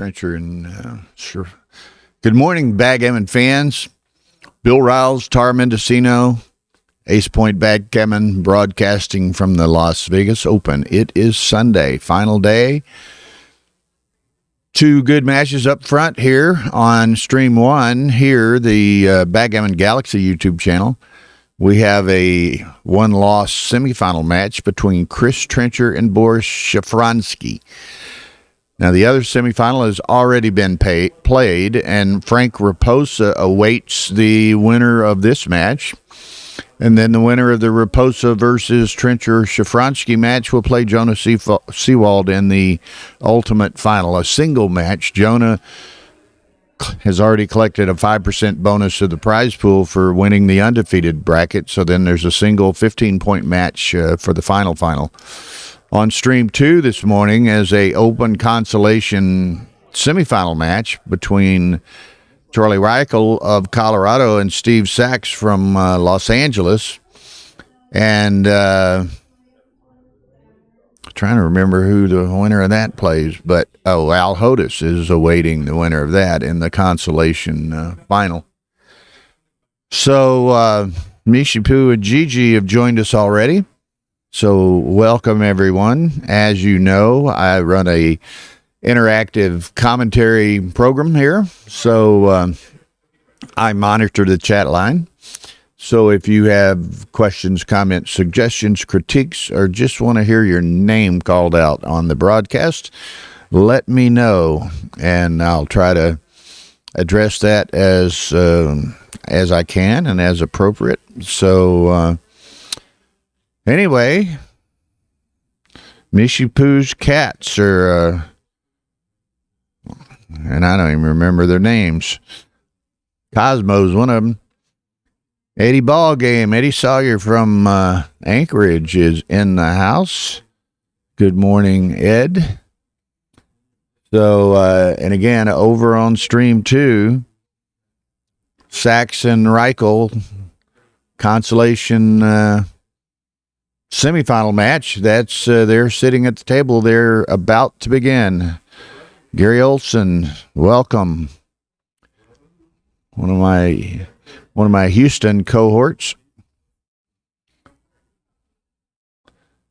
Trencher and sure. Good morning, Backgammon fans. Bill Riles, Tara Mendicino, Ace Point Backgammon, broadcasting from the Las Vegas Open. It is Sunday, final day. Two good matches up front here on Stream 1, here, the Backgammon Galaxy YouTube channel. We have a one-loss semifinal match between Chris Trencher and Boris Shafransky. Now, the other semifinal has already been played, and Frank Raposa awaits the winner of this match. And then the winner of the Raposa versus Trencher-Shafransky match will play Jonah Seawald in the ultimate final, a single match. Jonah has already collected a 5% bonus to the prize pool for winning the undefeated bracket, so then there's a single 15-point match for the final. On Stream 2 this morning as a open consolation semifinal match between Charlie Reichel of Colorado and Steve Sachs from Los Angeles. And trying to remember who the winner of that plays, but Al Hodis is awaiting the winner of that in the consolation final. So Mishipu and Gigi have joined us already. So welcome, everyone. As you know, I run a interactive commentary program here. So I monitor the chat line. So if you have questions, comments, suggestions, critiques, or just want to hear your name called out on the broadcast, let me know, and I'll try to address that as I can and as appropriate. So anyway, Mishipu's cats are, and I don't even remember their names. Cosmo's one of them. Eddie Ballgame, Eddie Sawyer from Anchorage is in the house. Good morning, Ed. So, and again, over on Stream 2, Saxon Reichel, consolation semifinal match. That's they're sitting at the table. They're about to begin. Gary Olson, welcome. One of my Houston cohorts.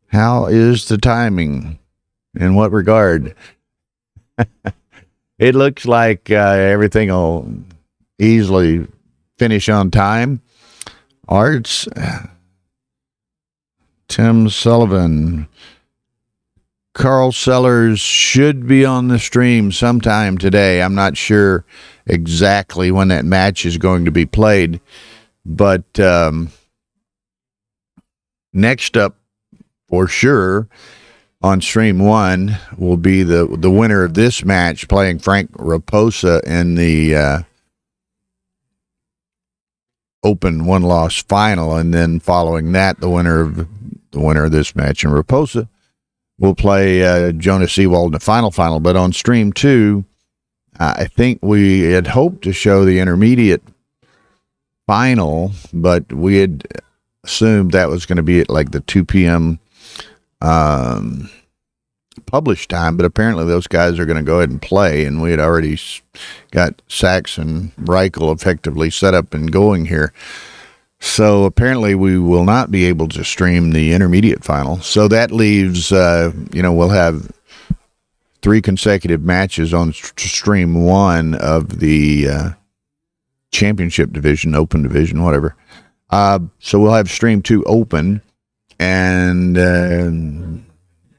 How is the timing? In what regard? It looks like everything will easily finish on time. Arts, Tim Sullivan, Carl Sellers should be on the stream sometime today. I'm not sure exactly when that match is going to be played, but next up for sure on Stream 1 will be the winner of this match playing Frank Raposa in the open one-loss final, and then following that, the winner of this match in Raposa will play Jonah Seawald in the final. But on Stream 2, I think we had hoped to show the intermediate final, but we had assumed that was going to be at like the 2 p.m. Published time, but apparently those guys are going to go ahead and play, and we had already got Sachs and Reichel effectively set up and going here. So apparently we will not be able to stream the intermediate final. So that leaves, we'll have 3 consecutive matches on Stream 1 of the championship division, open division, whatever. So we'll have Stream 2 open, and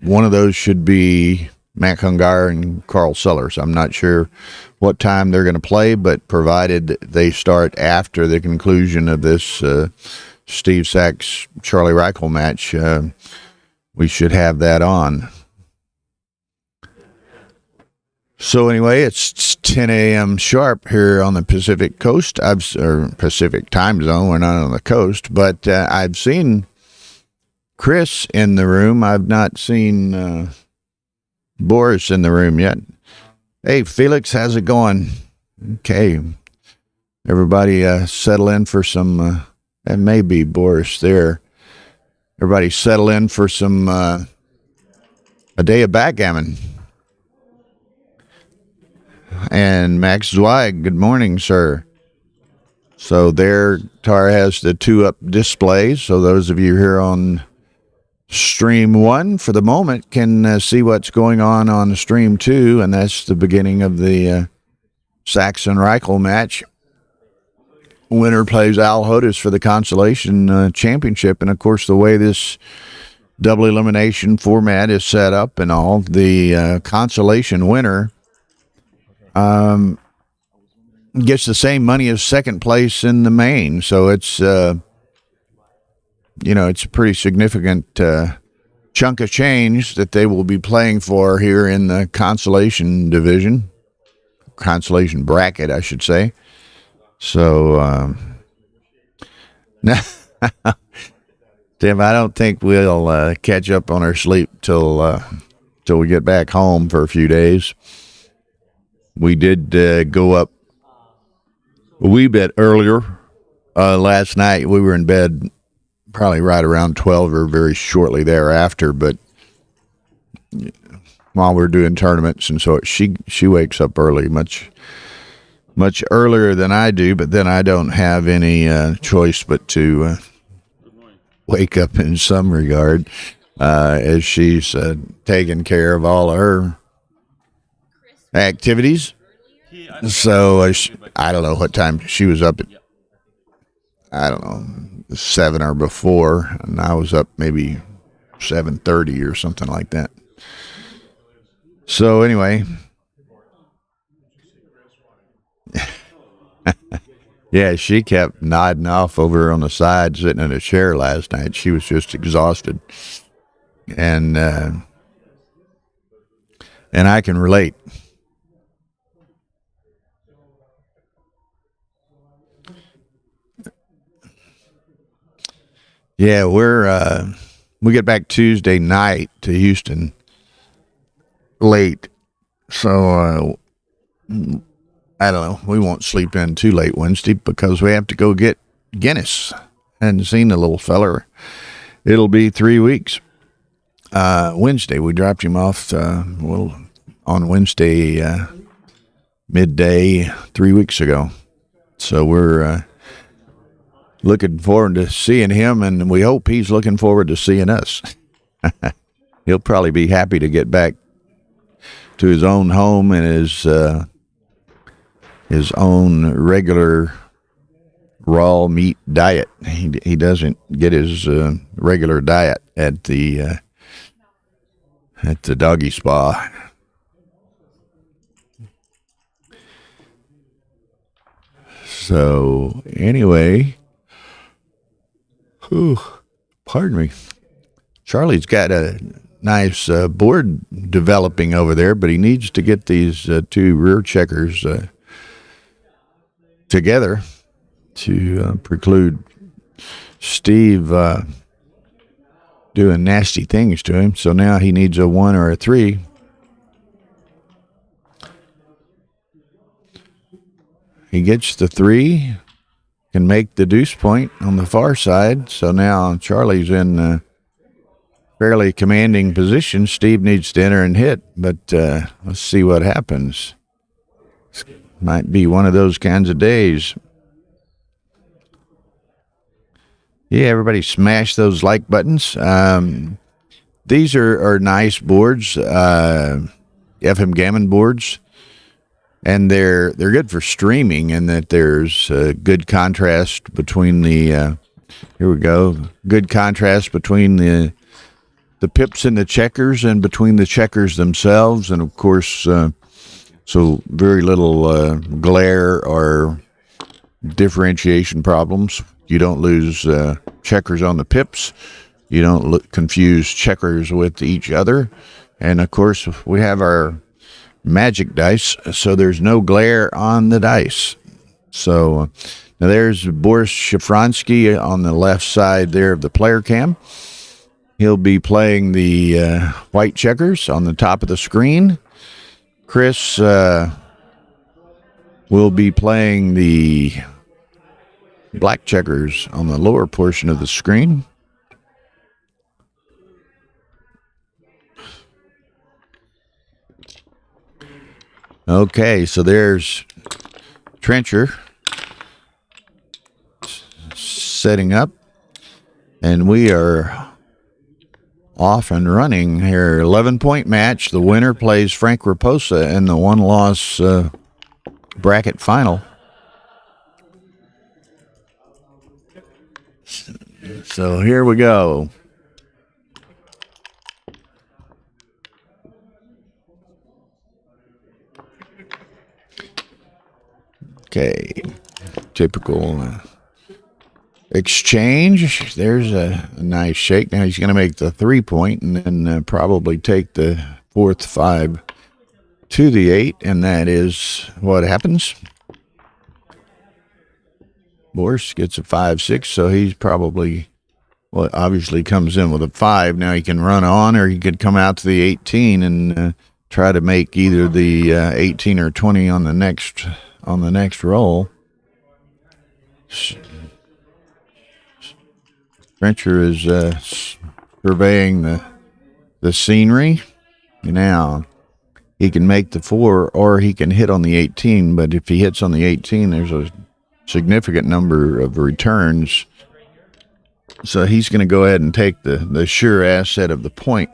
one of those should be Matt Hungar and Carl Sellers. I'm not sure what time they're going to play, but provided they start after the conclusion of this Steve Sachs, Charlie Reichel match, we should have that on. So anyway, it's 10 a.m. sharp here on the Pacific Coast, or Pacific time zone. We're not on the coast, but I've seen Chris in the room. I've not seen Boris in the room yet. Hey, Felix, how's it going? Okay. Everybody settle in for some, that may be Boris there. Everybody settle in for some, a day of backgammon. and Max Zweig. Good morning, sir. So there, Tara has the 2-up displays. So those of you here on Stream 1 for the moment can see what's going on Stream 2, and that's the beginning of the Saxon Reichel match. Winner plays Al Hodes for the Consolation Championship, and of course the way this double elimination format is set up and all, the Consolation winner gets the same money as second place in the main. So it's, it's a pretty significant chunk of change that they will be playing for here in the consolation division, consolation bracket, I should say. So, Tim, I don't think we'll catch up on our sleep till we get back home for a few days. We did go up a wee bit earlier last night. We were in bed probably right around 12 or very shortly thereafter, but while we're doing tournaments, and so she wakes up early, much earlier than I do, but then I don't have any choice but to wake up in some regard as she's taking care of all of her activities. So I don't know what time she was up at. I don't know, 7 or before, and I was up maybe 7:30 or something like that. So anyway, yeah, she kept nodding off over on the side, sitting in a chair last night. She was just exhausted, and I can relate. Yeah, we get back Tuesday night to Houston late, so I don't know. We won't sleep in too late Wednesday because we have to go get Guinness. Hadn't seen the little feller. It'll be 3 weeks. Wednesday, we dropped him off on Wednesday midday 3 weeks ago. So we're looking forward to seeing him, and we hope he's looking forward to seeing us. He'll probably be happy to get back to his own home and his own regular raw meat diet. He doesn't get his regular diet at the doggy spa. So anyway, pardon me. Charlie's got a nice board developing over there, but he needs to get these 2 rear checkers together to preclude Steve doing nasty things to him. So now he needs a 1 or a 3. He gets the 3, can make the deuce point on the far side. So now Charlie's in a fairly commanding position. Steve needs to enter and hit, but let's see what happens. This might be one of those kinds of days. Yeah, everybody smash those like buttons. These are nice boards, FM Gammon boards. And they're good for streaming, in that there's good contrast between the here we go, good contrast between the pips and the checkers, and between the checkers themselves, and of course, so very little glare or differentiation problems. You don't lose checkers on the pips. You don't confuse checkers with each other, and of course, we have our magic dice, so there's no glare on the dice. So now there's Boris Shafransky on the left side there of the player cam. He'll be playing the white checkers on the top of the screen. Chris will be playing the black checkers on the lower portion of the screen. Okay, so there's Trencher setting up, and we are off and running here. 11-point match. The winner plays Frank Raposa in the one-loss bracket final. So here we go. Okay, typical exchange. There's a nice shake. Now he's going to make the 3-point and then probably take the 4th 5 to the 8, and that is what happens. Boris gets a 5-6, so he's probably, well, obviously comes in with a 5. Now he can run on, or he could come out to the 18 and try to make either the 18 or 20 on the next roll. Trencher is surveying the scenery. Now he can make the 4, or he can hit on the 18. But if he hits on the 18, there's a significant number of returns. So he's going to go ahead and take the sure asset of the point.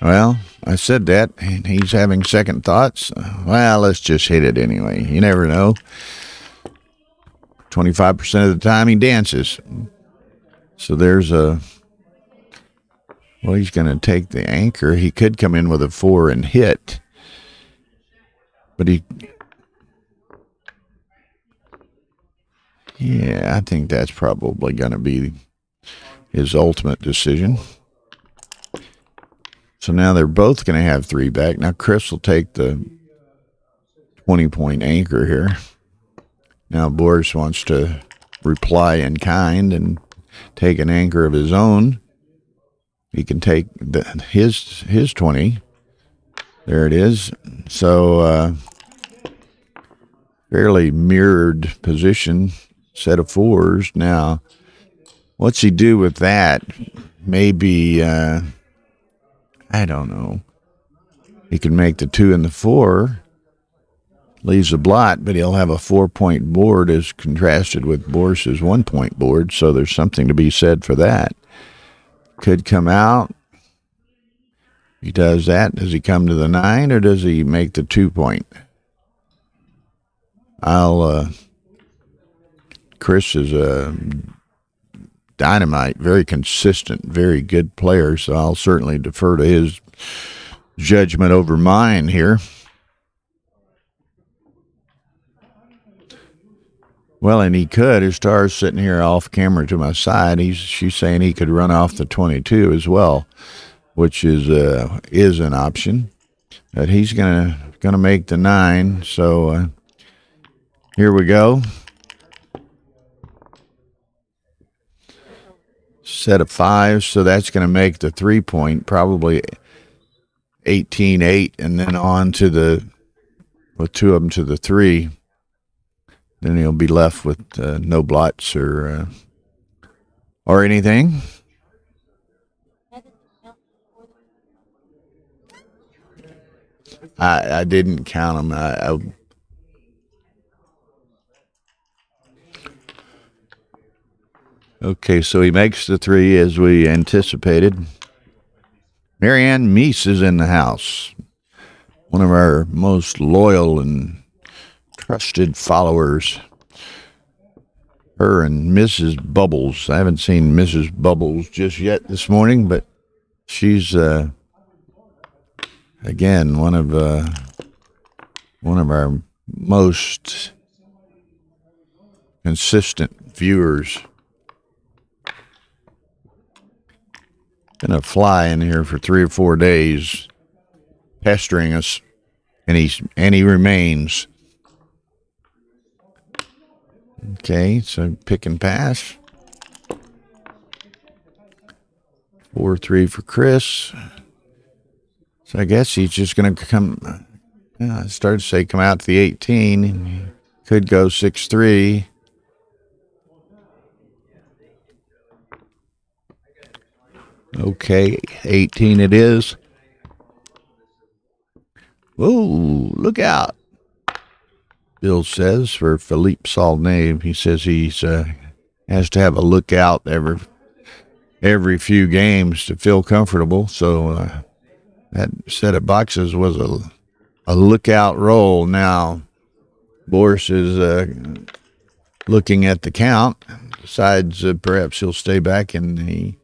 Well, I said that, and he's having second thoughts. Well, let's just hit it anyway. You never know. 25% of the time he dances. So there's well, he's going to take the anchor. He could come in with a 4 and hit. But yeah, I think that's probably going to be his ultimate decision. So now they're both going to have 3 back. Now Chris will take the 20-point anchor here. Now Boris wants to reply in kind and take an anchor of his own. He can take his 20. There it is. So fairly mirrored position, set of 4s. Now, what's he do with that? Maybe I don't know. He can make the 2 and the 4, leaves a blot, but he'll have a 4-point board as contrasted with Boris's 1-point board, so there's something to be said for that. Could come out. He does that. Does he come to the 9, or does he make the 2-point? Chris is a dynamite, very consistent, very good player, so I'll certainly defer to his judgment over mine here. Well, and he could. His star's sitting here off camera to my side. She's saying he could run off the 22 as well, which is an option. But he's gonna make the 9. So here we go. Set of 5s, so that's going to make the 3-point, probably 18-8, and then on to with 2 of them to the 3. Then he'll be left with no blots or anything. I didn't count them. Okay, so he makes the 3 as we anticipated. Marianne Meese is in the house. One of our most loyal and trusted followers. Her and Mrs. Bubbles. I haven't seen Mrs. Bubbles just yet this morning, but she's again one of our most consistent viewers. Gonna fly in here for 3 or 4 days, pestering us, and he remains. Okay, so pick and pass. 4-3 for Chris. So I guess he's just gonna come. I started to say come out to the 18, and he could go 6-3. Okay, 18 it is. Whoa, look out, Bill says for Philippe Saulnay. He says he's has to have a lookout every few games to feel comfortable. So that set of boxes was a lookout roll. Now Boris is looking at the count, decides perhaps he'll stay back and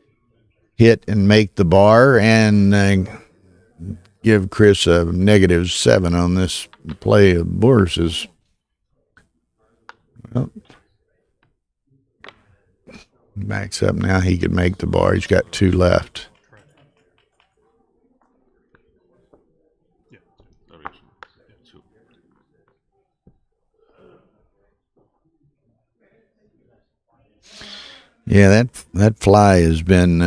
hit and make the bar and give Chris a -7 on this play of Boris's. Well, backs up now. He could make the bar. He's got 2 left. Yeah, that fly has been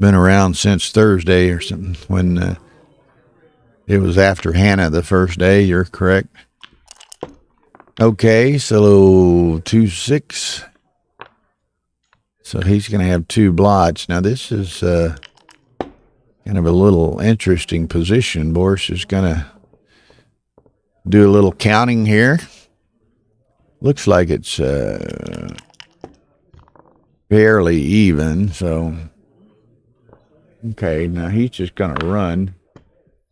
around since Thursday or something, when it was after Hannah the first day. You're correct. Okay, so 2-6. So he's going to have 2 blots. Now this is kind of a little interesting position. Boris is going to do a little counting here. Looks like it's barely even. So, okay, now he's just going to run.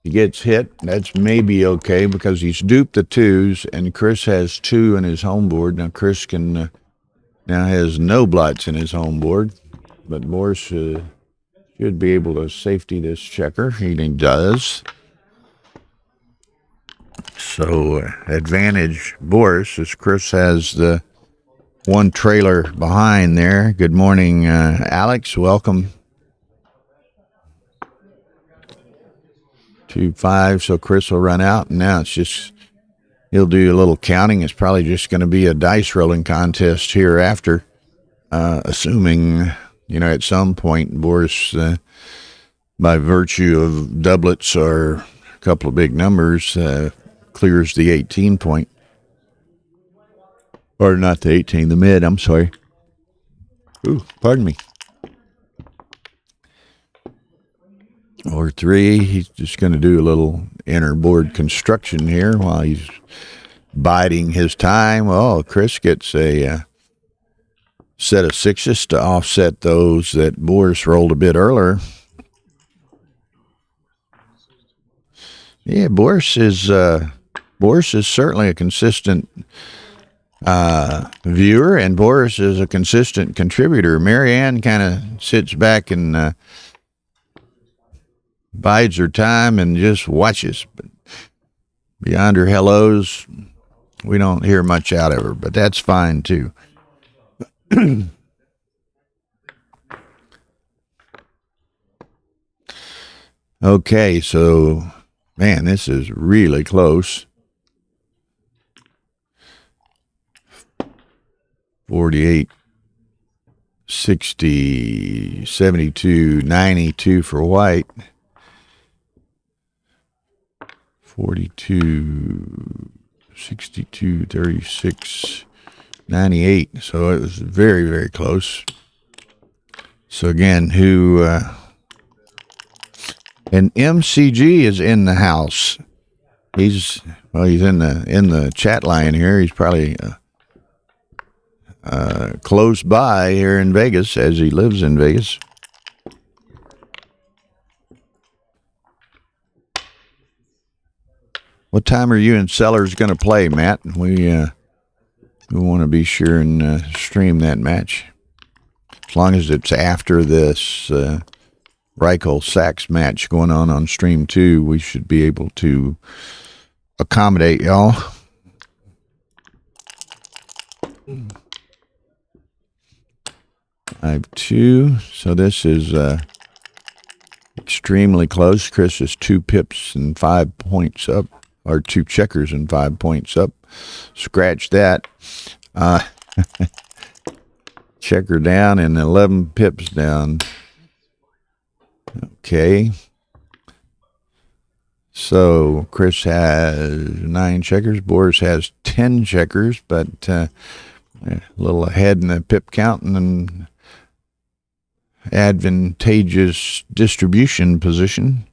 He gets hit. That's maybe okay because he's duped the 2s, and Chris has 2 in his home board. Now Chris can now has no blots in his home board, but Boris should be able to safety this checker. He does. So advantage Boris, as Chris has the 1 trailer behind there. Good morning, Alex. Welcome. 2-5, so Chris will run out. And now it's just, he'll do a little counting. It's probably just going to be a dice rolling contest hereafter, assuming, at some point Boris, by virtue of doublets or a couple of big numbers, clears the 18 point. Or not the 18, the mid, I'm sorry. Ooh, pardon me. Or 3, he's just going to do a little inner board construction here while he's biding his time. Well, Chris gets a set of 6s to offset those that Boris rolled a bit earlier. Yeah, Boris is certainly a consistent viewer, and Boris is a consistent contributor. Marianne kind of sits back and bides her time and just watches. But beyond her hellos, we don't hear much out of her, but that's fine too. Okay, so, man, this is really close. 48, 60, 72, 92 for white. 42, 62, 36, 98. So it was very, very close. So again, and MCG is in the house. He's in the chat line here. He's probably close by here in Vegas, as he lives in Vegas. What time are you and Sellers going to play, Matt? We want to be sure and stream that match. As long as it's after this Reichel-Sachs match going on stream 2, we should be able to accommodate y'all. I have 2, so this is extremely close. Chris is 2 pips and 5 points up. Or 2 checkers and 5 points up. Scratch that. Checker down and 11 pips down. Okay. So Chris has 9 checkers. Boris has 10 checkers, but a little ahead in the pip count. And advantageous distribution position.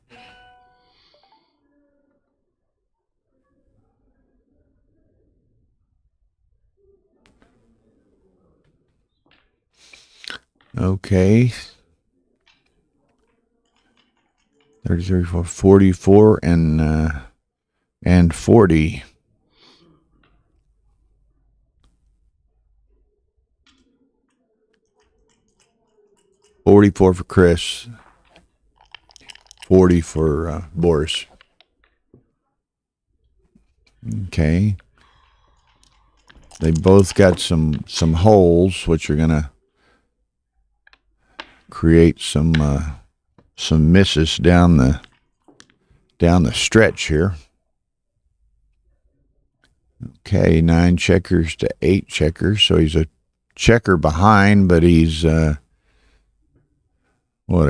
Okay. 30, 34, 44, and 40. $44 for Chris, 40 for Boris. Okay. They both got some holes, which are gonna create some misses down the stretch here. Okay, 9 checkers to 8 checkers, so he's a checker behind, but he's a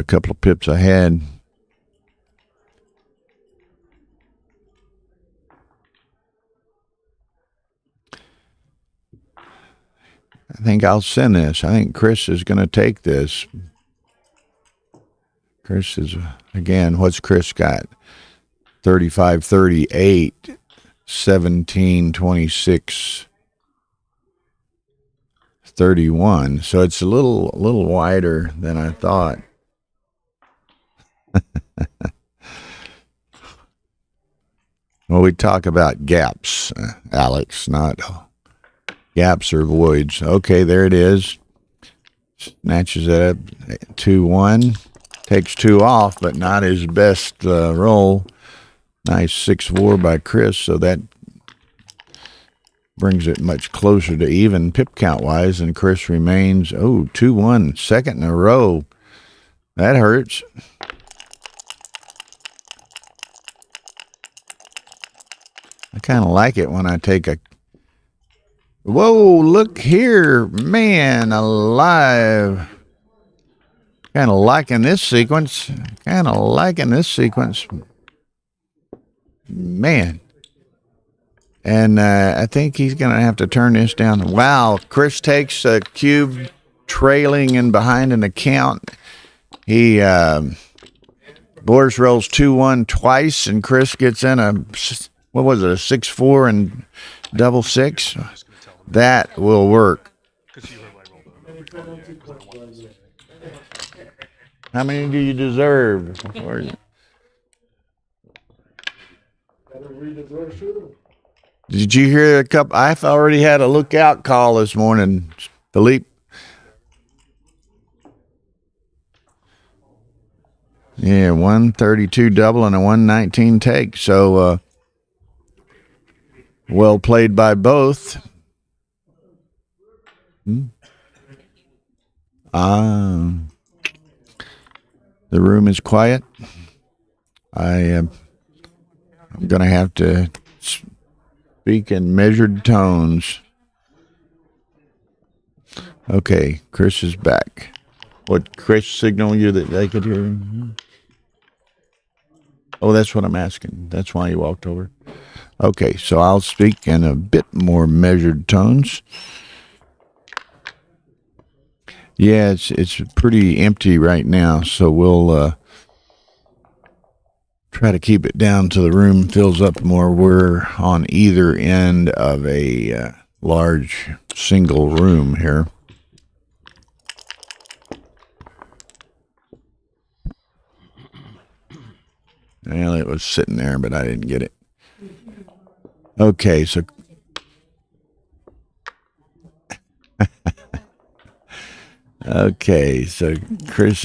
couple of pips ahead. I think I'll send this. I think Chris is going to take this. Chris is, again, what's Chris got? 35, 38, 17, 26, 31. So it's a little wider than I thought. Well, we talk about gaps, Alex, not gaps or voids. Okay, there it is. Snatches it up. 2-1. Takes 2 off, but not his best roll. Nice 6-4 by Chris, so that brings it much closer to even pip count-wise, and Chris remains, 2-1, second in a row. That hurts. I kind of like it when I take a... Whoa, look here, man alive. Kind of liking this sequence. Man. And I think he's going to have to turn this down. Wow, Chris takes a cube trailing and behind an account. He, Boris rolls 2-1 twice, and Chris gets in a 6-4 and double 6? That will work. How many do you deserve? Did you hear a couple? I've already had a lookout call this morning, Philippe. Yeah, 132 double and a 119 take. So, well played by both. The room is quiet. I'm going to have to speak in measured tones. Okay, Chris is back. What, Chris signal you that they could hear him? Oh, that's what I'm asking. That's why he walked over. Okay, so I'll speak in a bit more measured tones. Yeah, it's pretty empty right now, so we'll try to keep it down till the room fills up more. We're on either end of a large single room here. Well, it was sitting there, but I didn't get it. Okay, so... Okay, so Chris,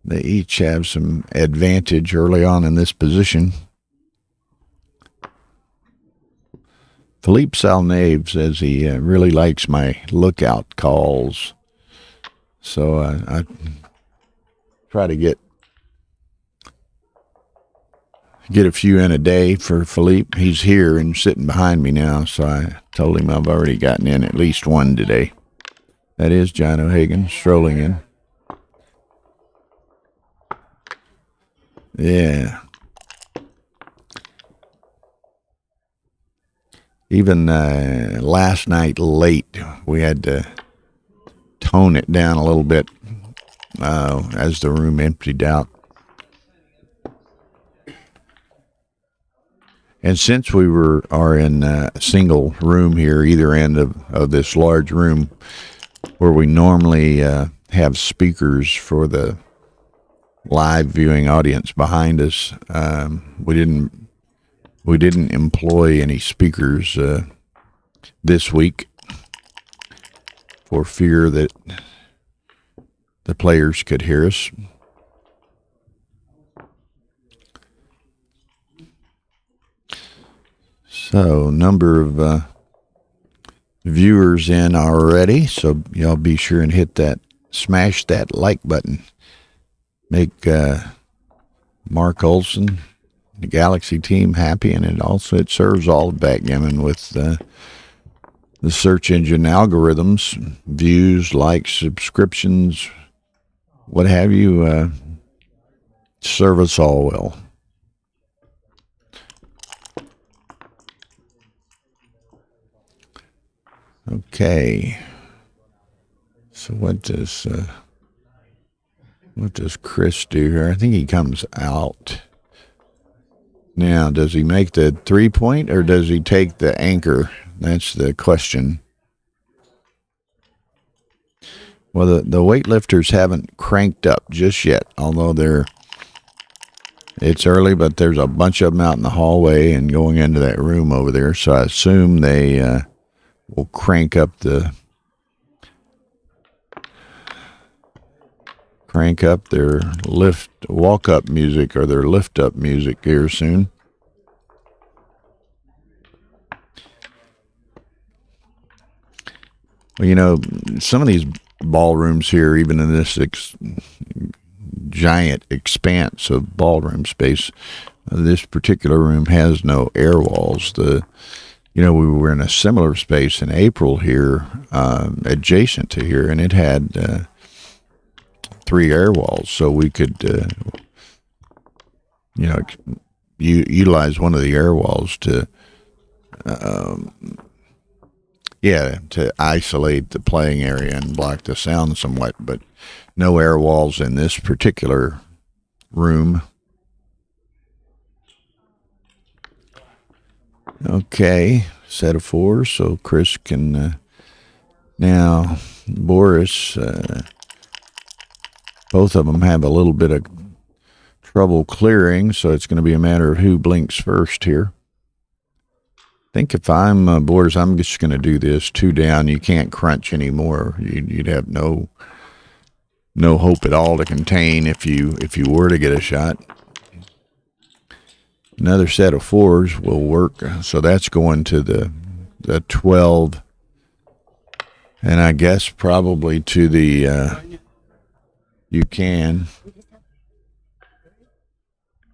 they each have some advantage early on in this position. Philippe Salnave says he really likes my lookout calls. So I try to get a few in a day for Philippe. He's here and sitting behind me now, so I told him I've already gotten in at least one today. That is John O'Hagan strolling in. Yeah. Even last night late, we had to tone it down a little bit as the room emptied out. And since we are in a single room here, either end of this large room, where we normally have speakers for the live viewing audience behind us, we didn't employ any speakers this week for fear that the players could hear us. So, number of viewers in already, so y'all be sure and smash that like button. Make Mark Olson, the Galaxy team, happy, and it serves all of Backgammon with the search engine algorithms, views, likes, subscriptions, what have you. Serve us all well. Okay. So what does Chris do here? I think he comes out. Now, does he make the 3-point or does he take the anchor? That's the question. Well, the weightlifters haven't cranked up just yet, although it's early, but there's a bunch of them out in the hallway and going into that room over there. So I assume they will crank up their walk-up music or their lift-up music here soon. Well, some of these ballrooms here, even in this giant expanse of ballroom space, this particular room has no air walls. We were in a similar space in April here, adjacent to here, and it had 3 air walls, so we could, utilize one of the air walls to isolate the playing area and block the sound somewhat, but no air walls in this particular room. Okay, set of 4, so Chris can now Boris. Both of them have a little bit of trouble clearing, so it's going to be a matter of who blinks first here. I think if I'm Boris, I'm just going to do this 2 down. You can't crunch anymore. You'd have no hope at all to contain if you were to get a shot. Another set of 4s will work, so that's going to the 12, and I guess probably to the you can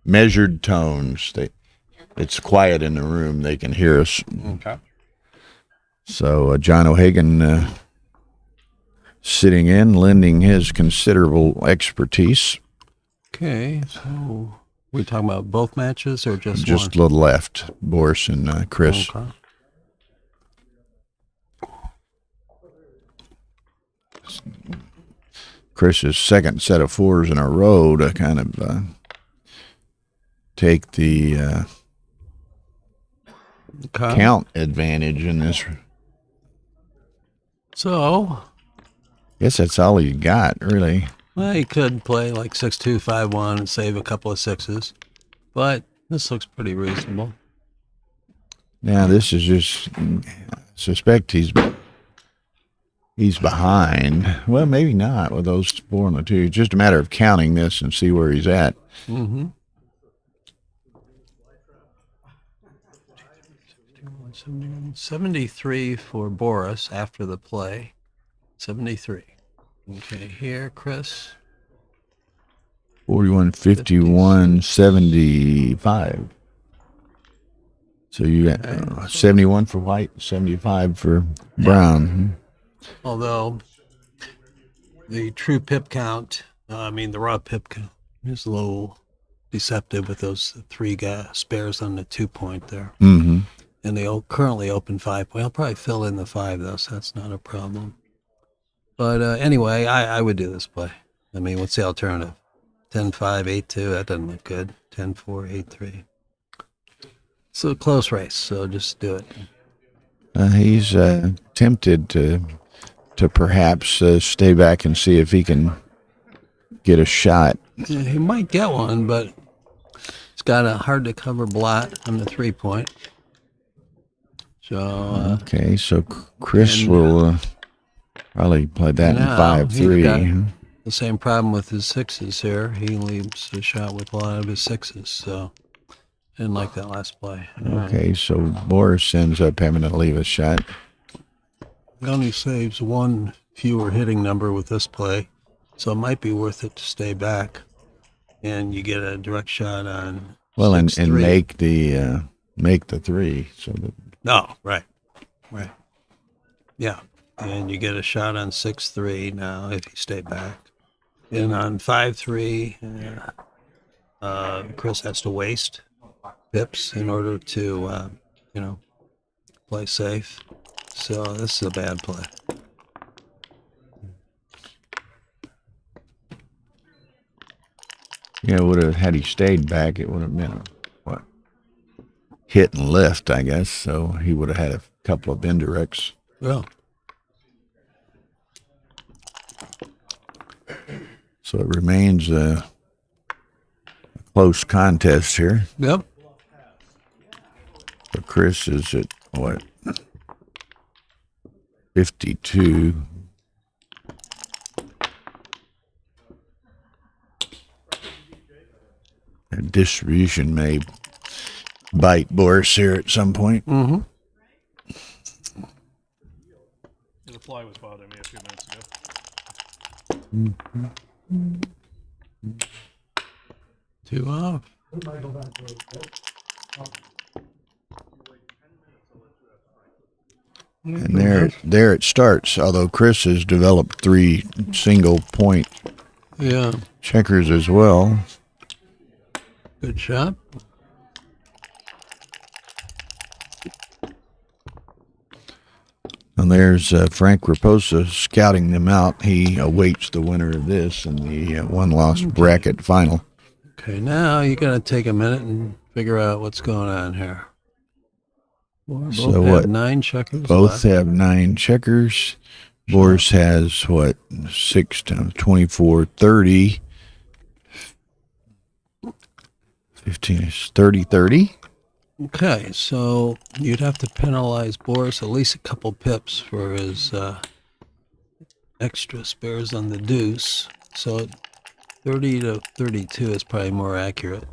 measured tones. It's quiet in the room; they can hear us. Okay. So John O'Hagan sitting in, lending his considerable expertise. Okay, so we talking about both matches or just one? A little left, Boris and Chris. Okay. Chris's second set of 4s in a row to kind of take the count advantage in this. So, guess that's all you got, really. Well, you could play like 6-2, 5-1 and save a couple of 6s, but this looks pretty reasonable. Now, this is just, I suspect he's behind. Well, maybe not with those 4 and the 2. It's just a matter of counting this and see where he's at. Mm-hmm. 73 for Boris after the play. 73. Okay, here, Chris. 41, 51, 75. So you got 71 for White, 75 for Brown. Although the true pip count, the raw pip count is a little deceptive with those 3 spares on the 2-point there. Mm-hmm. And they currently open 5. I'll probably fill in the 5 though, so that's not a problem. But anyway, I would do this play. I mean, what's the alternative? 10-5, 8-2. That doesn't look good. 10-4, 8-3. It's a close race, so just do it. He's tempted to perhaps stay back and see if he can get a shot. Yeah, he might get one, but he's got a hard to cover blot on the 3-point. So okay, so Chris will probably play that in 5-3. The same problem with his sixes here. He leaves a shot with a lot of his sixes, so didn't like that last play. Okay, so Boris ends up having to leave a shot. He only saves one fewer hitting number with this play, so it might be worth it to stay back, and you get a direct shot on. Well, and make the 3. So right, yeah, and you get a shot on 6-3 now if you stay back, and on 5-3, Chris has to waste pips in order to play safe. So this is a bad play. Yeah, would have had he stayed back, it would have been a hit and lift, I guess. So he would have had a couple of indirects. Well, so it remains a close contest here. Yep. So Chris is at 52. And distribution may bite Boris here at some point. Mm-hmm. The fly was bothering me a few minutes ago. 2 off. And there it starts, although Chris has developed 3 single-point checkers as well. Good shot. And there's Frank Raposa scouting them out. He awaits the winner of this in the one-loss bracket final. Okay, now you got to take a minute and figure out what's going on here. Both have 9 checkers. Both have 9 checkers. Boris has 6 times 24, 30. 15 is 30. Okay, so you'd have to penalize Boris at least a couple pips for his extra spares on the deuce. So 30 to 32 is probably more accurate.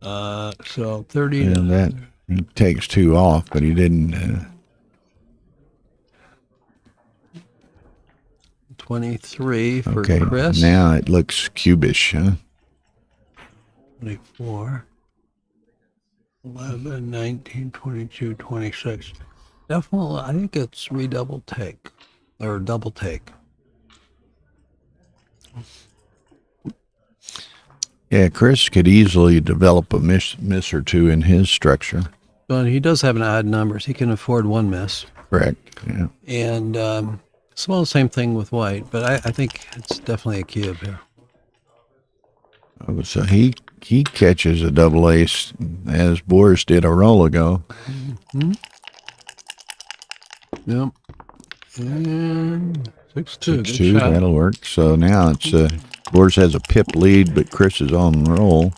So 30 and to... that he takes 2 off, but he didn't... 23 for okay, Chris. Now it looks cubish, huh? 24, 11, 19, 22, 26. Definitely, I think it's double take. Yeah, Chris could easily develop a miss or 2 in his structure. But he does have an odd numbers. He can afford 1 miss. Correct, yeah. And well, same thing with white, but I think it's definitely a cube here. So he catches a double ace, as Boris did a roll ago. Mm-hmm. Yep. And 6-2. 6-2, that'll work. So now it's Boris has a pip lead, but Chris is on the roll.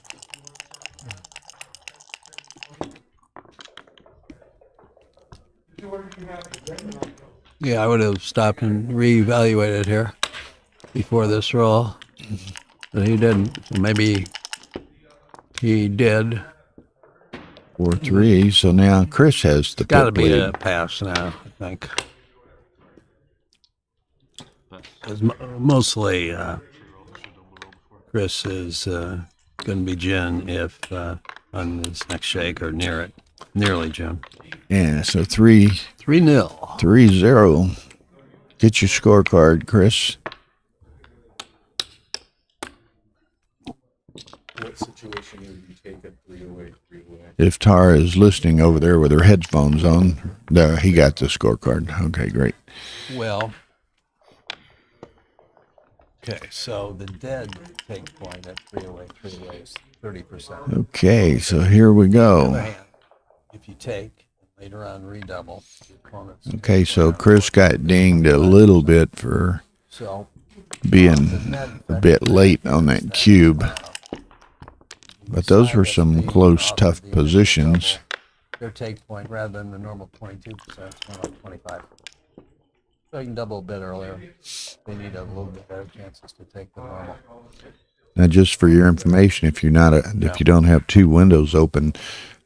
Yeah, I would have stopped and reevaluated here before this roll, but he didn't. So maybe he did. 4-3. So now Chris has the Got to pip be lead. a pass now, I think. Mostly, Chris is going to be gin if on this next shake or near it, nearly gin. Yeah, so 3-0. 3-0. Get your scorecard, Chris. What situation would you take a 3-0? If Tara is listening over there with her headphones on, there he got the scorecard. Okay, great. Well, Okay, so the dead take point at 308, 3 ways, 30%. Okay, so here we On the go. other hand, if you take, later on redouble, your opponent's Okay, so Chris got dinged a little bit for so being a bit late on that cube. But those were some close, tough positions. Their take point, rather than the normal 22%, it's more like 25. So you can double a bit earlier. They need a little bit better chances to take the normal. Now, just for your information, if you don't have two windows open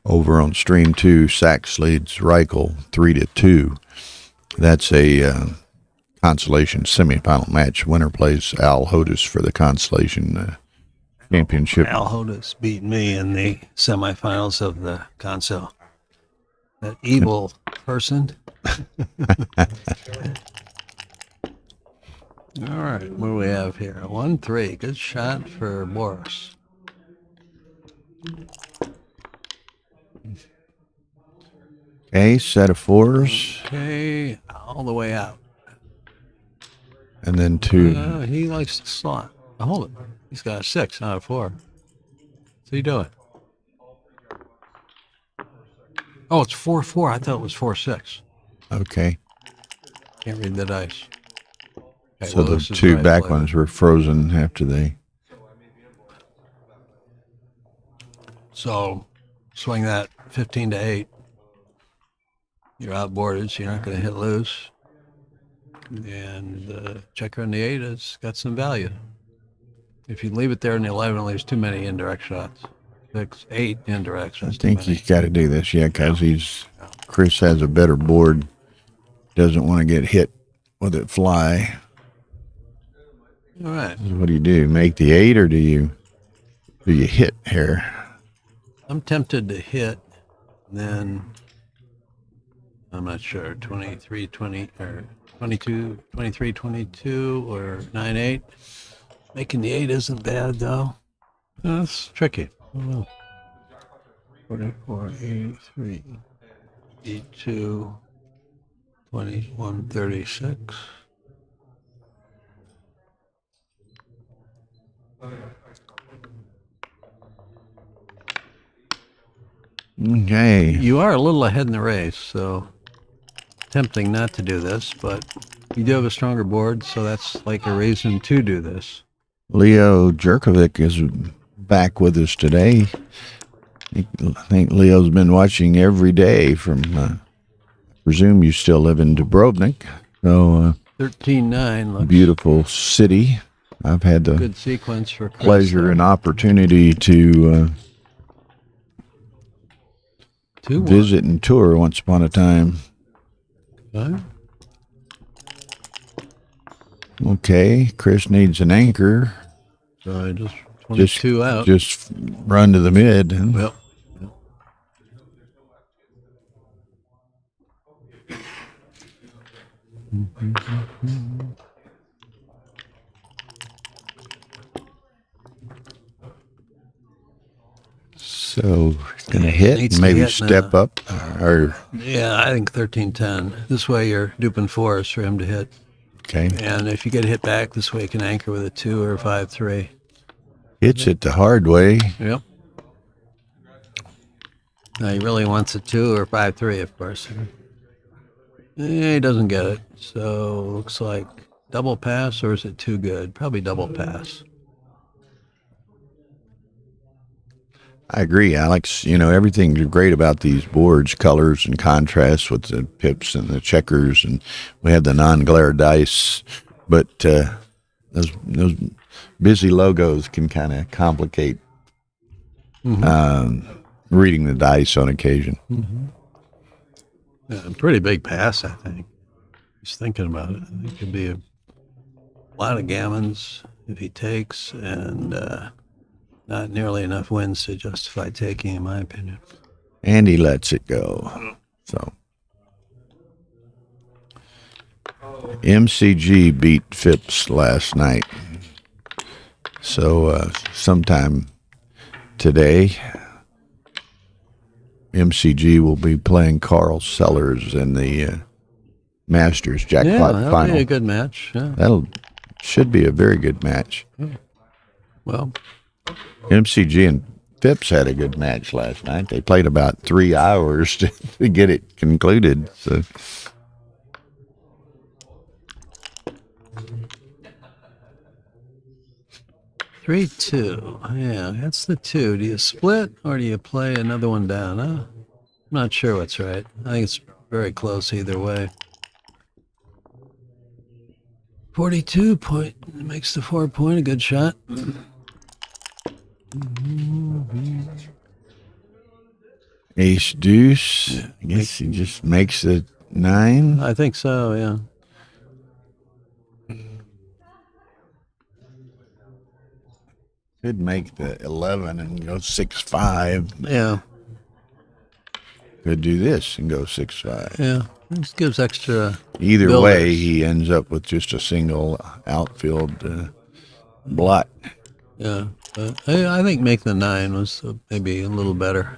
over on stream 2, Sachs leads Reichel 3-2. That's a consolation semifinal match. Winner plays Al Hodis for the consolation championship. Al Hodis beat me in the semifinals of the console. That evil person. All right, what do we have here? 1-3. Good shot for Boris. Okay, set of 4s. Okay, all the way out. And then 2. He likes the slot. Now, hold it. He's got a 6, not a 4. What's he doing? Oh, it's 4-4. I thought it was 4-6. Okay. Can't read the dice. Okay, So the this is two right back play. ones were frozen after they. So swing that 15-8. You're outboarded, so you're not going to hit loose. And the checker on the 8 has got some value. If you leave it there in the 11, it leaves too many indirect shots. 6, 8 indirect I shots. think he's got to do this, because Chris has a better board. Doesn't want to get hit with it fly. All right. What do you do? Make the 8, or do you hit here? I'm tempted to hit, then I'm not sure, 23, 20, or 22, 23, 22, or 9-8. Making the 8 isn't bad, though. That's tricky. I don't know. 44, 83, 82, 21, 36. Okay. You are a little ahead in the race, so tempting not to do this, but you do have a stronger board, so that's like a reason to do this. Leo Jerkovic is back with us today. I think Leo's been watching every day from, I presume you still live in Dubrovnik. So, 13-9 looks beautiful city. I've had the good sequence for Chris pleasure there. and opportunity to 2-1. visit and tour once upon a time. Okay. Okay, Chris needs an anchor. So I just 22 out. Just run to the mid. Yep. So going to hit, Needs to maybe hit step now. up, or Yeah, I think 13-10. This way you're duping 4s for him to hit. okay, And if you get hit back, this way you can anchor with a 2 or a 5-3. hits it the hard way. Yep. Now he really wants a 2 or 5-3, of course. He doesn't get it. So looks like double pass, or is it too good? Probably double pass. I agree, Alex. Everything's great about these boards, colors and contrasts with the pips and the checkers, and we have the non-glare dice. But those busy logos can kind of complicate reading the dice on occasion. Yeah, pretty big pass, I think. Just thinking about it. I think it could be a lot of gammons if he takes, and not nearly enough wins to justify taking, in my opinion. And he lets it go. So MCG beat Phipps last night. So sometime today, MCG will be playing Carl Sellers in the Masters jackpot That'll final. be a good match. Yeah. That'll Should be a very good match. Well, MCG and Phipps had a good match last night. They played about 3 hours to get it concluded. So 3-2. Yeah, that's the 2. Do you split or do you play another one down? Huh? I'm not sure what's right. I think it's very close either way. 42 point makes the 4 point a good shot. ace deuce. I guess he just makes it 9. I think so, yeah. Could make the 11 and go 6-5. Yeah, Could do this and go 6-5. yeah. This gives extra. Either builders. way, he ends up with just a single outfield blot. Yeah, but I think making the 9 was maybe a little better.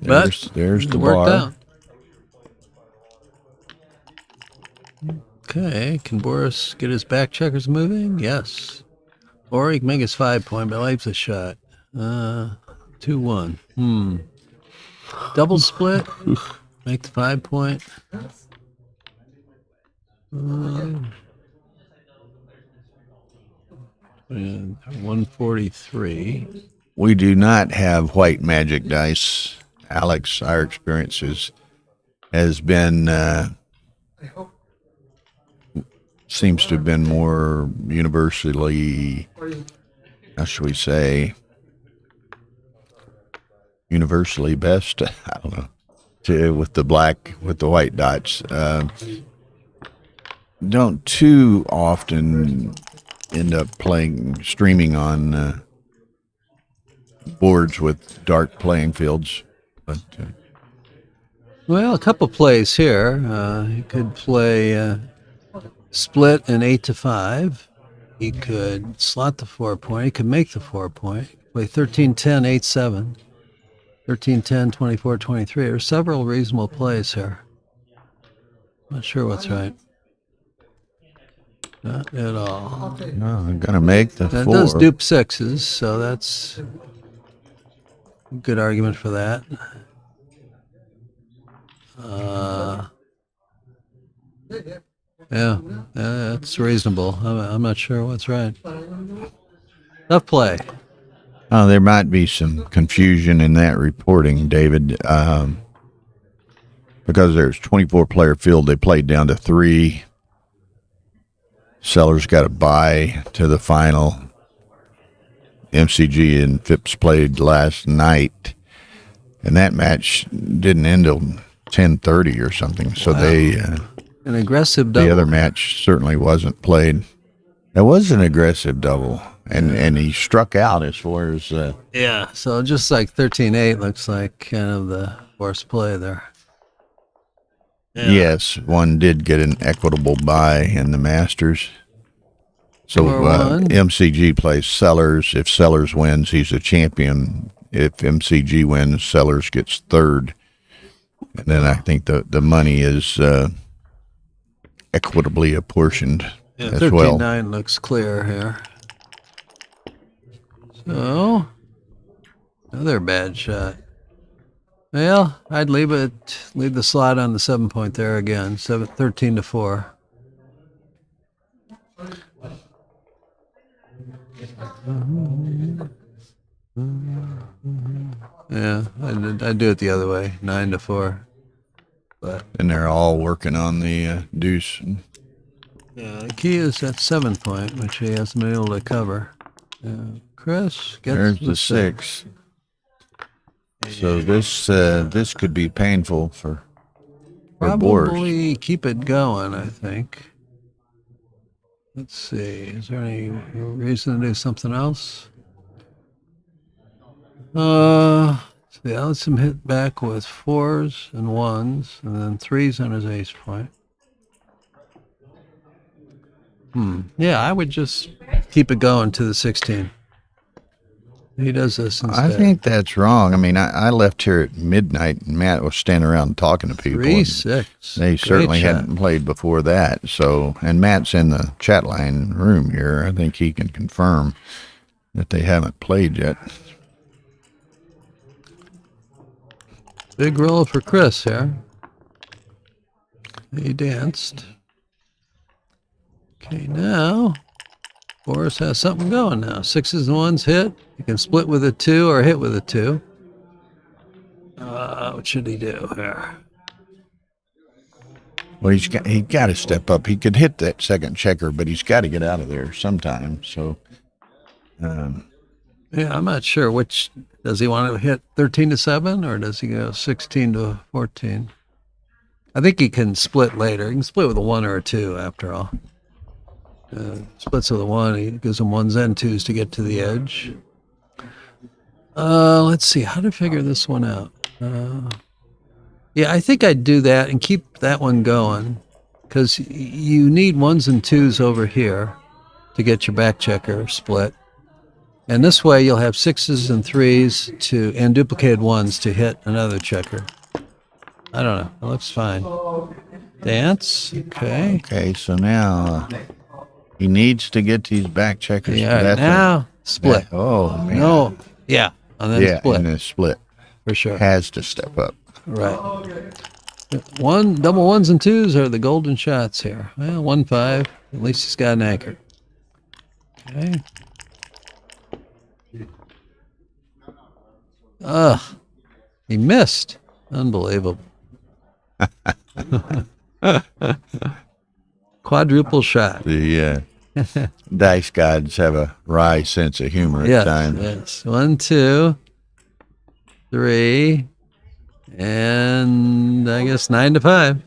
But There's the it worked bar. out. Okay, can Boris get his back checkers moving? Yes. Or he can make his 5 point, but leaves a shot. 2-1. Double split. Make the 5 point. 143. We do not have white magic dice. Alex, our experience has been seems to have been more universally, how should we say, universally best. I don't know. With the white dots. Don't too often end up streaming on boards with dark playing fields. But Well, a couple plays here. He could play split an 8-5. He could slot the 4 point. He could make the 4 point. Play 13-10, 8-7. 13-10, 24-23. There's several reasonable plays here. Not sure what's right. Not at all. no, I'm gonna make the That 4. does dupe 6s, so that's a good argument for that. Yeah, that's reasonable. I'm not sure what's right. Tough play. Oh, there might be some confusion in that reporting, David, because there's 24-player field. They played down to 3. Sellers got a bye to the final. MCG and Phipps played last night, and that match didn't end till 10:30 or something. So An aggressive double. the other match certainly wasn't played. That was an aggressive double, and he struck out as far as Yeah, so just like 13-8 looks like kind of the worst play there. Yeah. Yes, one did get an equitable bye in the Masters. So 4-1. MCG plays Sellers. If Sellers wins, he's a champion. If MCG wins, Sellers gets third. And then I think the money is equitably apportioned as well. 13-9 looks clear here. So, another bad shot. Well, I'd leave the slot on the 7 point there again. 13-4. Yeah, I'd do it the other way, 9-4. But And they're all working on the deuce. yeah, the key is that 7 point, which he hasn't been able to cover. Chris gets There's the 6. So this could be painful for Boris. Probably keep it going, I think. Let's see. Is there any reason to do something else? Yeah, let's him hit back with 4s and 1s, and then 3s on his ace point. Yeah, I would just keep it going to the 16. He does this instead. I think that's wrong. I mean, I left here at midnight, and Matt was standing around talking to people. 3-6. They certainly hadn't played before that. So, and Matt's in the chat line room here. I think he can confirm that they haven't played yet. Big roll for Chris here. He danced. Okay, now Boris has something going now. 6s and 1s hit. You can split with a 2 or hit with a 2. What should he do here? Well, he got to step up. He could hit that second checker, but he's got to get out of there sometime. So, yeah, I'm not sure which. Does he want to hit 13-7 or does he go 16-14? I think he can split later. He can split with a 1 or a 2 after all. Splits with a 1. He gives him 1s and 2s to get to the edge. Let's see how to figure this one out. Yeah, I think I'd do that and keep that one going because you need 1s and 2s over here to get your back checker split. And this way you'll have 6s and 3s and duplicated 1s to hit another checker. I don't know. It looks fine. Dance. Okay. okay, so now he needs to get these back checkers. Yeah, now split. Oh, man. No. Yeah. And then split. And then split. For sure. Has to step up. Right. Double 1s and 2s are the golden shots here. Well, 1-5. At least he's got an anchor. Okay. He missed. Unbelievable. Quadruple shot. The dice gods have a wry sense of humor at times. Yes. 1, 2, 3, and I guess 9-5.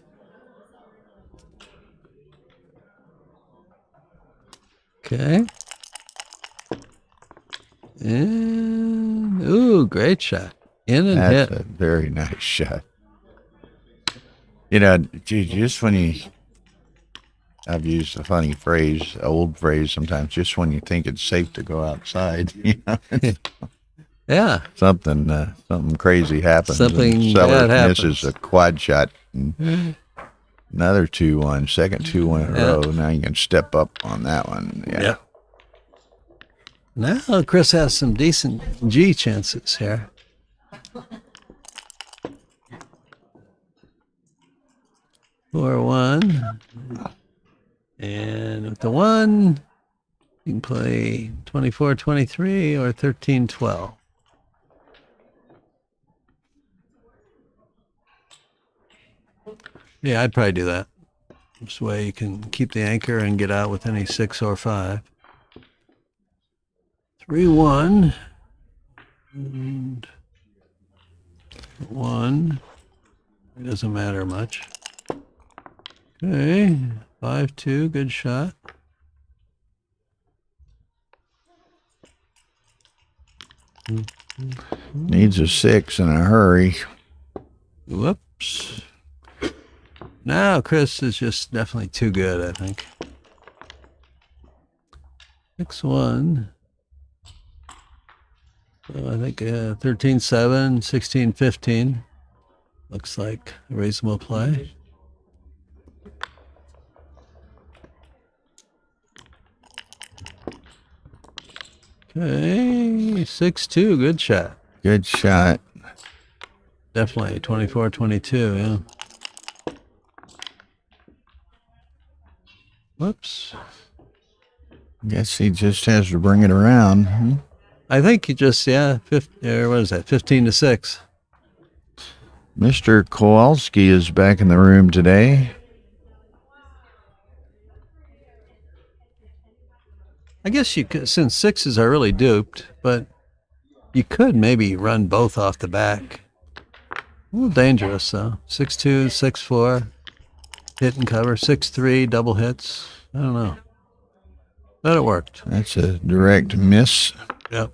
Okay. And ooh, great shot. In and That's hit. a very nice shot. You know, just when I've used a funny phrase, old phrase sometimes, just when you think it's safe to go outside, you know, Yeah. something crazy happens. Something and Sellers bad happens. misses a quad shot. And another 2-1, second 2-1 in a row. Now you can step up on that one. Yeah. Yep. Now Chris has some decent G chances here. For 1. And with the 1, you can play 24-23 or 13-12. Yeah, I'd probably do that. This way you can keep the anchor and get out with any 6 or 5. 3-1 and 1. It doesn't matter much. Okay, 5-2, good shot. Needs a 6 in a hurry. Whoops. Now Chris is just definitely too good, I think. 6-1. So I think 13-7, 16-15 looks like a reasonable play. Okay, 6-2, good shot. Good shot. Definitely 24-22, yeah. Whoops. Guess he just has to bring it around. I think he just, 15-6. Mr. Kowalski is back in the room today. I guess you could, since 6s are really duped, but you could maybe run both off the back. A little dangerous, though. 6-2, 6-4, hit and cover. 6-3, double hits. I don't know. But it worked. That's a direct miss. Yep.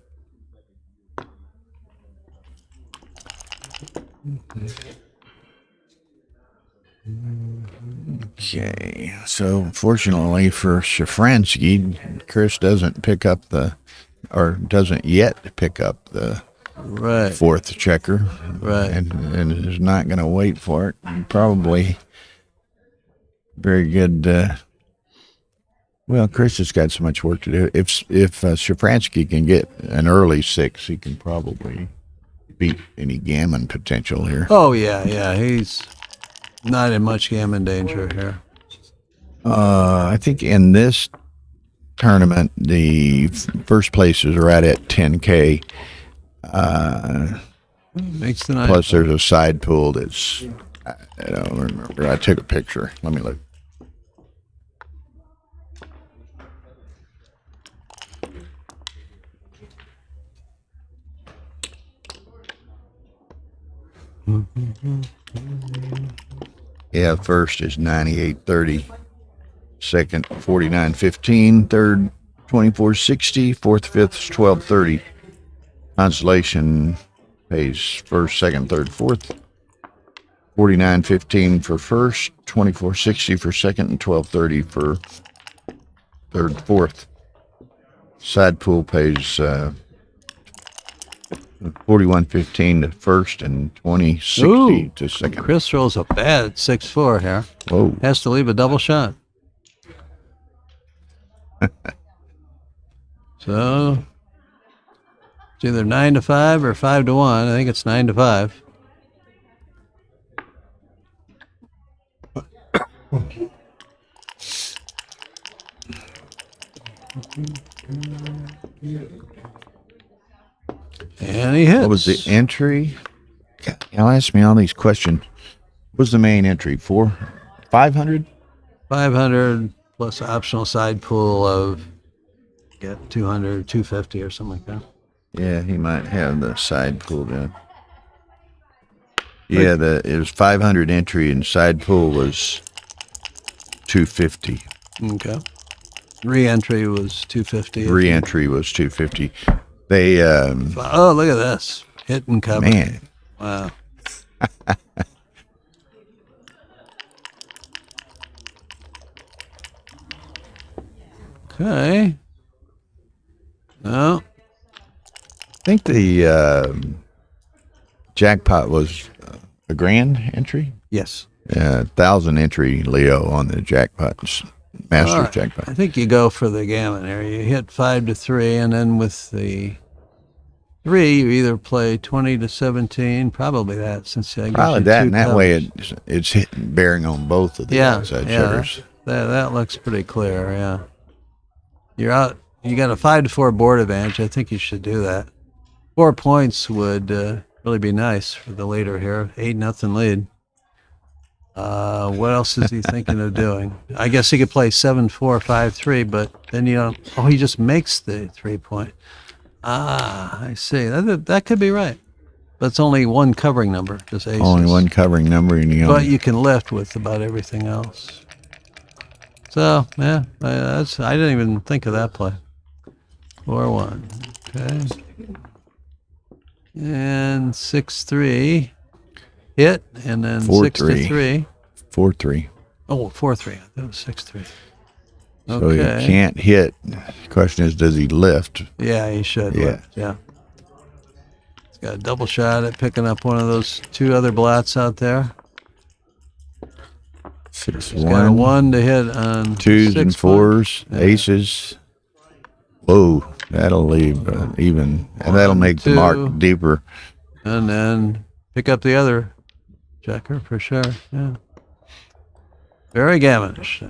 Okay, so fortunately for Shafransky, Chris doesn't pick up the or doesn't yet pick up the Right. fourth checker, Right. and is not going to wait for it. Probably very good. Well, Chris has got so much work to do. If Shafransky can get an early 6, he can probably beat any Gammon potential here. Oh, yeah. He's not in much gammon danger here. I think in this tournament, the first place is right at 10K. Makes the night. Plus, there's a side pool that's, I don't remember. I took a picture. Let me look. Yeah, first is 98.30. Second, 49.15. Third, 24.60. Fourth, fifth is 12.30. Consolation pays first, second, third, fourth. 49.15 for first, 24.60 for second, and 12.30 for third, fourth. Side pool pays 41.15 to first and 20.60 to second. Chris rolls a bad 6-4 here. Whoa. Has to leave a double shot. So it's either 9-5 or 5-1. I think it's 9-5. And he hits. What was the entry? God, y'all ask me all these questions. What was the main entry? 500? 500 plus optional side pool of 200, 250 or something like that. Yeah, he might have the side pool down. Yeah, it was 500 entry and side pool was 250. Okay. Re-entry was 250. Re-entry was 250. They Oh, look at this. Hit and cover. man. Wow. Okay. No. I think the jackpot was a grand entry. Yes. 1,000 entry Leo on the jackpot, Masters All right. jackpot. I think you go for the gammon here. You hit 5 to 3, and then with the 3, you either play 20 to 17. Probably that, since I guess Probably you that, two and that covers. way it's hitting, bearing on both of the outside checkers. That looks pretty clear. Yeah. You're out. You got a 5 to 4 board advantage. I think you should do that. 4 points would really be nice for the leader here. 8-0 lead. What else is he thinking of doing? I guess he could play 7-4, 5-3, but then you don't. Oh, he just makes the 3-point. I see. That could be right. But it's only one covering number, just aces. Only one covering number, and But you can lift with about everything else. So yeah, I didn't even think of that play. 4-1. Okay. And 6-3. Hit, and then 6-3. 4-3. Oh, 4-3. That was 6-3. So Okay. he can't hit. The question is, does he lift? Yeah, he should. Yeah. lift, Yeah. He's got a double shot at picking up one of those 2 other blots out there. 6, He's got a 1, 1 to hit on 2s and 6 point. 4s, aces. Whoa, that'll leave even, and that'll 1, make the 2. mark deeper. And then pick up the other checker for sure. Yeah. Very gammonish.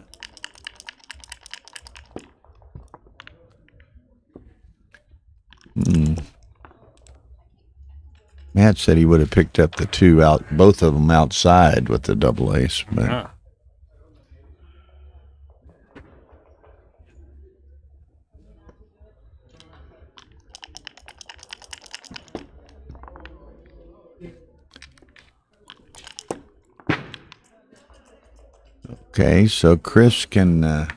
Matt said he would have picked up the 2 out, both of them outside with the double ace. But Ah. okay, so Chris can. Now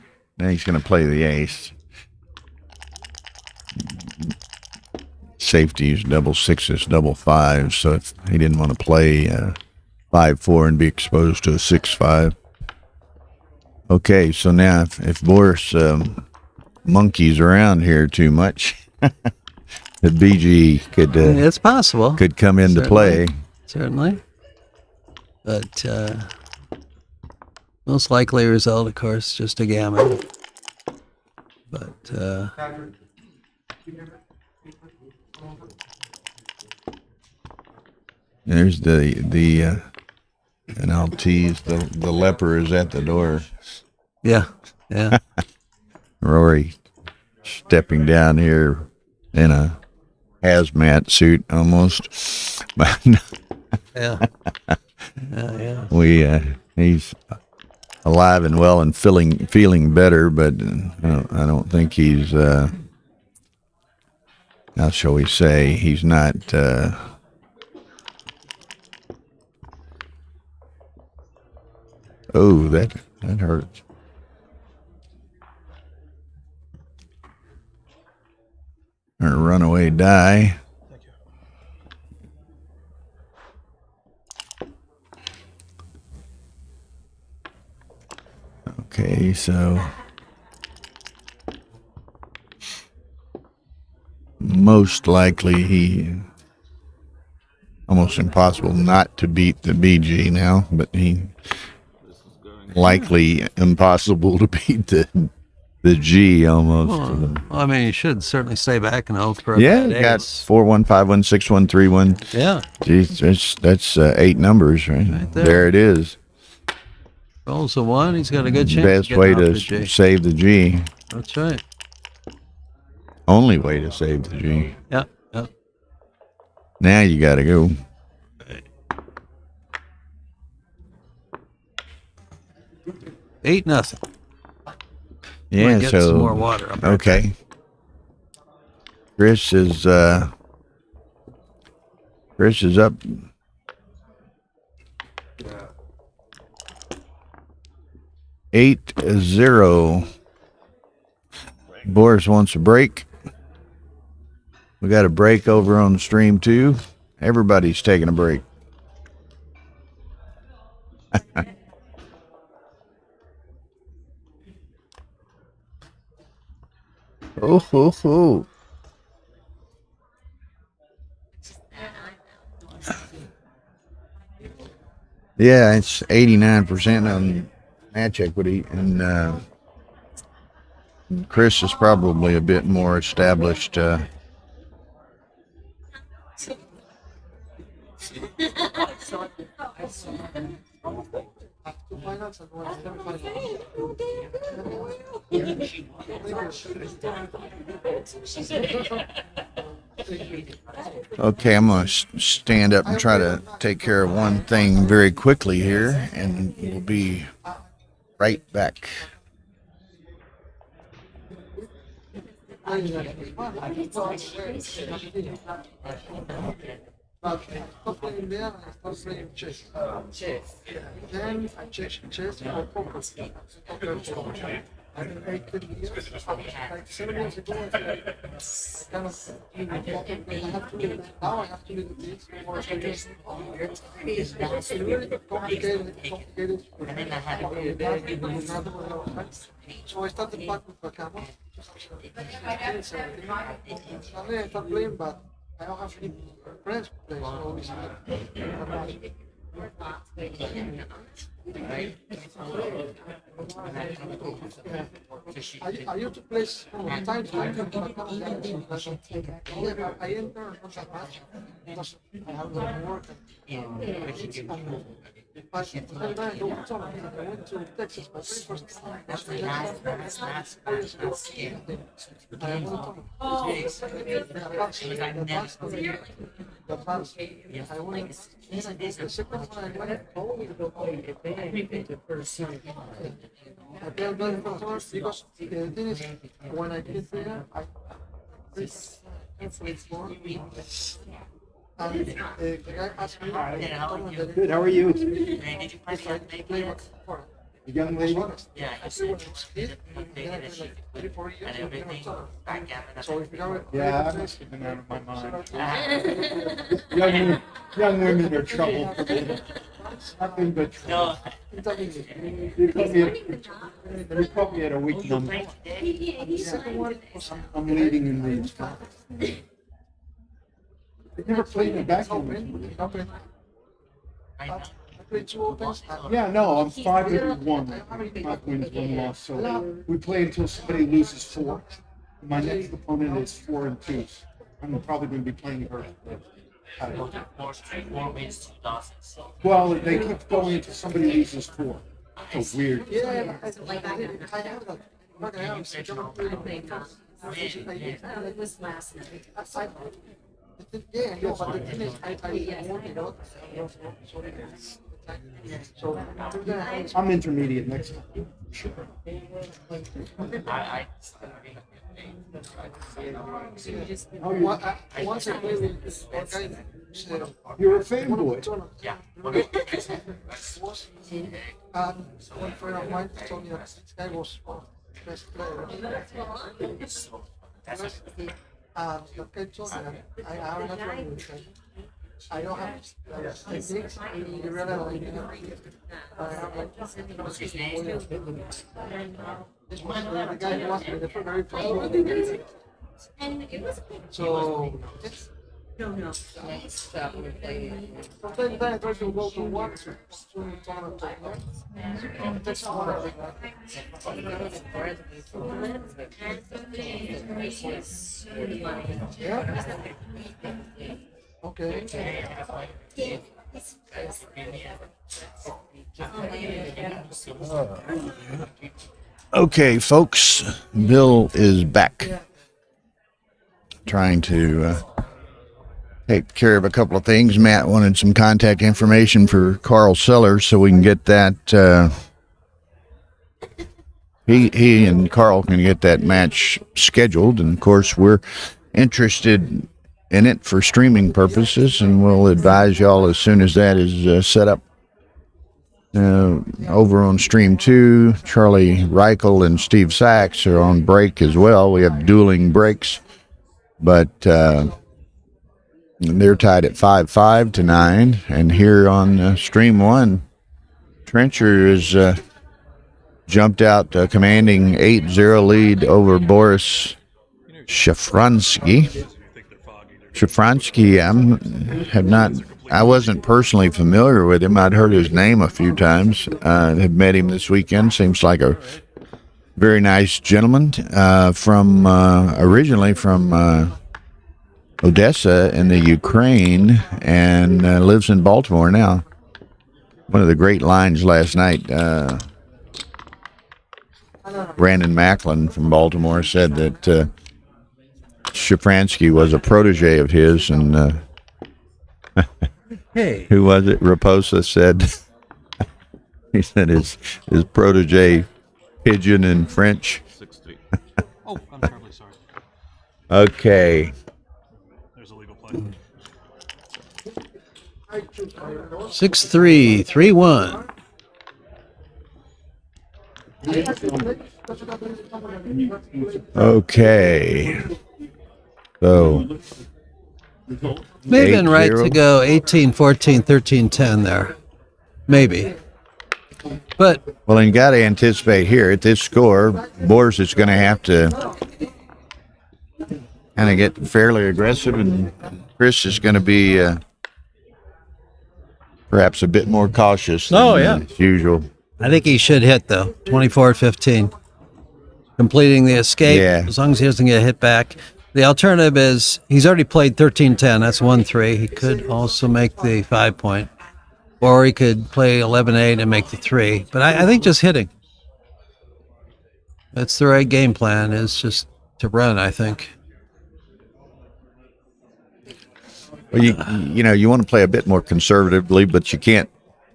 he's going to play the ace. Safeties, double 6s, double 5s. So if he didn't want to play 5-4 and be exposed to a 6-5. Okay, so now if Boris monkeys around here too much, the BG It's possible. could come into Certainly. play. Certainly. But most likely result, of course, just a Gammon. But There's the and I'll tease the leper is at the door. yeah. Rory stepping down here in a hazmat suit almost. But Yeah. Yeah. he's alive and well and feeling better, but I don't think he's how shall we say, he's not oh, that hurts. Or a runaway die. Okay, so most likely he almost impossible not to beat the BG now, but he likely impossible to beat the G almost. Well, I mean, you should certainly stay back and hope for a Yeah, bad got ace. 4-1-5-1-6-1-3-1. Yeah. Geez, that's 8 numbers, right? Right there. There it is. Rolls a 1. He's got a good chance. Best of way getting to off the G. save the G. That's right. Only way to save the G. Yeah. Now you got to go. Eight nothing. Yeah, Get so some more water. Up there. okay. Chris is up 8-0. Boris wants a break. We got a break over on the stream too. Everybody's taking a break. Oh. Yeah, it's 89% on match equity, and Chris is probably a bit more established. Okay, I'm going to stand up and try to take care of one thing very quickly here, and we'll be right back. But stop playing there and start playing chess. Then I check chess for poker. I mean, 8 years, like 7 years ago, I kind of I have to do now. I have to do this for years. It's really complicated. So I started back with Backgammon. Suddenly I started playing, but I don't have any friends to play, so it's not much. I used to play from time to time, but I enter not that much because I have a lot of work. But I went to Texas my very first time. The second one I went I played very first because the thing is, when I get there, I and the guy asked me, Good, how are you? if I play before. The young lady? Yeah, it's a kid, and everything, backgammon. So if you know it, Yeah, that's been out of my mind. Young women are trouble for me. Nothing but trouble. No, You caught me at a weak number. I'm leading in these. They never played me backgammon. I know. I played 2 opens. Yeah, no, I'm 5-1. 5 wins, 1 loss. So we play until somebody loses 4. My next opponent is 4-2. I'm probably going to be playing her. Four wins, 2 losses. So Well, they keep going until somebody loses 4. It's weird. Yeah, I have that. I'm not gonna have It was last night. Yeah, no, but the thing is, I want to know. So, I'm intermediate next time. Sure. I once I play with this guy, You're a fanboy. yeah. one friend of mine told me that this guy was best player. That's The guy told me that I have not run with him. I don't have techniques, you really I have like what's his name? this was the guy who was the very first one. And it was. So it's No. sometimes I try to go to one to tournament. That's one of Yeah. Okay. Okay, folks, Bill is back. Trying to take care of a couple of things. Matt wanted some contact information for Carl Sellers so we can get that. He and Carl can get that match scheduled, and of course we're interested in it for streaming purposes, and we'll advise y'all as soon as that is set up. Over on Stream 2, Charlie Reichel and Steve Sachs are on break as well. We have dueling breaks, but they're tied at 5-5 to 9. And here on Stream 1, Trencher is jumped out commanding 8-0 lead over Boris Shafransky. Shafransky, I wasn't personally familiar with him. I'd heard his name a few times. Have met him this weekend. Seems like a very nice gentleman. Originally from Odessa in the Ukraine, and lives in Baltimore now. One of the great lines last night. Brandon Macklin from Baltimore said that Shafransky was a protege of his, and Hey, who was it? Raposa said he said his protege pigeon in French. 6-3. Oh, I'm terribly sorry. Okay. There's a legal play. 6-3, 3-1. Okay. So May have been right 8-0. to go 18, 14, 13, 10 there. Maybe. But well, and got to anticipate here at this score, Boris is going to have to kind of get fairly aggressive, and Chris is going to be perhaps a bit more cautious than usual. I think he should hit, though. 24-15. Completing the escape, Yeah. as long as he doesn't get hit back. The alternative is he's already played 13-10. That's 1-3. He could also make the 5-point. Or he could play 11-8 and make the 3. But I think just hitting. That's the right game plan, is just to run, I think. Well, you want to play a bit more conservatively, but you can't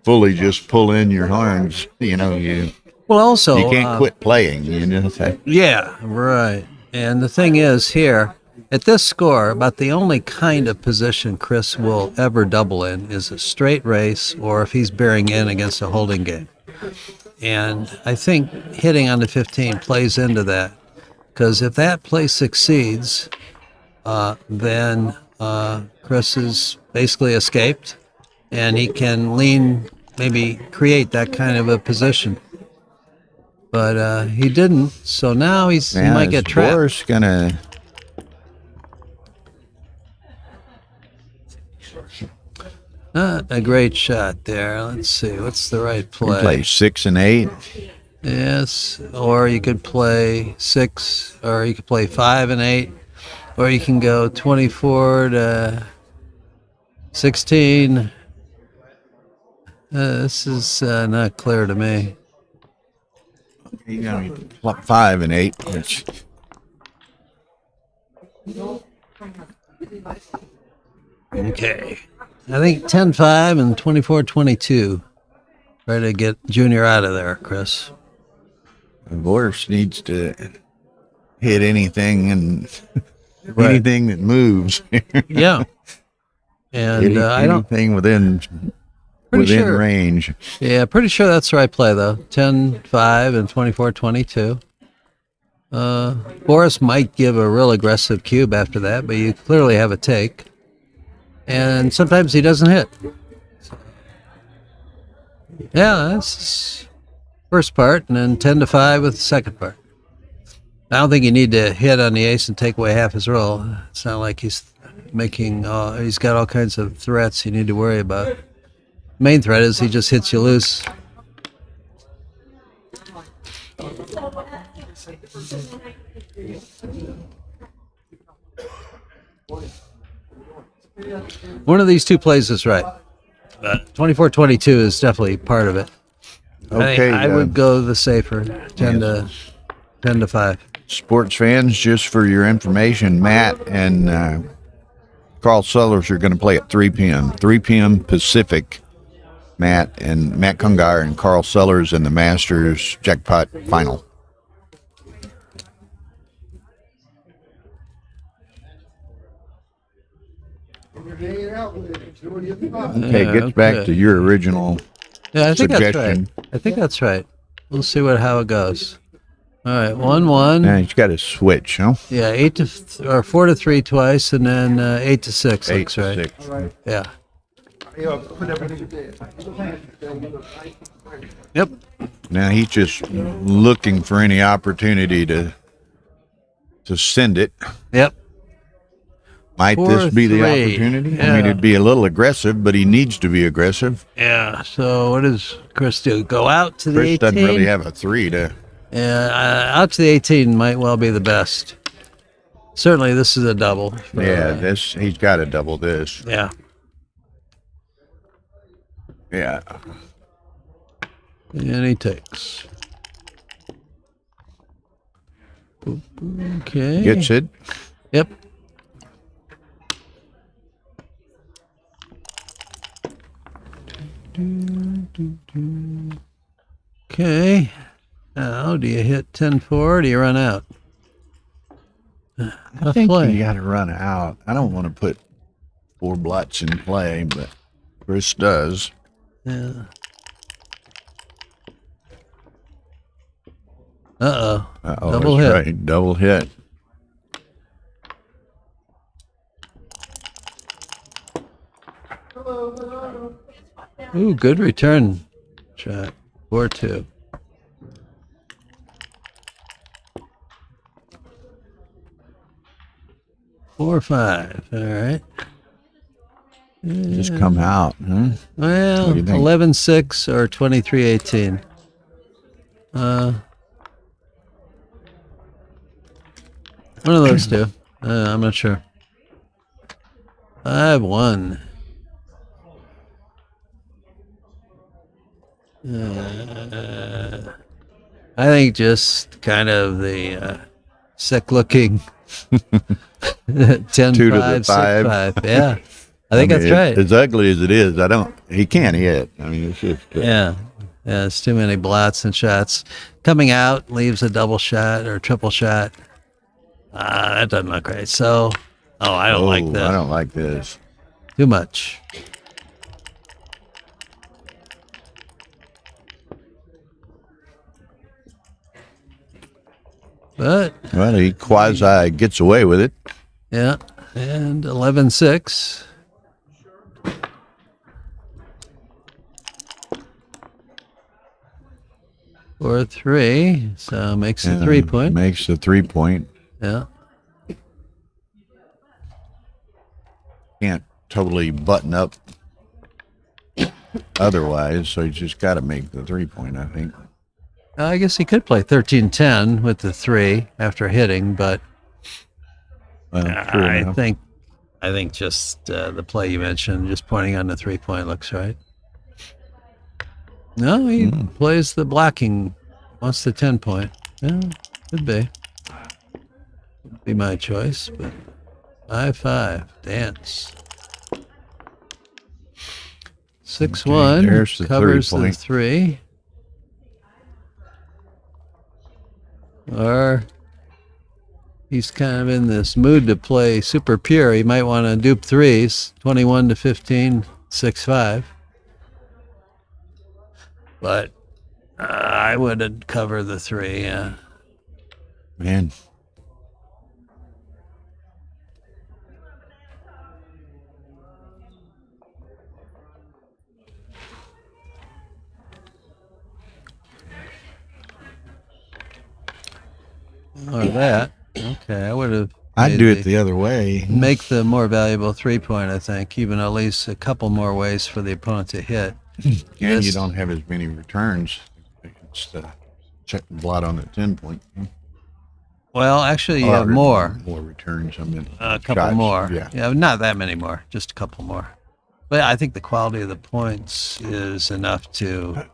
fully just pull in your horns. You Well, also... can't quit playing. Yeah, right. And the thing is here, at this score, about the only kind of position Chris will ever double in is a straight race, or if he's bearing in against a holding game. And I think hitting on the 15 plays into that. Because if that play succeeds, then Chris is basically escaped, and he can maybe create that kind of a position. But he didn't, so now he might get trapped. Boris gonna Not a great shot there. Let's see, what's the right play? play 6 and 8. Yes, or you could play 6, or you could play 5 and 8, or you can go 24 to 16. This is not clear to me. You got 5 and 8, which Okay. I think 10-5 and 24-22. Try to get Junior out of there, Chris. Boris needs to hit anything and Right. anything that moves. Yeah. And I don't. anything within Pretty within sure. range. Yeah, pretty sure that's the right play though. 10-5 and 24-22. Boris might give a real aggressive cube after that, but you clearly have a take. And sometimes he doesn't hit. Yeah, that's first part, and then 10-5 with the second part. I don't think you need to hit on the ace and take away half his roll. It's not like he's he's got all kinds of threats you need to worry about. Main threat is he just hits you loose. One of these two plays is right. 24-22 is definitely part of it. Okay, I would go the safer 10-5. Sports fans, just for your information, Matt and Carl Sellers are going to play at 3 p.m. 3 p.m. Pacific. Matt Kungar and Carl Sellers in the Masters Jackpot Final. Okay, gets back to your original Yeah, I think that's right. suggestion. I think that's right. We'll see how it goes. All right, 1-1. Yeah, he's got to switch, huh? Yeah, 4-3 twice, and then 8-6 8 looks right. 6. Yeah. Put everything there. Yep. Now he's just looking for any opportunity to send it. Yep. Might this be the 4-3. opportunity? I Yeah. mean, it'd be a little aggressive, but he needs to be aggressive. Yeah. So what does Chris do? Go out to the Chris 18? doesn't really have a 3 to. Yeah, out to the 18 might well be the best. Certainly, this is a double. Yeah, he's got to double this. Yeah. Yeah. And he takes. Okay. Gets it. Yep. Okay. Now, do you hit 10-4 or do you run out? I think you got to run out. I don't want to put 4 blots in play, but Chris does. Yeah. Uh-oh. Uh-oh, Double that's hit. right. Double hit. Ooh, good return shot. 4-2. Four, 5. All right. Just come out, huh? Well, What do you think? 11-6 or 23-18. One of those two. I'm not sure. 5-1. I think just kind of the sick-looking 10-5, 2 to the 5. 6-5. Yeah, I think that's right. As ugly as it is, he can't hit. I mean, it's just. Yeah, it's too many blots and shots. Coming out leaves a double shot or triple shot. That doesn't look right. So, I don't like this. I don't like this. Too much. But Well, he quasi gets away with it. yeah, and 11-6. Or 3, so makes it 3 point. Makes the 3 point. Yeah. Can't totally button up otherwise, so he's just got to make the 3 point, I think. I guess he could play 13-10 with the 3 after hitting, but Well, true I enough. think just the play you mentioned, just pointing on the 3 point looks right. No, he plays the blocking, wants the 10 point. Yeah, could be. Would be my choice, but 5-5, dance. 6-1, there's the covers 3 the point. 3. Or he's kind of in this mood to play super pure. He might want to dupe 3s, 21-15, 6-5. But I would cover the 3, yeah. Man. Or that. Okay, I would have. I'd do it the other way. Make the more valuable 3 point, I think, even at least a couple more ways for the opponent to hit. And Yes. you don't have as many returns. It's check and blot on the 10 point. Well, actually, you Or have more. More returns. I mean, A couple shots. more. Yeah. Not that many more, just a couple more. But I think the quality of the points is enough to.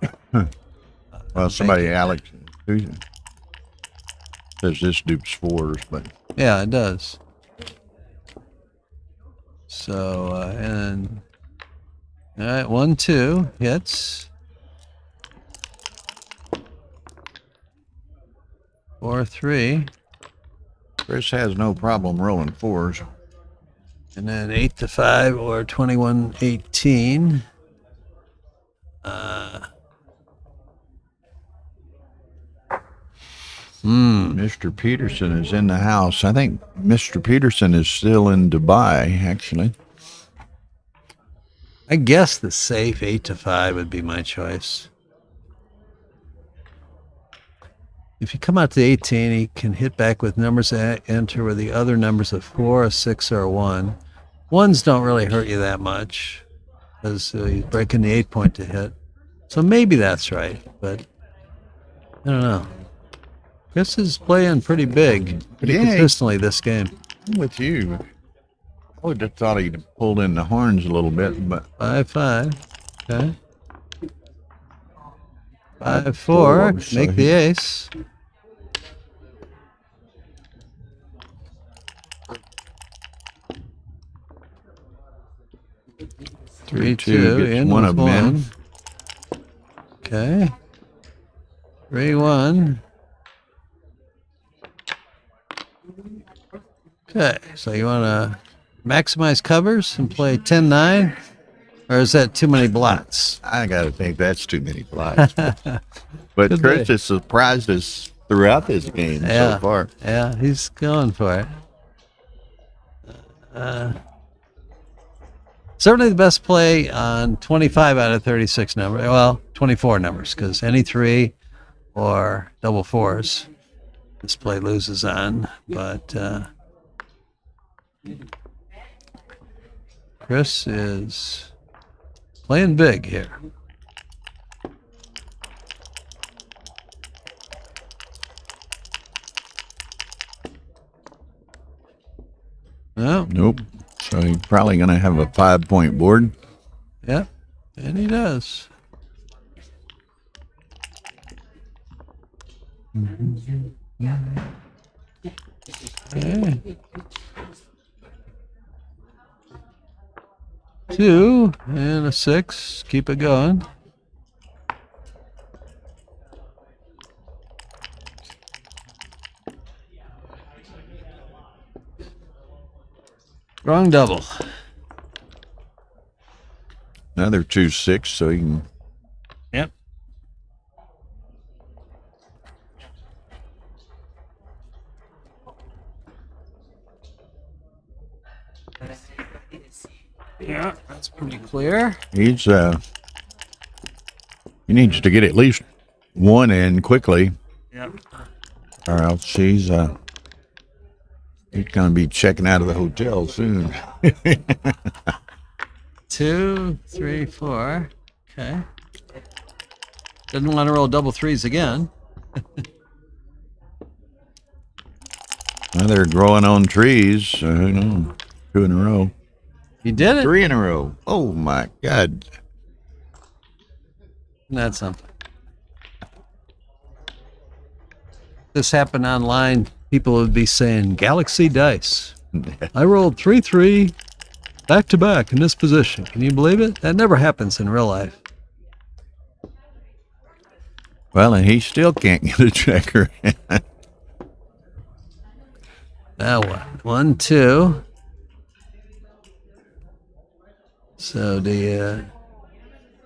Well, somebody, Alex, who says this dupes 4s, but Yeah, it does. So, and. All right, 1-2 hits. 4-3. Chris has no problem rolling 4s. And then 8-5 or 21-18. Mr. Peterson is in the house. I think Mr. Peterson is still in Dubai, actually. I guess the safe 8-5 would be my choice. If you come out to 18, he can hit back with numbers that enter where the other numbers of 4, a 6, or a 1. 1s don't really hurt you that much because he's breaking the 8 point to hit. So maybe that's right, but I don't know. Chris is playing pretty big, pretty Yeah. consistently this game. I'm with you. I would have thought he'd pulled in the horns a little bit, but 5-5. Okay. 5-4. 5-4, so Make the ace. Three, 3-2 two. gets In one with of them in. one. Okay. 3-1. Okay, so you want to maximize covers and play 10-9? Or is that too many blots? I got to think that's too many flies. But Could Chris be. has surprised us throughout this game so far. Yeah, he's going for it. Certainly the best play on 25 out of 36 numbers. Well, 24 numbers, because any 3 or double 4s, this play loses on. But Chris is playing big here. No. Nope. So he's probably going to have a 5-point board. Yep, and he does. Okay. 2 and a 6. Keep it going. Wrong double. Another 2-6, so he can. Yep. Yeah, that's pretty clear. He's he needs to get at least one in quickly, Yep. or else he's going to be checking out of the hotel soon. 2, 3, 4. Okay. Doesn't want to roll double threes again. Well, they're growing on trees. So who knows? 2 in a row. You did it. 3 in a row. Oh my God. That's something. This happened online, people would be saying, Galaxy Dice. I rolled 3-3 back to back in this position. Can you believe it? That never happens in real life. Well, and he still can't get a checker. Now what? 1, 2. So do you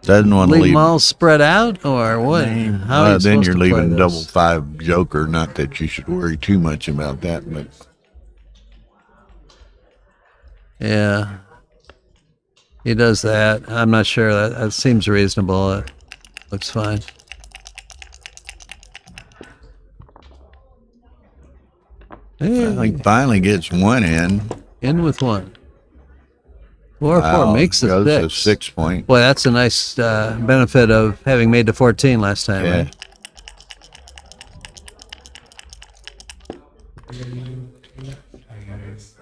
Doesn't want to leave leave. them all spread out or what? How are you Then supposed you're to play leaving this? double 5 joker. Not that you should worry too much about that, but Yeah. He does that. I'm not sure. That seems reasonable. It looks fine. Hey, he finally gets one in. with 1. 4, Wow, 4 makes goes a to 6. 6 point. Boy, that's a nice benefit of having made the 14 last time, Yeah. right?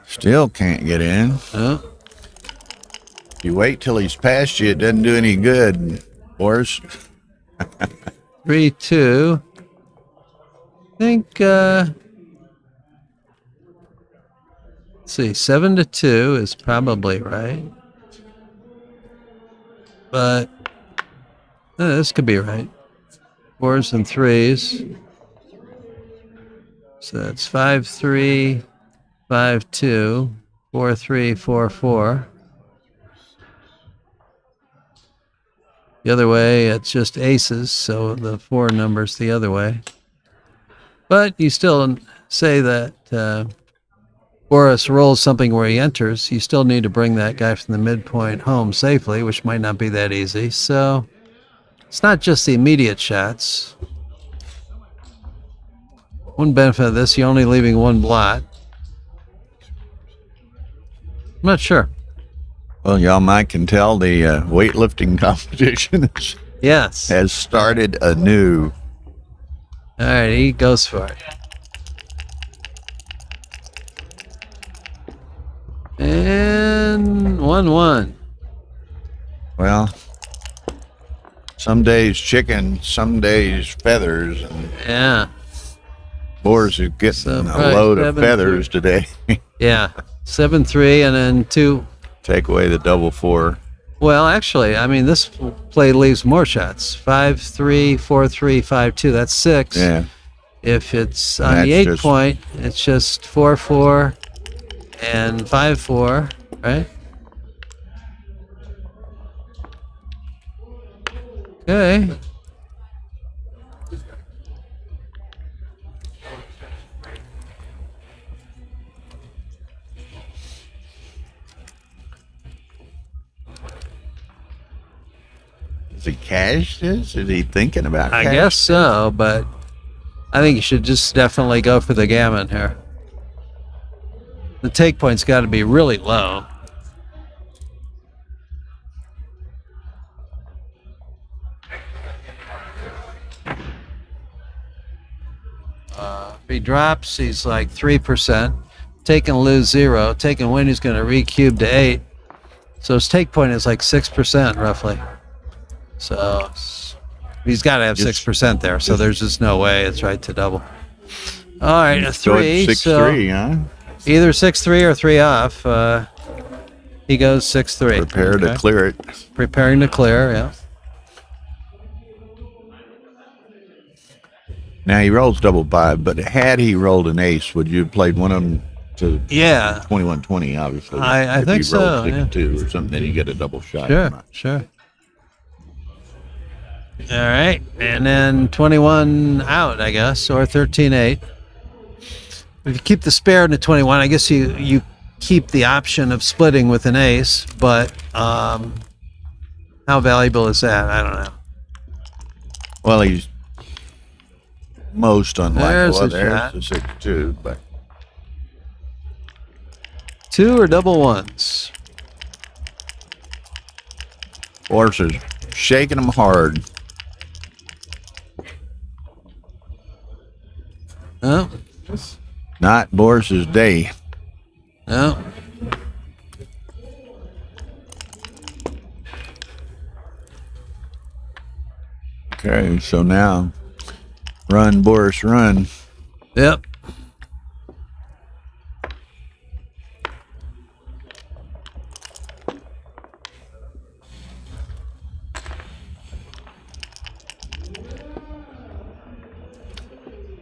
Still can't get in. Oh, If you wait till he's past you, it doesn't do any good. Boris. 3, 2. I think, let's see, 7 to 2 is probably right. But this could be right. 4s and 3s. So that's 5, 3, 5, 2, 4, 3, 4, 4. The other way, it's just aces, so the 4 number's the other way. But you still say that Boris rolls something where he enters. You still need to bring that guy from the midpoint home safely, which might not be that easy. So it's not just the immediate shots. One benefit of this, you're only leaving 1 blot. I'm not sure. Well, y'all might can tell the weightlifting competition Yes. has started anew. All right, he goes for it. And 1-1. Well, some days chicken, some days feathers, and Yeah. Boris is getting So a probably load of 7-3. feathers today. Yeah. 7-3 and then 2. Take away the double 4. Well, actually, I mean, this play leaves more shots. 5-3, 4-3, 5-2. That's 6. Yeah. If it's And on the that's 8 just- point, it's just 4-4 and 5-4, right? Okay. Is he cashed this? Is he thinking about I cash? guess so, but I think you should just definitely go for the gammon here. The take point's got to be really low. If he drops, he's like 3%. Take and lose 0. Take and win, he's going to recube to 8. So his take point is like 6% roughly. So he's got to have 6% there. So there's just no way it's right to double. All right, a 3. 6-3, huh? Either 6-3 or 3 off. He goes 6-3. Prepare to clear it. Preparing to clear, yeah. Now he rolls double 5, but had he rolled an ace, would you have played one of them to Yeah, 21-20, obviously? I If think you rolled so, yeah. 6-2 or something, then you get a double shot. sure, sure. All right, and then 21 out, I guess, or 13-8. If you keep the spare in the 21, I guess you keep the option of splitting with an ace, but how valuable is that? I don't know. Well, he's most unlikely. There's Well, a there's shot. the 6-2, but 2 or double ones. Boris is shaking them hard. Oh, Not Boris's day. no. Okay, so now run, Boris, run. Yep.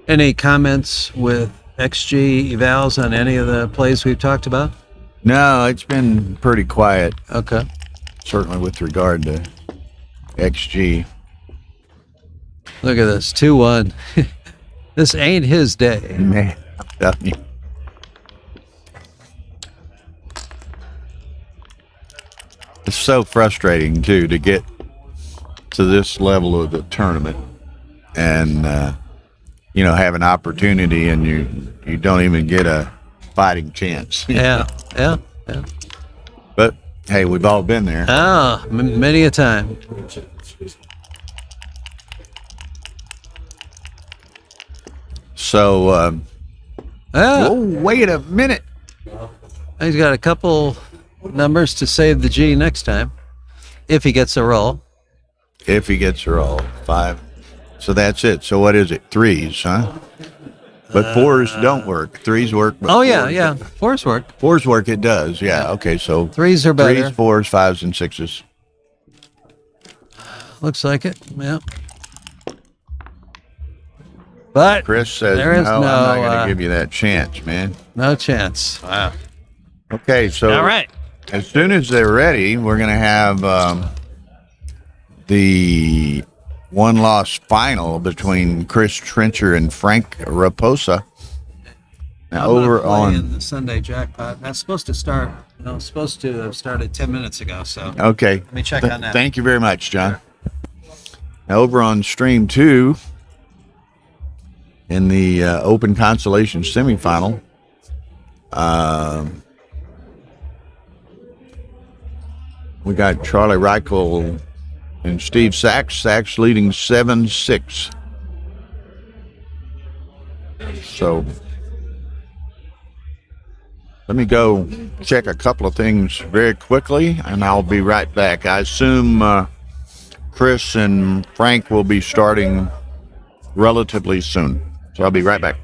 Any comments with XG evals on any of the plays we've talked about? No, it's been pretty quiet, Okay. certainly with regard to XG. Look at this, 2-1. This ain't his day. Man, I'm telling you. It's so frustrating, too, to get to this level of the tournament and, have an opportunity and you don't even get a fighting chance. Yeah. But, hey, we've all been there. Many a time. So, oh, wait a minute. He's got a couple numbers to save the G next time, if he gets a roll. If he gets a roll, 5. So that's it. So what is it? 3s, huh? But 4s don't work. 3s work. But Oh, yeah, 4s yeah. 4s work. 4s work, it does. Yeah, okay. So 3s are better. 3s, 4s, 5s, and 6s. Looks like it. Yeah. But Chris says, there is no, I'm not going no, to give you that chance, man. no chance. Wow. Okay, so All right. as soon as they're ready, we're going to have the one-loss final between Chris Trencher and Frank Raposa. Now, I'm over gonna play in on... the Sunday jackpot. That's supposed to start. Supposed to have started 10 minutes ago. So Okay. let me check on that. Thank you very much, John. Now, over on stream 2, in the Open Consolation semifinal, we got Charlie Reichel and Steve Sachs. Sachs leading 7-6. So let me go check a couple of things very quickly, and I'll be right back. I assume Chris and Frank will be starting relatively soon. So I'll be right back.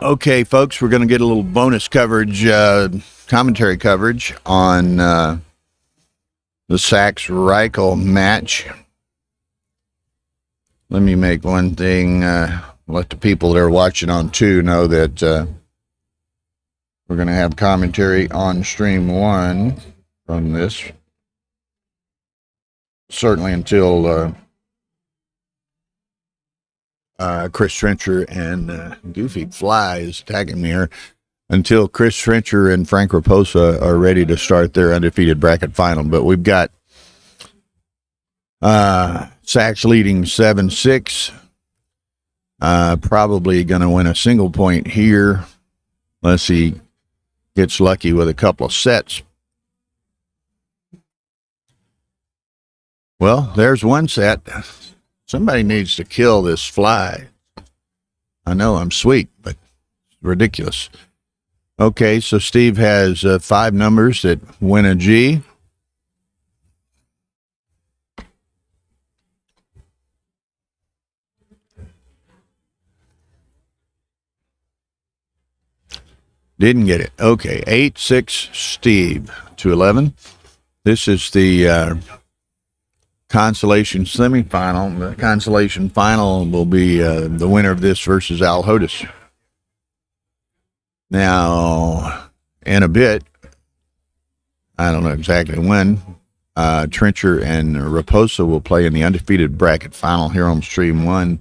Okay, folks, we're going to get a little bonus coverage, commentary coverage on the Sachs-Reichel match. Let me make one thing, let the people that are watching on 2 know that we're going to have commentary on stream 1 from this, certainly until Chris Trencher and Goofy Fly is tagging me here, until Chris Trencher and Frank Raposa are ready to start their undefeated bracket final. But we've got Sachs leading 7-6, probably going to win a single point here unless he gets lucky with a couple of sets. Well, there's one set. Somebody needs to kill this fly. I know I'm sweet, but ridiculous. Okay, so Steve has 5 numbers that win a G. Didn't get it. Okay, 8-6 Steve to 11. This is the consolation semifinal. The consolation final will be the winner of this versus Al Hodis. Now, in a bit, I don't know exactly when, Trencher and Raposa will play in the undefeated bracket final here on Stream 1.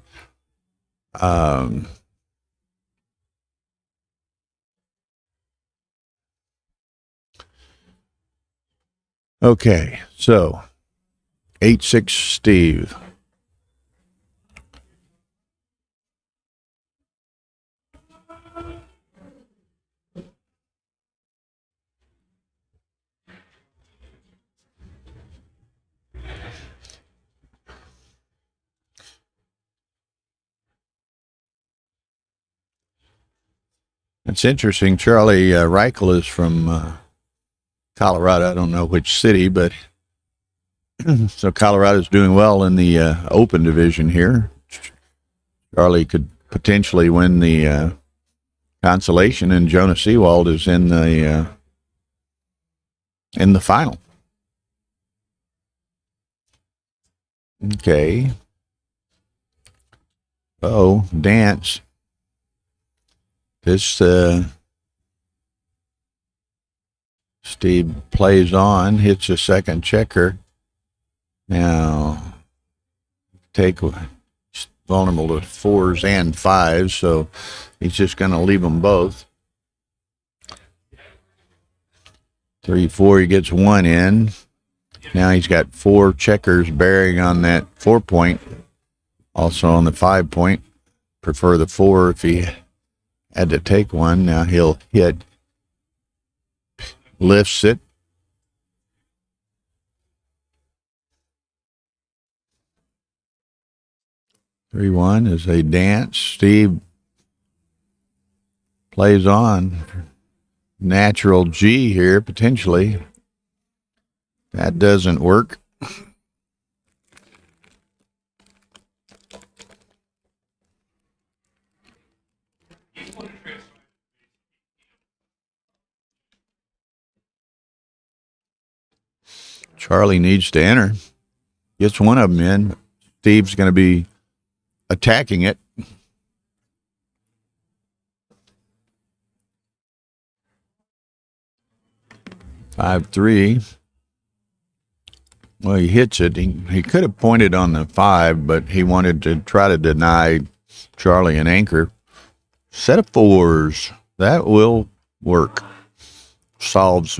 Okay, so 8-6 Steve. It's interesting. Charlie Reichel is from Colorado. I don't know which city, but so Colorado's doing well in the open division here. Charlie could potentially win the consolation, and Jonas Ewald is in the final. Okay. Oh, dance. This Steve plays on, hits a second checker. Now, take vulnerable to 4s and 5s, so he's just going to leave them both. 3-4, he gets 1 in. Now he's got 4 checkers bearing on that 4-point. Also on the 5-point. Prefer the 4 if he had to take one. Now he'll hit, lifts it. Three one as they dance. Steve plays on. Natural G here, potentially. That doesn't work. Charlie needs to enter. Gets one of them in. Steve's going to be attacking it. Five three. Well, he hits it. He could have pointed on the 5, but he wanted to try to deny Charlie an anchor. Set of 4s. That will work. Solves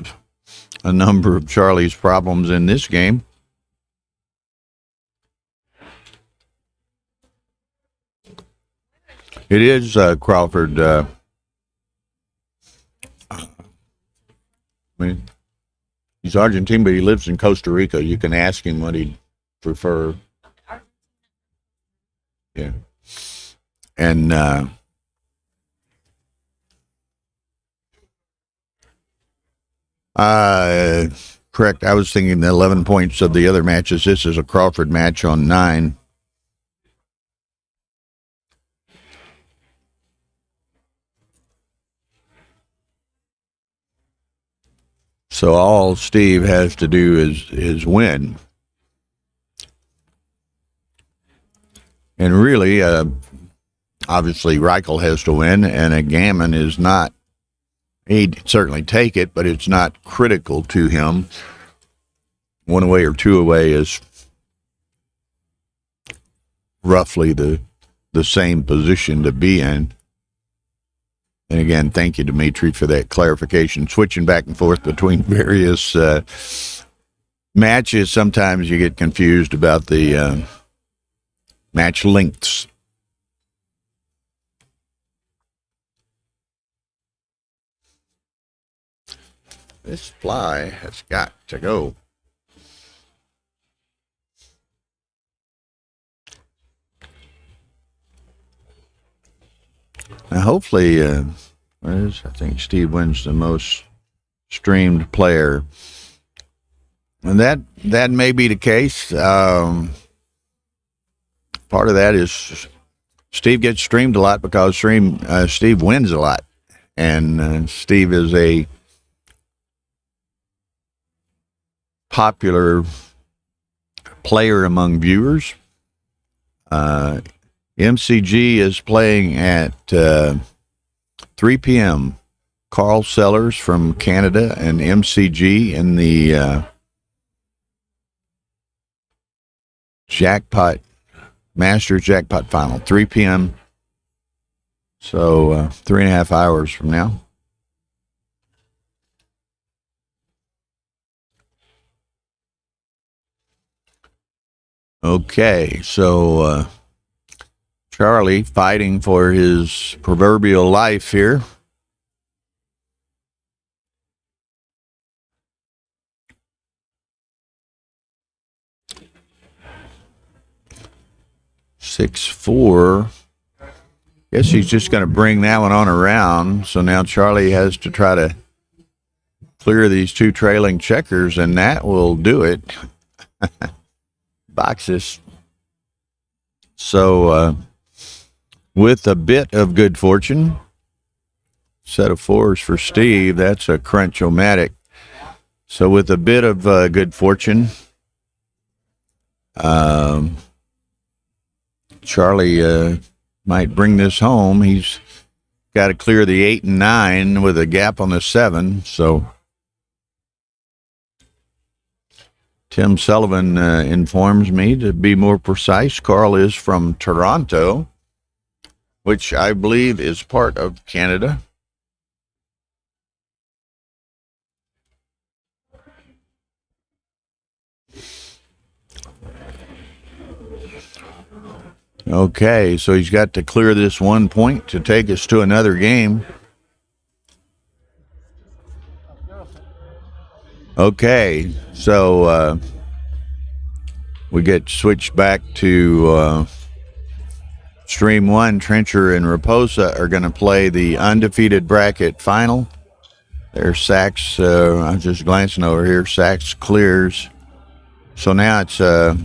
a number of Charlie's problems in this game. It is Crawford. I mean, he's Argentine, but he lives in Costa Rica. You can ask him what he'd prefer. Yeah. And correct. I was thinking the 11 points of the other matches. This is a Crawford match on 9. So all Steve has to do is win. And really, obviously, Reichel has to win, and a Gammon is not. He'd certainly take it, but it's not critical to him. 1 away or 2 away is roughly the same position to be in. And again, thank you, Dimitri, for that clarification. Switching back and forth between various matches, sometimes you get confused about the match lengths. This fly has got to go. Now, hopefully, I think Steve wins the most streamed player. And that may be the case. Part of that is Steve gets streamed a lot because Steve wins a lot. and Steve is a popular player among viewers. MCG is playing at 3 p.m. Carl Sellers from Canada and MCG in the Masters Jackpot Final, 3 p.m. So 3.5 hours from now. Okay, so Charlie fighting for his proverbial life here. Six, 4. Guess he's just going to bring that one on around. So now Charlie has to try to clear these two trailing checkers, and that will do it. Boxes. So with a bit of good fortune, set of 4s for Steve. That's a crunch-o-matic. So with a bit of good fortune, Charlie might bring this home. He's got to clear the 8 and 9 with a gap on the 7. So Tim Sullivan informs me, to be more precise, Carl is from Toronto, which I believe is part of Canada. Okay, so he's got to clear this 1 point to take us to another game. Okay, so we get switched back to Stream 1. Trencher and Raposa are going to play the undefeated bracket final. There's Sachs. I'm just glancing over here. Sachs clears. So now it's a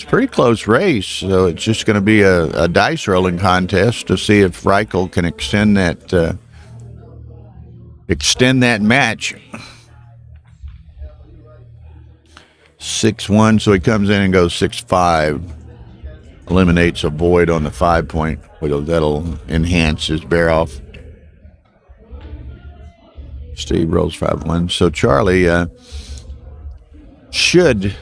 pretty close race. So it's just going to be a dice rolling contest to see if Reichel can extend that match. 6-1, so he comes in and goes 6-5. Eliminates a void on the 5 point. That'll enhance his bear off. Steve rolls 5-1. So Charlie should,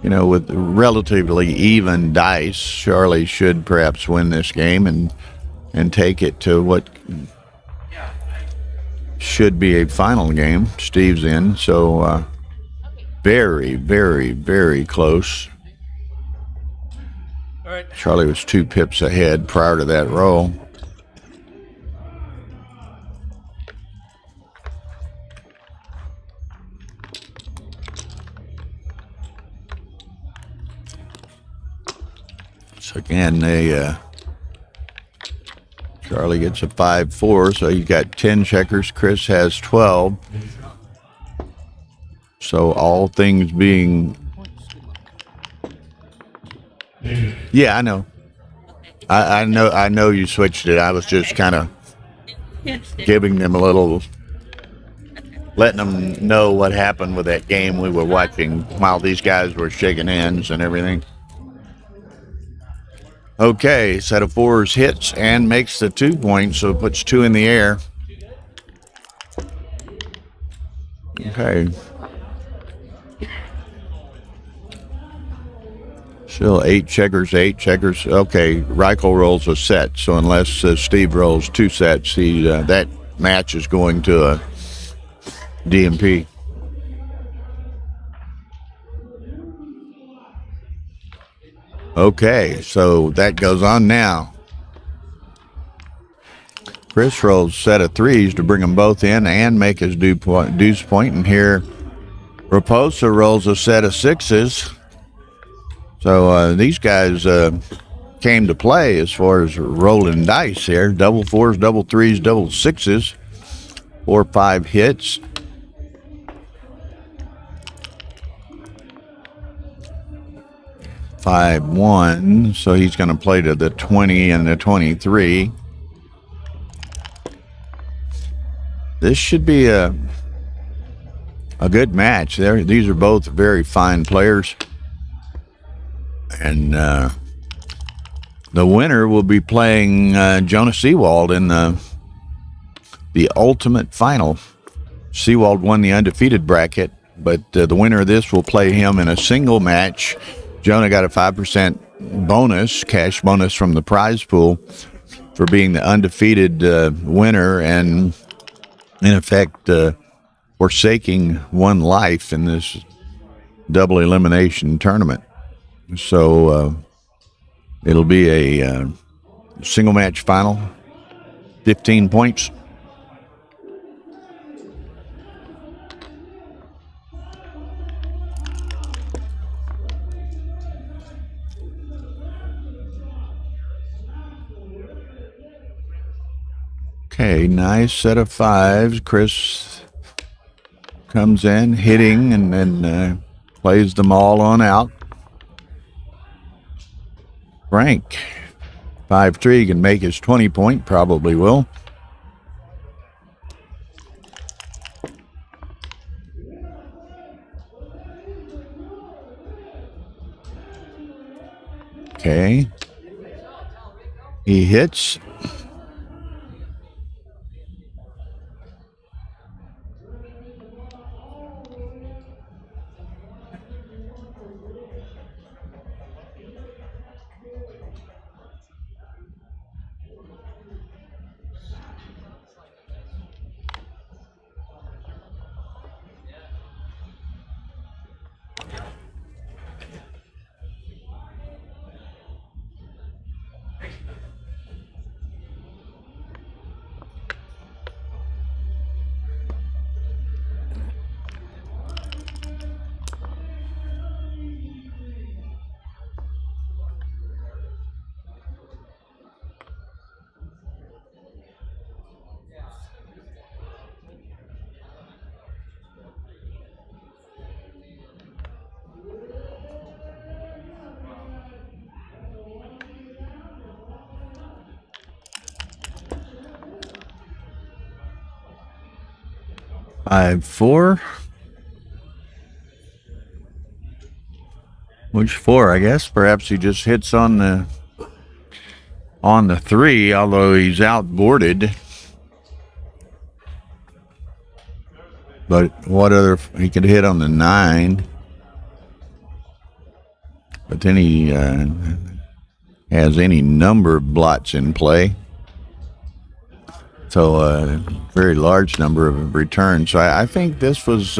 with relatively even dice, Charlie should perhaps win this game and take it to what should be a final game. Steve's in, so very, very, very close. All right. Charlie was 2 pips ahead prior to that roll. So again, Charlie gets a 5-4, so he's got 10 checkers. Chris has 12. So all things being... Yeah, I know. I know you switched it. I was just kind of giving them a little... letting them know what happened with that game we were watching while these guys were shaking hands and everything. Okay, set of 4s hits and makes the 2 points, so it puts 2 in the air. Okay. Still 8 checkers. Okay, Reichel rolls a set, so unless Steve rolls 2 sets, that match is going to a DMP. Okay, so that goes on now. Chris rolls a set of 3s to bring them both in and make his deuce point. And here, Raposa rolls a set of 6s. So these guys came to play as far as rolling dice here. Double 4s, double 3s, double 6s. 4 or 5 hits. 5-1, so he's going to play to the 20 and the 23. This should be a good match. These are both very fine players. And the winner will be playing Jonas Seawald in the ultimate final. Seawald won the undefeated bracket, but the winner of this will play him in a single match. Jonah got a 5% bonus, cash bonus from the prize pool for being the undefeated winner and, in effect, forsaking one life in this double elimination tournament. So it'll be a single match final, 15 points. Okay, nice set of fives. Chris comes in hitting and then plays them all on out. Frank, 5-3, can make his 20-point, probably will. Okay. He hits. Five, 4. Which 4, I guess? Perhaps he just hits on the 3, although he's outboarded. But what other? He could hit on the 9. But then he has any number of blots in play. So a very large number of returns. So I think this was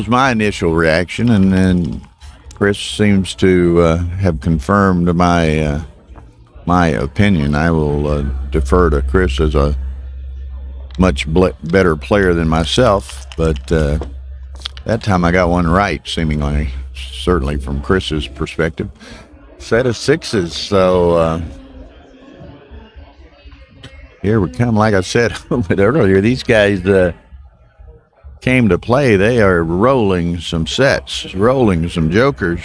my initial reaction, and then Chris seems to have confirmed my opinion. I will defer to Chris as a much better player than myself, but that time I got one right, seemingly, certainly from Chris's perspective. Set of 6s, so here we come. Like I said a little bit earlier, these guys came to play. They are rolling some sets, rolling some jokers.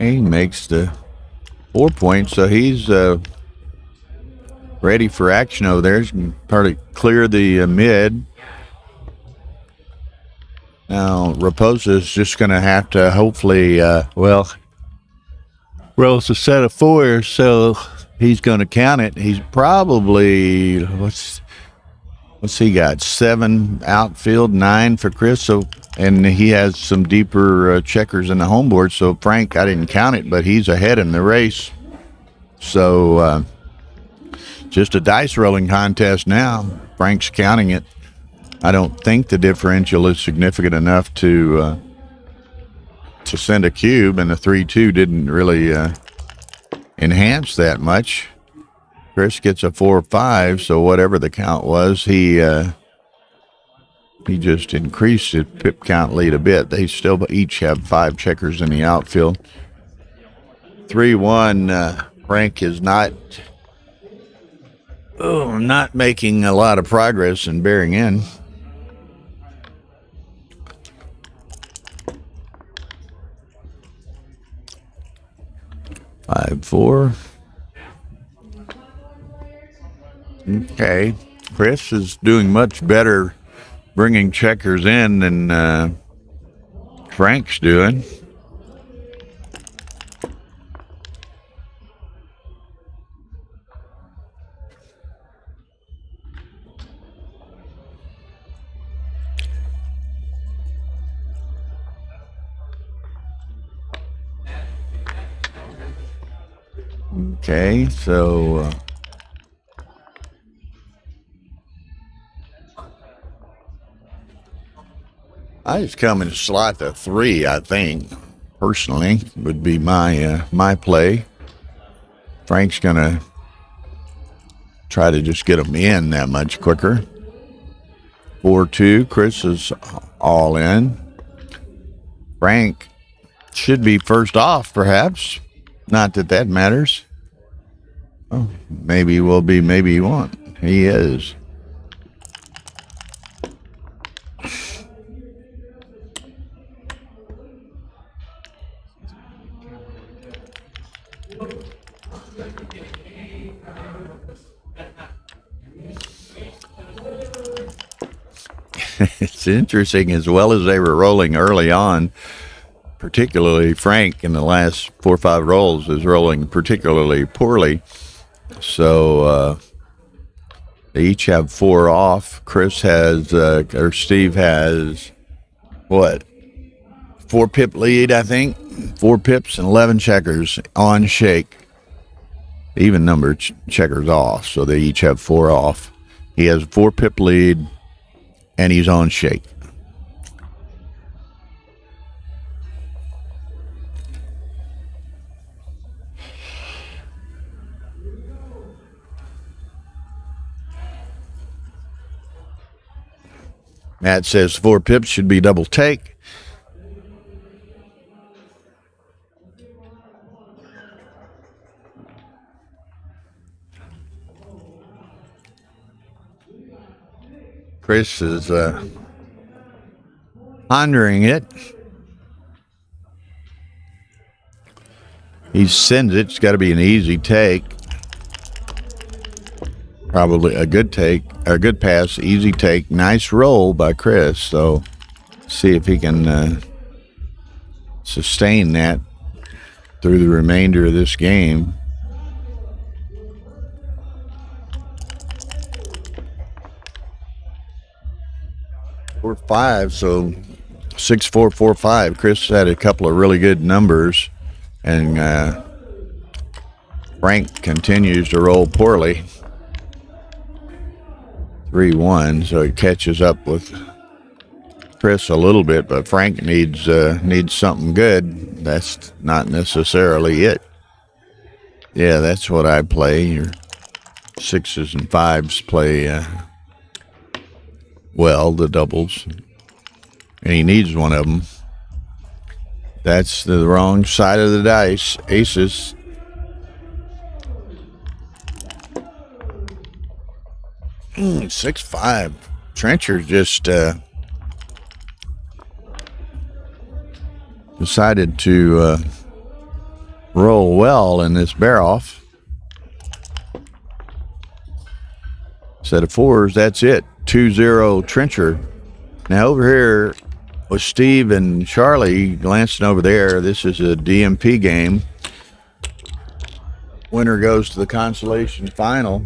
He makes the 4 points, so he's ready for action over there. He can probably clear the mid. Now, Raposa's just going to have to hopefully, well, it's a set of 4, so he's going to count it. He's probably, what's he got? 7 outfield, 9 for Chris, so, and he has some deeper checkers in the home board, so Frank, I didn't count it, but he's ahead in the race. So, just a dice rolling contest now. Frank's counting it. I don't think the differential is significant enough to send a cube, and the 3-2 didn't really enhance that much. Chris gets a 4-5, so whatever the count was, he He just increased his pip count lead a bit. They still each have 5 checkers in the outfield. 3-1. Frank is not making a lot of progress in bearing in. Five, 4. Okay. Chris is doing much better bringing checkers in than Frank's doing. Okay, so I just come in slot the 3, I think, personally, would be my play. Frank's going to try to just get them in that much quicker. 4-2, Chris is all in. Frank should be first off, perhaps. Not that that matters. Oh, maybe he will be, maybe he won't. He is. It's interesting, as well as they were rolling early on, particularly Frank in the last 4 or 5 rolls is rolling particularly poorly. So they each have 4 off. Chris has, or Steve has, what, 4 pip lead, I think? 4 pips and 11 checkers on shake. Even number checkers off, so they each have 4 off. He has a 4 pip lead, and he's on shake. Matt says 4 pips should be double take. Chris is pondering it. He sends it. It's got to be an easy take. Probably a good take, a good pass, easy take. Nice roll by Chris. So see if he can sustain that through the remainder of this game. Four, 5, so 6-4, 4-5. Chris had a couple of really good numbers, and Frank continues to roll poorly. 3-1, so he catches up with Chris a little bit, but Frank needs something good. That's not necessarily it. Yeah, that's what I play. Your 6s and 5s play well, the doubles, and he needs one of them. That's the wrong side of the dice. Aces. — 6-5. Trencher just decided to roll well in this bear off. Set of 4s, that's it. 2-0 Trencher. Now over here with Steve and Charlie glancing over there, this is a DMP game. Winner goes to the consolation final.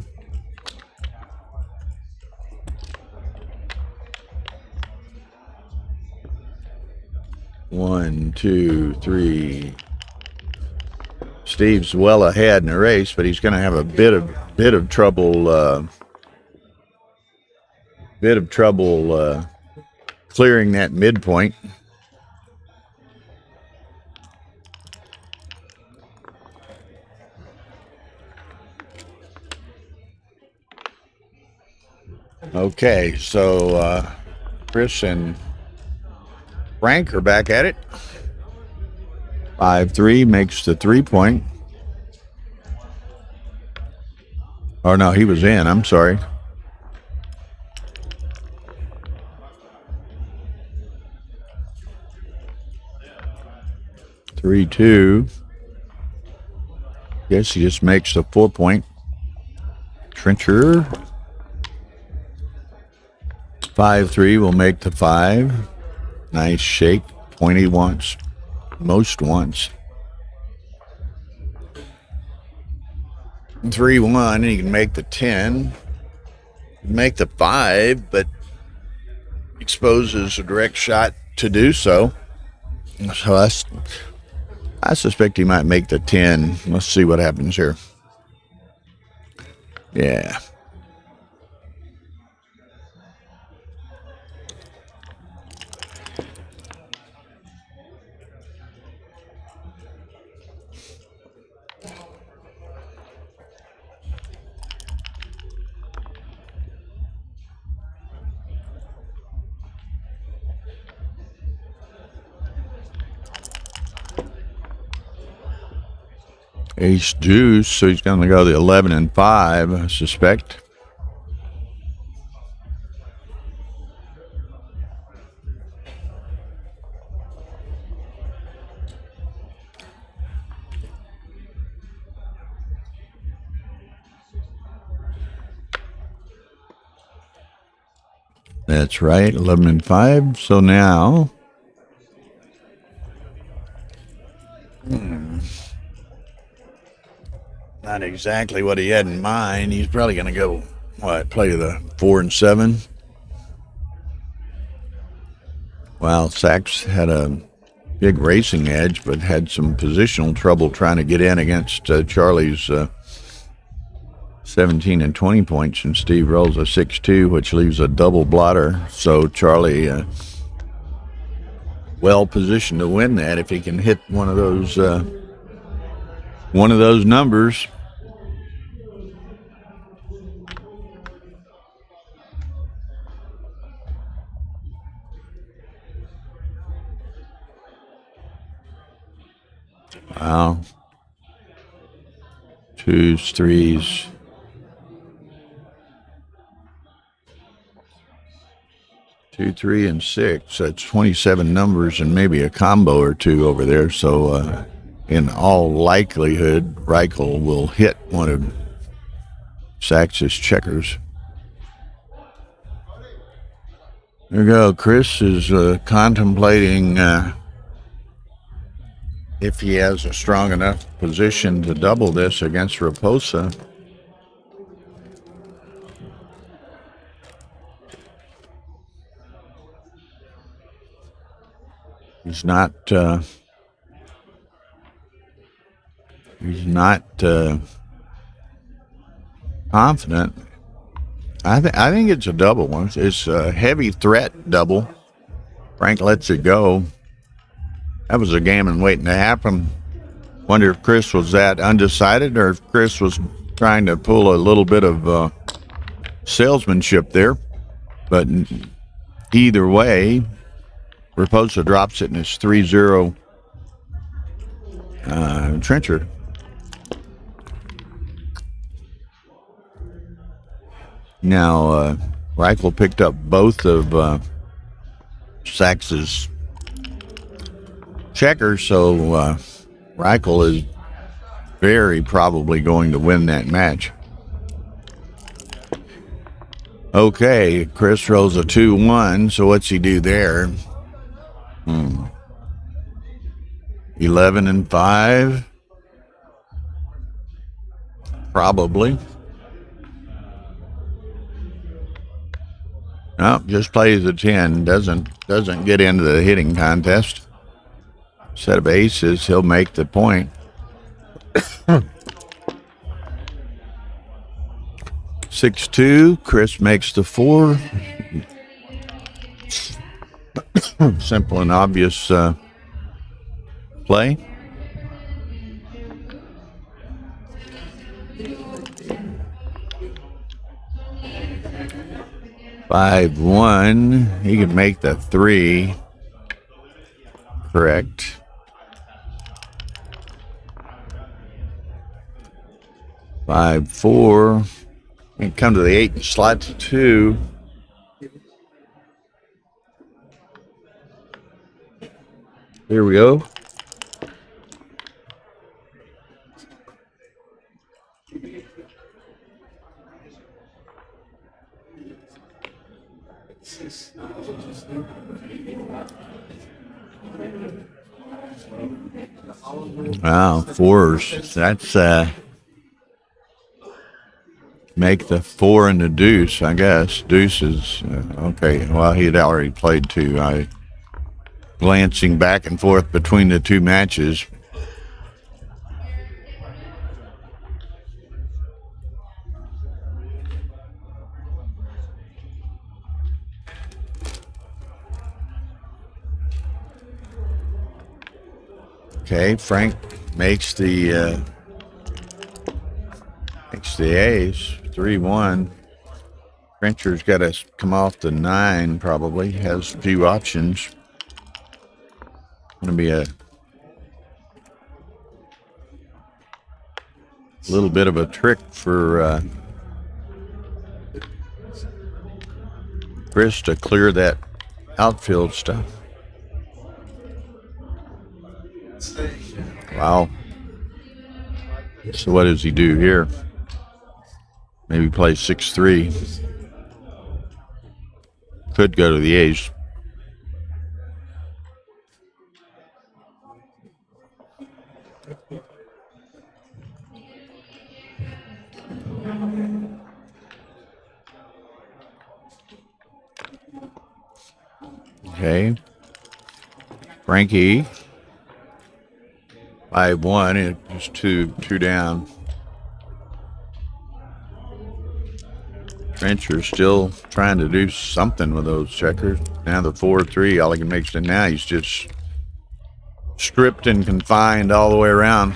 One, two, three. Steve's well ahead in the race, but he's going to have a bit of trouble. Clearing that midpoint. Okay, so Chris and Frank are back at it. 5-3 makes the 3-point. Oh, no, he was in. I'm sorry. Three, 2. Guess he just makes the 4-point. Trencher. 5-3 will make the 5. Nice shake. Pointy once. Most once. 3-1. He can make the 10. Make the 5, but exposes a direct shot to do so. So I suspect he might make the 10. Let's see what happens here. Yeah. Ace deuce, so he's going to go the 11 and 5, I suspect. That's right, 11 and 5. So now, not exactly what he had in mind. He's probably going to go, play the 4 and 7. Well, Sachs had a big racing edge, but had some positional trouble trying to get in against Charlie's 17 and 20 points, and Steve rolls a 6-2, which leaves a double blotter. So Charlie well positioned to win that if he can hit one of those numbers. Wow. 2s, 3s. 2, 3, and 6. That's 27 numbers and maybe a combo or two over there. So in all likelihood, Reichel will hit one of Sachs's checkers. There you go. Chris is contemplating if he has a strong enough position to double this against Raposa. He's not confident. I think it's a double one. It's a heavy threat double. Frank lets it go. That was a gammon waiting to happen. Wonder if Chris was that undecided or if Chris was trying to pull a little bit of salesmanship there. But either way, Raposa drops it in his 3-0 trencher. Now, Reichel picked up both of Sachs's checkers, so Reichel is very probably going to win that match. Okay, Chris rolls a 2-1, so what's he do there? 11 and 5? Probably. No, just plays the 10. Doesn't get into the hitting contest. Set of aces, he'll make the point. 6-2. Chris makes the 4. Simple and obvious play. 5-1. He can make the 3. Correct. 5-4. And come to the 8 and slide to 2. Here we go. Wow, 4s. That's make the 4 and the deuce, I guess. Deuce is okay. Well, he had already played 2. I glancing back and forth between the 2 matches. Okay, Frank makes the ace. 3-1. Trencher's got to come off the 9 probably. Has a few options. Going to be a little bit of a trick for Chris to clear that outfield stuff. Wow. So what does he do here? Maybe play 6-3. Could go to the ace. Okay. Frankie. 5-1. It's two down. Trencher still trying to do something with those checkers. Now the 4-3, all he can make it now. He's just stripped and confined all the way around.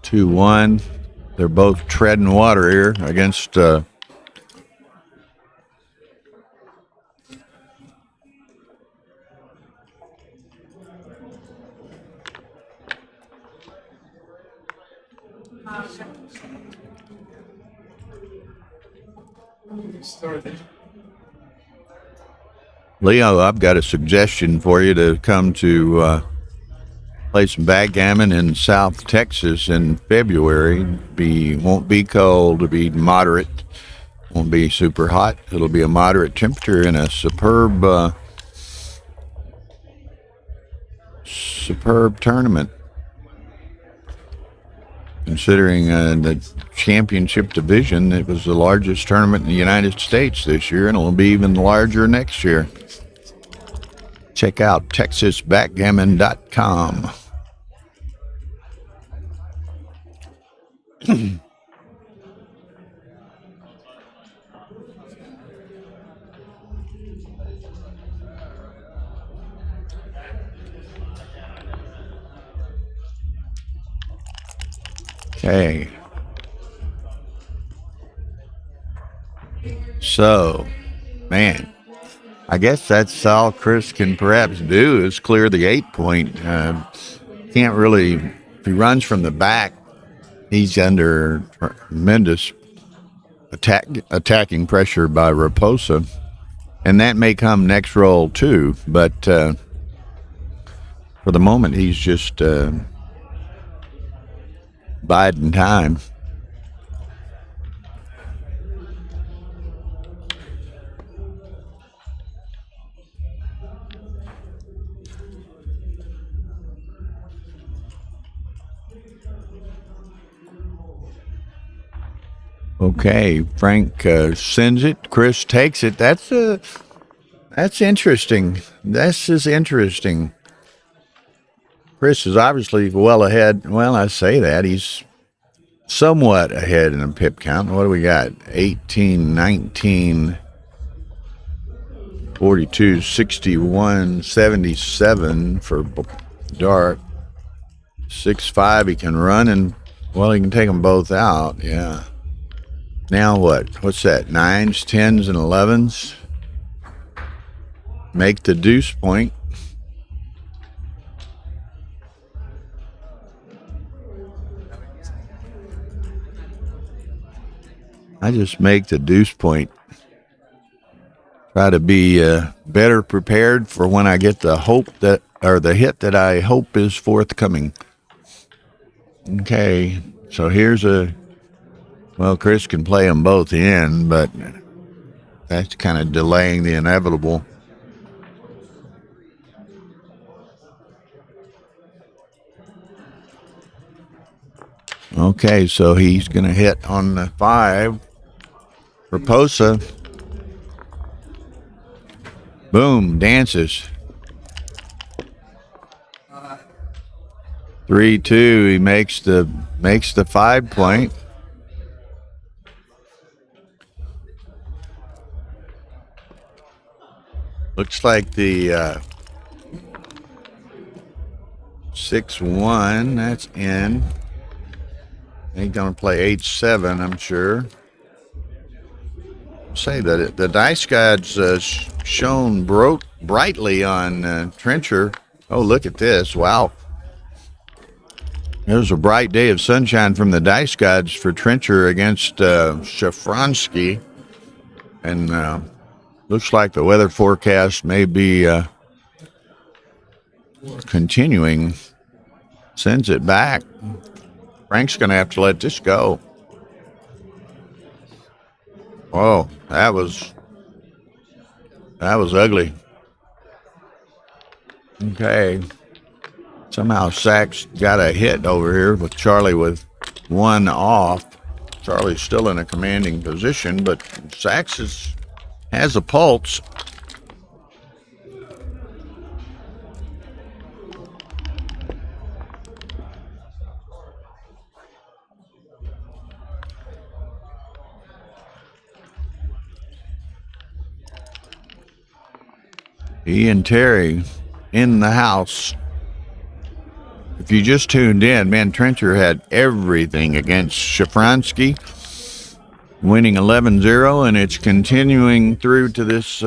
Two, 1. They're both treading water here against Leo. I've got a suggestion for you to come to play some backgammon in South Texas in February. Won't be cold. It'll be moderate. Won't be super hot. It'll be a moderate temperature in a superb tournament. Considering the championship division, it was the largest tournament in the United States this year, and it'll be even larger next year. Check out TexasBackgammon.com. Okay. So, man, I guess that's all Chris can perhaps do is clear the 8 point. Can't really, if he runs from the back, he's under tremendous attacking pressure by Raposa. And that may come next roll too, but for the moment he's just biding time. Okay, Frank sends it. Chris takes it. That's interesting. This is interesting. Chris is obviously well ahead. Well, I say that. He's somewhat ahead in the pip count. What do we got? 18, 19, 42, 61, 77 for Dart. 6'5", he can run, and, well, he can take them both out, yeah. Now what? What's that? 9s, 10s, and 11s? Make the deuce point. I just make the deuce point. Try to be better prepared for when I get the hit that I hope is forthcoming. Okay, so here's well, Chris can play them both in, but that's kind of delaying the inevitable. Okay, so he's going to hit on the 5. Raposa. Boom, dances. 3-2, he makes the 5 point. Looks like the 6-1, that's in. He's going to play 8-7, I'm sure. Say that the dice gods shone brightly on Trencher. Oh, look at this. Wow. It was a bright day of sunshine from the dice gods for Trencher against Shafransky. And looks like the weather forecast may be continuing. Sends it back. Frank's going to have to let this go. Oh, that was ugly. Okay. Somehow Sachs got a hit over here with Charlie with 1 off. Charlie's still in a commanding position, but Sachs has a pulse. He and Terry in the house. If you just tuned in, man, Trencher had everything against Shafransky, winning 11-0, and it's continuing through to this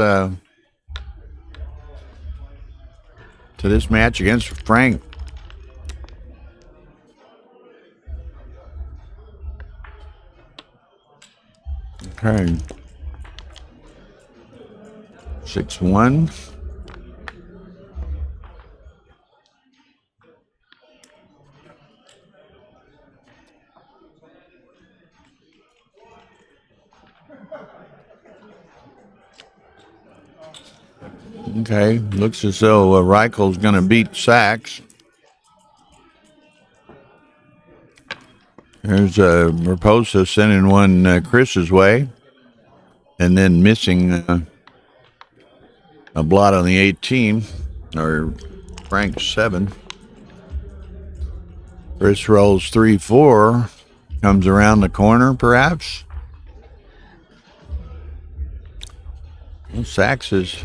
match against Frank. Okay. 6-1. Okay, looks as though Reichel's going to beat Sachs. There's Raposa sending one Chris's way, and then missing a blot on the 18, or Frank's 7. Chris rolls 3-4, comes around the corner, perhaps. Well, Sachs is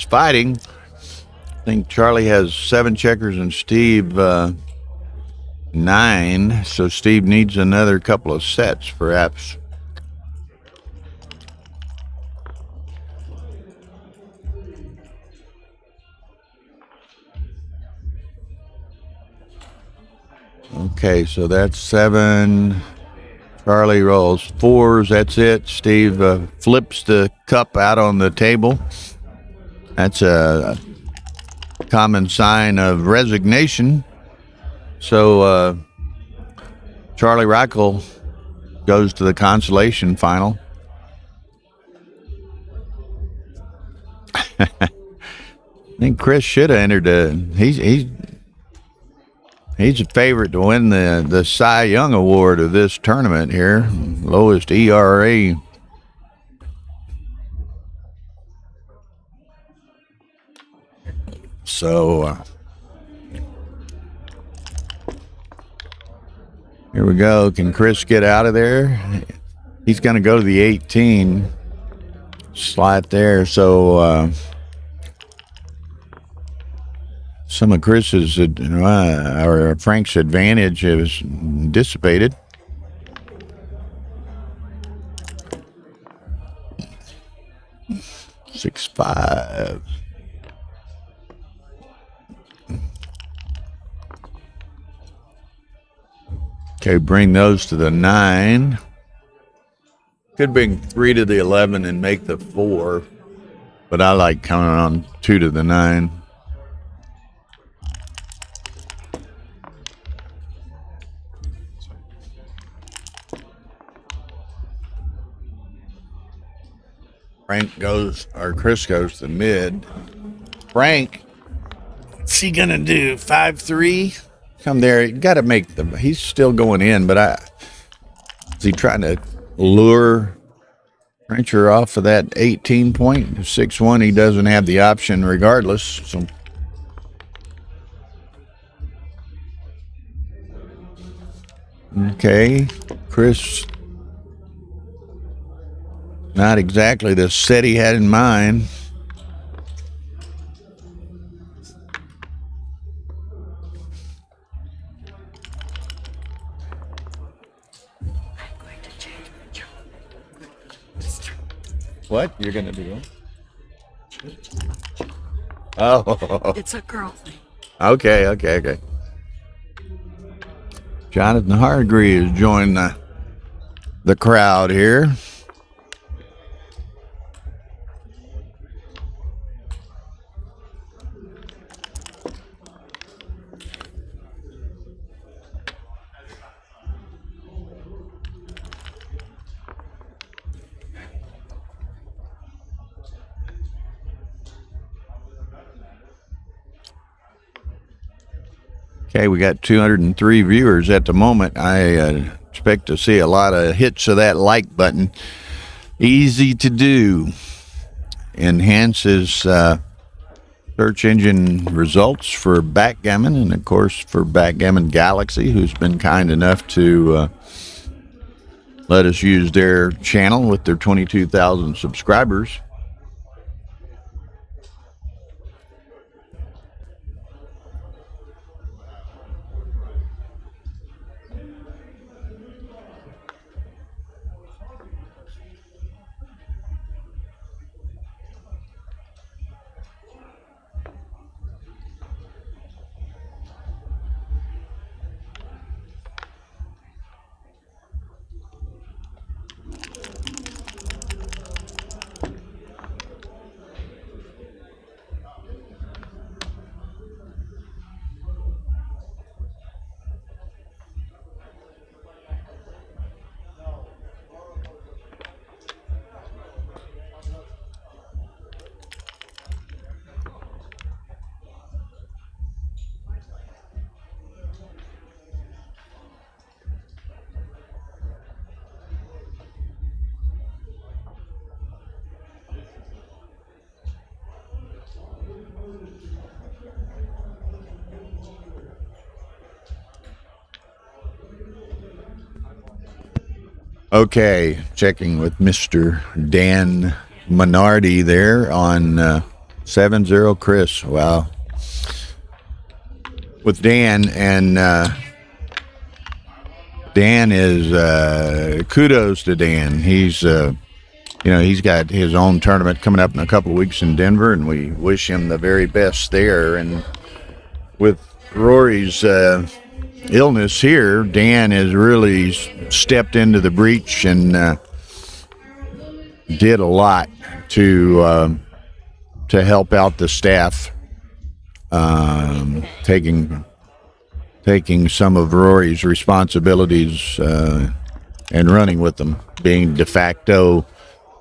fighting. I think Charlie has 7 checkers and Steve 9, so Steve needs another couple of sets, perhaps. Okay, so that's 7. Charlie rolls 4s. That's it. Steve flips the cup out on the table. That's a common sign of resignation. So Charlie Reichel goes to the consolation final. I think Chris should have entered. He's a favorite to win the Cy Young Award of this tournament here. Lowest ERA. So Here we go. Can Chris get out of there? He's going to go to the 18 slot there. So some of Chris's or Frank's advantage is dissipated. Six, 5. Okay, bring those to the 9. Could bring 3 to the 11 and make the 4, but I like counting on 2 to the 9. Frank goes, or Chris goes to the mid. Frank, what's he gonna do? 5-3? Come there. You got to make the. He's still going in, but is he trying to lure Trencher off of that 18 point? 6-1. He doesn't have the option regardless. So. Okay, Chris. Not exactly the set he had in mind. What you're gonna do? Oh, It's a girl thing. okay. Jonathan Hargreaves joined the crowd here. Okay, we got 203 viewers at the moment. I expect to see a lot of hits of that like button. Easy to do. Enhances search engine results for Backgammon and, of course, for Backgammon Galaxy, who's been kind enough to let us use their channel with their 22,000 subscribers. Okay, checking with Mr. Dan Minardi there on 7-0 Chris. Wow. With Dan, and Dan is, kudos to Dan. He's, he's got his own tournament coming up in a couple of weeks in Denver, and we wish him the very best there. And with Rory's illness here, Dan has really stepped into the breach and did a lot to help out the staff, taking some of Rory's responsibilities and running with them, being de facto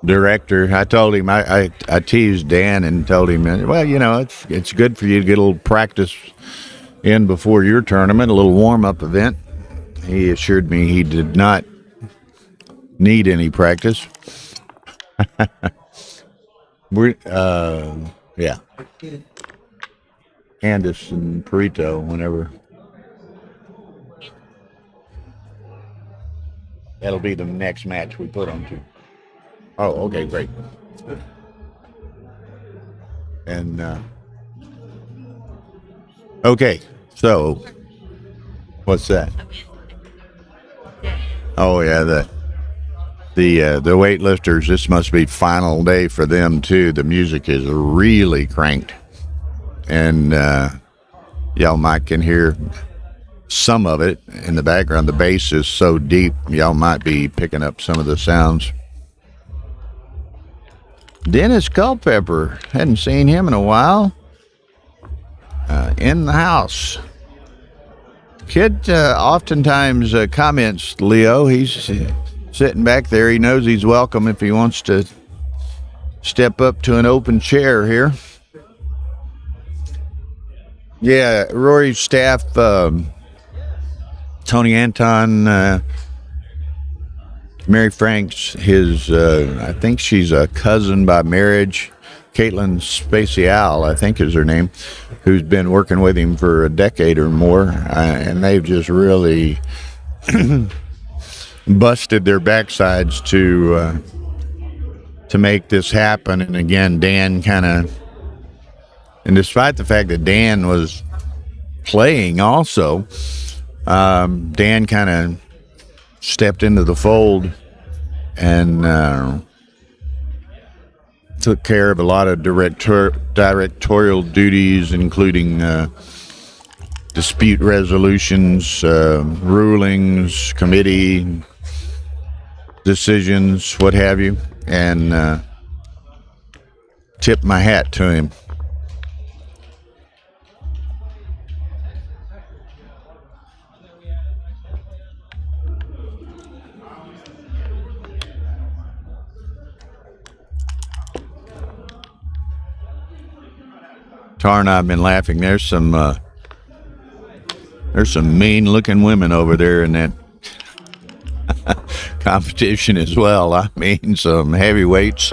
director. I told him, I teased Dan and told him, well, it's good for you to get a little practice in before your tournament, a little warm-up event. He assured me he did not need any practice. Yeah. Candace and Perito, whenever. That'll be the next match we put on to. Oh, okay, great. And okay, so what's that? Oh yeah, the weightlifters. This must be final day for them too. The music is really cranked, and y'all might can hear some of it in the background. The bass is so deep, y'all might be picking up some of the sounds. Dennis Culpepper, hadn't seen him in a while. In the house. Kid oftentimes comments, Leo, he's sitting back there. He knows he's welcome if he wants to step up to an open chair here. Yeah, Rory's staff, Tony Anton, Mary Franks, his, I think she's a cousin by marriage, Caitlin Spacial, I think is her name, who's been working with him for a decade or more, and they've just really busted their backsides to make this happen. And again, Dan kind of, and despite the fact that Dan was playing also, Dan kind of stepped into the fold and took care of a lot of directorial duties, including dispute resolutions, rulings, committee decisions, what have you, and tipped my hat to him. Tara and I have been laughing. There's some mean-looking women over there in that competition as well. I mean, some heavyweights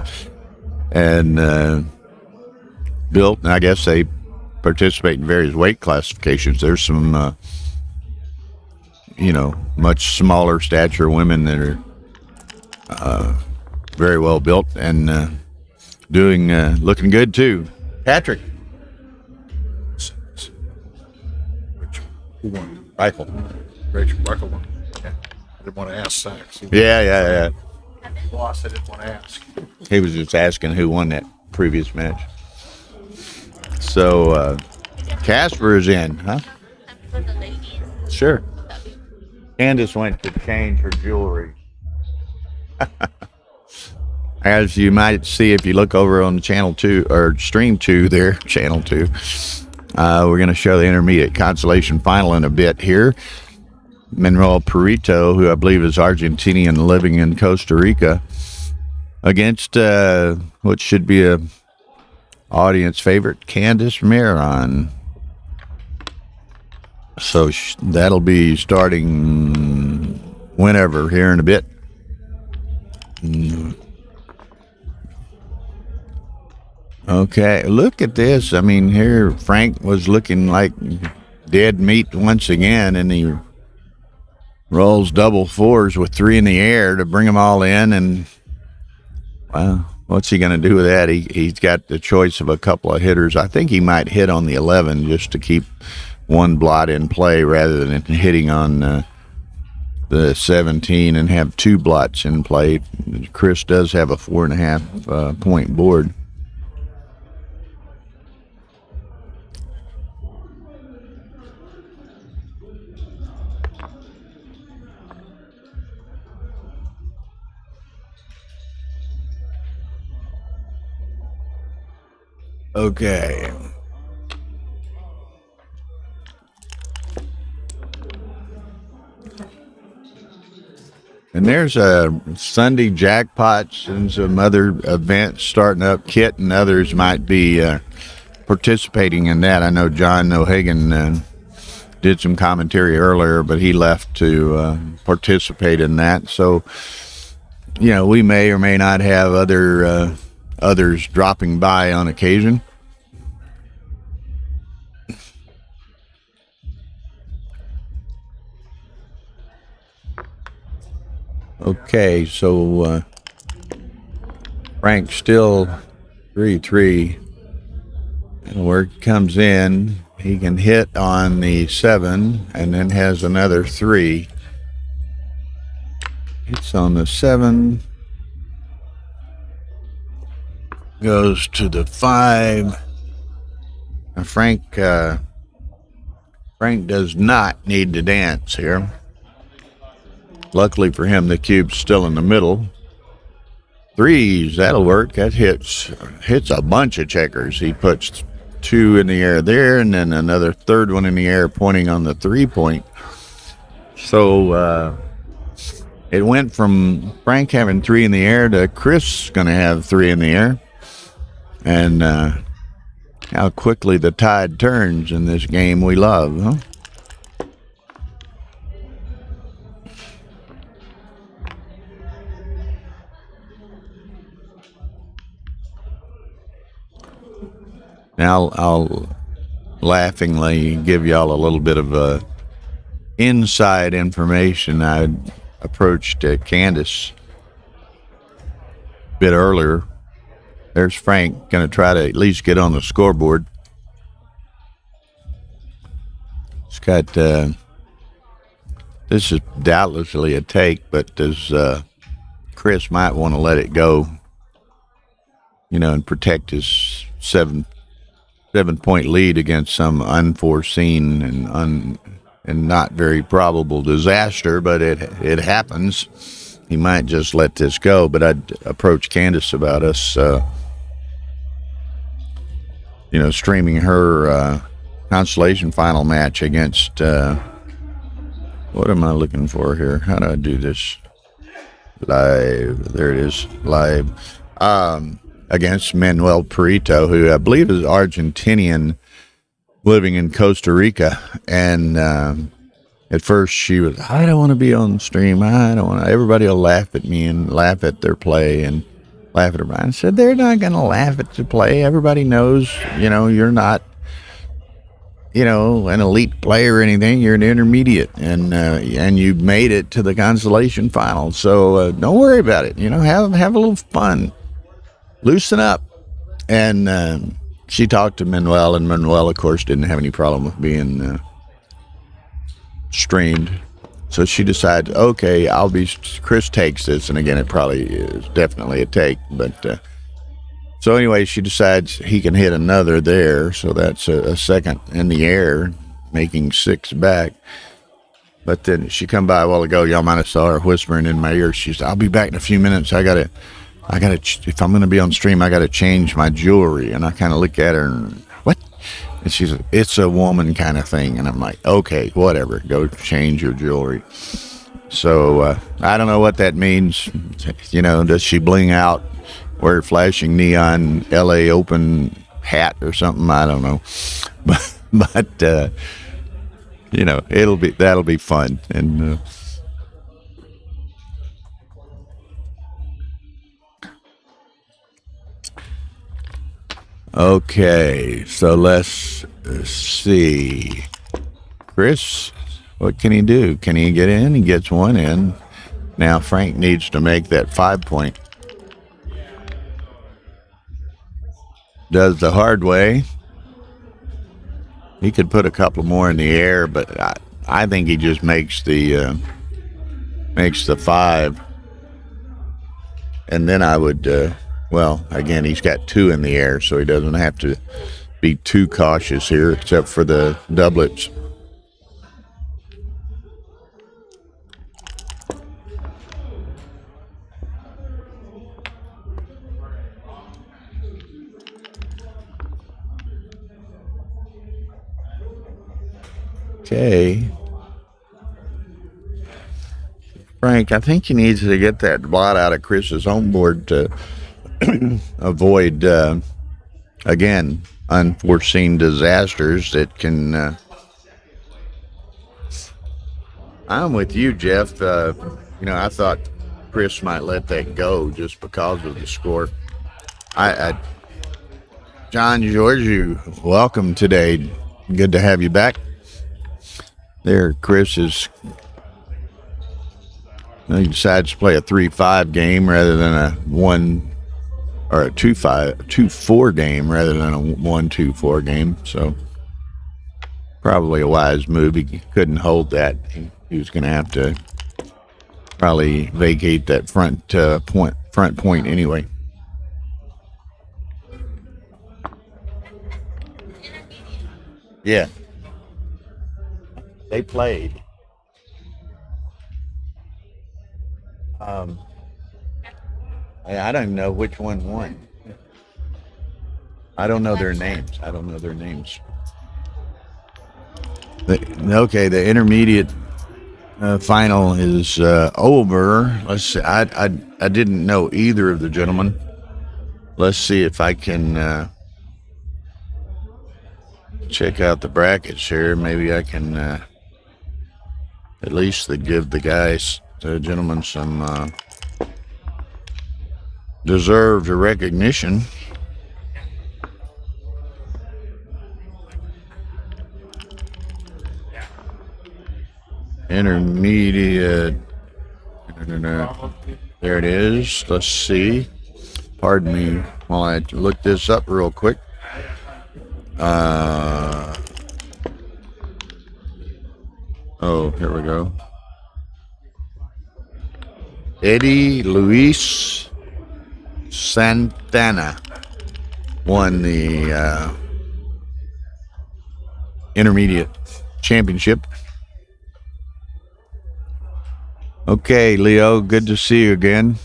and built. And I guess they participate in various weight classifications. There's some, much smaller stature women that are very well built and looking good too. Patrick. Who won? Rifle. Rachel Michael won. Yeah. I didn't want to ask that. Yeah. Boss, I didn't want to ask. He was just asking who won that previous match. So, Casper is in, huh? Sure. Candace went to change her jewelry. As you might see if you look over on channel 2 or stream 2 there, channel 2. We're going to show the intermediate consolation final in a bit here. Manuel Perito, who I believe is Argentinian living in Costa Rica, against what should be a audience favorite, Candice Maron. So that'll be starting whenever here in a bit. Okay, look at this. I mean, here Frank was looking like dead meat once again, and he rolls double fours with 3 in the air to bring them all in. And wow, what's he going to do with that? He's got the choice of a couple of hitters. I think he might hit on the 11 just to keep one blot in play rather than hitting on the 17 and have 2 blots in play. Chris does have a 4.5 point board. Okay. And there's a Sunday jackpots and some other events starting up. Kit and others might be participating in that. I know John O'Hagan did some commentary earlier, but he left to participate in that. So, we may or may not have others dropping by on occasion. Okay, so Frank still 3-3. And where it comes in, he can hit on the 7 and then has another 3. Hits on the 7. Goes to the 5. Now Frank does not need to dance here. Luckily for him, the cube's still in the middle. 3s, that'll work. That hits a bunch of checkers. He puts 2 in the air there, and then another third one in the air pointing on the 3-point. So it went from Frank having 3 in the air to Chris going to have 3 in the air. And how quickly the tide turns in this game we love, huh? Now I'll laughingly give y'all a little bit of inside information. I approached Candace a bit earlier. There's Frank going to try to at least get on the scoreboard. It's got, this is doubtlessly a take, but does Chris might want to let it go, and protect his 7-point lead against some unforeseen and not very probable disaster, but it happens. He might just let this go, but I'd approach Candace about us, streaming her consolation final match against, what am I looking for here? How do I do this? Live. There it is. Live. Against Manuel Perito, who I believe is Argentinian living in Costa Rica. And at first she was, I don't want to be on stream. I don't want to. Everybody will laugh at me and laugh at their play and laugh at her. I said, they're not going to laugh at the play. Everybody knows, you're not, an elite player or anything. You're an intermediate, and you made it to the consolation final. So don't worry about it. Have a little fun. Loosen up. And she talked to Manuel, and Manuel, of course, didn't have any problem with being streamed. So she decided, okay, Chris takes this. And again, it probably is definitely a take. But so anyway, she decides he can hit another there. So that's a second in the air, making 6 back. But then she come by a while ago. Y'all might have saw her whispering in my ear. She said, I'll be back in a few minutes. I gotta, if I'm going to be on stream, I got to change my jewelry. And I kind of look at her and, what? And she said, it's a woman kind of thing. And I'm like, okay, whatever. Go change your jewelry. So I don't know what that means. Does she bling out, wear flashing neon LA Open hat or something? I don't know. But that'll be fun. And okay, so let's see. Chris, what can he do? Can he get in? He gets 1 in. Now Frank needs to make that 5-point. Does the hard way. He could put a couple more in the air, but I think he just makes the 5. And then I would, again, he's got 2 in the air, so he doesn't have to be too cautious here, except for the doublets. Okay. Frank, I think he needs to get that blot out of Chris's home board to avoid, again, unforeseen disasters that can... I'm with you, Jeff. I thought Chris might let that go just because of the score. John George, welcome today. Good to have you back. There, Chris is He decides to play a 3-5 game rather than a 1 or a 2-4 game rather than a 1-2-4 game. So probably a wise move. He couldn't hold that. He was going to have to probably vacate that front point anyway. Yeah. They played. I don't even know which one won. I don't know their names. Okay, the intermediate final is over. Let's see. I didn't know either of the gentlemen. Let's see if I can check out the brackets here. Maybe I can at least give the gentlemen some deserved recognition. Intermediate. There it is. Let's see. Pardon me while I look this up real quick. Oh, here we go. Eddie Luis Santana won the intermediate championship. Okay, Leo, good to see you again.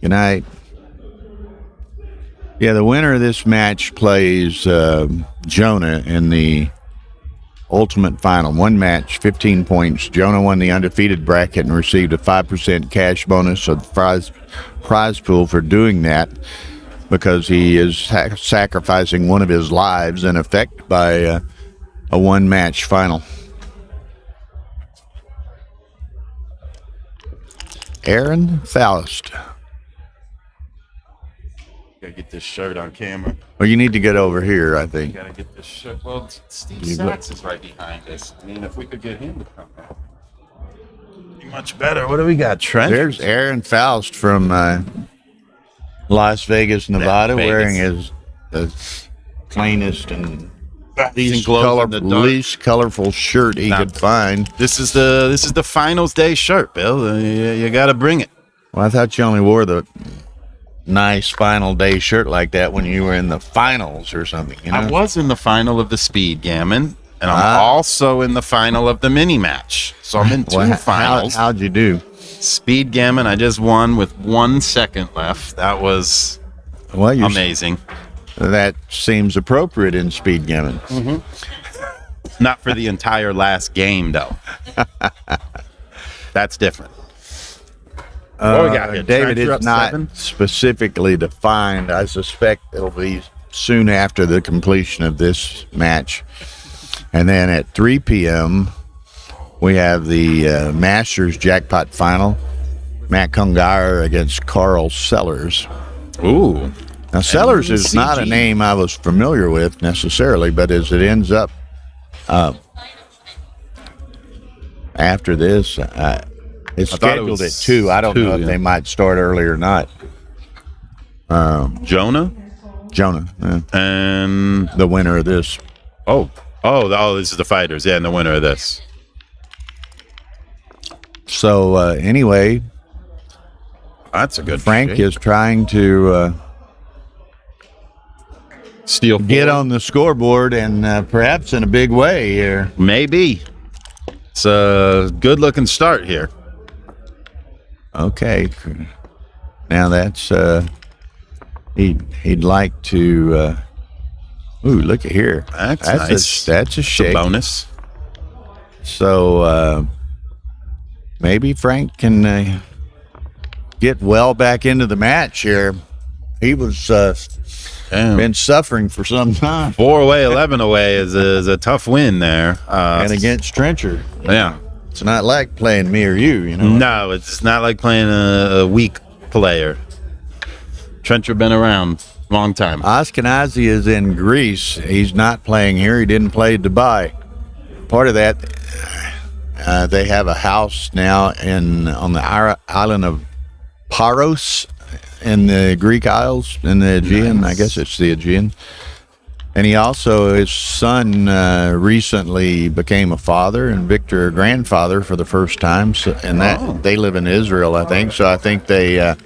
Good night. Yeah, the winner of this match plays Jonah in the ultimate final. One match, 15 points. Jonah won the undefeated bracket and received a 5% cash bonus of the prize pool for doing that because he is sacrificing one of his lives in effect by a one-match final. Aaron Faust. Gotta get this shirt on camera. Well, you need to get over here, I think. Gotta get this shirt. Well, Steve Sachs is right behind us. I mean, if we could get him to come out, be much better. What do we got, Trent? There's Aaron Faust from Las Vegas, Nevada, wearing the plainest and least colorful shirt he could find. This is the finals day shirt, Bill. You got to bring it. Well, I thought you only wore the nice final day shirt like that when you were in the finals or something. You know? I was in the final of the Speed Gammon, and I'm also in the final of the mini match. So I'm in two finals. How'd you do? Speed Gammon, I just won with 1 second left. That was amazing. That seems appropriate in Speed Gammon. Mm-hmm. Not for the entire last game, though. That's different. What we got here? David, Trent, it's not 7? specifically defined. I suspect it'll be soon after the completion of this match. And then at 3 p.m., we have the Masters Jackpot Final. Matt Kungar against Carl Sellers. Ooh. Now, Sellers is not a name I was familiar with necessarily, but as it ends up after this, it's scheduled at 2. I don't know if they might start early or not. Jonah? Yeah. And the winner of this. Oh, this is the fighters. Yeah, and the winner of this. So, anyway, that's a good Frank shape. is trying to get on the scoreboard and perhaps in a big way here. Maybe. It's a good-looking start here. Okay. Now that's he'd like to ooh, look at here. That's nice. That's a shake. Bonus. So maybe Frank can get well back into the match here. He was been suffering for some time. 4 away, 11 away is a tough win there. And against Trencher. Yeah. It's not like playing me or you, you know. No, it's not like playing a weak player. Trencher been around a long time. Ashkenazi is in Greece. He's not playing here. He didn't play Dubai. Part of that, They have a house now on the island of Paros in the Greek Isles in the Aegean. I guess it's the Aegean. And his son recently became a father, and Victor a grandfather for the first time. So, and they live in Israel, I think. So I think they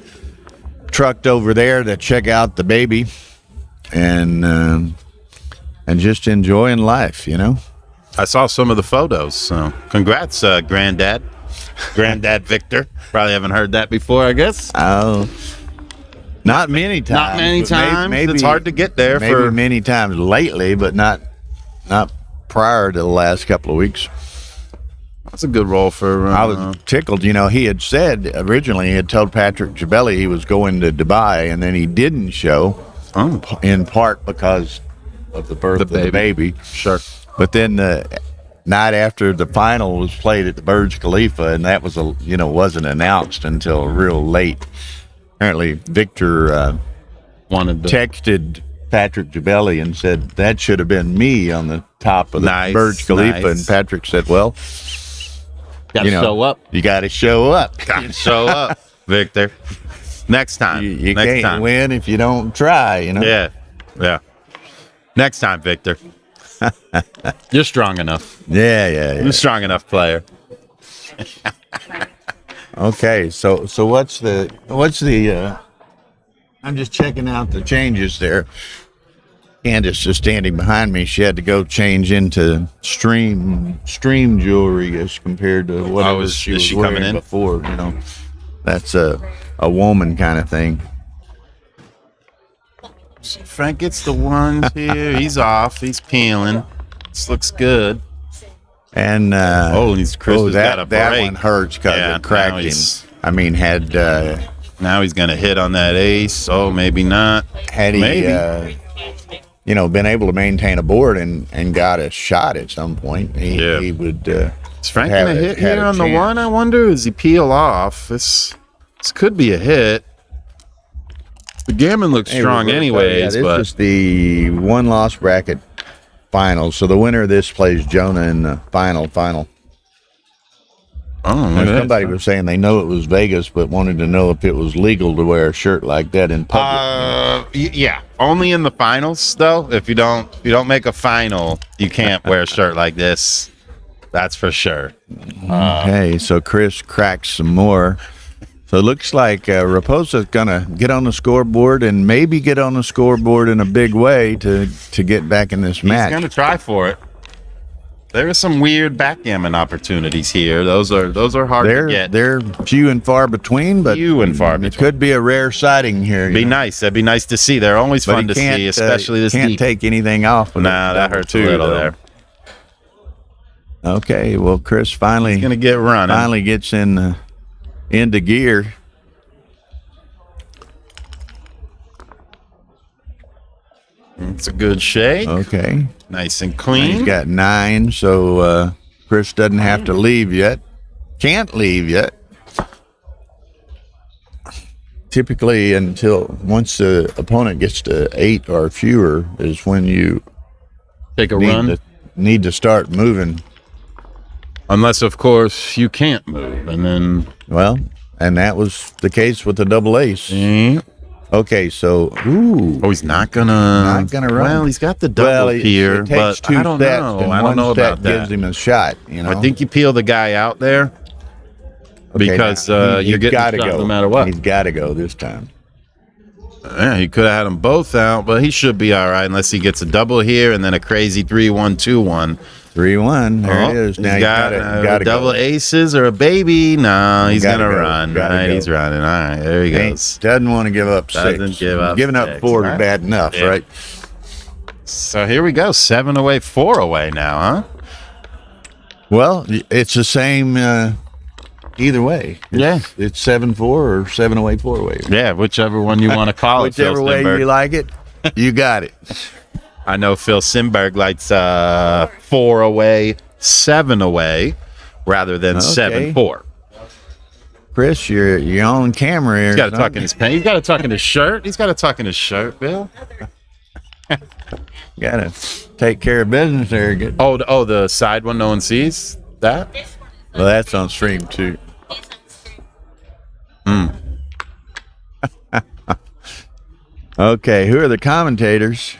trucked over there to check out the baby, and just enjoying life, I saw some of the photos. So congrats, Granddad Victor. Probably haven't heard that before, I guess. Oh. Not many times. Not many times. Maybe it's hard to get there. Maybe many times lately, but not prior to the last couple of weeks. That's a good role for. I was tickled. He had said originally he had told Patrick Jabelli he was going to Dubai, and then he didn't show. In part because of the birth of the baby. Sure. But then the night after the final was played at the Burj Khalifa, and that was wasn't announced until real late. Apparently, Victor texted Patrick Jabelli and said, that should have been me on the top of the Burj Khalifa. And Patrick said, well, gotta show up. You got to show up. Got to show up, Victor. Next time. You Next can't time. win if you don't try, Yeah. Next time, Victor. You're strong enough. Yeah. You're a strong enough player. Okay, so what's the I'm just checking out the changes there. Candace is standing behind me. She had to go change into stream jewelry as compared to what she was wearing coming in before. That's a woman kind of thing. Frank gets the ones here. He's off. He's peeling. This looks good. And Chris has got a break. That one hurts because it cracked him. I mean, now he's going to hit on that ace. Oh, maybe not. Had he, been able to maintain a board and got a shot at some point, he would. Is Frank going to hit here on the one? I wonder. Does he peel off? This could be a hit. The Gammon looks strong, anyways. This is the one-loss bracket final. So the winner of this plays Jonah in the final. Oh, somebody was saying they know it was Vegas, but wanted to know if it was legal to wear a shirt like that in public. Yeah, only in the finals though. If you don't make a final, you can't wear a shirt like this. That's for sure. Okay, so Chris cracks some more. So it looks like Raposa's gonna get on the scoreboard and maybe get on the scoreboard in a big way to get back in this match. He's gonna try for it. There are some weird backgammon opportunities here. Those are hard to get. They're few and far between, but it could be a rare sighting here. Be nice. That'd be nice to see. They're always fun to see, especially this can't deep. Take anything off. Nah, that hurts a little there. Okay, well, Chris finally gonna get running. Finally gets into gear. It's a good shake. Okay. Nice and clean. He's got 9, so Chris doesn't have to leave yet. Can't leave yet. Typically, once the opponent gets to 8 or fewer is when you take a run. Need to start moving. Unless, of course, you can't move, and then... Well, and that was the case with the double ace. Mm-hmm. Okay, so... Ooh. Oh, he's not gonna run. Well, he's got the double here, it takes but 2 I don't steps, know. And I don't know step about that. gives him a shot, I think you peel the guy out there because you're getting shot no matter what. He's got to go this time. Yeah, he could have had them both out, but he should be all right unless he gets a double here and then a crazy 3-1-2-1. 3-1. There it is. Now he's got double aces or a baby. No, he's gonna run. Right, he's running. All right, there he goes. Doesn't want to give up 6. Doesn't give up. Giving up 4 is bad enough, right? So here we go. 7 away, 4 away now, huh? Well, it's the same either way. It's 7-4 or 7 away, 4 away. Yeah, whichever one you want to call it. Whichever way you like it, you got it. I know Phil Simberg likes 4 away, 7 away, rather than 7-4. Chris, you're on camera here. He's got to tuck in his pants. He's got to tuck in his shirt. He's got to tuck in his shirt, Bill. Got to take care of business there. Oh, the side one no one sees that? Well, that's on stream too. Okay, who are the commentators?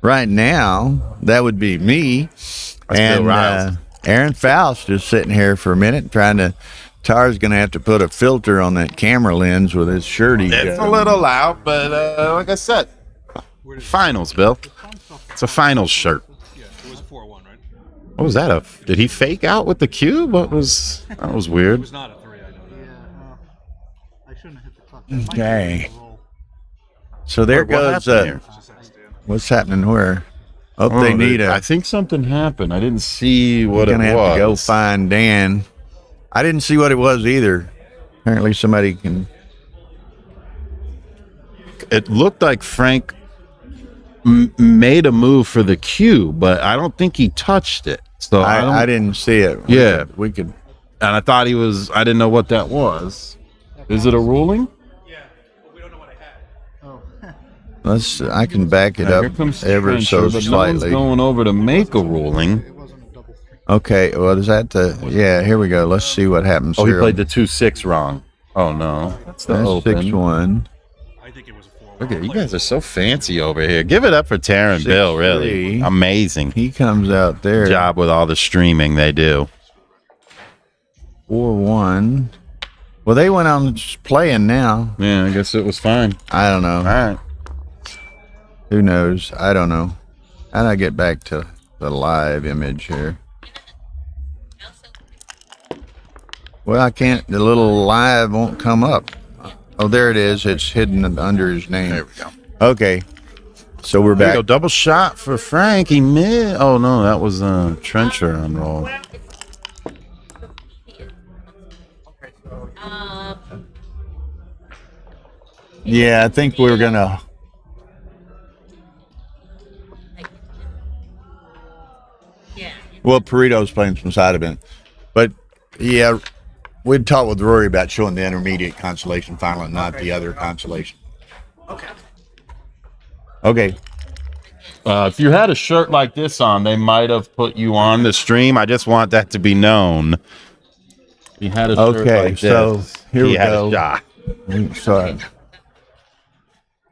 Right now, that would be me. Bill Riles. Aaron Faust is sitting here for a minute trying to. Tara's going to have to put a filter on that camera lens with his shirt. It's a little loud, but like I said, finals, Bill. It's a finals shirt. Yeah, it was a 4-1, right? What was that? Did he fake out with the cube? That was It weird. was not a 3, I know. I shouldn't have hit the clutch. Okay. So there What goes. happened here? What's happening where? Oh, they need I think something happened. I didn't see what You're it gonna was. have to go find Dan. I didn't see what it was either. Apparently, somebody can. It looked like Frank made a move for the cube, but I don't think he touched it. So I didn't see it. We could. And I thought he was. I didn't know what that was. Is it a ruling? Yeah, but we don't know what I had. Let's. I can back it Here up comes ever so Trencher, but no one's slightly. going over to make a ruling. Okay. Well, is that the? Yeah. Here we go. Let's see what happens. Oh, he here. played the 2-6 wrong. Oh no, that's the That's open. 6-1. I think it was a 4-1. Look at you guys are so fancy over here. Give it up for Tara and Bill. Really 6-3. amazing He comes out there. job with all the streaming they do. 4-1. Well, they went on playing now. Yeah, I guess it was fine. I don't know. All right. Who knows? I don't know. How do I get back to the live image here? Well, I can't. The little live won't come up. Oh, there it is. It's hidden under his name. There we go. Okay. So we're There you back. go. Double shot for Frank. He missed. Oh no, that was Trencher on roll. Yeah, I think we're gonna. Well, Perito's playing some side event, but yeah, we'd talked with Rory about showing the intermediate consolation final and not the other consolation. Okay. If you had a shirt like this on, they might have put you on the stream. I just want that to be known. You had a shirt Okay, like so this. here he we had go. a shot. Sorry.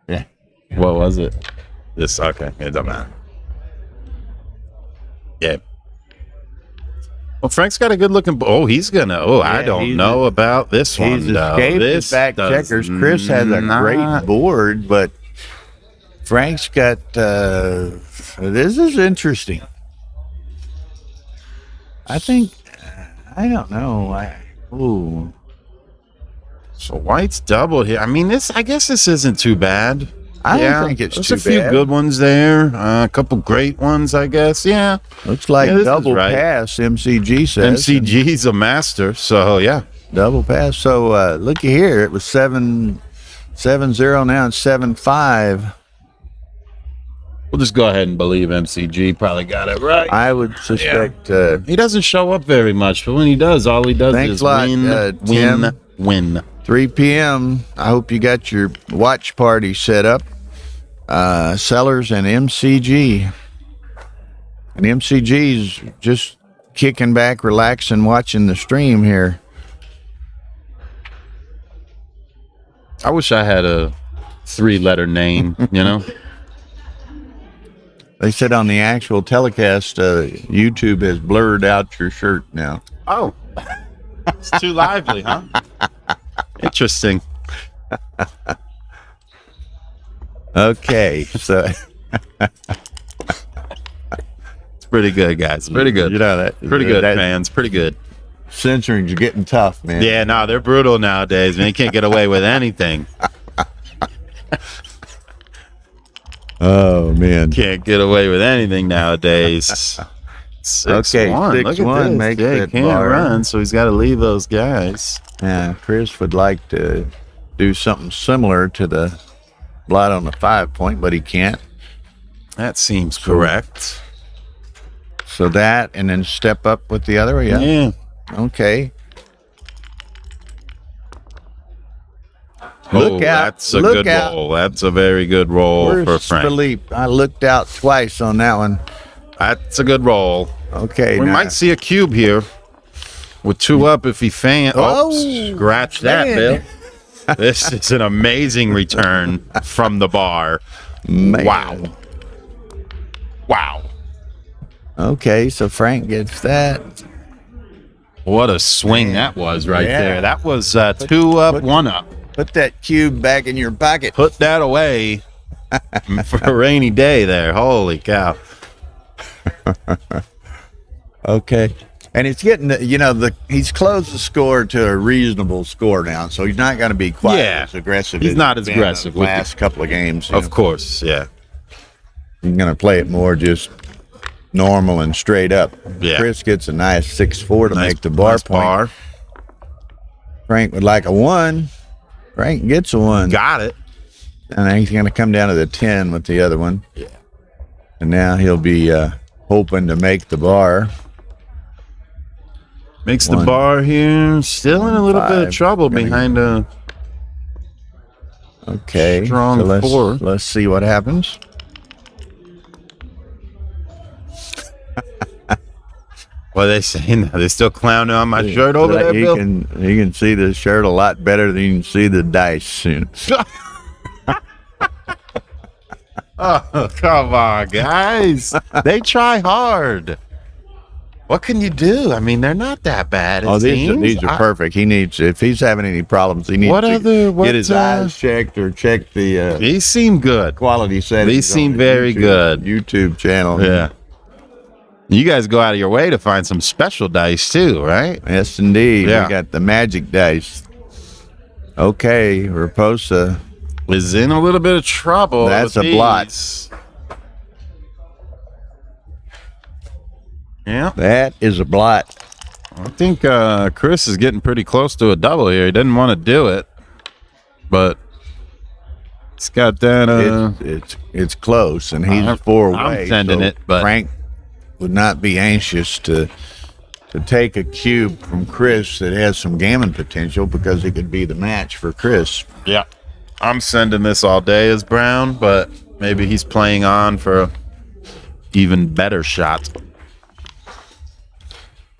Yeah. What was it? This okay. It doesn't matter. Yeah. Well, Frank's got a good looking. Oh, he's gonna. Oh, I don't know about this one. He's though. escaped This the back does checkers. Chris has a great not- board, but Frank's got. This is interesting. I think. I don't know. Ooh. So White's double here. I mean, this. I guess this isn't too bad. I don't think it's There's too a few bad. good ones there. A couple great ones, I guess. Yeah. Looks like Yeah, this is double right. pass. MCG says. MCG's a master. So yeah. Double pass. So looky here. It was 7-0. Now it's 7-5. We'll just go ahead and believe MCG probably got it right. I would suspect. He doesn't show up very much, but when he does, all he does Thanks is a lot, win, Tim. win. 3 p.m. I hope you got your watch party set up. Sellers and MCG. And MCG's just kicking back, relaxing, watching the stream here. I wish I had a 3-letter name, you know? They said on the actual telecast, YouTube has blurred out your shirt now. Oh, it's too lively, huh? Interesting. Okay, so It's pretty good, guys. Pretty good. You know that. Pretty good, that fans. Pretty good. Censoring's getting tough, man. Yeah, no, they're brutal nowadays, man. You can't get away with anything. Oh man. Can't get away with anything nowadays. 6-1. Look at 6-1 this. makes Yeah, he it can't bar. run, so he's got to leave those guys. Yeah, Chris would like to do something similar to the blot on the 5-point, but he can't. That seems correct. So that, and then step up with the other. Yeah. Yeah. Okay. Oh, Look out. that's a Look good out. roll. That's a very good roll Where's for Frank. Philippe? I looked out twice on that one. That's a good roll. Okay. We now- might see a cube here. with 2 up if he fan. Oh, scratch that, man. Bill. This is an amazing return from the bar. Man. Wow. Okay, so Frank gets that. What a swing that was right Yeah. there. That was 2 up, 1 up. Put that cube back in your pocket. Put that away for a rainy day there. Holy cow. Okay. And it's getting, he's closed the score to a reasonable score now, so he's not going to be quite as aggressive. He's as not as been aggressive the with last couple of games. Of course, yeah. He's going to play it more just normal and straight up. Yeah. Chris gets a nice 6-4 to Nice- make the bar nice point. bar. Frank would like a 1. Frank gets a 1. Got it. And then he's going to come down to the 10 with the other one. Yeah. And now he'll be hoping to make the bar. Makes 1, the bar here. Still in a little bit 5. of trouble Gonna behind a Okay. strong so 4. let's see what happens. What are they saying? Are they still clowning on my shirt over there, he Bill? he can see the shirt a lot better than you can see the dice. Oh, come on, guys. They try hard. What can you do? I mean, they're not that bad. These are perfect. He needs, if he's having any problems, he needs to get his eyes checked or check the These seem good. quality settings. These seem on the very good. YouTube channel. Yeah. You guys go out of your way to find some special dice too, right? Yes, indeed. Yeah. We got the magic dice. Okay, Raposa. Is in a little bit of trouble. That's with a blot. these. Yeah. That is a blot. I think Chris is getting pretty close to a double here. He didn't want to do it, but he's got that. It's close, and he's 4 away. I'm sending so it, but Frank would not be anxious to take a cube from Chris that has some gammon potential because it could be the match for Chris. yeah, I'm sending this all day as Brown, but maybe he's playing on for a even better shot.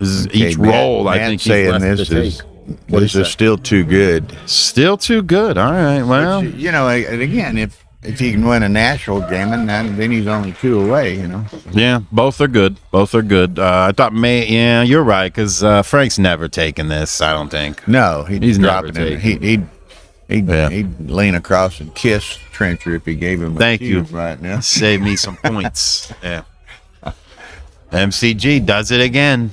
This is each roll. I think he's saying left this to is take. this is still too good. Still too good. All right. Well, And again, if he can win a national gammon, then he's only 2 away. yeah, both are good. Both are good. I thought yeah, you're right because Frank's never taken this. I don't think. No, He's never dropping it. taken He'd lean across and kiss Trencher if he gave him a Thank you. cube right now. Save me some points. Yeah. MCG does it again.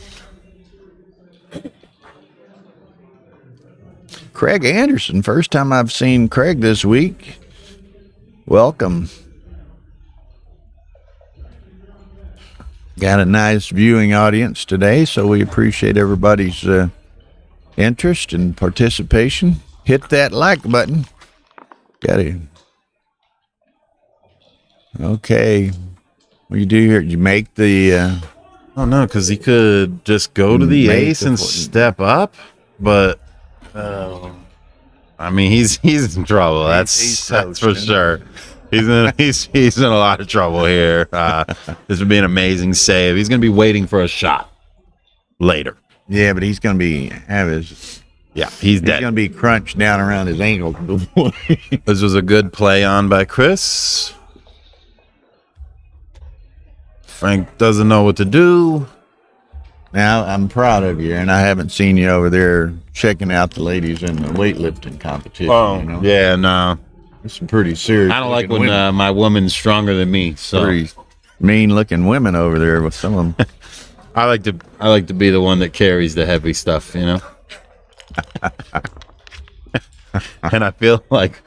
Craig Anderson, first time I've seen Craig this week. Welcome. Got a nice viewing audience today, so we appreciate everybody's interest and participation. Hit that like button. Got it. Okay. What do you do here? You make the... Oh, no, because he could just go to the Make ace the and fo- step up, but... I mean, he's in trouble. He's That's for toasting. sure. He's in a lot of trouble here. This would be an amazing save. He's going to be waiting for a shot later. Yeah, but he's going to have his... Yeah, he's He's dead. going to be crunched down around his ankle before This was a good play on by Chris. Frank doesn't know what to do. Now, I'm proud of you, and I haven't seen you over there checking out the ladies in the weightlifting competition. Yeah, no. It's some pretty serious. I don't like looking when women. my woman's stronger than me. So Pretty mean-looking women over there with some of them. I like to be the one that carries the heavy stuff, you know. And I feel like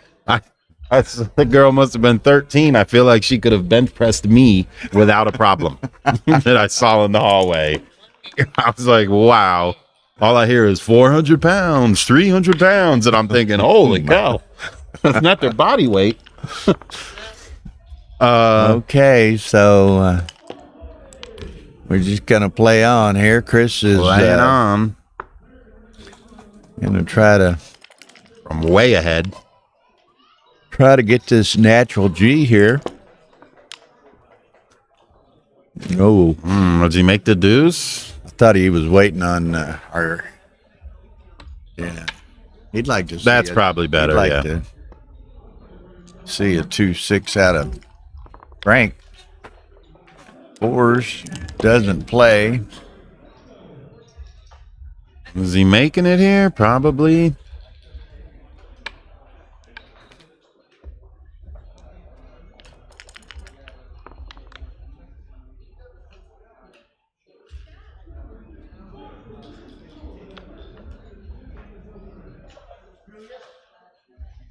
the girl must have been 13. I feel like she could have bench pressed me without a problem that I saw in the hallway. I was like, wow. All I hear is 400 pounds, 300 pounds. And I'm thinking, holy cow. That's not their body weight. Okay, so we're just going to play on here. Chris is Laying on going to try from way ahead. to get this natural G here. Oh, Does he make the deuce? I thought he was waiting on, or Yeah. He'd like to see That's probably better, he'd like yeah. to see a 2-6 out of Frank. Fours doesn't play. Is he making it here? Probably.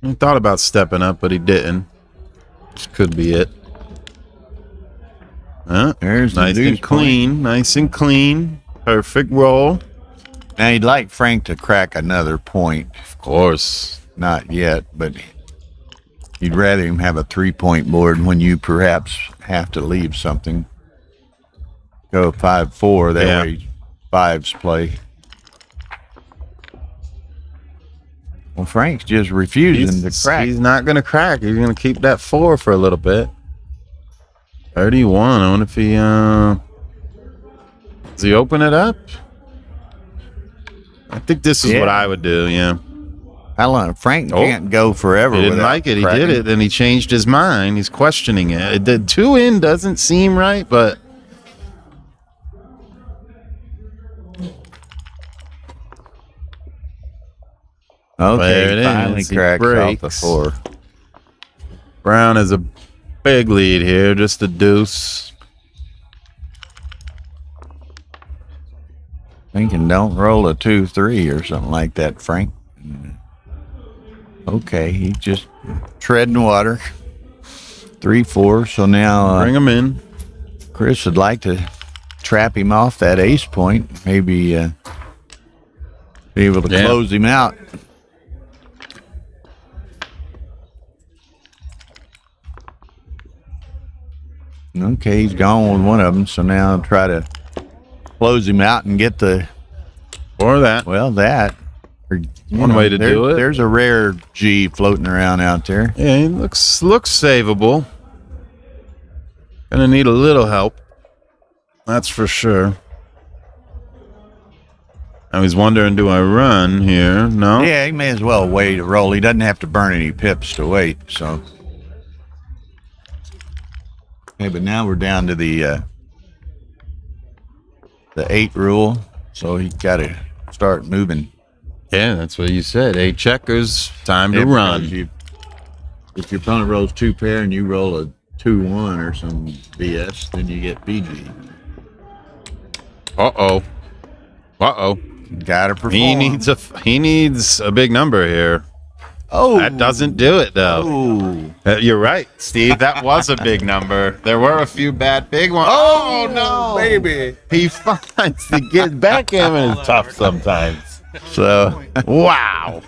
He thought about stepping up, but he didn't. This could be it. There's the nice deuce and clean. Nice and clean. Perfect roll. Now he'd like Frank to crack another point. Of course. Not yet, but you'd rather him have a 3-point board when you perhaps have to leave something. Go 5-4, that way fives play. Well, Frank's just refusing to crack. He's not going to crack. He's going to keep that 4 for a little bit. 31. I wonder if he, does he open it up? I think this is what I would do, yeah. How long? Frank can't go forever. He didn't without like it. cracking. He did it, and he changed his mind. He's questioning it. The 2 in doesn't seem right, but Okay, there it finally is. He cracks off the breaks. 4. Brown has a big lead here, just a deuce. Thinking don't roll a 2-3 or something like that, Frank. Okay, he's just treading water. 3-4, so now Bring him in. Chris would like to trap him off that ace point. Maybe be able to close him out. Okay, he's gone with one of them, so now try to close him out and get the... Or that. Well, that. Or, One way to do it. There's a rare G floating around out there. Yeah, he looks savable. Gonna need a little help. That's for sure. I was wondering, do I run here? No? Yeah, he may as well wait to roll. He doesn't have to burn any pips to wait, so... Okay, but now we're down to the 8 rule, so he got to start moving. Yeah, that's what you said. 8 checkers, time to run. If your opponent rolls 2 pair and you roll a 2-1 or some BS, then you get BG. Uh-oh. Gotta perform. He needs a big number here. Oh, that doesn't do it though. You're right, Steve. That was a big number. There were a few bad big ones. Oh no, baby! He finds to get backgammon is tough sometimes. So wow,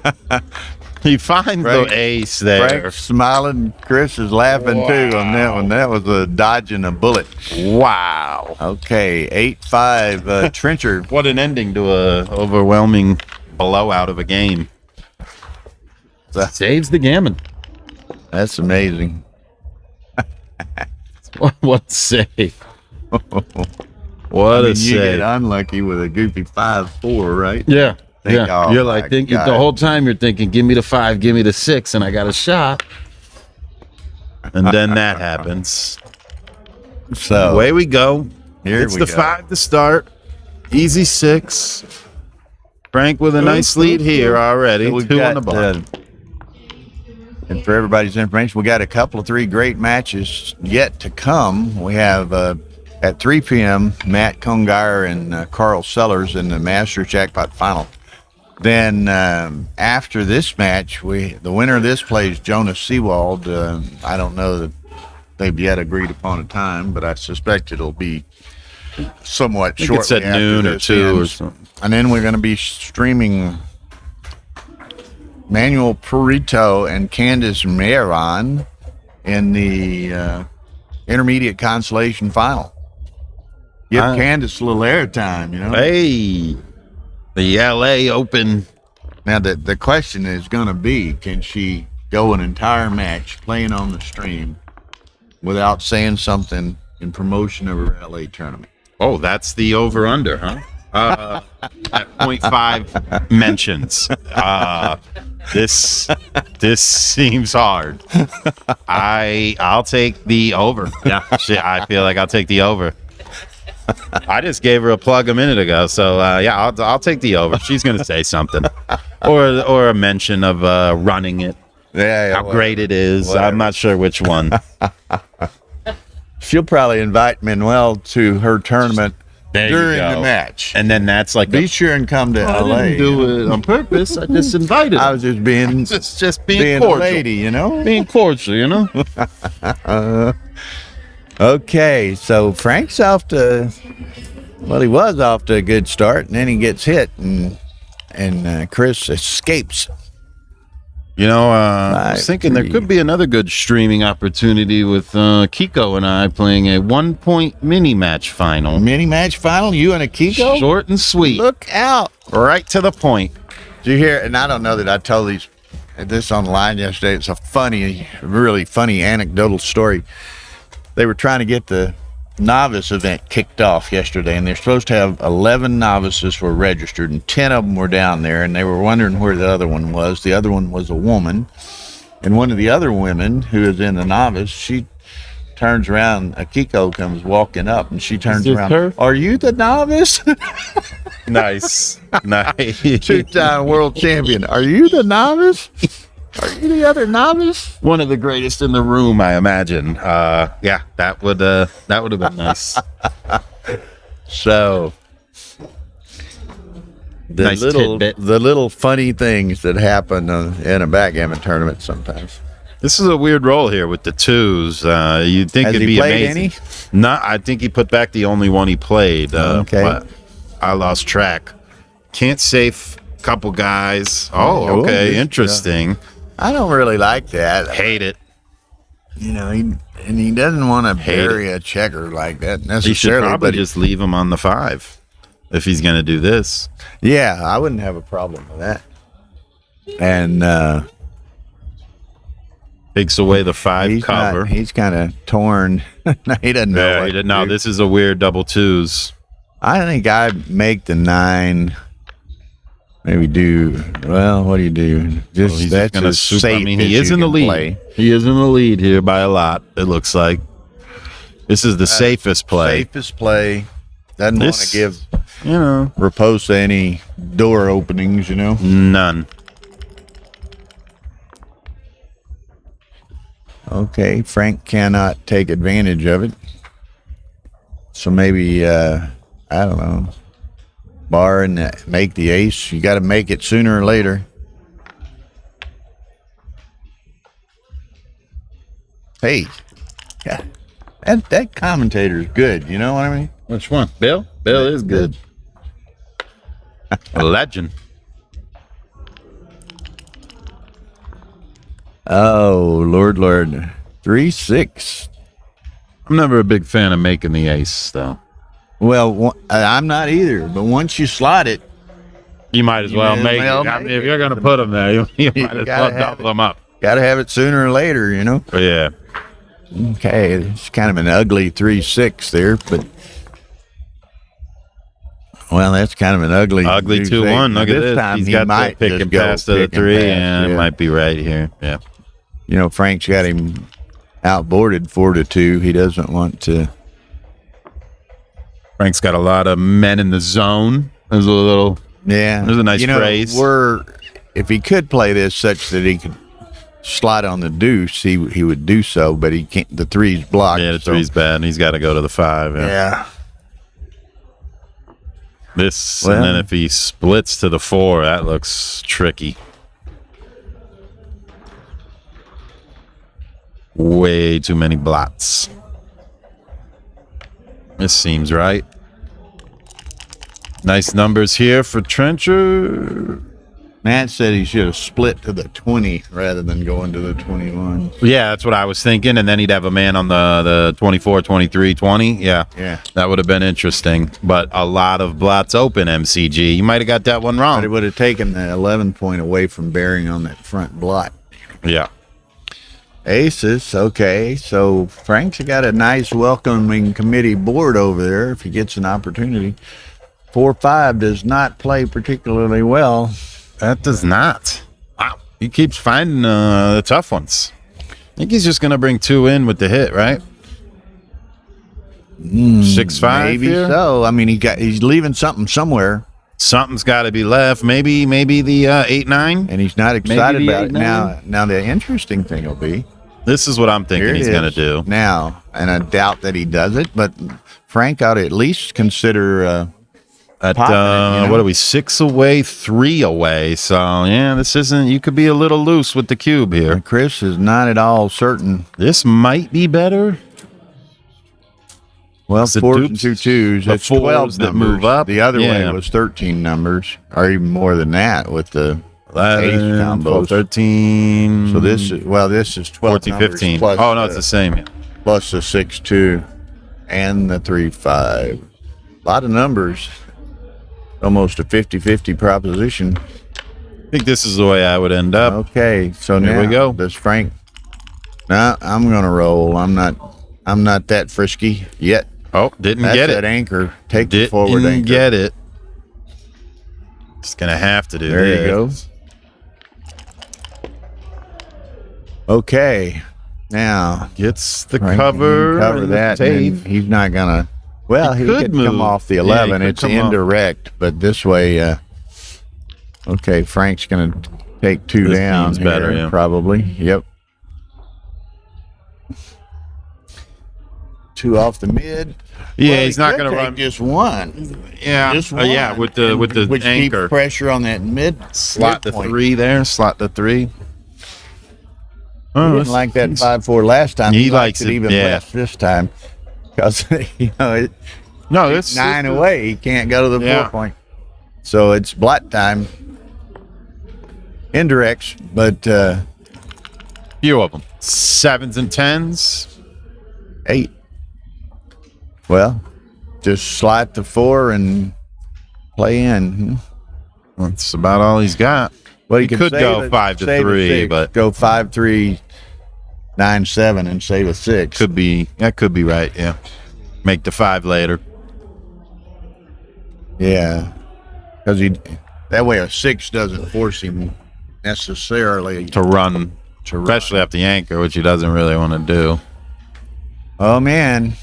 he finds the ace there. Frank's smiling. Chris is laughing too on that one. That was a dodging a bullet. Wow. Okay, 8-5. Trencher. What an ending to a overwhelming blowout of a game. Saves the gammon. That's amazing. What save? What a save. You get unlucky with a goofy 5-4, right? Yeah. Yeah. Oh, you're like thinking the whole time you're thinking, give me the 5, give me the 6, and I got a shot. And then that happens. So away we go. Here it's the 5 to start. Easy 6. Frank with a nice lead here already. So 2 on the bottom. And for everybody's information, we got a couple of 3 great matches yet to come. We have at 3 p.m. Matt Congar and Carl Sellers in the Masters Jackpot Final. Then after this match, the winner of this plays Jonas Seawald. I don't know that they've yet agreed upon a time, but I suspect it'll be somewhat shortly. It's at noon or 2 or something. And then we're going to be streaming Manuel Purito and Candice Mehran in the intermediate consolation final. Give Candice a little airtime, you know. Hey, the LA Open. Now the question is going to be, can she go an entire match playing on the stream without saying something in promotion of her LA tournament? Oh, that's the over-under, huh? at 0.5 mentions. This seems hard. I'll take the over. Yeah, shit, I feel like I'll take the over. I just gave her a plug a minute ago, so yeah, I'll take the over. She's gonna say something, or a mention of running it. Yeah, How great it is. Whatever. I'm not sure which one. She'll probably invite Manuel to her tournament There you during go. the match. And then that's like Be sure and come to I LA. didn't do it on purpose. I just invited. I was just being It's just being being a cordial. lady, you know. Being cordial, you know. Okay, so Frank's off to, well, he was off to a good start, and then he gets hit, and Chris escapes. You know, I was thinking there 5-3. could be another good streaming opportunity with Kiko and I playing a 1-point mini match final. Mini match final, you and Akiko? Short and sweet. Look out. Right to the point. Did you hear, and I don't know that I told this online yesterday. It's a funny, really funny anecdotal story. They were trying to get the novice event kicked off yesterday, and they're supposed to have 11 novices were registered, and 10 of them were down there, and they were wondering where the other one was. The other one was a woman, and one of the other women who is in the novice, she turns around, Akiko comes walking up, and she turns this around, her? "Are you the novice?" Nice. Nice. Two-time world champion. "Are you the novice? Are you the other novice?" One of the greatest in the room, I imagine. Yeah, that would have been nice. So Nice tidbit. the little funny things that happen in a backgammon tournament sometimes. This is a weird roll here with the twos. You'd think Has it'd he be played amazing. any? No, I think he put back the only one he played. Okay. But I lost track. Can't safe couple guys. Oh, Oh, okay. yeah. Interesting. I don't really like that. Hate it. You know, he doesn't want to Hate bury a checker like that He should necessarily. probably But just leave him on the 5 if he's going to do this. yeah, I wouldn't have a problem with that. And Takes away the 5 cover. he's kind of torn. He doesn't know. Yeah, what he to did. No, do. this is a weird double twos. I think I'd make the 9. Maybe do well. What do you do? Just He's that's gonna as super. safe I mean, as he is you in the can lead. play. He is in the lead here by a lot. It looks like this is the safest play. Safest play. Doesn't want This- to give You know, Raposa any door openings. You know. none. Okay, Frank cannot take advantage of it. So maybe I don't know. Bar and make the ace. You got to make it sooner or later. Hey, yeah, that commentator's good. You know what I mean? Which one? Bill? Bill is good. A legend. Oh Lord, 3-6. I'm never a big fan of making the ace, though. Well, I'm not either. But once you slot it, You might as well may as make well it. I mean, make if you're going to put them there, you might as gotta well have double them up. got to have it sooner or later. You know. But yeah. Okay, it's kind of an ugly 3-6 there, but well, that's kind of an ugly 2-1. Look at this. Time He's he got the might pick just and go pass to the pick and 3, pass, and yeah. it might be right here. Yeah. You know, Frank's got him outboarded 4-2. He doesn't want to. Frank's got a lot of men in the zone. There's a little. Yeah, There's a nice you know, phrase. If he could play this such that he could slide on the deuce, he would do so, but he can't. The 3's blocked. Yeah, the so- 3's bad. He's got to go to the 5. Yeah. Yeah. This, Well- and then if he splits to the 4, that looks tricky. Way too many blots. This seems right. Nice numbers here for Trencher. Matt said he should have split to the 20 rather than going to the 21. Yeah, that's what I was thinking. And then he'd have a man on the 24, 23, 20. Yeah. Yeah. That would have been interesting. But a lot of blots open, MCG. You might have got that one But it wrong. would have taken the 11 point away from bearing on that front blot. Yeah. Aces, okay. So Frank's got a nice welcoming committee board over there if he gets an opportunity. 4-5 does not play particularly well. That does not. Wow. He keeps finding the tough ones. I think he's just going to bring 2 in with the hit, right? 6-5 Maybe here? so. I mean, he's leaving something somewhere, Something's got to be left. Maybe the 8-9. and he's not excited Maybe the about it. 8-9? Now the interesting thing will be, This is what I'm here thinking it he's going to is do. now, and I doubt that he does it, but Frank ought to at least consider At popping it, you know? what are we? 6 away, 3 away. So yeah, this isn't. You could be a little loose with the cube here. Chris is not at all certain. This might be better. Well, The 4s and dupes, 2 twos. the That's 12 fours that numbers. move up. The other Yeah. way was 13 numbers, or even more than that with the 11, ace 12, combos. 13. So this is 12 14, numbers 15. plus Oh, no, it's the same. plus the 6-2 and the 3-5. A lot of numbers. Almost a 50-50 proposition. I think this is the way I would end up. Okay, so There now we go. does Frank? Nah, I'm gonna roll. I'm not that frisky yet. Oh, didn't That's get that it. anchor. Take the forward Didn't anchor. get it. Just gonna have to do There this. you go. Okay, now Gets the Frank, cover. you cover and the that. And tape. he's not gonna. Well, He he could could come move. off the Yeah, he 11. could It's come off. indirect, but this way. Okay, Frank's gonna take 2 This down means here, better, yeah. probably. Yep. 2 off the mid. Yeah, Well, he's he not could gonna take run. just one. Yeah, Just yeah, one. with the Which anchor. keeps pressure on that mid Slot the midpoint. 3 there. Slot the 3. He Oh, didn't like that 5-4 last time. He likes likes it it, even yeah. less this time because no, it's it's 9 away. He can't go to the Yeah. 4 point. So it's blot time. Indirects, but few of them. 7s and 10s. 8. Well, just slide the 4 and play in. That's about all he's got. Well, He could save go it- 5 to save a 3, 6. but go 5-3, 9-7, and save a 6. could be right. Yeah, make the 5 later. Yeah, because that way a 6 doesn't force him necessarily To run, to run. especially after the anchor, which he doesn't really want to do. Oh man.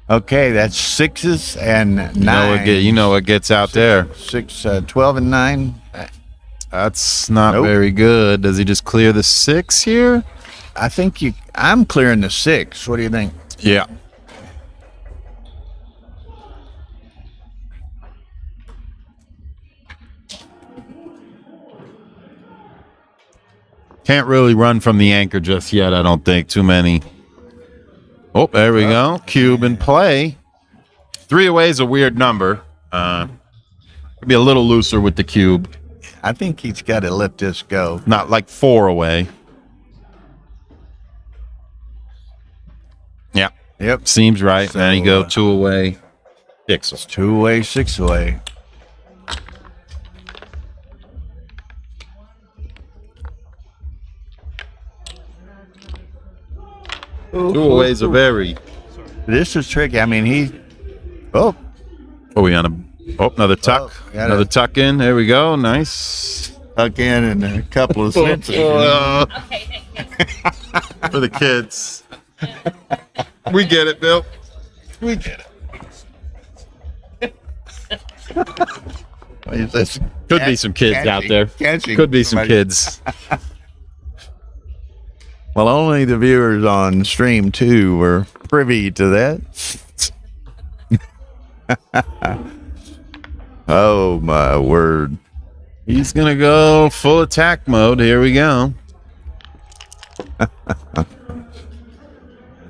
Okay, that's 6s and 9. You know what gets out there. 12 and 9. That's not Nope. very good. Does he just clear the 6 here? I think I'm clearing the 6. What do you think? Yeah. Can't really run from the anchor just yet, I don't think. Too many. Oh, there we go. Cube in play. 3 away is a weird number. Could be a little looser with the cube. I think he's got to let this go. Not like 4 away. Yeah. Yep. Seems right. So, There you go. 2 away. Pixels. 2 away, 6 away. Two aways are very. This is tricky. I mean, oh, Oh, we on a. Oh, another tuck. Oh, got Another it. tuck in. There we go. Nice. tuck in and a couple of senses. Okay, thank you. For the kids. We get it, Bill. We get it. Could be some kids out there. Could be some somebody. kids. Well, only the viewers on stream 2 were privy to that. Oh, my word. He's going to go full attack mode. Here we go.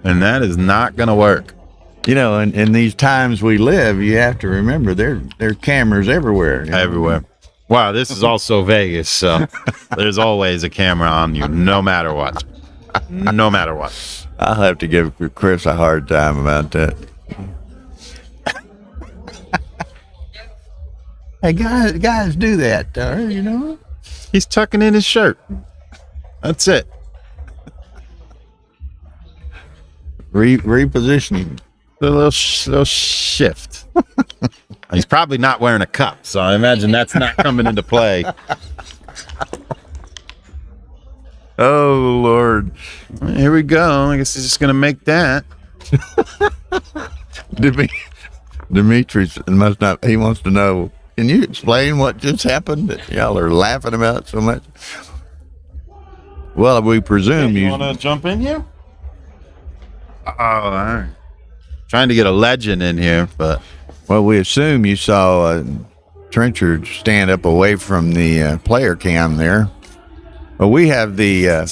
And that is not going to work. You know, in these times we live, you have to remember there are cameras everywhere. you know? Everywhere. Wow, this is also Vegas, so there's always a camera on you, no matter what. No matter what. I'll have to give Chris a hard time about that. Hey, guys do that, you know? He's tucking in his shirt. That's it. Repositioning. little shift. He's probably not wearing a cup, so I imagine that's not coming into play. Oh Lord. Here we go. I guess he's just gonna make that. Demetrius must not. He wants to know. Can you explain what just happened that y'all are laughing about so much? Well, we presume You want to jump in here? Oh, all right. Trying to get a legend in here, but Well, we assume you saw Trenchard stand up away from the player cam there. Well, we have the. I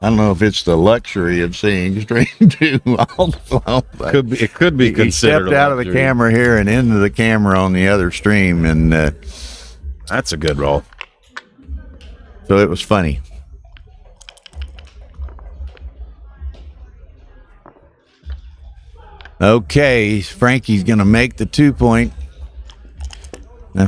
don't know if it's the luxury of seeing Stream 2 also. it could be He considered. stepped out of the camera here and into the camera on the other stream, and That's a good roll. so it was funny. Okay, Frankie's going to make the 2-point. Now,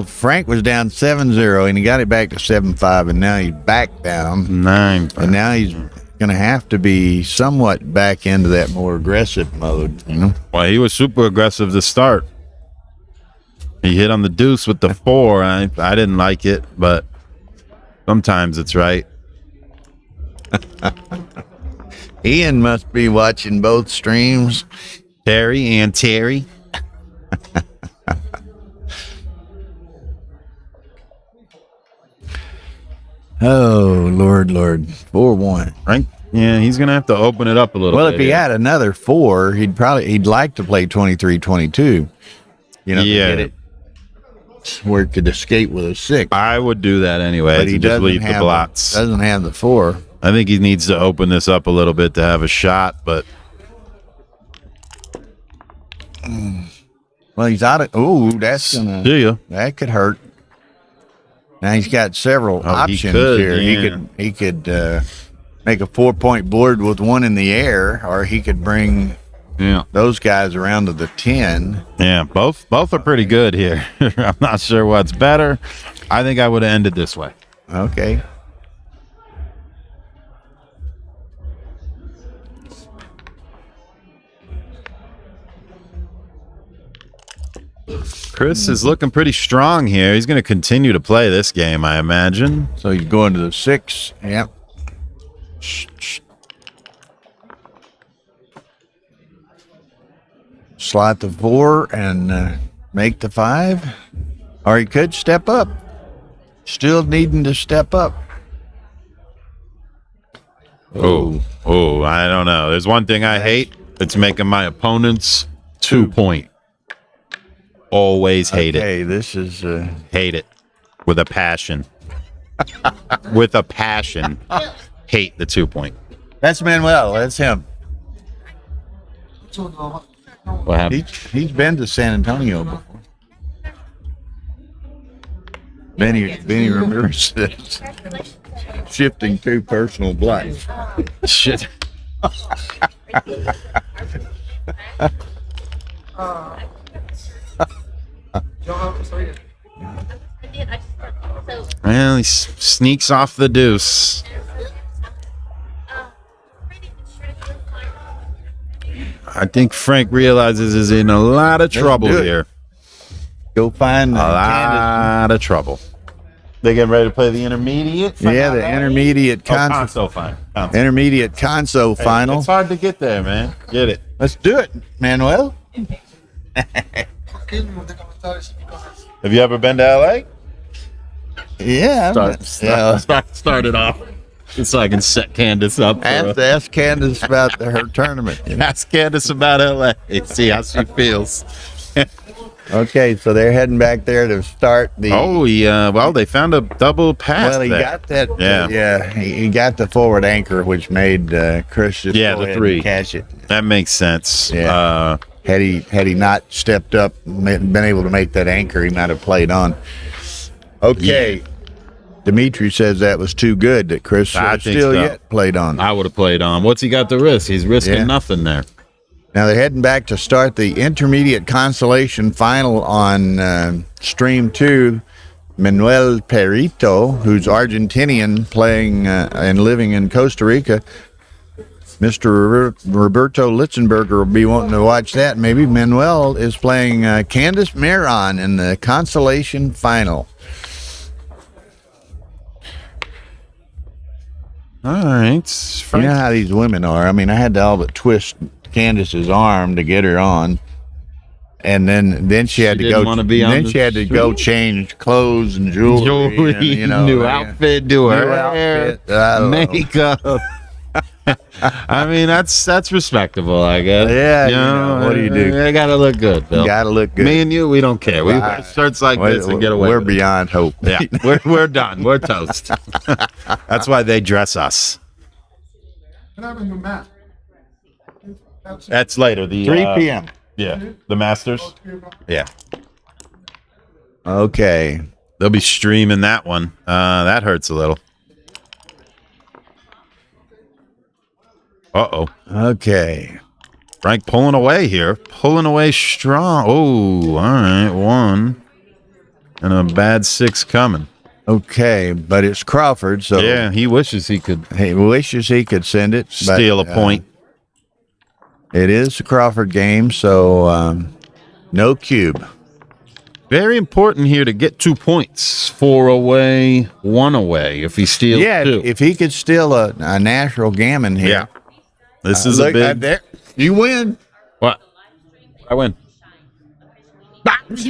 Frank was down 7-0, and he got it back to 7-5, and now he's back down. 9. And now he's going to have to be somewhat back into that more aggressive mode, Well, he was super aggressive to start. He hit on the deuce with the 4. I didn't like it, but sometimes it's right. Ian must be watching both streams. Terry. Oh, Lord. 4-1. Right? Yeah, he's gonna have to open it up a little Well, bit. if he had another 4, he'd like to play 23-22. Yeah. To get it where it could escape with a 6. I would do that anyway. But he to just doesn't leave the have blots. doesn't have the 4. I think he needs to open this up a little bit to have a shot, but Well, he's out of. Oh, that's gonna. do you? That could hurt. Now he's got several he options could, here. yeah. He could make a 4-point board with 1 in the air, or he could bring those guys around to the 10. Yeah, both are pretty good here. I'm not sure what's better. I think I would have ended this way. Okay. Chris is looking pretty strong here. He's going to continue to play this game, I imagine. So he's going to the 6. Yep. Slot the 4 and make the 5. Or he could step up. Still needing to step up. Oh, I don't know. There's one thing I hate. It's making my opponents 2-point. Always hate it. Hey, this is Hate it with a passion. With a passion. Hate the 2-point. that's Manuel. That's him. What happened? He's been to San Antonio before. Benny remembers this. Shifting 2 personal blocks. Shit. Well, he sneaks off the deuce. I think Frank realizes he's in a lot of trouble do it. here. Go find A lot of trouble. They getting ready to play the intermediate? Yeah, the intermediate console final. intermediate console final. It's hard to get there, man. Get it. Let's do it, Manuel. Have you ever been to LA? Yeah. Start it off. Just so I can set Candace up. Ask Candace about her tournament. Ask Candace about LA. See how she feels. Okay, so they're heading back there to start the. Oh, yeah. Well, they found a double pass. Well, he there. got that. Yeah. He got the forward anchor, which made Chris just Yeah, go the ahead 3. and catch it. That makes sense. Yeah. Had he not stepped up, been able to make that anchor, he might have played on. Okay. Yeah. Dimitri says that was too good that Chris I think still so. yet played on. I would have played on. What's he got to risk? He's risking nothing there. Now they're heading back to start the intermediate consolation final on Stream 2. Manuel Perito, who's Argentinian, playing and living in Costa Rica, Mr. Roberto Litzenberger will be wanting to watch that. Maybe Manuel is playing Candice Maron in the consolation final. All right. You know how these women are. I mean, I had to all but twist Candace's arm to get her on, and then she had to go. Then she had to go change clothes and jewelry, and, you know, new outfit, do her hair, makeup. I mean, that's respectable, I guess. Yeah, you know, what do you do? They gotta look good, Bill. Gotta look good. Me and you, we don't care. We wear shirts like this and get away. We're with it. beyond hope. Yeah, we're done. We're toast. That's why they dress us. Can I have a new mat? That's later. The 3 p.m. Yeah, the Masters. Yeah, Okay. they'll be streaming that one. That hurts a little. Uh-oh. Okay. Frank pulling away here. Pulling away strong. Oh, all right. 1. And a bad 6 coming. Okay, but it's Crawford, so Yeah, he wishes he could he wishes he could send it. but, steal a point. It is a Crawford game, so no cube. Very important here to get 2 points. 4 away, 1 away. If he steals Yeah, 2. if he could steal a natural gammon here. Yeah. This is a Look, big... there. You win. What? I win.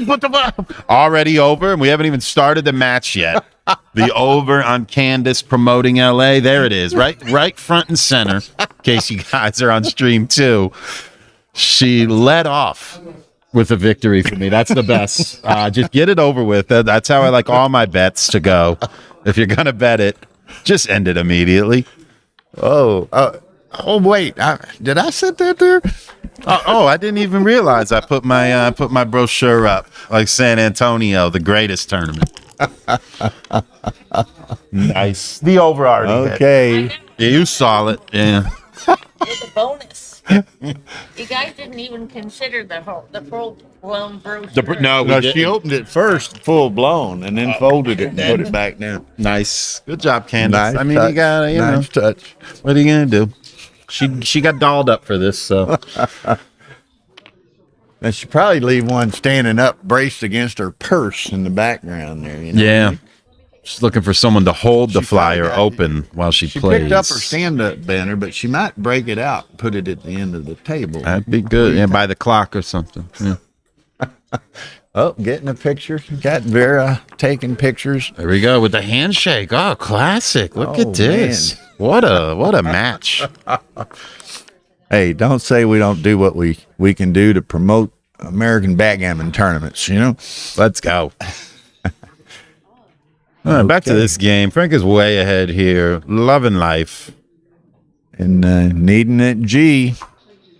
What the fuck? Already over, and we haven't even started the match yet. The over on Candace promoting LA. There it is, right front and center. In case you guys are on stream too. She led off with a victory for me. That's the best. Just get it over with. That's how I like all my bets to go. If you're gonna bet it, just end it immediately. Oh wait, did I set that there? Oh, I didn't even realize I put my brochure up like San Antonio, the greatest tournament. Nice. The over already. Okay. hit. Yeah, you saw it. Yeah. With a bonus. You guys didn't even consider the full blown brochure. No, She opened it first, full blown, and then folded it and put it back down. Nice. Good job, Candace. Nice I mean, touch. you got to, Nice touch. what are you gonna do? She got dolled up for this, so And she probably leave one standing up, braced against her purse in the background there. You know? yeah. She's looking for someone to hold the She flyer probably got- open while she She plays. picked up her stand-up banner, but she might break it out and put it at the end of the table. That'd be good. Yeah, by the clock or something. Yeah. Oh, getting a picture. Got Vera taking pictures. There we go with the handshake. Oh, classic! Look Oh, at this. man. What a match. Hey, don't say we don't do what we can do to promote American backgammon tournaments, you know? Let's go. All right, back to this game. Frank is way ahead here. Loving life. And needing it G.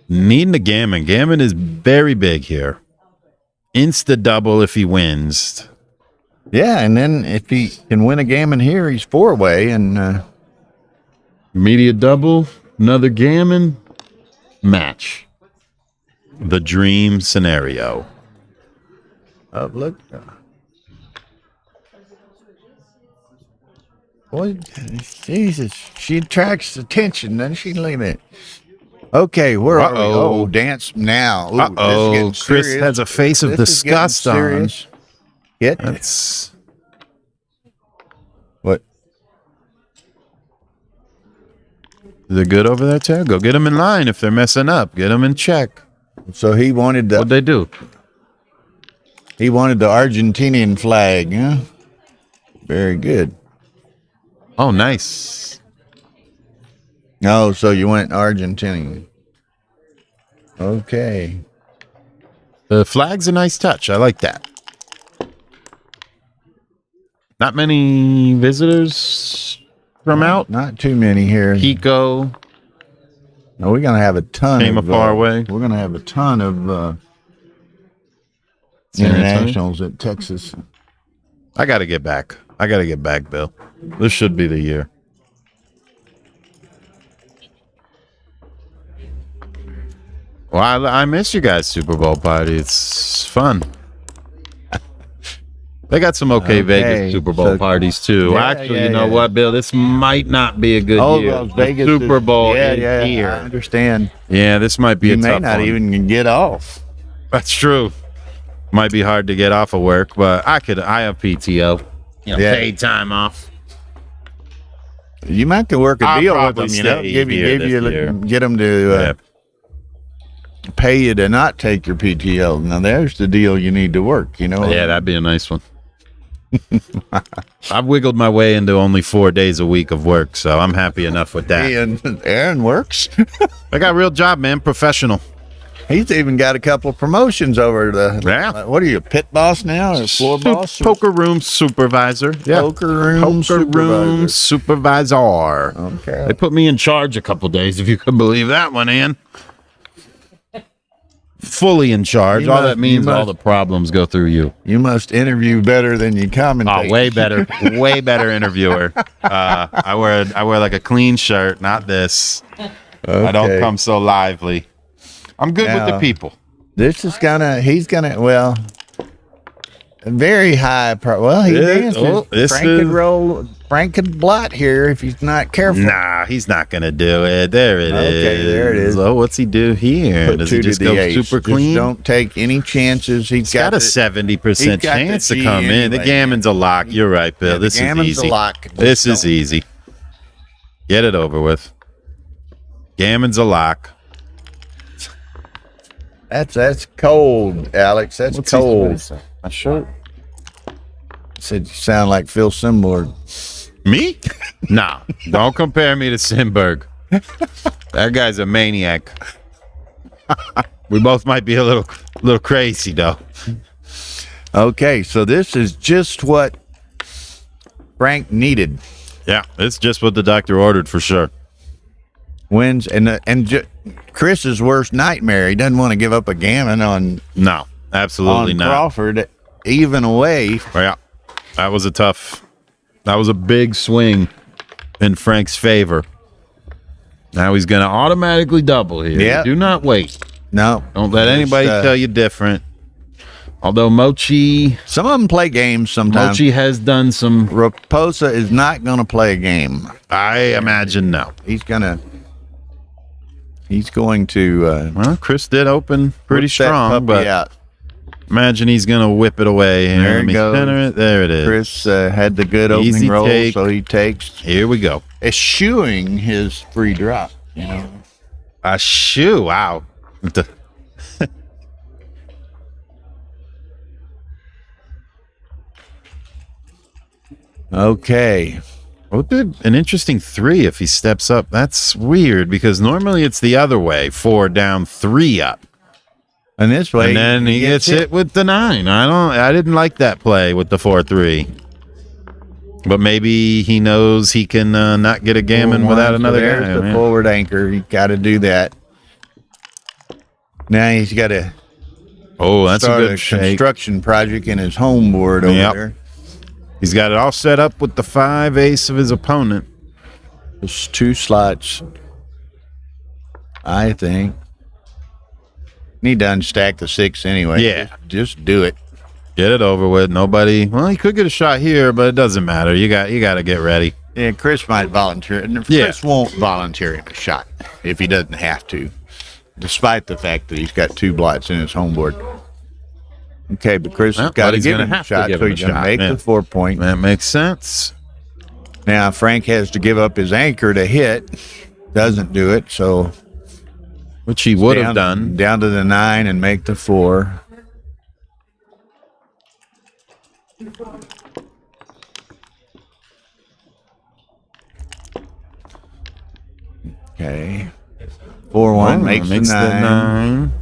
Needing the Gammon. Gammon is very big here. Insta double if he wins. Yeah, and then if he can win a gammon here, he's 4-way, and Media double. Another Gammon. Match. The dream scenario. oh, look. Boy, Jesus, she attracts attention, doesn't she? Look at that. Okay, where are we? Uh-oh. Oh, dance now. Ooh, this is Uh-oh. getting Chris serious. has a face of This is getting disgust on. serious. Get That's... what? Is it good over there, Ted? Go get them in line if they're messing up. Get them in check. So he wanted What'd the they do? Argentinian flag, huh? Very good. Oh, nice. Oh, so you went Argentinian. Okay. The flag's a nice touch. I like that. Not many visitors from out. Not too many here. Pico. No, we're gonna have a ton. Came of, a far way. We're gonna have a ton of San Antonio? internationals at Texas. I got to get back. Bill. This should be the year. Well, I miss you guys' Super Bowl party. It's fun. They got some okay Vegas Super Bowl parties too. Yeah, Actually, yeah, you know yeah. what, Bill? This might not be a good year. well, The Vegas Super is- Bowl yeah, is yeah, here. I understand. Yeah, this might be You a may tough not one. even get off. That's true. Might be hard to get off of work, but I have PTO. You know, Yeah. paid time off. You might could work a I'll deal with probably them, you know, stay give here you, this year. get them to pay you to not take your PTO. Now there's the deal you need to work, you know. Yeah, that'd be a nice one. I've wiggled my way into only 4 days a week of work, so I'm happy enough with that. And Aaron works. I got a real job, man. Professional. He's even got a couple of promotions over the. Yeah. What are you, a pit boss now or floor boss? Poker room supervisor. Yeah. Poker room Poker room supervisor. Okay. They put me in charge a couple days, if you could believe that one, Ian. Fully in charge. You All must- that means you all must- the problems go through you. You must interview better than you commentate. Oh, way better, way better interviewer. I wear like a clean shirt, not this. I don't Okay. come so lively. I'm good with the Now- people. This is he's gonna, well, very high. Well, he This- dances. this Frank is- could roll, Frank could blot here if he's not careful. Nah, he's not gonna do it. There it is. Okay, there it is. Oh, what's he do here? Put Does two he to just the go ace. super Just clean? don't take any chances. He's got a 70% he's got the chance to G come in. The anyway. Gammon's a lock. You're right, Bill. Yeah, the this is Gammon's easy. a lock. This Just is easy. Get it over with. Gammon's a lock. That's cold, Alex. That's What's he cold. say? My shirt. Said you sound like Phil Simler. Me? Nah. Don't compare me to Simberg. That guy's a maniac. We both might be a little crazy though. Okay, so this is just what Frank needed. Yeah, it's just what the doctor ordered for sure. Wins Chris's worst nightmare. He doesn't want to give up a gammon on No, absolutely not. Crawford, even away. Yeah, that was a big swing in Frank's favor. Now he's going to automatically double here. Yeah. Do not wait. No, Don't let anybody tell you different. Although Mochi some of them play games sometimes. Mochi has done some. Raposa is not going to play a game. I imagine no. He's going to Well, Chris did open pretty whip that strong, puppy but out. imagine he's going to whip it away. Here. There Let it me goes. center it. There it is. Chris had the good Easy opening roll, take. so he takes, Here we go. eschewing his free drop. You know, A shoe. Wow. okay. What did an interesting 3 if he steps up? That's weird because normally it's the other way. 4 down, 3 up. And this way, And then he gets hit with the 9. I didn't like that play with the 4-3. But maybe he knows he can not get a gammon without another guy. There's the man. forward anchor. He got to do that. Now he's got to Oh, that's a start good shake. construction project in his home board over Yep. there. He's got it all set up with the 5 ace of his opponent. There's 2 slots, I think. Need to unstack the 6 anyway. Yeah. Just do it. Get it over with. Nobody. Well, he could get a shot here, but it doesn't matter. You got to get ready. Yeah, Chris might volunteer. And Yeah. Chris won't volunteer him a shot if he doesn't have to, despite the fact that he's got 2 blots in his home board. Okay, but Chris Well, has got but to he's give gonna him a have to shot, give so him a he's going to shot, make man. the 4 point. That makes sense. Now Frank has to give up his anchor to hit. Doesn't do it, so Which he would have done. down to the 9 and make the 4. Okay. 4-1 makes the 9.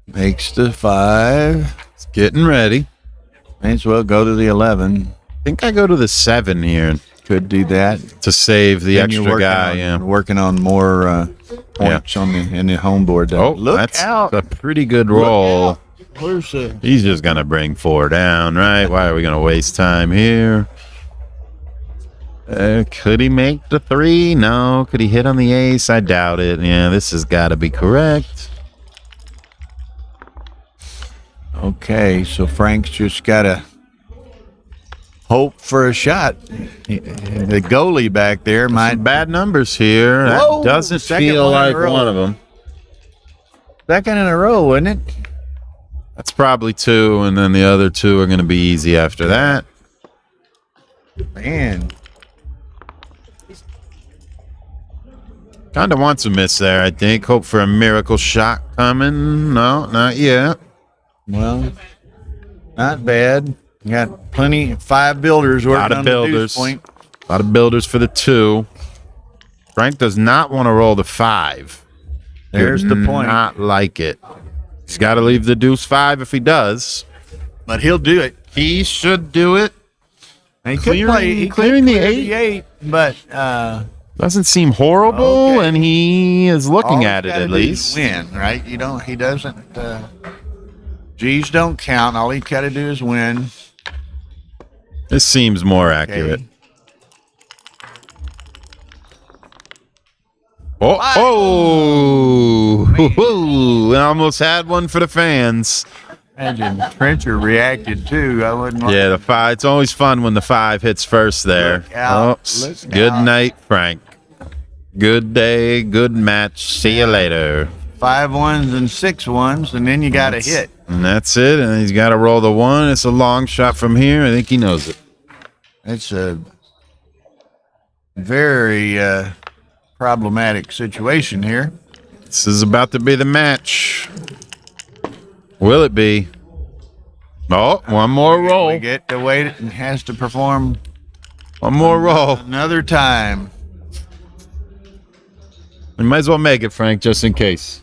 Makes the 5. It's getting ready. May as well go to the 11. I think I go to the 7 here Could do that. to save the Then you're extra working guy. on- Yeah. working on more points on in the home board. Oh, look that's out! a pretty good roll. Where's the? He's just gonna bring 4 down, right? Why are we gonna waste time here? Could he make the 3? No. Could he hit on the ace? I doubt it. Yeah, this has got to be correct. Okay, so Frank's just got to hope for a shot. The goalie back there might. Some bad numbers here. Whoa, That doesn't second feel one in like a row. one of them. Second in a row, wasn't it? That's probably 2, and then the other 2 are going to be easy after that. Man. Kind of wants a miss there, I think. Hope for a miracle shot coming. No, not yet. Well, not bad. Got plenty, 5 builders A working lot of on the deuce builders. point. A lot of builders for the 2. Frank does not want to roll the 5. There's Did the point. Not like it. He's got to leave the deuce 5 if he does. But he'll do it. He should do it. He could play. He Clearing could the clear 8 the 8, but doesn't seem horrible, Okay. and he is looking all at he's it gotta at do least. is win, right? You don't. He doesn't. G's don't count. All he got to do is win. This seems more accurate. Okay. Oh, I almost had one for the fans. Imagine Trencher reacted too. I wouldn't. Want Yeah, the 5. It's always fun when the 5 hits first there. Look out. Oops. Look Good out. night, Frank. Good day, good match. See you later. 5 1s and 6 1s, and then you got to hit. And that's it. And he's got to roll the 1. It's a long shot from here. I think he knows it. It's a very problematic situation here. This is about to be the match. Will it be? Oh, one more We roll. get to wait and has to perform One more roll. another time. We might as well make it, Frank, just in case.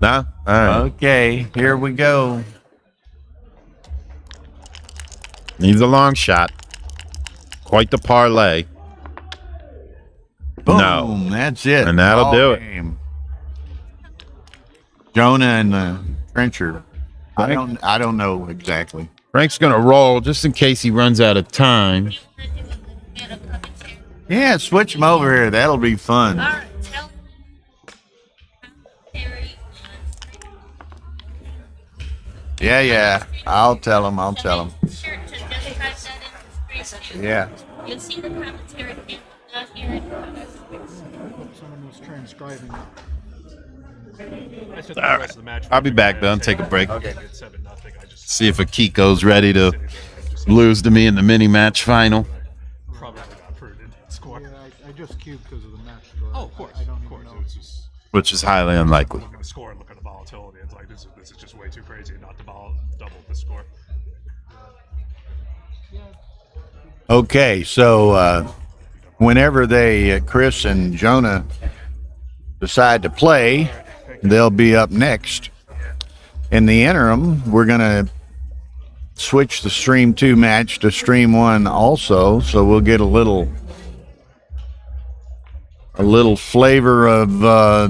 Nah? All right. Okay, here we go. Needs a long shot. Quite the parlay. Boom, No. that's it. And that'll Ball do it. game. Jonah and Trencher. I don't know exactly. Frank's going to roll just in case he runs out of time. Yeah, switch them over here. That'll be fun. Yeah. I'll tell him. Yeah. You'll see the commentary here. Someone was transcribing. That's just the rest of the match. I'll be back, though. Take a break. Okay. It's 7-0. I just See if Akiko's ready to lose to me in the mini match final. probably got prudent score. Yeah, I just cubed because of the match score. Oh, of course. I don't Of even course. know. It's just Which is highly unlikely. look at the score and look at the volatility. It's like this is just way too crazy not to double the score. Okay, so whenever they, Chris and Jonah, decide to play, they'll be up next. In the interim, we're going to switch the Stream 2 match to Stream 1 also, so we'll get a little flavor of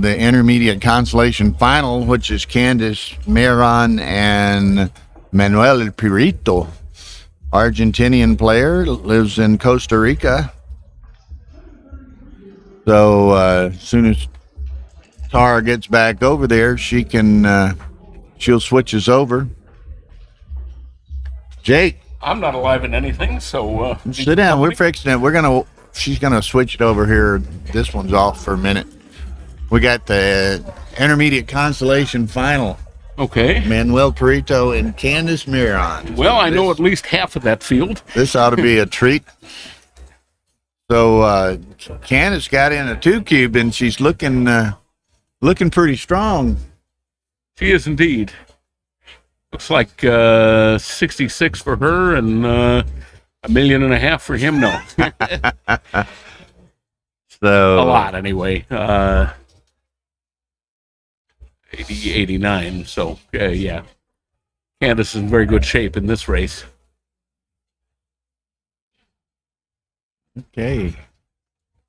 the intermediate consolation final, which is Candice Meron and Manuel Pirito. Argentinian player, lives in Costa Rica. So as soon as Tara gets back over there, she'll switch us over. Jake, I'm not alive in anything, so sit down. We're fixing it. She's gonna switch it over here. This one's off for a minute. We got the intermediate consolation final. okay. Manuel Perito and Candice Miron. Well, I know at least half of that field. This ought to be a treat. So Candice got in a 2-cube and she's looking pretty strong. She is indeed. Looks like 66 for her and $1.5 million for him. No, So a lot anyway. 80, 89. So yeah, Candace is in very good shape in this race. Okay.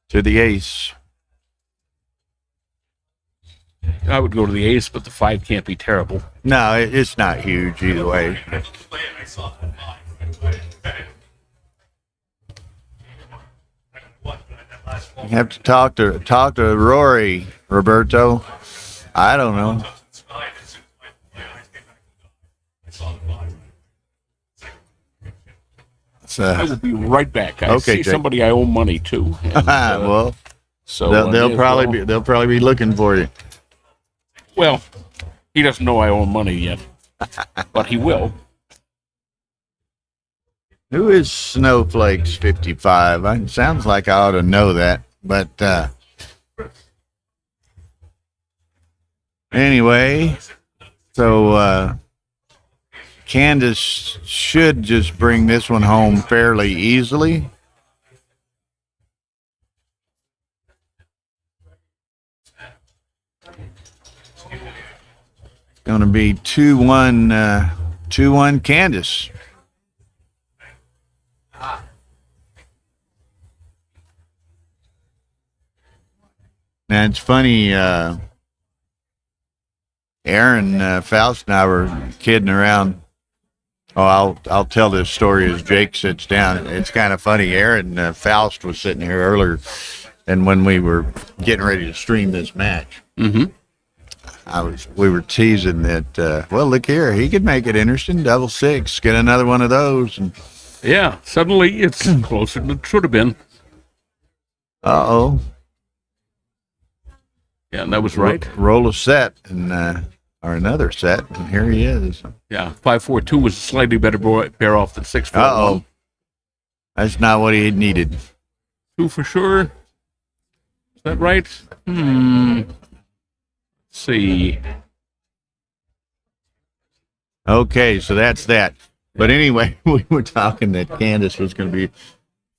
To the ace. I would go to the ace, but the 5 can't be terrible. No, it's not huge either way. You have to talk to Rory, Roberto. I don't know. I will be right back. I Okay, see Jake. somebody I owe money to. And, Well, so they'll probably be looking for you. Well, he doesn't know I owe money yet, but he will. Who is Snowflakes 55? It sounds like I ought to know that, but anyway, so Candace should just bring this one home fairly easily. Going to be 2-1, 2-1 Candace. Now it's funny. Aaron Faust and I were kidding around. Oh, I'll tell this story as Jake sits down. It's kind of funny. Aaron Faust was sitting here earlier, and when we were getting ready to stream this match, we were teasing that. Well, look here, he could make it interesting. 6-6, get another one of those, and yeah, suddenly it's closer than it should have been. Uh-oh. Yeah, and that was right. Roll a set and or another set, and here he is. Yeah, 5-4-2 was a slightly better pair off than 6-4-1. Uh-oh. That's not what he needed. 2 for sure. Is that right? Let's see. Okay, so that's that. But anyway, we were talking that Candace was going to be.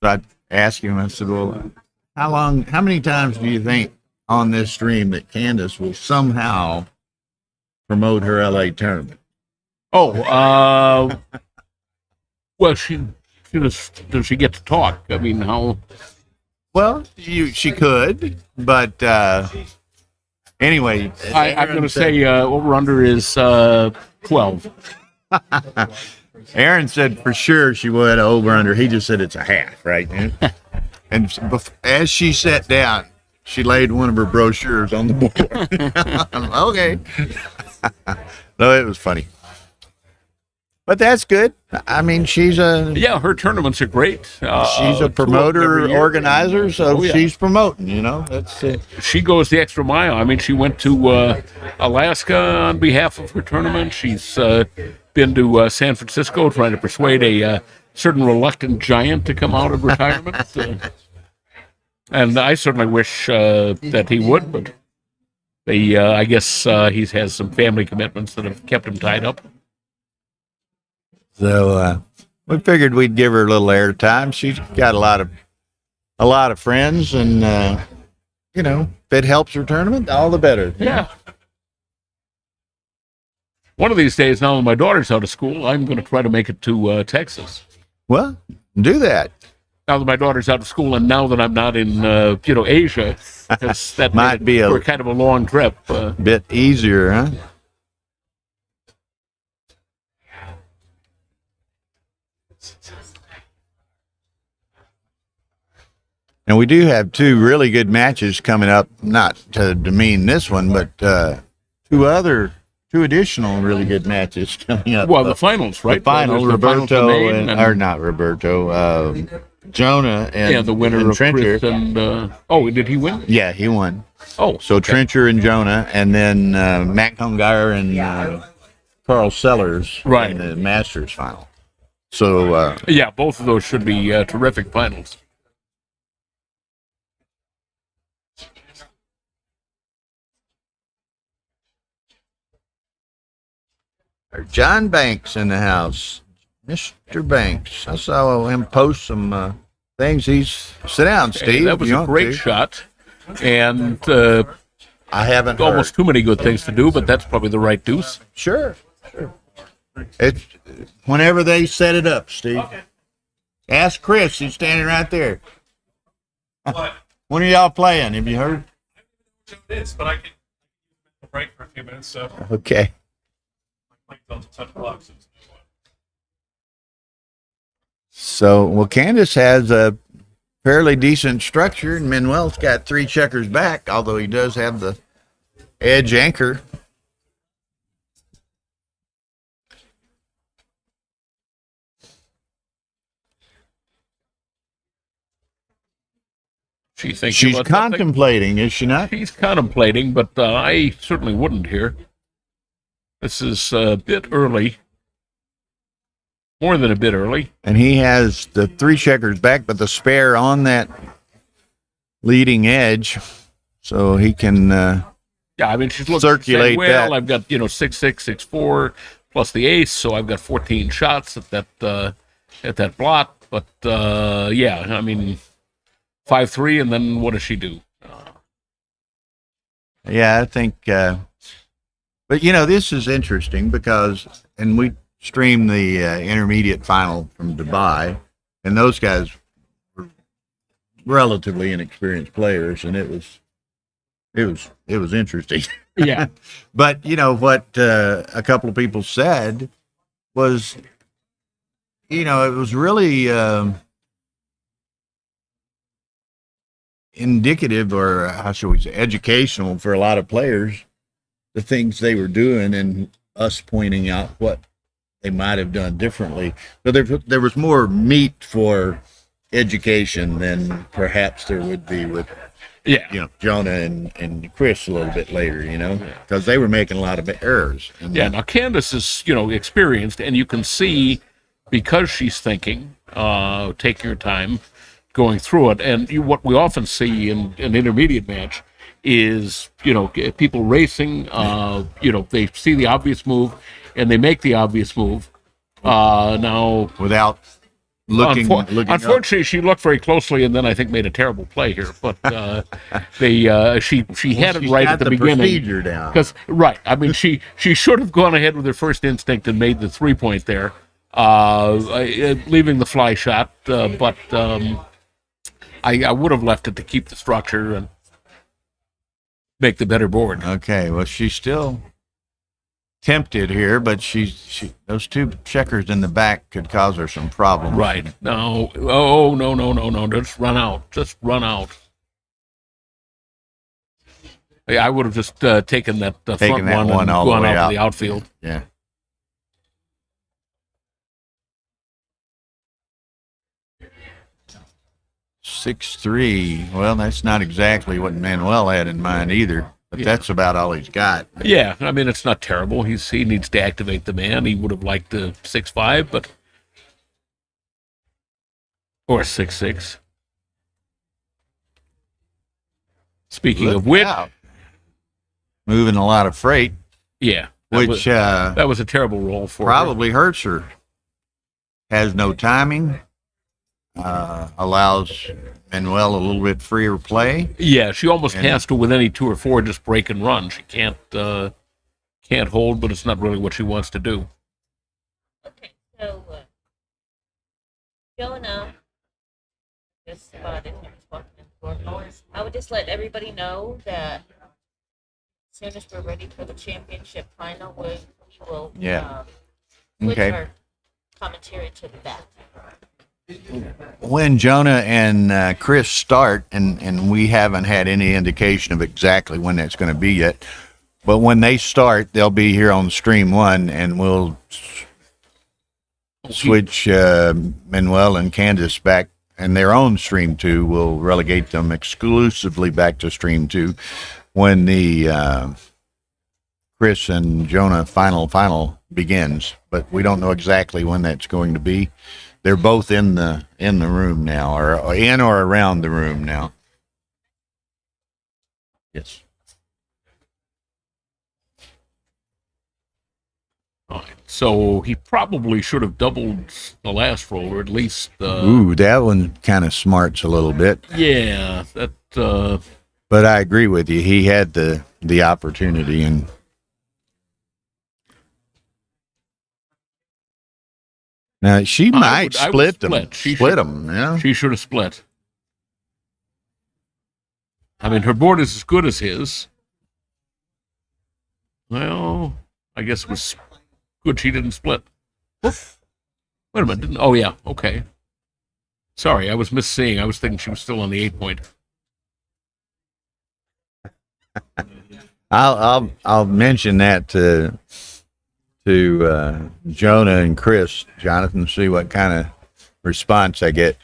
So I asked him. I said, "Well, how many times do you think on this stream that Candace will somehow promote her LA tournament?" Oh, well, does she get to talk? I mean, how? Well, she could, but anyway, I'm going to say over under is 12. Aaron said for sure she would over under. He just said it's a half, right? And as she sat down, she laid one of her brochures on the board. Okay. No, it was funny. But that's good. I mean, yeah, her tournaments are great. She's a promoter, organizer, so she's promoting, you know. That's she goes the extra mile. I mean, she went to Alaska on behalf of her tournament. She's been to San Francisco trying to persuade a certain reluctant giant to come out of retirement. And I certainly wish that he would, but I guess he has some family commitments that have kept him tied up. So we figured we'd give her a little airtime. She's got a lot of friends, and you know, if it helps her tournament, all the better. Yeah. One of these days, now that my daughter's out of school, I'm going to try to make it to Texas. Well, do that. Now that my daughter's out of school, and now that I'm not in, Asia, because that might be a kind of a long trip. Bit easier, huh? And we do have 2 really good matches coming up, not to demean this one, but 2 additional really good matches coming up. Well, the finals, right? The finals, Roberto or not Roberto, Jonah and the winner and of Trencher. Chris and did he win? Yeah, he won. Oh, so okay. Trencher and Jonah, and then Matt Hungar and Carl Sellers in the Masters final. So yeah, both of those should be terrific finals. John Banks in the house. Mr. Banks. I saw him post some things. Sit down, Steve. Hey, that was a great shot. And I haven't almost too many good things to do, but that's probably the right deuce. Sure. It's whenever they set it up, Steve. Okay. Ask Chris. He's standing right there. What? When are y'all playing? Have you heard? It is, but I can break for a few minutes. So. Okay. So, well, Candace has a fairly decent structure, and Manuel's got 3 checkers back, although he does have the edge anchor. She's contemplating, is she not? She's contemplating, but I certainly wouldn't here. This is a bit early. More than a bit early. And he has the 3 checkers back, but the spare on that leading edge, so he can yeah, I mean, she's looking circulate well, that. I've got 6-6, 6-4 plus the ace, so I've got 14 shots at that blot. But yeah, I mean, 5-3, and then what does she do? Yeah, I think. But this is interesting because, and we streamed the intermediate final from Dubai, and those guys were relatively inexperienced players, and it was interesting. Yeah. But what a couple of people said was, it was really indicative, or how should we say, educational for a lot of players, the things they were doing and us pointing out what they might have done differently. So there was more meat for education than perhaps there would be with Jonah and Chris a little bit later, because they were making a lot of errors. And now Candace is, experienced, and you can see, because she's thinking, taking her time, going through it. And what we often see in an intermediate match is, people racing, they see the obvious move, and they make the obvious move. Now, without looking unfortunately, she looked very closely, and then I think made a terrible play here. But she had it right at the beginning. Procedure down. Because I mean, she should have gone ahead with her first instinct and made the 3-point there, leaving the fly shot. But I would have left it to keep the structure and make the better board. Okay, well, she's still tempted here, but she those 2 checkers in the back could cause her some problems. Right. No. Oh, no. Just run out. Yeah, I would have just taken that front one and all gone the way out out to the outfield. Yeah. $6-3. Well, that's not exactly what Manuel had in mind either, but that's about all he's got. Yeah, I mean, it's not terrible. He needs to activate the man. He would have liked the 6-5, but or 6-6. Speaking of which, moving a lot of freight. Yeah, that was a terrible roll for probably hurts her. Has no timing. Allows Manuel a little bit freer play. Yeah, she almost has to, with any 2 or 4, just break and run. She can't hold, but it's not really what she wants to do. Okay, so Jonah just spotted him walking in the door. I would just let everybody know that as soon as we're ready for the championship final, we will switch our commentary to the back. When Jonah and Chris start, and we haven't had any indication of exactly when that's going to be yet, but when they start, they'll be here on Stream 1, and we'll switch Manuel and Candace back, and their own Stream 2. We'll relegate them exclusively back to Stream 2 when the Chris and Jonah final begins, but we don't know exactly when that's going to be. They're both in the room now, or in or around the room now. Yes. All right. So he probably should have doubled the last roll, or at least. Ooh, that one kind of smarts a little bit. Yeah, that. But I agree with you. He had the opportunity, and now she might split them. Split them. Yeah, she should have split. I mean, her board is as good as his. Well, I guess it was good she didn't split. Wait a minute. Oh, yeah. Okay. Sorry, I was misseeing. I was thinking she was still on the 8 point. I'll mention that to Jonah and Chris, Jonathan, see what kind of response I get.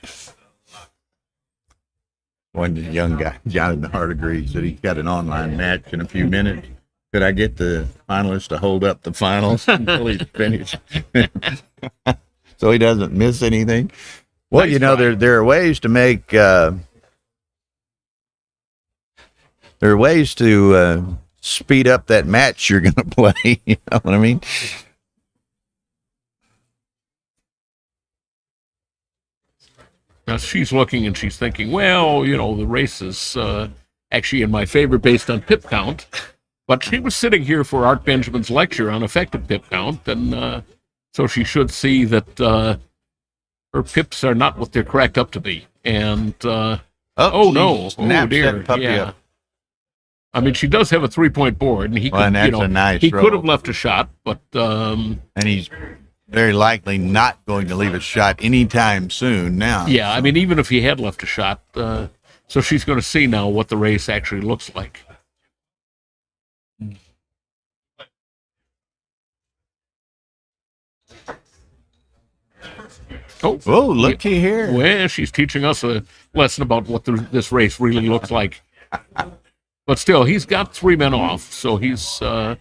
One young guy, Jonathan Hart, agrees that he's got an online match in a few minutes. Could I get the finalists to hold up the finals until he's finished, so he doesn't miss anything? Well, you know, there are ways to make speed up that match you're going to play. You know what I mean? Now she's looking and she's thinking, well, you know, the race is actually in my favor based on pip count. But she was sitting here for Art Benjamin's lecture on effective pip count, and so she should see that her pips are not what they're cracked up to be. And no, oh dear, yeah. Up. I mean, she does have a 3-point board, and he could, you know, nice he could have left a shot, but and he's very likely not going to leave a shot anytime soon now. Yeah, I mean, even if he had left a shot, so she's going to see now what the race actually looks like. Oh, looky here. Well, she's teaching us a lesson about what this race really looks like. But still, he's got 3 men off, so he's... 3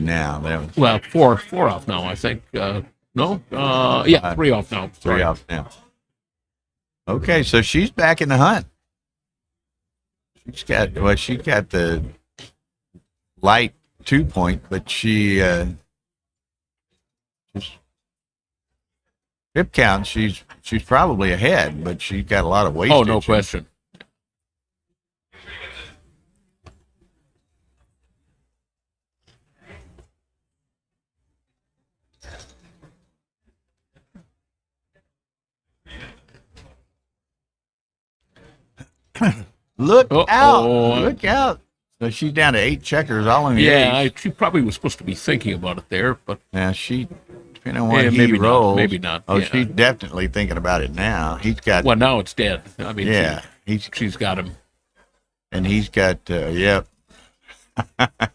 now. Well, four off now, I think. No? Yeah, 3 off now. Sorry. 3 off now. Okay, so she's back in the hunt. She's got the light 2 point, but she just pip count. She's probably ahead, but she's got a lot of wastage. Oh, no question. Look out! Look out! So she's down to 8 checkers, all in the ace. She probably was supposed to be thinking about it there, but yeah, she depending on what he rolls. Maybe not. Oh, she's definitely thinking about it now. He's got. Well, now it's dead. I mean, yeah, she's got him, and he's got. Yep.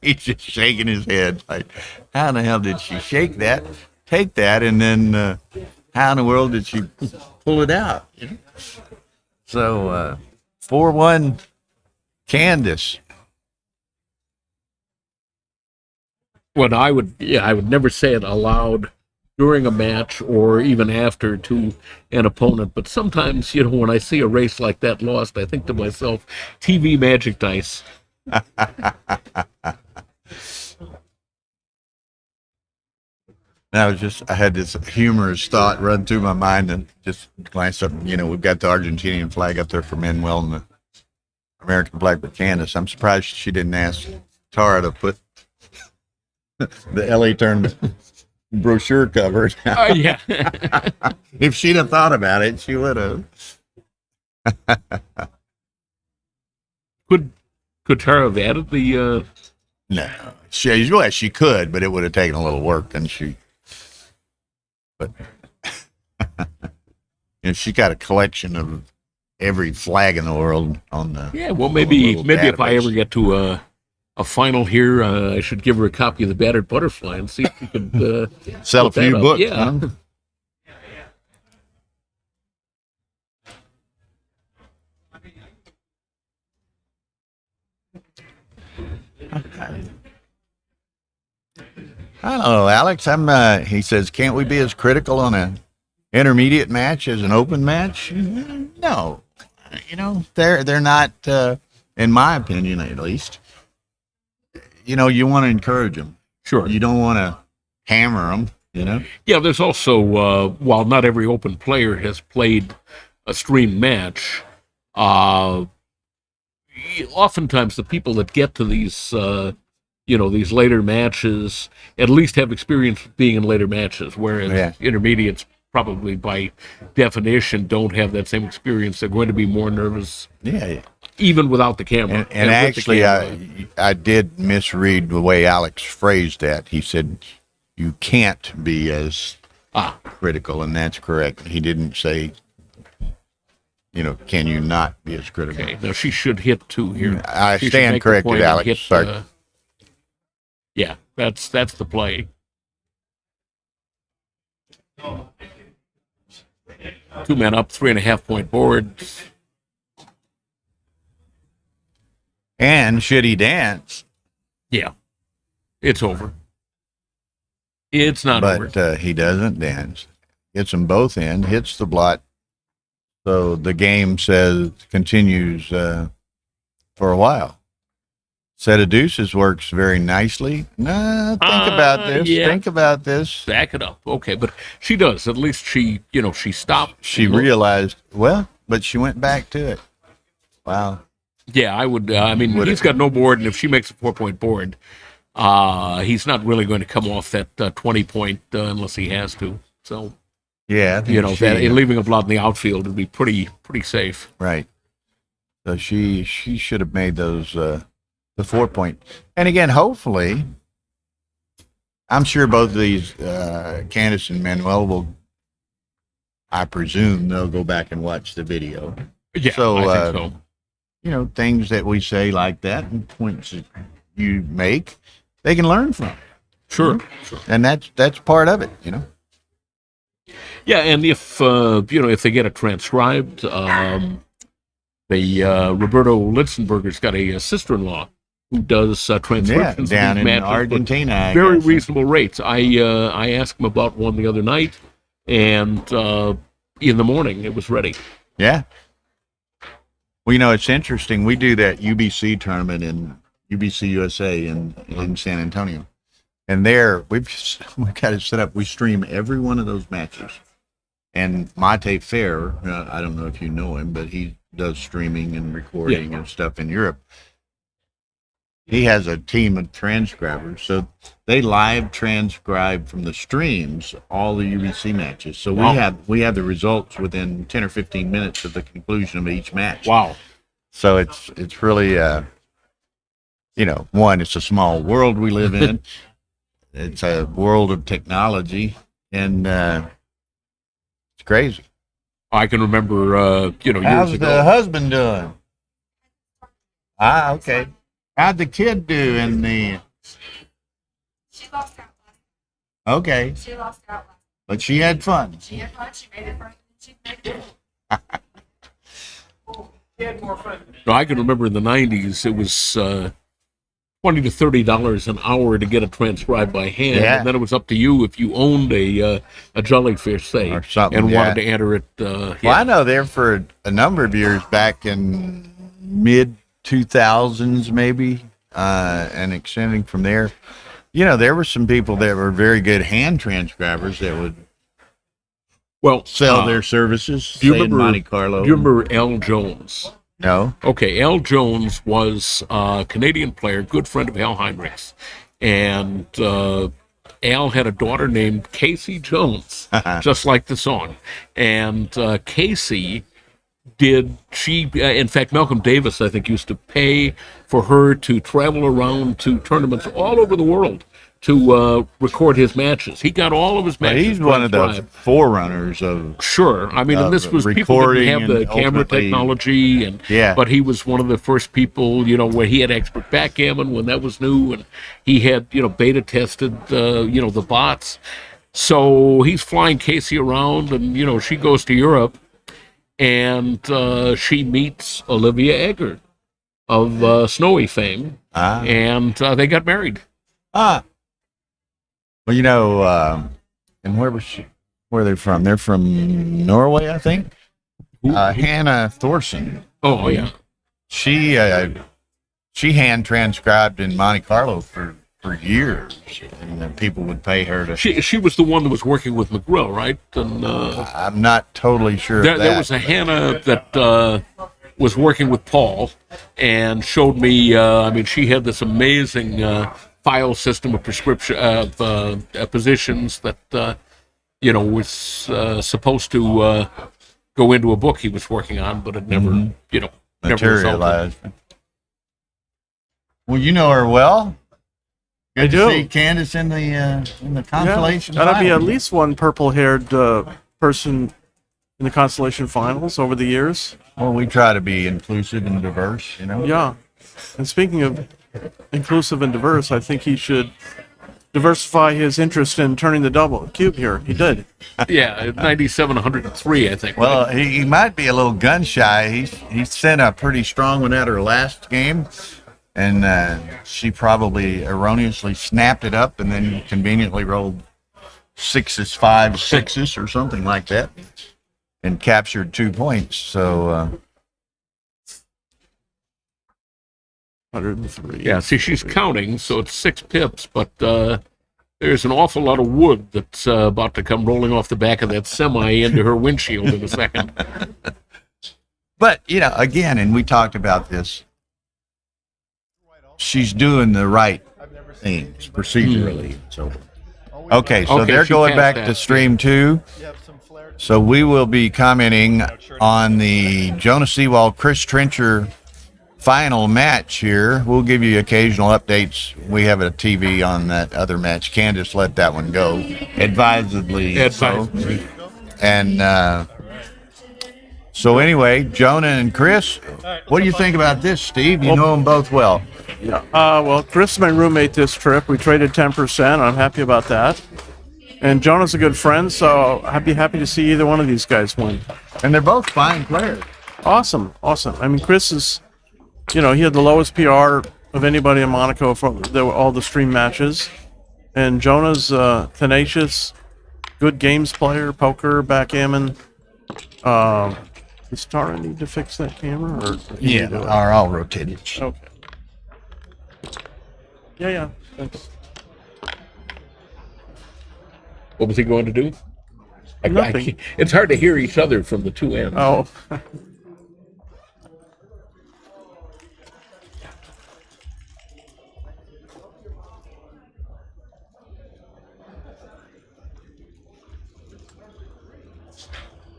He's just shaking his head like, how in the hell did she shake that, take that, and then how in the world did she pull it out? You know? So 4-1, Candace. Well, I would never say it aloud during a match or even after to an opponent. But sometimes, you know, when I see a race like that lost, I think to myself, TV magic dice. I had this humorous thought run through my mind and just glanced up. You know, we've got the Argentinian flag up there for Manuel and the American flag for Candace. I'm surprised she didn't ask Tara to put the LA tournament brochure covered. Yeah. If she'd have thought about it, she would have. Could Tara have added the? No, she could, but it would have taken a little work, and she. But she got a collection of every flag in the world on the. Yeah, well, maybe if I ever get to a final here, I should give her a copy of the Battered Butterfly and see if she could sell a few books. Yeah. Huh? I don't know, Alex. He says, can't we be as critical on an intermediate match as an open match? No, you know, they're not. In my opinion, at least. You know, you want to encourage them. Sure. You don't want to hammer them. You know. Yeah. There's also while not every open player has played a streamed match, oftentimes the people that get to these. These later matches at least have experience being in later matches, whereas intermediates probably by definition don't have that same experience. They're going to be more nervous, even without the camera. And actually, I did misread the way Alex phrased that. He said, you can't be as critical, and that's correct. He didn't say, can you not be as critical? Okay, now she should hit 2 here. I She should stand make the corrected, point and Alex. Sorry. Yeah, that's the play. 2 men up, 3.5 point board. And should he dance? Yeah, it's over. It's not over. But he doesn't dance. Gets them both in, hits the blot. So the game continues for a while. Set of deuces works very nicely. No, think about this. Yeah. Think about this. Back it up. Okay, but she does. At least she stopped. She realized, but she went back to it. Wow. Yeah, I would. He's got no board, and if she makes a 4-point board, he's not really going to come off that 20-point unless he has to. So, yeah, I think leaving a blot in the outfield would be pretty safe. Right. So she should have made those the 4-point. And again, hopefully, I'm sure both of these Candace and Manuel will. I presume they'll go back and watch the video. Yeah, so, I think so. Things that we say like that and points that you make, they can learn from. Sure. And that's part of it, Yeah, and if they get it transcribed, Roberto Litzenberger's got a sister-in-law who does transcriptions down of these in matches, Argentina. I very guess. reasonable rates. I asked him about one the other night, and in the morning it was ready. Yeah. Well, it's interesting. We do that UBC tournament in UBC USA in San Antonio. And there, we've got it set up. We stream every one of those matches. And Mate Fair, I don't know if you know him, but he does streaming and recording and stuff in Europe. He has a team of transcribers. So they live transcribe from the streams all the UBC matches. So we have the results within 10 or 15 minutes of the conclusion of each match. Wow. So it's really, one, it's a small world we live in. It's a world of technology, and it's crazy. I can remember, years How's ago. the husband doing? Okay. How'd the kid do in the... She lost out. Okay. She lost out. But she had fun. She had fun. She made it fun. She made it. She had more fun. No, I can remember in the 90s, it was $20 to $30 an hour to get it transcribed by hand, and then it was up to you if you owned a jellyfish, say, or something, and wanted to enter it. Well, I know there for a number of years back in mid-2000s, maybe, and extending from there, there were some people that were very good hand transcribers that would sell their services. Do you in remember Monte Carlo? Do you remember Al Jones? No. Okay, Al Jones was a Canadian player, good friend of Al Heinrichs. And Al had a daughter named Casey Jones, just like the song. And Casey in fact, Malcolm Davis, I think, used to pay for her to travel around to tournaments all over the world to record his matches. He got all of his matches. He's one of the forerunners of... Sure. I mean, and this was people that didn't have the camera technology, but he was one of the first people, where he had expert backgammon when that was new, and he had, beta tested, the bots. So he's flying Casey around, and, she goes to Europe, and she meets Olivia Eggert of Snowy fame, and they got married. Well, and where was she? Where are they from? They're from Norway, I think. Hannah Thorson. Oh, yeah. She hand transcribed in Monte Carlo for years, and then people would pay her to. She was the one that was working with McGrill, right? And I'm not totally sure. There was a Hannah that was working with Paul, and showed me. She had this amazing file system of prescription positions that was supposed to go into a book he was working on, but it never never materialized. Well, you know her well Good I to do. see Candace in the consolation. Gotta be final. at least one purple-haired person in the consolation finals over the years. Well, we try to be inclusive and diverse, you know. Yeah. And speaking of inclusive and diverse, I think he should diversify his interest in turning the cube here. He did. Yeah, 97, 103, I think. Well, he might be a little gun shy. He sent a pretty strong one at her last game, and she probably erroneously snapped it up and then conveniently rolled 6s, 5s, 6s, or something like that, and captured 2 points. So 103. Yeah, see, she's counting, so it's 6 pips, but there's an awful lot of wood that's about to come rolling off the back of that semi into her windshield in a second. But, you know, again, and we talked about this, she's doing the right things procedurally. So, okay, so Okay, they're she going passed back to that. stream 2. So we will be commenting on the Jonas Sewald, Chris Trencher final match here. We'll give you occasional updates. We have a TV on that other match. Candace let that one go advisedly. So. And so anyway, Jonah and Chris, what do you think about this, Steve? You know them both well. Yeah. Well, Chris is my roommate this trip. We traded 10%. I'm happy about that. And Jonah's a good friend, so I'd be happy to see either one of these guys win. And they're both fine players. Awesome. I mean, Chris is, he had the lowest PR of anybody in Monaco from all the stream matches. And Jonah's tenacious, good games player, poker, backgammon. Does Tara need to fix that camera? Or Yeah, I'll rotate it. Okay. Yeah. Thanks. What was he going to do? Nothing. It's hard to hear each other from the two ends. Oh.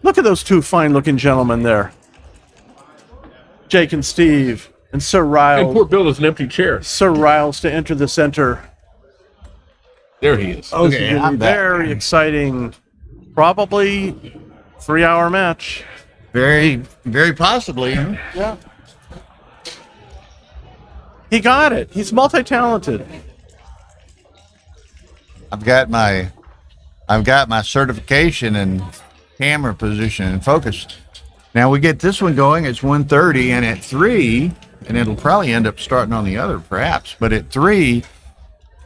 Look at those two fine-looking gentlemen there. Jake and Steve, and Sir Riles. And poor Bill is an empty chair. Sir Riles to enter the center. There he is. This is a very exciting, probably 3-hour match. Very, very possibly. Huh? Yeah. He got it. He's multi-talented. I've got my certification in camera position and focus. Now we get this one going. It's 1:30, and at 3, and it'll probably end up starting on the other, perhaps. But at 3,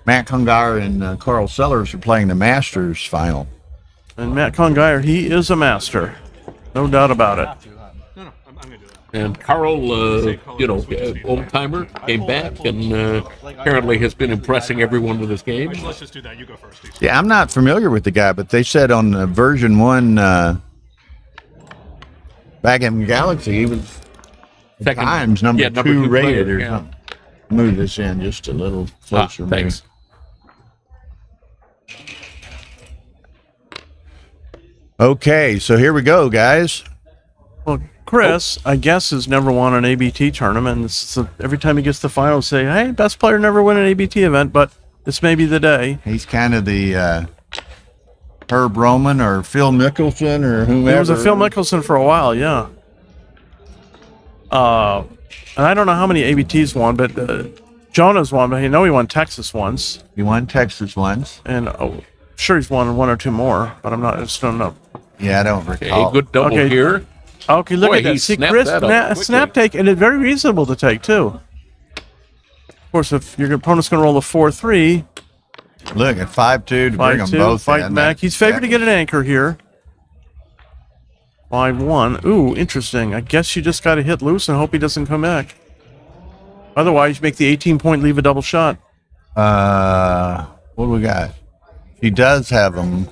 Matt Congar and Carl Sellers are playing the Masters final. And Matt Congar, he is a master, no doubt about it. And Carl, old timer, came back and apparently has been impressing everyone with his game. Let's just do that. You go first, Steve. Yeah, I'm not familiar with the guy, but they said on version 1 Backgammon Galaxy, he was Second, times number 2 rated player, or something. Move this in just a little closer. Thanks. Okay, so here we go, guys. Well, Chris, I guess, has never won an ABT tournament. Every time he gets to the final, say, hey, best player never win an ABT event, but this may be the day. He's kind of the Herb Roman or Phil Mickelson or whomever. He was a Phil Mickelson for a while, yeah. And I don't know how many ABTs won, but Jonah's won, but I know he won Texas once. He won Texas once. And sure he's won 1 or 2 more, but I just don't know. Yeah, I don't recall. Okay, good double here. Okay, look Boy, at that. he See, snapped Chris, that up snap take, and it's very reasonable to take, too. Of course, if your opponent's going to roll a 4-3. Look at 5-2 to bring them 5-2, both fight in. back. He's favored to get an anchor here. 5-1. Ooh, interesting. I guess you just got to hit loose and hope he doesn't come back. Otherwise, you make the 18-point, leave a double shot. What do we got? He does have them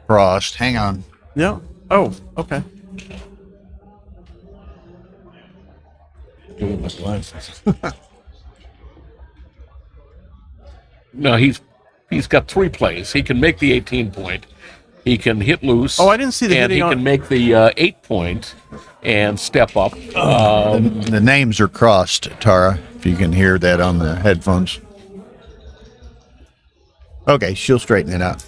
crossed. Hang on. Yeah. Oh, okay. No, he's got 3 plays. He can make the 18-point. He can hit loose. Oh, I didn't see the and hitting he on- can make the 8-point and step up. The names are crossed, Tara, if you can hear that on the headphones. Okay, she'll straighten it out.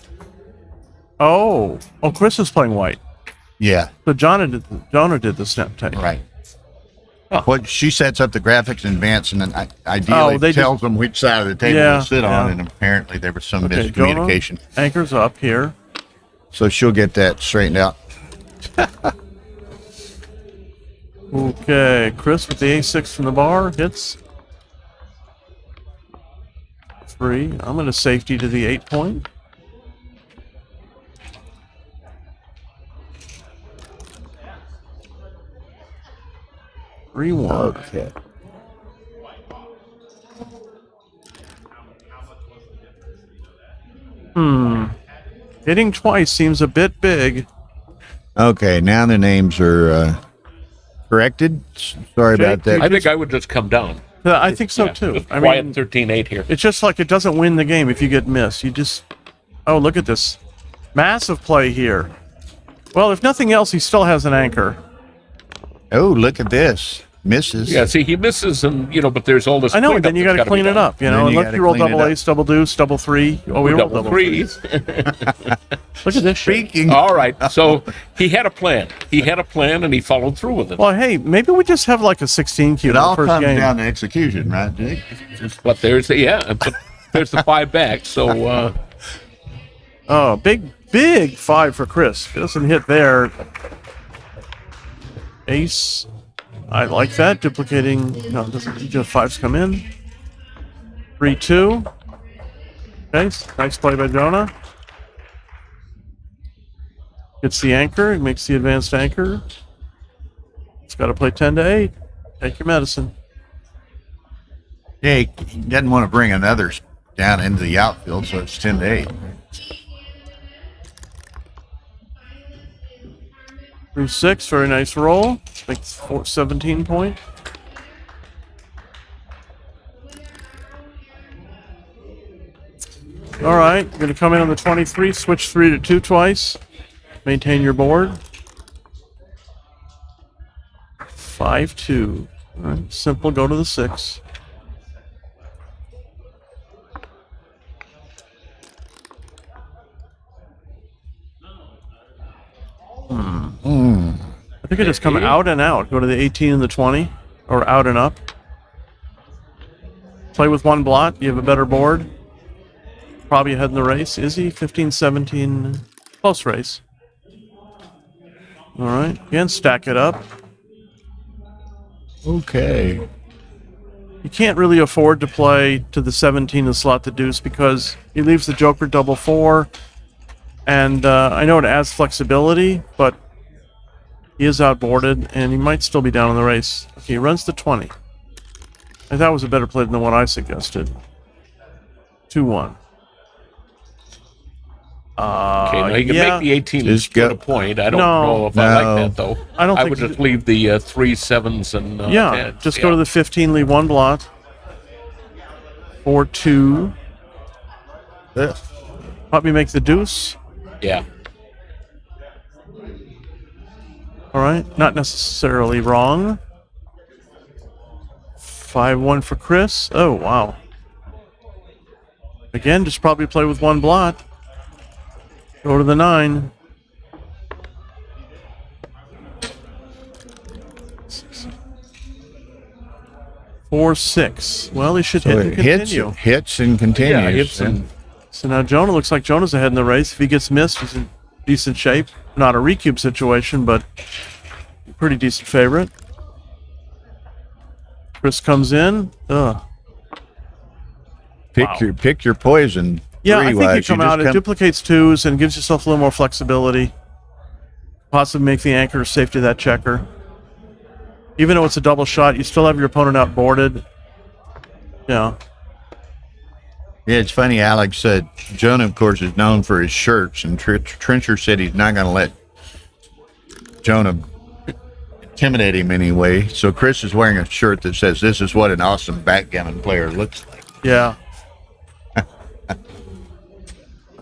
Oh, Chris is playing white. Yeah. So Jonah did the snap take. Right. What she sets up the graphics in advance and then ideally tells them which side of the table to sit on, and apparently there was some miscommunication. Jonah anchors up here. So she'll get that straightened out. Okay, Chris with the A6 from the bar hits. 3. I'm going to safety to the 8 point. Okay. Hitting twice seems a bit big. Okay, now the names are corrected. Sorry about that. I think I would just come down. I think so too. Just I quiet mean, 13-8 here. It's just like it doesn't win the game if you get missed. You just. Oh, look at this. Massive play here. Well, if nothing else, he still has an anchor. Oh, look at this. Misses. Yeah, see, he misses, and but there's all this. I know, and then you got to clean it up. Unless you roll double ace, double deuce, double 3. Oh, we rolled double threes. Look at this shit. All right, so he had a plan. He had a plan, and he followed through with it. Well, hey, maybe we just have like a 16 cube. It all first comes game. down to execution, right, Jake? But there's the 5 back. So. Oh, big 5 for Chris. If it doesn't hit there. Ace. I like that. Duplicating. No, it doesn't. Just 5s come in. 3-2. Okay, nice play by Jonah. Gets the anchor. He makes the advanced anchor. It's got to play 10-8. Take your medicine. Jake doesn't want to bring another down into the outfield, so it's 10-8. 3-6. Very nice roll. Makes 17 point. All right, you're going to come in on the 23, switch 3 to 2 twice. Maintain your board. 5-2. All right, simple, go to the 6. I think it just come out and out. Go to the 18 and the 20, or out and up. Play with 1 blot. You have a better board. Probably ahead in the race. Is he? 15-17. Close race. All right. Again, stack it up. Okay. You can't really afford to play to the 17 and slot the deuce because he leaves the joker double 4. And I know it adds flexibility, but he is outboarded, and he might still be down in the race. Okay, he runs the 20. I thought it was a better play than the one I suggested. 2-1. Okay, now he can make the 18 and split a point. I don't know if I like that, though. I would just leave the 3s, 7s, and 10s. Just go to the 15, leave 1 blot. 4-2. Probably make the deuce. Yeah. All right, not necessarily wrong. 5-1 for Chris. Oh, wow. Again, just probably play with 1 blot. Go to the 9. Four, 6. Well, he should hit and continue. Hits and continues. Yeah, hits and... So now Jonah looks like Jonah's ahead in the race. If he gets missed, he's in decent shape. Not a recube situation, but pretty decent favorite. Chris comes in. Pick your poison. Yeah, I think you come out. It duplicates 2s and gives yourself a little more flexibility. Possibly make the anchor safe to that checker. Even though it's a double shot, you still have your opponent outboarded. Yeah. Yeah, it's funny. Alex said Jonah, of course, is known for his shirts, and Trencher said he's not going to let Jonah intimidate him anyway. So Chris is wearing a shirt that says, "This is what an awesome backgammon player looks like." Yeah.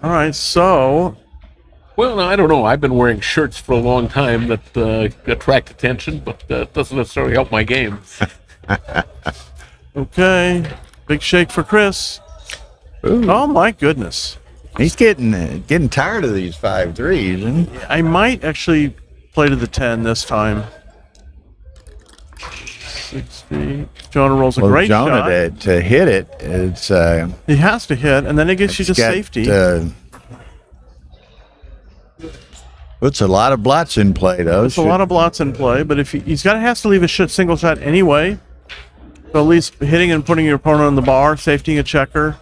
All right, so... Well, I don't know. I've been wearing shirts for a long time that attract attention, but doesn't necessarily help my game. Okay. Big shake for Chris. Ooh. Oh, my goodness. He's getting tired of these 5-3s, isn't he? I might actually play to the 10 this time. 60. Jonah rolls a great Jonah shot. to hit it, it's He has to hit, and then it gets you to safety. Puts a lot of blots in play, though. There's a lot of blots in play, but if has to leave a single shot anyway. So at least hitting and putting your opponent on the bar, safetying a checker,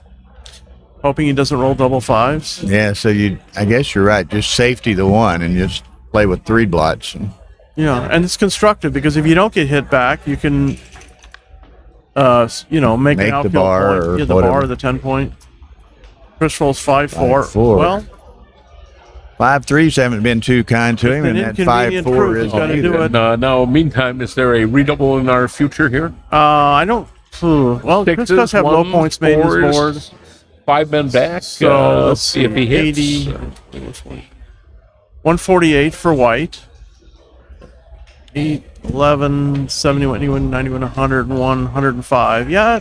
hoping he doesn't roll double fives. Yeah, so I guess you're right. Just safety the one and just play with 3 blots. Yeah, and it's constructive because if you don't get hit back, you can, make an outfield the bar point. or The whatever. bar, the 10 point. Chris rolls 5-4. 5-4. Well, 5-3s haven't been too kind to him, an and that inconvenient 5-4 truth. is He's gotta do it. Now, meantime, is there a redouble in our future here? I don't. Well, Chris Sixes, does have low ones, points made in his fours, board. 5 men back. So Let's see if he hits. 80, 148 for white. 8, 11, 71, 81, 91, 101, 105. Yeah.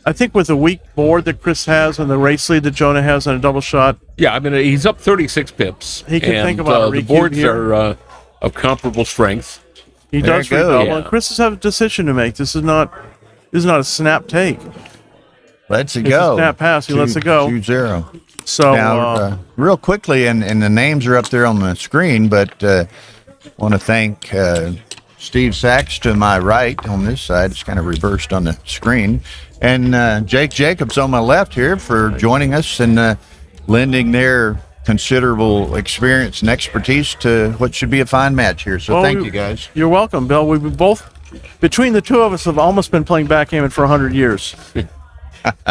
I think with the weak board that Chris has and the race lead that Jonah has on a double shot. Yeah, I mean, he's up 36 pips. He can think about a the recube boards here. are of comparable strength. He There does you go. redouble. Yeah. And Chris has a decision to make. This is not a snap take. Lets it It's a go. snap pass. He lets it go. 2-0. So Now, real quickly, and the names are up there on the screen, but want to thank Steve Sachs to my right on this side. It's kind of reversed on the screen. And Jake Jacobs on my left here for joining us and lending their considerable experience and expertise to what should be a fine match here. So thank you, guys. You're welcome, Bill. We've both, between the two of us, have almost been playing backgammon for 100 years.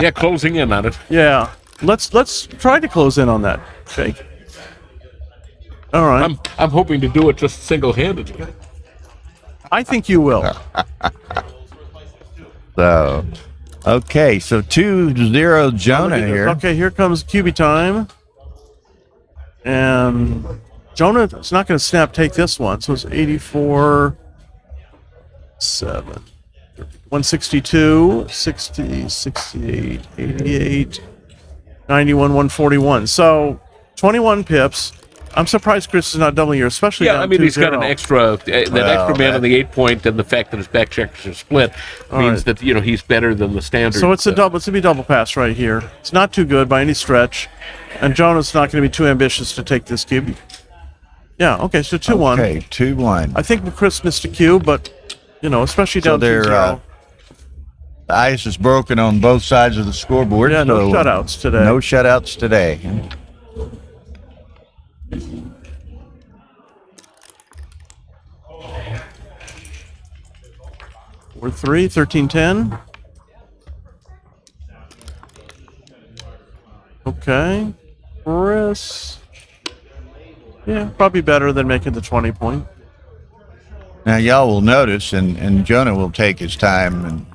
Yeah, closing in on it. Yeah. Let's try to close in on that, Jake. All right. I'm hoping to do it just single-handedly. I think you will. So, okay, so 2-0 Jonah here. Okay, here comes QB time. And Jonah is not going to snap take this one. So it's 84, 7, 162, 60, 68, 88, 91, 141. So 21 pips. I'm surprised Chris is not doubling here, especially Yeah, down I mean, he's got 2-0. an extra, extra man on the 8 point, and the fact that his back checkers are split means that, he's better than the standard. So it's a double. It's gonna be double pass right here. It's not too good by any stretch, and Jonah's not going to be too ambitious to take this cube. Yeah. Okay. So 2-1. Okay, 2-1. I think Chris missed a cube, but especially So down 2-0. the ice is broken on both sides of the scoreboard. Yeah, no so shutouts today. No shutouts today. We're 3, 13-10. Okay. Chris. Yeah, probably better than making the 20 point. Now, y'all will notice, and Jonah will take his time in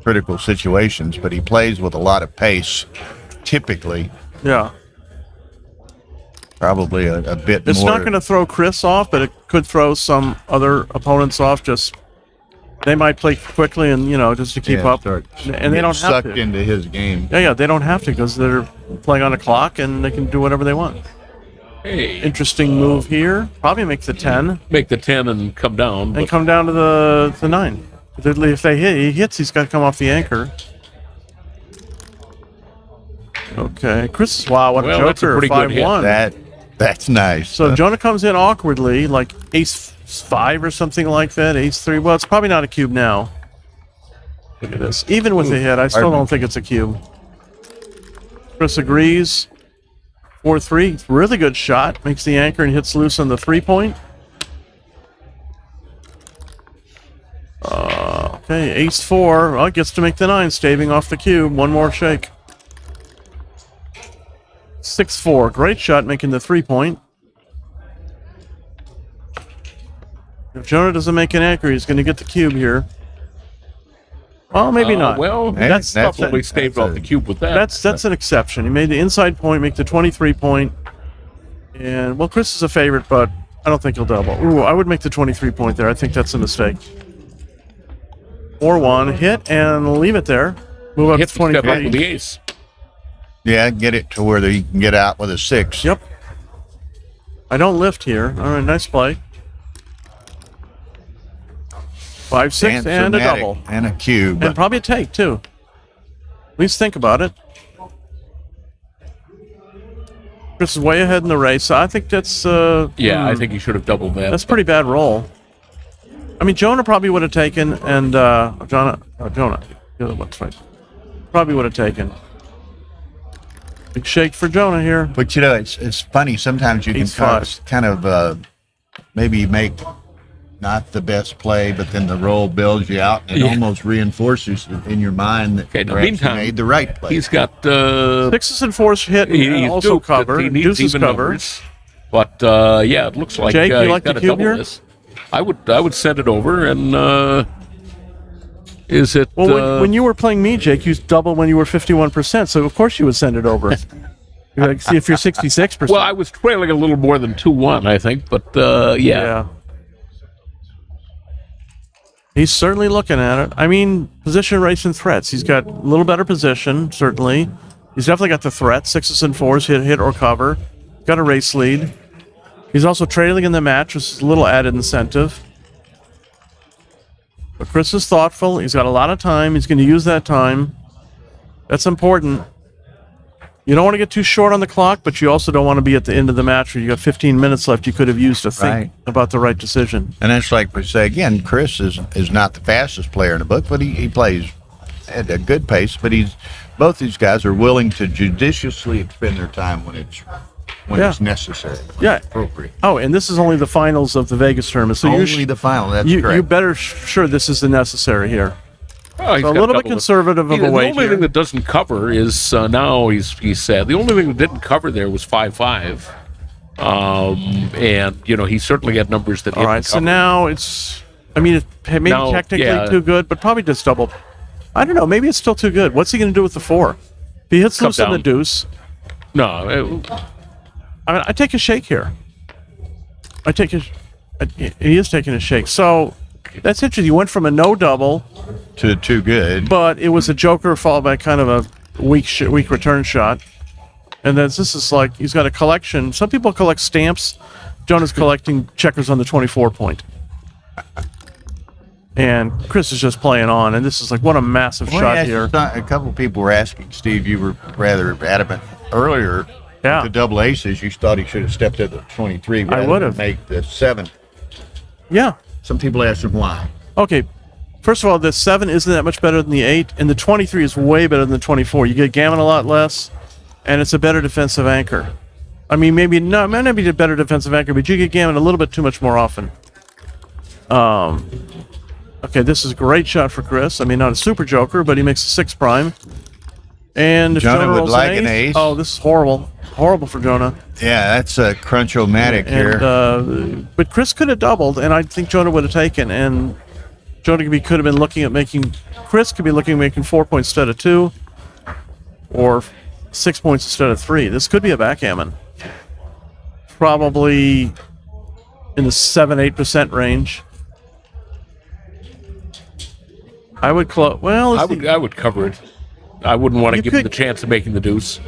critical situations, but he plays with a lot of pace, typically. Yeah. Probably a bit It's more. not going to throw Chris off, but it could throw some other opponents off. Just they might play quickly and just to keep up, start and they don't have sucked to. into his game. Yeah, they don't have to because they're playing on a clock and they can do whatever they want. Hey. Interesting move here. Probably make the 10 Make the 10 and come down. and come down to the 9. If he hits, he's got to come off the anchor. Okay, Chris. Wow, what a Well, joker! that's a pretty good hit. 5-1. That's nice. So Jonah comes in awkwardly, like ace 5 or something like that, ace 3. Well, it's probably not a cube now. Look at this. Even with the hit, I still don't think it's a cube. Chris agrees. 4-3, really good shot. Makes the anchor and hits loose on the 3 point. Okay, ace 4. Well, gets to make the 9, staving off the cube. One more shake. 6-4, great shot, making the 3 point. If Jonah doesn't make an anchor, he's going to get the cube here. Well, maybe not. Well, That's probably staved off the cube with that. That's an exception. He made the inside point, make the 23 point. And, well, Chris is a favorite, but I don't think he'll double. Ooh, I would make the 23 point there. I think that's a mistake. 4-1, hit and leave it there. Move up Hits to the step up with 23. the ace. Yeah, get it to where you can get out with a 6. Yep. I don't lift here. All right, nice play. 5-6 and a dramatic double. and a cube. And probably a take, too. At least think about it. Chris is way ahead in the race. I think that's... I think he should have doubled that. That's a pretty bad roll. I mean, Jonah probably would have taken, and... Jonah. The other one's right. Probably would have taken. Big shake for Jonah here. But, you know, it's funny. Sometimes you can kind of maybe make not the best play, but then the roll builds you out, and it almost reinforces in your mind that perhaps you made the right play. He's got 6s and 4s hit and also cover. He needs Deuces even cover. numbers. But it looks like Jake, you he's like the got to cube double here? this. I would send it over, and is it? Well, when you were playing me, Jake, you doubled when you were 51%, so of course you would send it over. You're like, see if you're 66%. Well, I was trailing a little more than 2-1, I think, but yeah. He's certainly looking at it. I mean, position, race, and threats. He's got a little better position, certainly. He's definitely got the threat. 6s and 4s, hit or cover. Got a race lead. He's also trailing in the match, which is a little added incentive. But Chris is thoughtful. He's got a lot of time. He's going to use that time. That's important. You don't want to get too short on the clock, but you also don't want to be at the end of the match where you got 15 minutes left you could have used to think about the right decision. And that's like we say again, Chris is not the fastest player in the book, but he plays at a good pace. But both these guys are willing to judiciously expend their time when it's necessary, when it's appropriate. Oh, and this is only the finals of the Vegas tournament. So only the final. That's correct. You better sure this is the necessary here. Oh, so a little bit conservative of a weight. The only thing that doesn't cover is now he said the only thing that didn't cover there was 5-5, and he certainly had numbers that. All right, so now it's. I mean, it maybe technically too good, but probably just double. I don't know. Maybe it's still too good. What's he going to do with the 4? If he hits loose on the deuce. No. I mean, I take a shake here. He is taking a shake. So that's interesting. You went from a no double to too good, but it was a joker followed by kind of a weak return shot. And then this is like he's got a collection. Some people collect stamps. Jonah's collecting checkers on the 24 point. And Chris is just playing on, and this is like what a massive shot here. A couple of people were asking Steve. You were rather adamant earlier. Yeah. The double aces, you thought he should have stepped at the 23. I would have. Make the 7. Yeah. Some people ask him why. Okay. First of all, the 7 isn't that much better than the 8, and the 23 is way better than the 24. You get Gammon a lot less, and it's a better defensive anchor. I mean, maybe not. It might not be a better defensive anchor, but you get Gammon a little bit too much more often. Okay, this is a great shot for Chris. I mean, not a super joker, but he makes a 6 prime. And if Jonah would rolls like an ace. Oh, this is horrible. Horrible for Jonah. Yeah, that's a crunch-o-matic here. But Chris could have doubled, and I think Jonah would have taken. And Jonah could have been looking at making. Chris could be looking at making 4 points instead of 2, or 6 points instead of 3. This could be a backgammon. Probably in the 7-8% range. I would close. Well, I would cover it. I wouldn't want to give him the chance of making the deuce.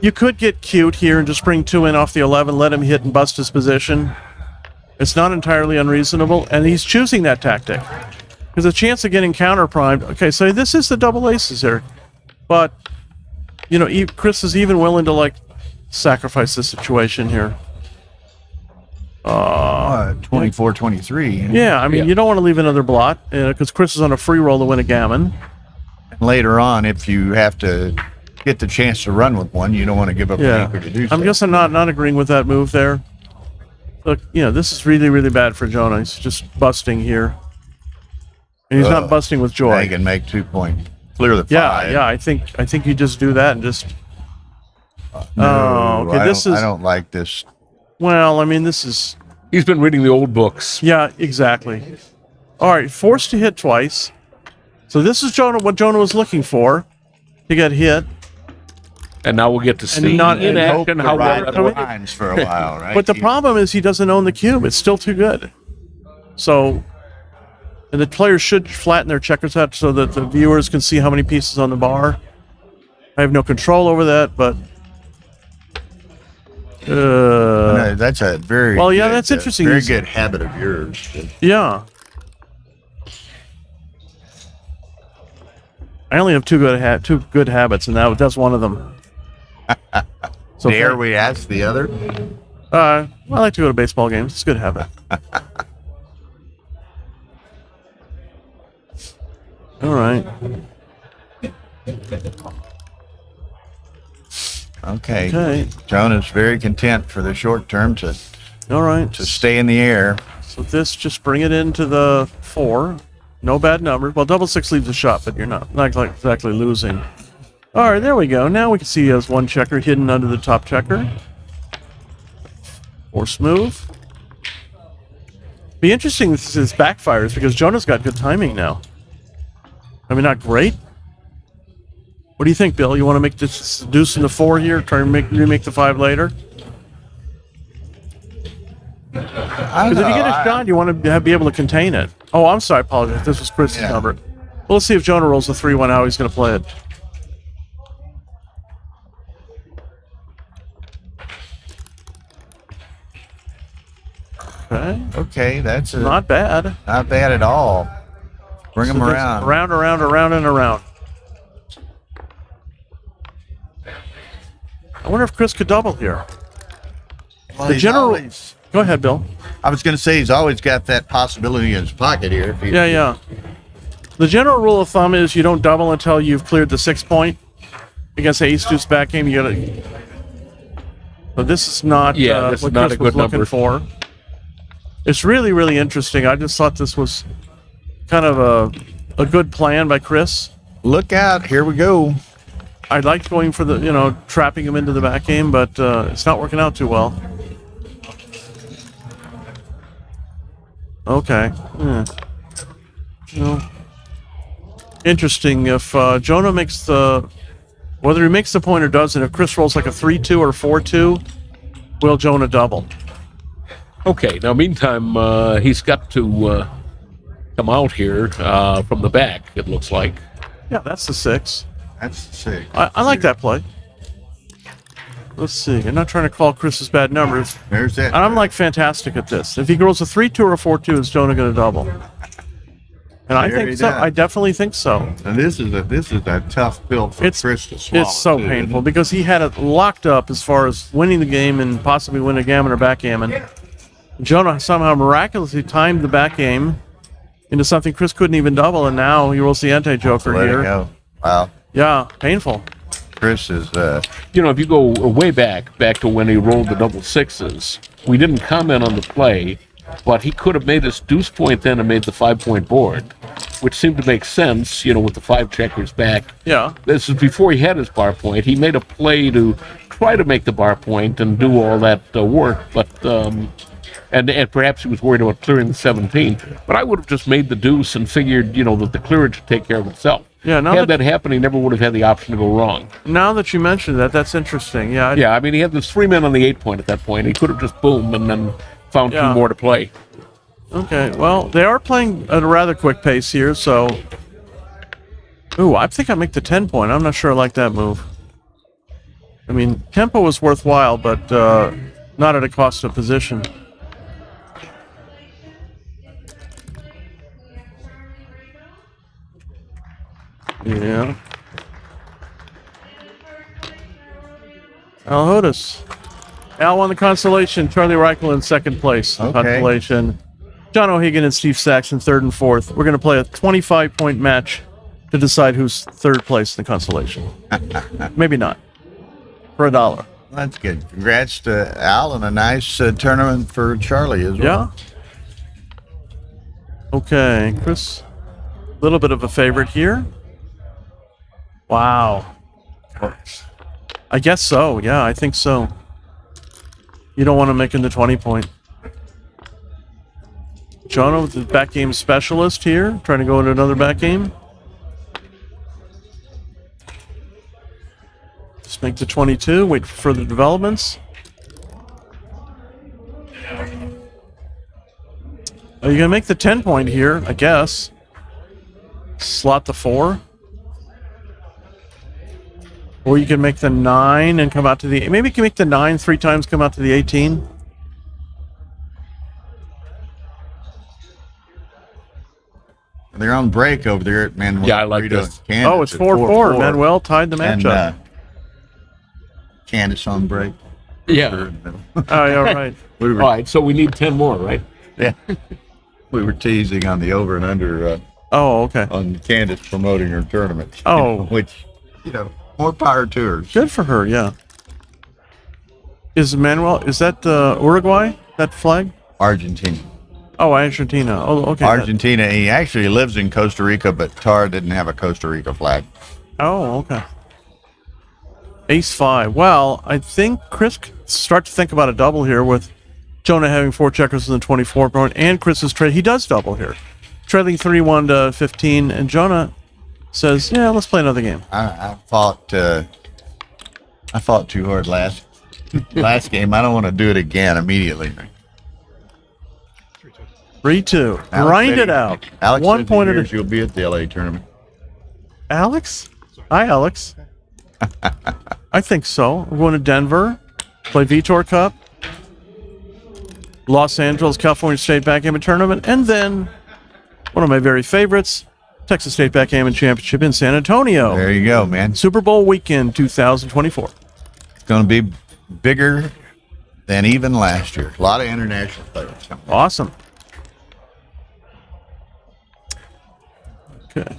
You could get cute here and just bring 2 in off the 11, let him hit and bust his position. It's not entirely unreasonable, and he's choosing that tactic. There's a chance of getting counter-primed. Okay, so this is the double aces here. But, Chris is even willing to, sacrifice the situation here. 24-23. Yeah, I mean, you don't want to leave another blot, because Chris is on a free roll to win a gammon. Later on, if you have to get the chance to run with one, you don't want to give up an anchor to do so. I'm guessing not agreeing with that move there. Look, this is really, really bad for Jonah. He's just busting here. And he's not busting with joy. He can make 2 points. Clear the 5. Yeah, I think you just do that and just... No, okay, I don't like this. Well, I mean, this is... He's been reading the old books. Yeah, exactly. All right, forced to hit twice. So this is what Jonah was looking for, to get hit. And now we'll get to see in action how lines for a while, right? But the problem is he doesn't own the cube. It's still too good. So, and the players should flatten their checkers out so that the viewers can see how many pieces on the bar. I have no control over that, but No, that's a very well, yeah, good, that's interesting. Very good habit of yours. Yeah. I only have two good habits, and that's one of them. So dare we ask the other? I like to go to baseball games. It's a good habit. All right. Okay. Jonah's very content for the short term to stay in the air. So this, just bring it into the 4. No bad numbers. Well, double 6 leaves a shot, but you're not exactly losing. All right, there we go. Now we can see he has one checker hidden under the top checker. Or smooth. Be interesting if this backfires, because Jonah's got good timing now. I mean, not great. What do you think, Bill? You want to make this deuce in the 4 here? Try to remake the 5 later? Because if you get a shot, you want to be able to contain it. Oh, I'm sorry. I apologize. This was Chris's number. Well, let's see if Jonah rolls the 3-1, how he's going to play it. Okay, that's not bad. Not bad at all. Bring them around. Around, and around. I wonder if Chris could double here. Well, the general. Go ahead, Bill. I was going to say he's always got that possibility in his pocket here. Yeah. The general rule of thumb is you don't double until you've cleared the 6 point. Against the ace deuce back game, you gotta. But this is not this what is not Chris a good was looking number. for. It's really, really interesting. I just thought this was kind of a good plan by Chris. Look out! Here we go. I liked going for the trapping him into the back game, but it's not working out too well. Okay. Interesting. If Jonah makes whether he makes the point or doesn't, if Chris rolls like a 3-2 or 4-2, will Jonah double? Okay. Now, meantime, he's got to come out here from the back, it looks like. Yeah, that's the 6. That's the 6. I like that play. Let's see. I'm not trying to call Chris's bad numbers. There's that. And I'm like fantastic at this. If he rolls a 3-2 or a 4-2, is Jonah going to double? And I think so. I definitely think so. And this is a tough pill for Chris to swallow. It's so painful because he had it locked up as far as winning the game and possibly win a gammon or backgammon. Jonah somehow miraculously timed the back game into something Chris couldn't even double, and now he rolls the anti-joker Let it here. go. Wow. Yeah, painful. Chris is. If you go way back to when he rolled the double 6s, we didn't comment on the play, but he could have made his deuce point then and made the 5-point board, which seemed to make sense, with the 5 checkers back. Yeah. This is before he had his bar point. He made a play to try to make the bar point and do all that work, but and perhaps he was worried about clearing the 17. But I would have just made the deuce and figured, that the clearance would take care of itself. Yeah, had that happened, he never would have had the option to go wrong. Now that you mentioned that, that's interesting. Yeah. Yeah, I mean, he had the 3 men on the 8 point at that point. He could have just boom and then found 2 more to play. Okay, well, they are playing at a rather quick pace here, so... Ooh, I think I make the 10 point. I'm not sure I like that move. I mean, tempo is worthwhile, but not at a cost of position. Yeah. Al Hodes. Al won the consolation. Charlie Reichel in second place. Okay. Consolation. John O'Hagan and Steve Saxon third and fourth. We're going to play a 25-point match to decide who's third place in the consolation. Maybe not. For $1. That's good. Congrats to Al and a nice tournament for Charlie as well. Yeah. Okay, Chris. A little bit of a favorite here. Wow. I guess so. Yeah, I think so. You don't want to make him the 20-point. Jono, the back game specialist here, trying to go into another back game. Just make the 22, wait for further developments. Are you going to make the 10-point here, I guess? Slot the 4. Or you can make the 9 and come out to the... Maybe you can make the 9 3 times, come out to the 18. They're on break over there at Manuel. Yeah, I like this. Oh, it's 4-4. Manuel tied the And matchup. Candace on break. Yeah. Oh, yeah, right. All right, so we need 10 more, right? Yeah. We were teasing on the over and under Oh, okay. on Candace promoting her tournament. Oh. Which, more power to her. Good for her, yeah. Is that Uruguay, that flag? Argentina. Oh, Argentina. Oh, okay. Argentina. He actually lives in Costa Rica, but Tara didn't have a Costa Rica flag. Oh, okay. Ace 5. Well, I think Chris could start to think about a double here with Jonah having 4 checkers in the 24 point, and Chris's trade. He does double here, trailing 3-1 to 15, and Jonah says, "Yeah, let's play another game." I fought too hard last game. I don't want to do it again immediately. 3-2. Grind it out. Alex 1 point at a... You'll be at the LA tournament. Alex? Hi, Alex. I think so. We're going to Denver, play Vitor Cup, Los Angeles, California State Backgammon Tournament, and then one of my very favorites, Texas State Backgammon Championship in San Antonio. There you go, man. Super Bowl weekend 2024. It's going to be bigger than even last year. A lot of international players. Awesome. Okay.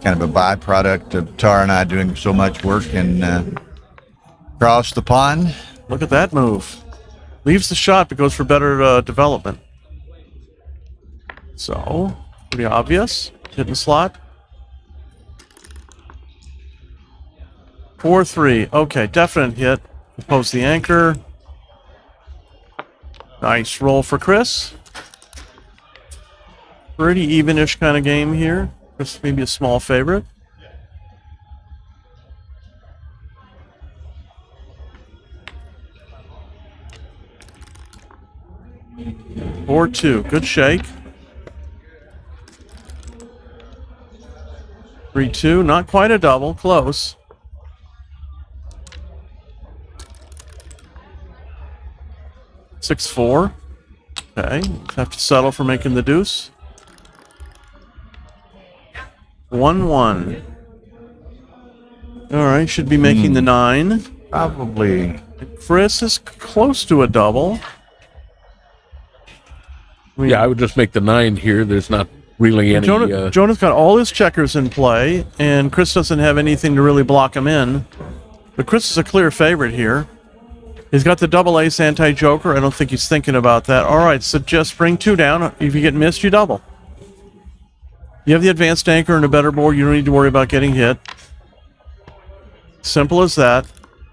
Kind of a byproduct of Tara and I doing so much work in across the pond. Look at that move. Leaves the shot but goes for better development. So, pretty obvious. Hitting slot. 4-3. Okay, definite hit. Oppose the anchor. Nice roll for Chris. Pretty even-ish kind of game here. Chris maybe a small favorite. Four 2. Good shake. 3-2. Not quite a double. Close. 6-4. Okay. Have to settle for making the deuce. 1-1. All right. Should be making the 9. Probably. Chris is close to a double. Yeah, I would just make the 9 here. There's not really any... Jonah's got all his checkers in play, and Chris doesn't have anything to really block him in. But Chris is a clear favorite here. He's got the double ace anti-joker. I don't think he's thinking about that. All right, so just bring 2 down. If you get missed, you double. You have the advanced anchor and a better board. You don't need to worry about getting hit. Simple as that.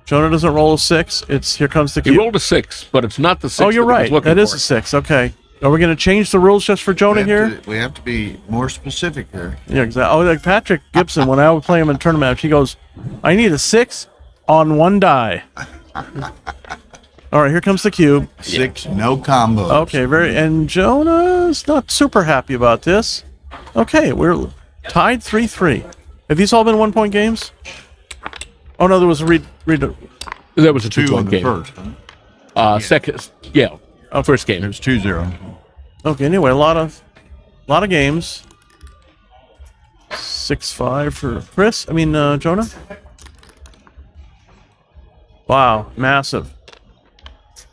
Jonah doesn't roll a 6. Here comes the cue. He rolled a 6, but it's not the 6. Oh, you're right. That is a 6. Okay. Are we going to change the rules just for Jonah here? We have to be more specific here. Yeah, exactly. Oh, like Patrick Gibson, when I would play him in a tournament match, he goes, "I need a 6 on 1 die." All right, here comes the cube. 6, no combos. Okay, and Jonah's not super happy about this. Okay, we're tied 3-3. Have these all been 1-point games? Oh no, there was a read. That was a 2-point game. First, huh? Second, yeah. First game. It was 2-0. Okay, anyway, a lot of games. 6-5 for Chris. Jonah. Wow, massive.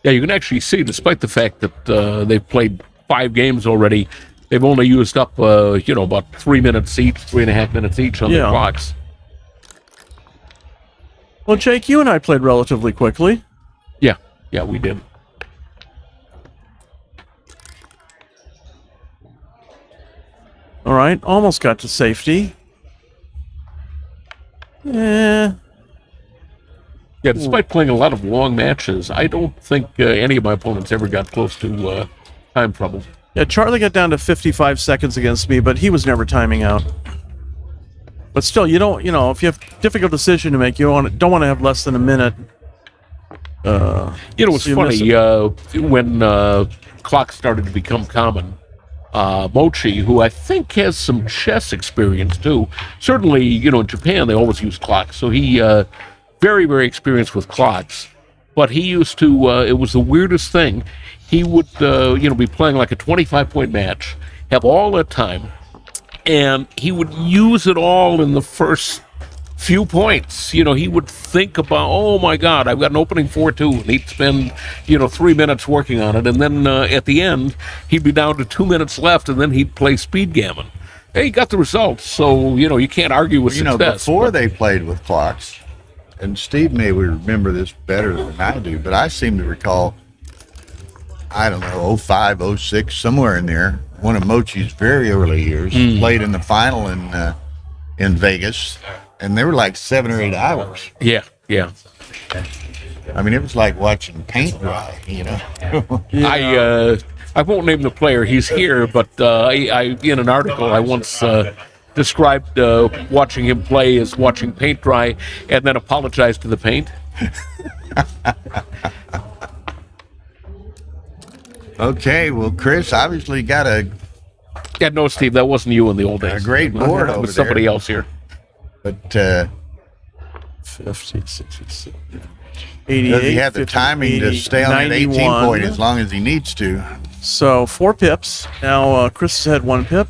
Yeah, you can actually see, despite the fact that they've played 5 games already, they've only used up, about 3 minutes each, 3.5 minutes each on their clocks. Well, Jake, you and I played relatively quickly. Yeah, we did. All right, almost got to safety. Yeah, despite playing a lot of long matches, I don't think any of my opponents ever got close to time trouble. Yeah, Charlie got down to 55 seconds against me, but he was never timing out. But still, if you have a difficult decision to make, you don't want to have less than a minute. It's funny, when clocks started to become common, Mochi, who I think has some chess experience too. Certainly, in Japan they always use clocks, so he very, very experienced with clocks. But he used to. It was the weirdest thing. He would, be playing like a 25-point match, have all that time, and he would use it all in the first few points. He would think about, oh my God, I've got an opening 4-2, and he'd spend 3 minutes working on it, and then at the end he'd be down to 2 minutes left, and then he'd play speed gammon. Hey, he got the results, so you can't argue with success. Before they played with clocks, and Steve may remember this better than I do, but I seem to recall, I don't know, 05, 06, somewhere in there, one of Mochi's very early years, played in the final in Vegas. And they were like 7 or 8 hours. Yeah. I mean, it was like watching paint dry, I won't name the player. He's here, but I in an article I once described watching him play as watching paint dry, and then apologized to the paint. Okay, well, Chris obviously got a... Yeah, no, Steve, that wasn't you in the old days. A great board It over was somebody there. else here. But 50, 66, 88, does he have the 50, timing 80, to stay on that 18 91. point as long as he needs to? So 4 pips. Now Chris has had 1 pip.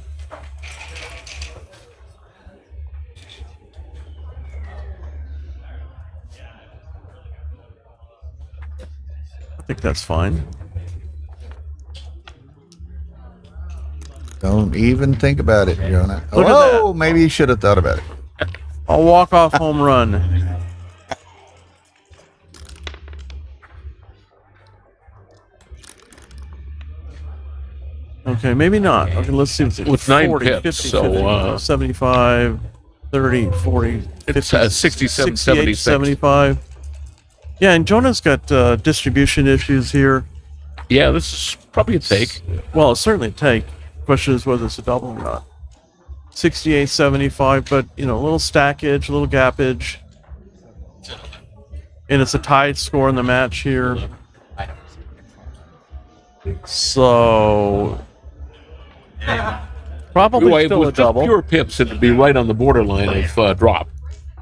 I think that's fine. Don't even think about it, Jonah. Look at Oh, maybe you should have thought about it. A walk-off home run. Okay, maybe not. Okay, let's see. With 9 40, pips, 50, so, 50, 75, 30, 40, 50, It's 67, 68, 76. 75. Yeah, and Jonah's got distribution issues here. Yeah, this is probably a take. Well, it's certainly a take. Question is whether it's a double or not. 68, 75, but, a little stackage, a little gappage. And it's a tied score in the match here. So, probably Anyway, still a with just double. pure pips, it'd be right on the borderline of drop.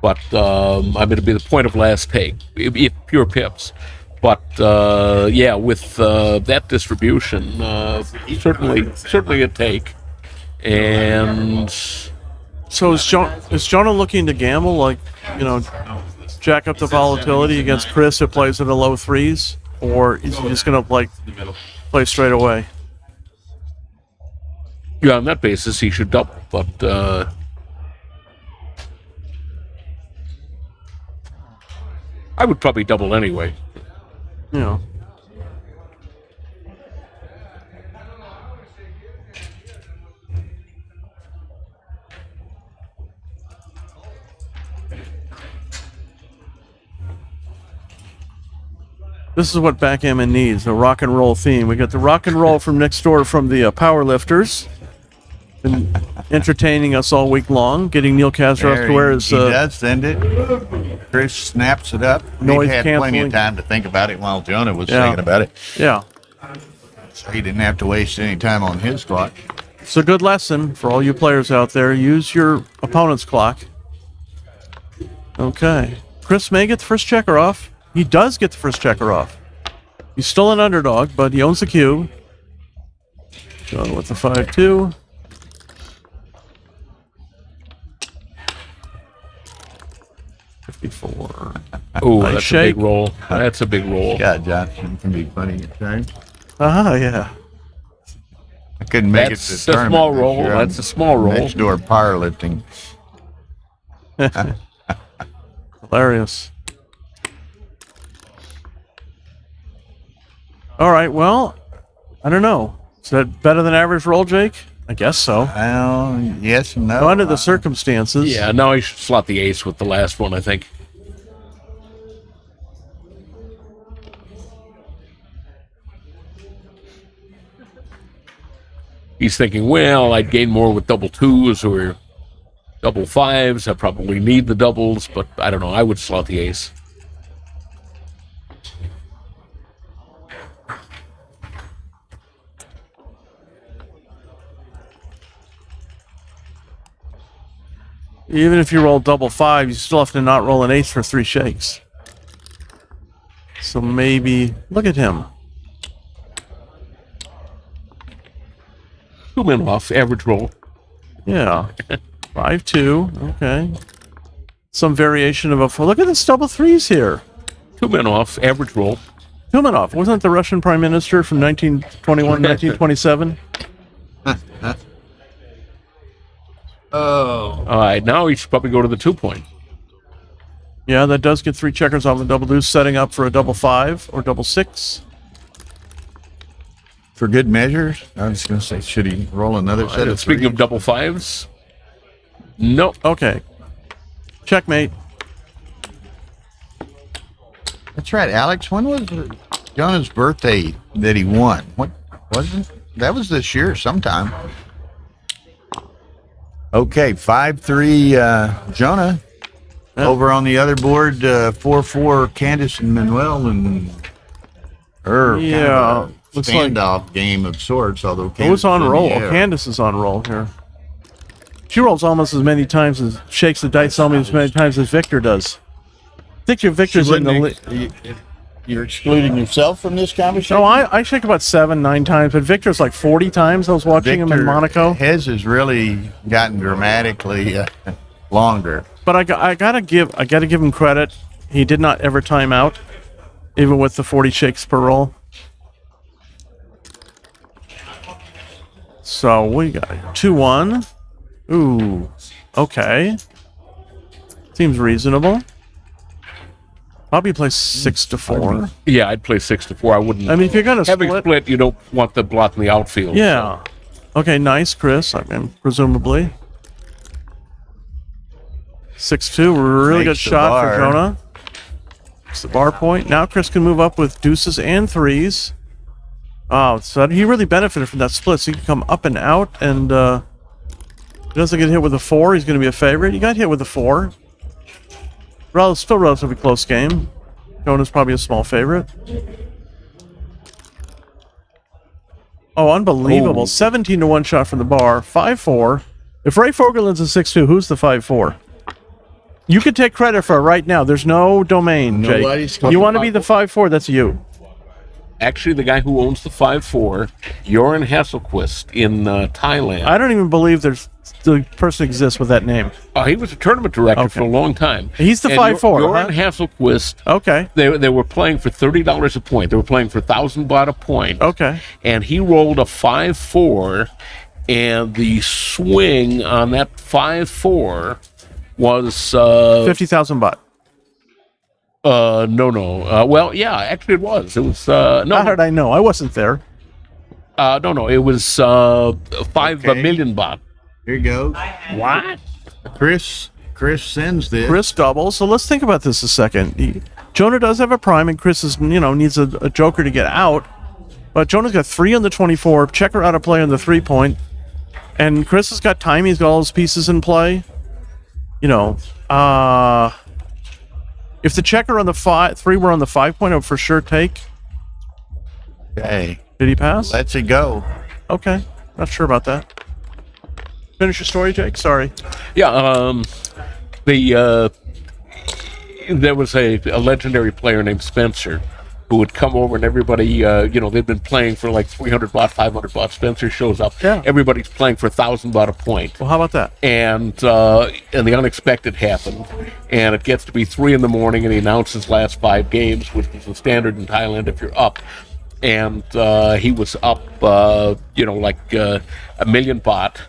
But, it'd be the point of last take, if pure pips. But, with that distribution, certainly a take. And So is Jonah looking to gamble, like, jack up the volatility against Chris, who plays in the low threes? Or is he just going to, play straight away? yeah, on that basis, he should double. But I would probably double anyway. This is what backgammon needs, a rock and roll theme. We got the rock and roll from next door from the power lifters. Been entertaining us all week long, getting Neil Kasroff to wear his... he does send it. Chris snaps it up. Noise He had plenty canceling. of time to think about it while Jonah was Yeah. thinking about it. Yeah. So he didn't have to waste any time on his clock. It's a good lesson for all you players out there. Use your opponent's clock. Okay. Chris may get the first checker off. He does get the first checker off. He's still an underdog, but he owns the cube. John with the 5-2. $54. Oh, Nice that's shake. a big roll. That's a big roll. God, Johnson can be funny at times. Yeah. I couldn't make That's it a to the tournament small this roll. year. That's a small roll. Next door powerlifting. Hilarious. All right, well, I don't know. Is that better than average roll, Jake? I guess so. Well, yes and no. Under the circumstances. Yeah, now he should slot the ace with the last one, I think. He's thinking, well, I'd gain more with double twos or double fives. I probably need the doubles, but I don't know. I would slot the ace. Even if you roll double 5, you still have to not roll an ace for 3 shakes. So maybe look at him. 2 men off, average roll. Yeah. 5-2. Okay. Some variation of a 4. Look at this double 3s here. 2 men off, average roll. Tumanov, wasn't it the Russian prime minister from 1921, 1927? Oh. All right, now he should probably go to the 2-point. Yeah, that does get 3 checkers off the double deuce, setting up for a double 5 or double 6. For good measures, I was going to say, should he roll another set of Speaking threes? of double 5s, no. Okay. Checkmate. That's right, Alex. When was Jonah's birthday that he won? What was it? That was this year sometime. Okay, 5-3 Jonah. Yeah. Over on the other board, 4-4 Candace and Manuel, and her kind of a looks standoff game of sorts. Although It was on Candace roll. in the air. Candace is on roll here. She rolls almost as many times as shakes the dice almost as many times as Victor does. I think your Victor's in the You're excluding yourself from this conversation? No, I shake about 7-9 times, but Victor's like 40 times. I was watching him in Monaco. His has really gotten dramatically longer. But I gotta give him credit. He did not ever time out, even with the 40 shakes per roll. So we got 2-1. Ooh, okay. Seems reasonable. Probably play 6-4. Yeah, I'd play 6-4. I wouldn't. I mean, if you're gonna having split, you don't want the blot in the outfield. Yeah. Okay, nice, Chris. I mean, presumably. 6-2. Really good Makes the shot for bar. Jonah. It's the bar point. Now Chris can move up with deuces and 3s. Oh, so he really benefited from that split. So he can come up and out, and he doesn't get hit with a 4. He's going to be a favorite. He got hit with a 4. Still relatively close game. Jonah's probably a small favorite. Oh, unbelievable. 17-1 shot from the bar. 5-4. If Ray Fogerland's a 6-2, who's the 5-4? You can take credit for it right now. There's no domain, Jake. Nobody's You want to be the 5-4, that's you. Actually, the guy who owns the 5-4, Joran Hasselquist in Thailand. I don't even believe the person exists with that name. He was a tournament director for a long time. He's the And 5-4, Joran huh? Hasselquist. Okay. They were playing for $30 a point. They were playing for 1,000 baht a point. Okay. And he rolled a 5-4, and the swing on that 5-4 was 50,000 baht. No. Well, yeah, actually it was. It was no. How did I know? I wasn't there. No. It was 5 million baht. Here you go. What? Chris sends this. Chris doubles. So let's think about this a second. Jonah does have a prime, and Chris is, needs a joker to get out. But Jonah's got 3 on the 24, checker out of play on the 3-point, and Chris has got time. He's got all his pieces in play. If the checker on the 3 were on the 5-point, I would for sure take. Okay. Did he pass? Let's it go. Okay. Not sure about that. Finish your story, Jake? Sorry. Yeah. There was a legendary player named Spencer who would come over, and everybody, they'd been playing for like 300 baht, 500 baht. Spencer shows up. Yeah. Everybody's playing for 1,000 baht a point. Well, how about that? And the unexpected happened, and it gets to be 3 in the morning, and he announces last 5 games, which is the standard in Thailand if you're up. And he was up, like a million baht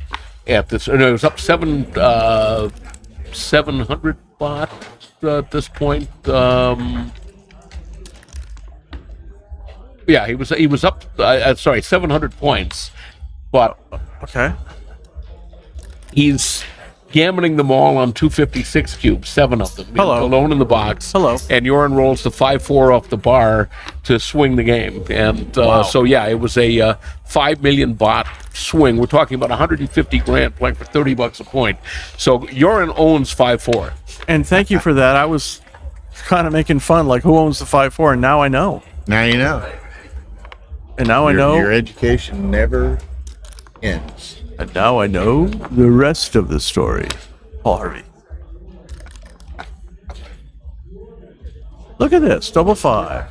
at this. No, it was up 700 baht at this point. Yeah, he was up. 700 points, but okay. He's gammoning them all on 256 cubes, 7 of them. Hello. He's alone in the box. Hello. And Joran rolls the 5-4 off the bar to swing the game. And so, yeah, it was a 5 million baht swing. We're talking about 150 grand playing for $30 a point. So Joran owns 5-4. And thank you for that. I was kind of making fun, like, who owns the 5-4? And now I know. Now you know. And now I know. Your education never ends. And now I know the rest of the story. Paul Harvey. Look at this, double five.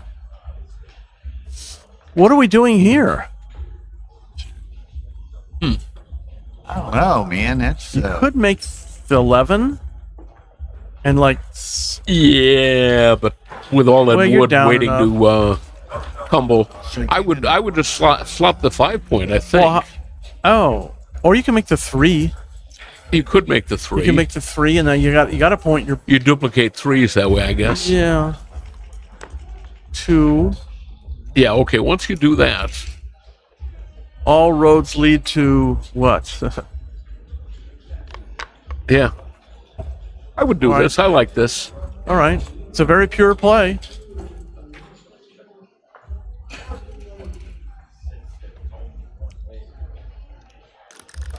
What are we doing here? I don't know, man. That's You could make the 11 and like. Yeah, but with all that Well, you're wood down waiting enough. to tumble, I would just slot the 5 point. I think Or you can make the 3. you could make the 3. You can make the 3, and then you got a point. You duplicate 3s that way, I guess. Yeah. 2. Yeah. Okay. Once you do that, All roads lead to what? yeah, I would do All right. this. I like this. All right. It's a very pure play.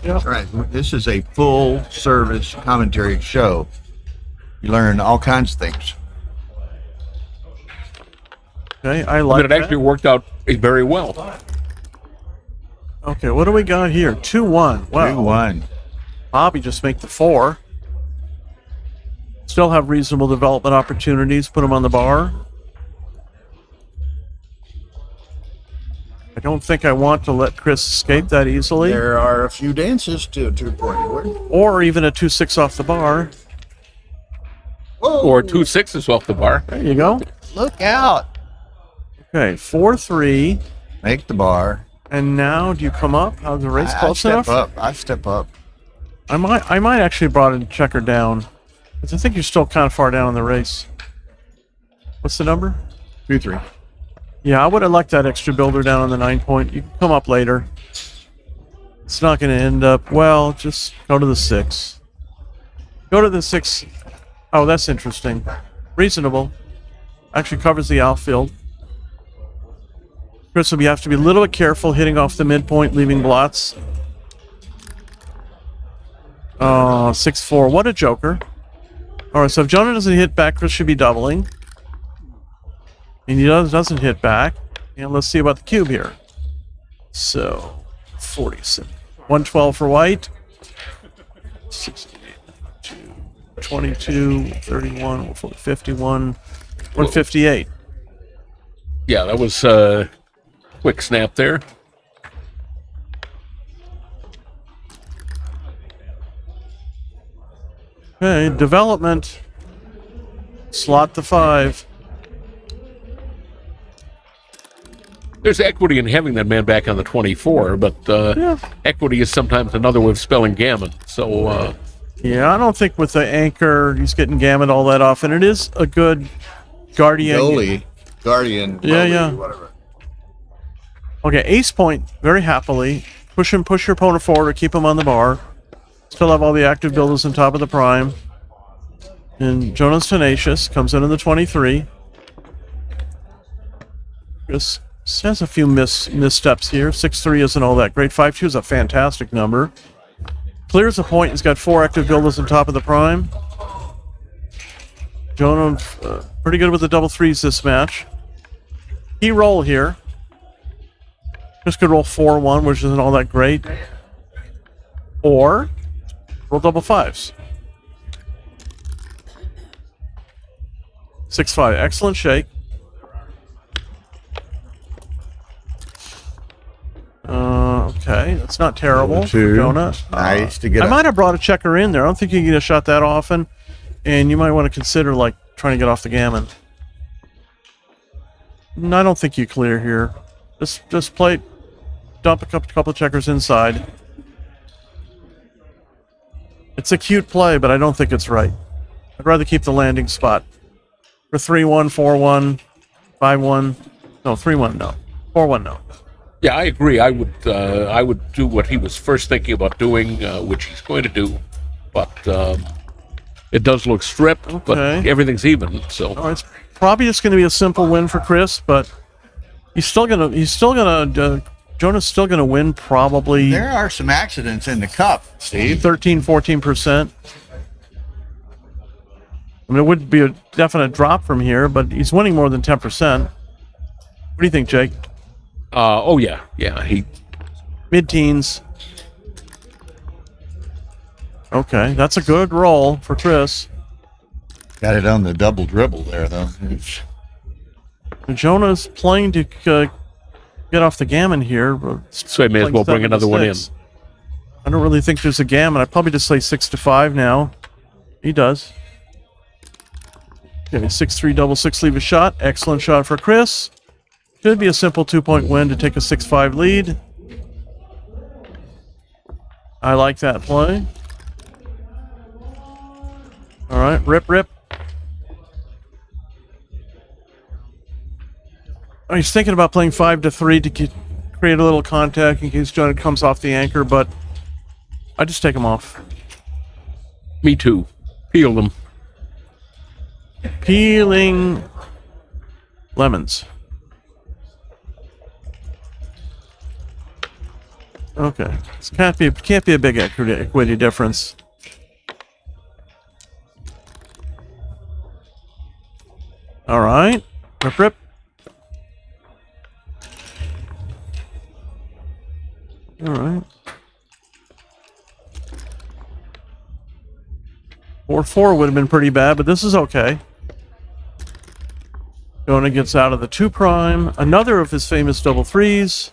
That's right. This is a full service commentary show. You learn all kinds of things. Okay, I like But it actually worked out very well. Okay, what do we got here? 2-1. Wow. 2-1. Bobby just make the 4. Still have reasonable development opportunities. Put them on the bar. I don't think I want to let Chris escape that easily. There are a few dances to a 2-point board. Or even a 2-6 off the bar. Or 2 6s off the bar. There you go. Look out. Okay, 4-3. Make the bar. And now, do you come up? How's the race close enough? I step up. I might actually brought in checker down. Because I think you're still kind of far down in the race. What's the number? 2-3. Yeah, I would have liked that extra builder down on the 9 point. You can come up later. It's not going to end up, well, just go to the 6. Go to the 6. Oh, that's interesting. Reasonable. Actually covers the outfield. Chris, you have to be a little bit careful hitting off the midpoint, leaving blots. 6-4. What a joker. All right, so if Jonah doesn't hit back, Chris should be doubling. And he doesn't hit back. And let's see about the cube here. So, 47. 112 for white. 68, 22, 31, 51, 158. Yeah, that was quick snap there. Okay, development. Slot the 5. There's equity in having that man back on the 24, but equity is sometimes another way of spelling gammon. So, yeah, I don't think with the anchor he's getting gammon all that often. It is a good guardian. Guardian. Yeah. Whatever. Okay, ace point, very happily. Push your opponent forward or keep him on the bar. Still have all the active builders on top of the prime. And Jonah's tenacious, comes in the 23. Just has a few missteps here. 6-3 isn't all that great. 5-2 is a fantastic number. Clears a point. He's got 4 active builders on top of the prime. Jonah pretty good with the double 3s this match. Key roll here. Just could roll 4-1, which isn't all that great. Or roll double 5s. 6-5. Excellent shake. Okay, that's not terrible for Jonah. Nice to get I might have brought a checker in there. I don't think you can get a shot that often. And you might want to consider, like, trying to get off the gammon. No, I don't think you clear here. Just play, dump a couple of checkers inside. It's a cute play, but I don't think it's right. I'd rather keep the landing spot. For 3-1, 4-1, 5-1. No, 3-1, no. 4-1, no. yeah, I agree. I would do what he was first thinking about doing, which he's going to do, but it does look stripped, but everything's even. So it's probably just going to be a simple win for Chris, but Jonah's still going to win probably. There are some accidents in the cup, Steve. 13-14%. I mean, it would be a definite drop from here, but he's winning more than 10%. What do you think, Jake? He mid-teens. Okay, that's a good roll for Chris. Got it on the double dribble there, though. Jonah's playing to get off the gammon here. So I may as well bring another one in. I don't really think there's a gammon. I'd probably just say 6-5 now. He does. Okay, 6-3 double six, leave a shot. Excellent shot for Chris. Should be a simple 2-point win to take a 6-5 lead. I like that play. All right, rip. Oh, he's thinking about playing 5-3 to create a little contact in case Jonah comes off the anchor, but I just take him off. Me too. Peel them. Peeling lemons. Okay, this can't be a big equity difference. All right, rip. All right. 4-4 would have been pretty bad, but this is okay. Jonah gets out of the 2'. Another of his famous double threes.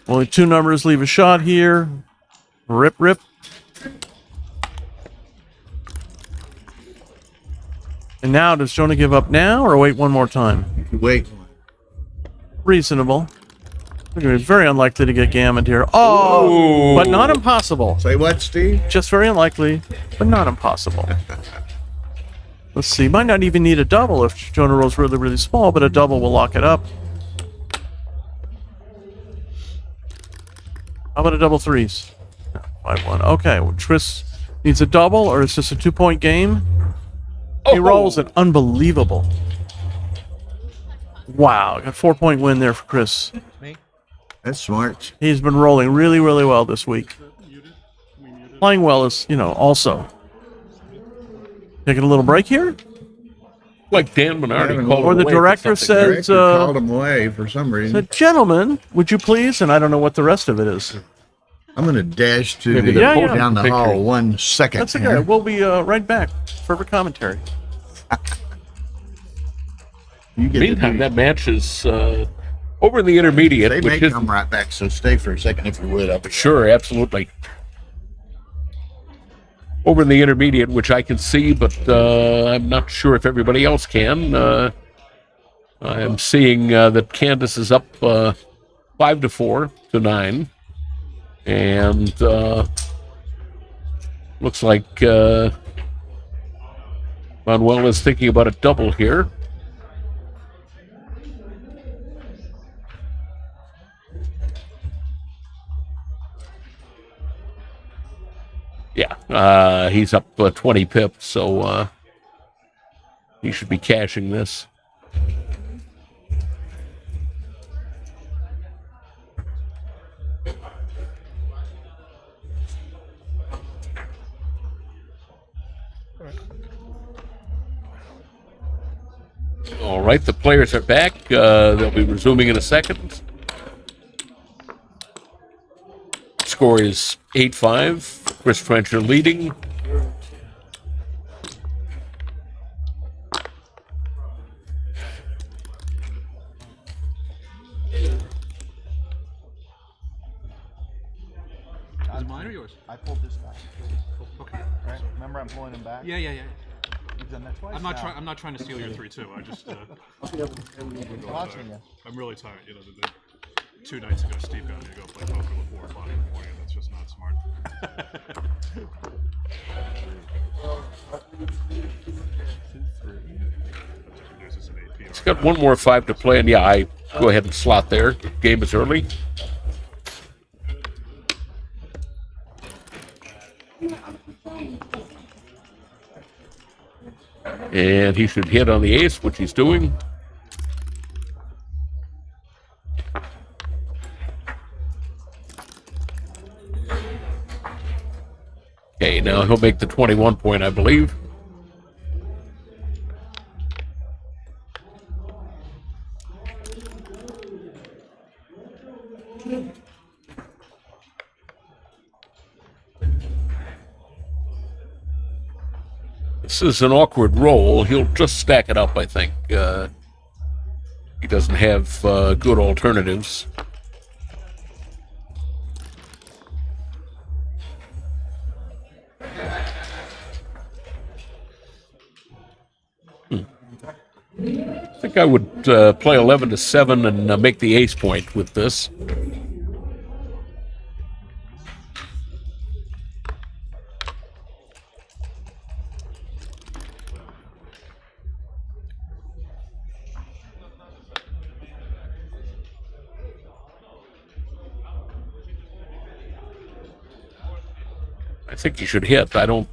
Only 2 numbers leave a shot here. Rip. And now, does Jonah give up now or wait one more time? Wait. Reasonable. It's very unlikely to get gammoned here. Oh, but not impossible. Say what, Steve? Just very unlikely, but not impossible. Let's see. Might not even need a double if Jonah rolls really, really small, but a double will lock it up. How about a double threes? 5-1. Okay, well, Chris needs a double, or is this a 2-point game? He rolls an unbelievable. Wow, got a 4-point win there for Chris. That's smart. He's been rolling really, really well this week. Playing well is, also. Taking a little break here? Like Dan Menardi called or the away director for something. says, called him away for some reason. said, gentlemen, would you please? And I don't know what the rest of it is. I'm going to dash to Maybe the they're down the pictures. hall 1 second. That's okay. here. We'll be right back. Further commentary. You get Meantime, to that match is over in the intermediate, They may which is come right back, so stay for a second if you would. Up sure, absolutely. Over in the intermediate, which I can see, but I'm not sure if everybody else can. I'm seeing that Candace is up 5-4 to 9, and looks like Manuel is thinking about a double here. Yeah, he's up 20 pips, so he should be cashing this. All right, the players are back. They'll be resuming in a second. Score is 8-5. Chris Frencher leading. Is it mine or yours? I pulled this guy. Okay. Right? Remember, I'm pulling him back. Yeah. You've done that twice. I'm not now. trying. I'm not trying to steal your 3-2. I just. I'm watching you. I'm really tired. The 2 nights ago, Steve got me to go play poker till 4 o'clock in the morning, and that's just not smart. He's got one more 5 to play, and yeah, I go ahead and slot there. Game is early. And he should hit on the ace, which he's doing. Okay, now he'll make the 21 point, I believe. This is an awkward roll. He'll just stack it up, I think. He doesn't have good alternatives. I think I would play 11-7 and make the ace point with this. I think he should hit. I don't.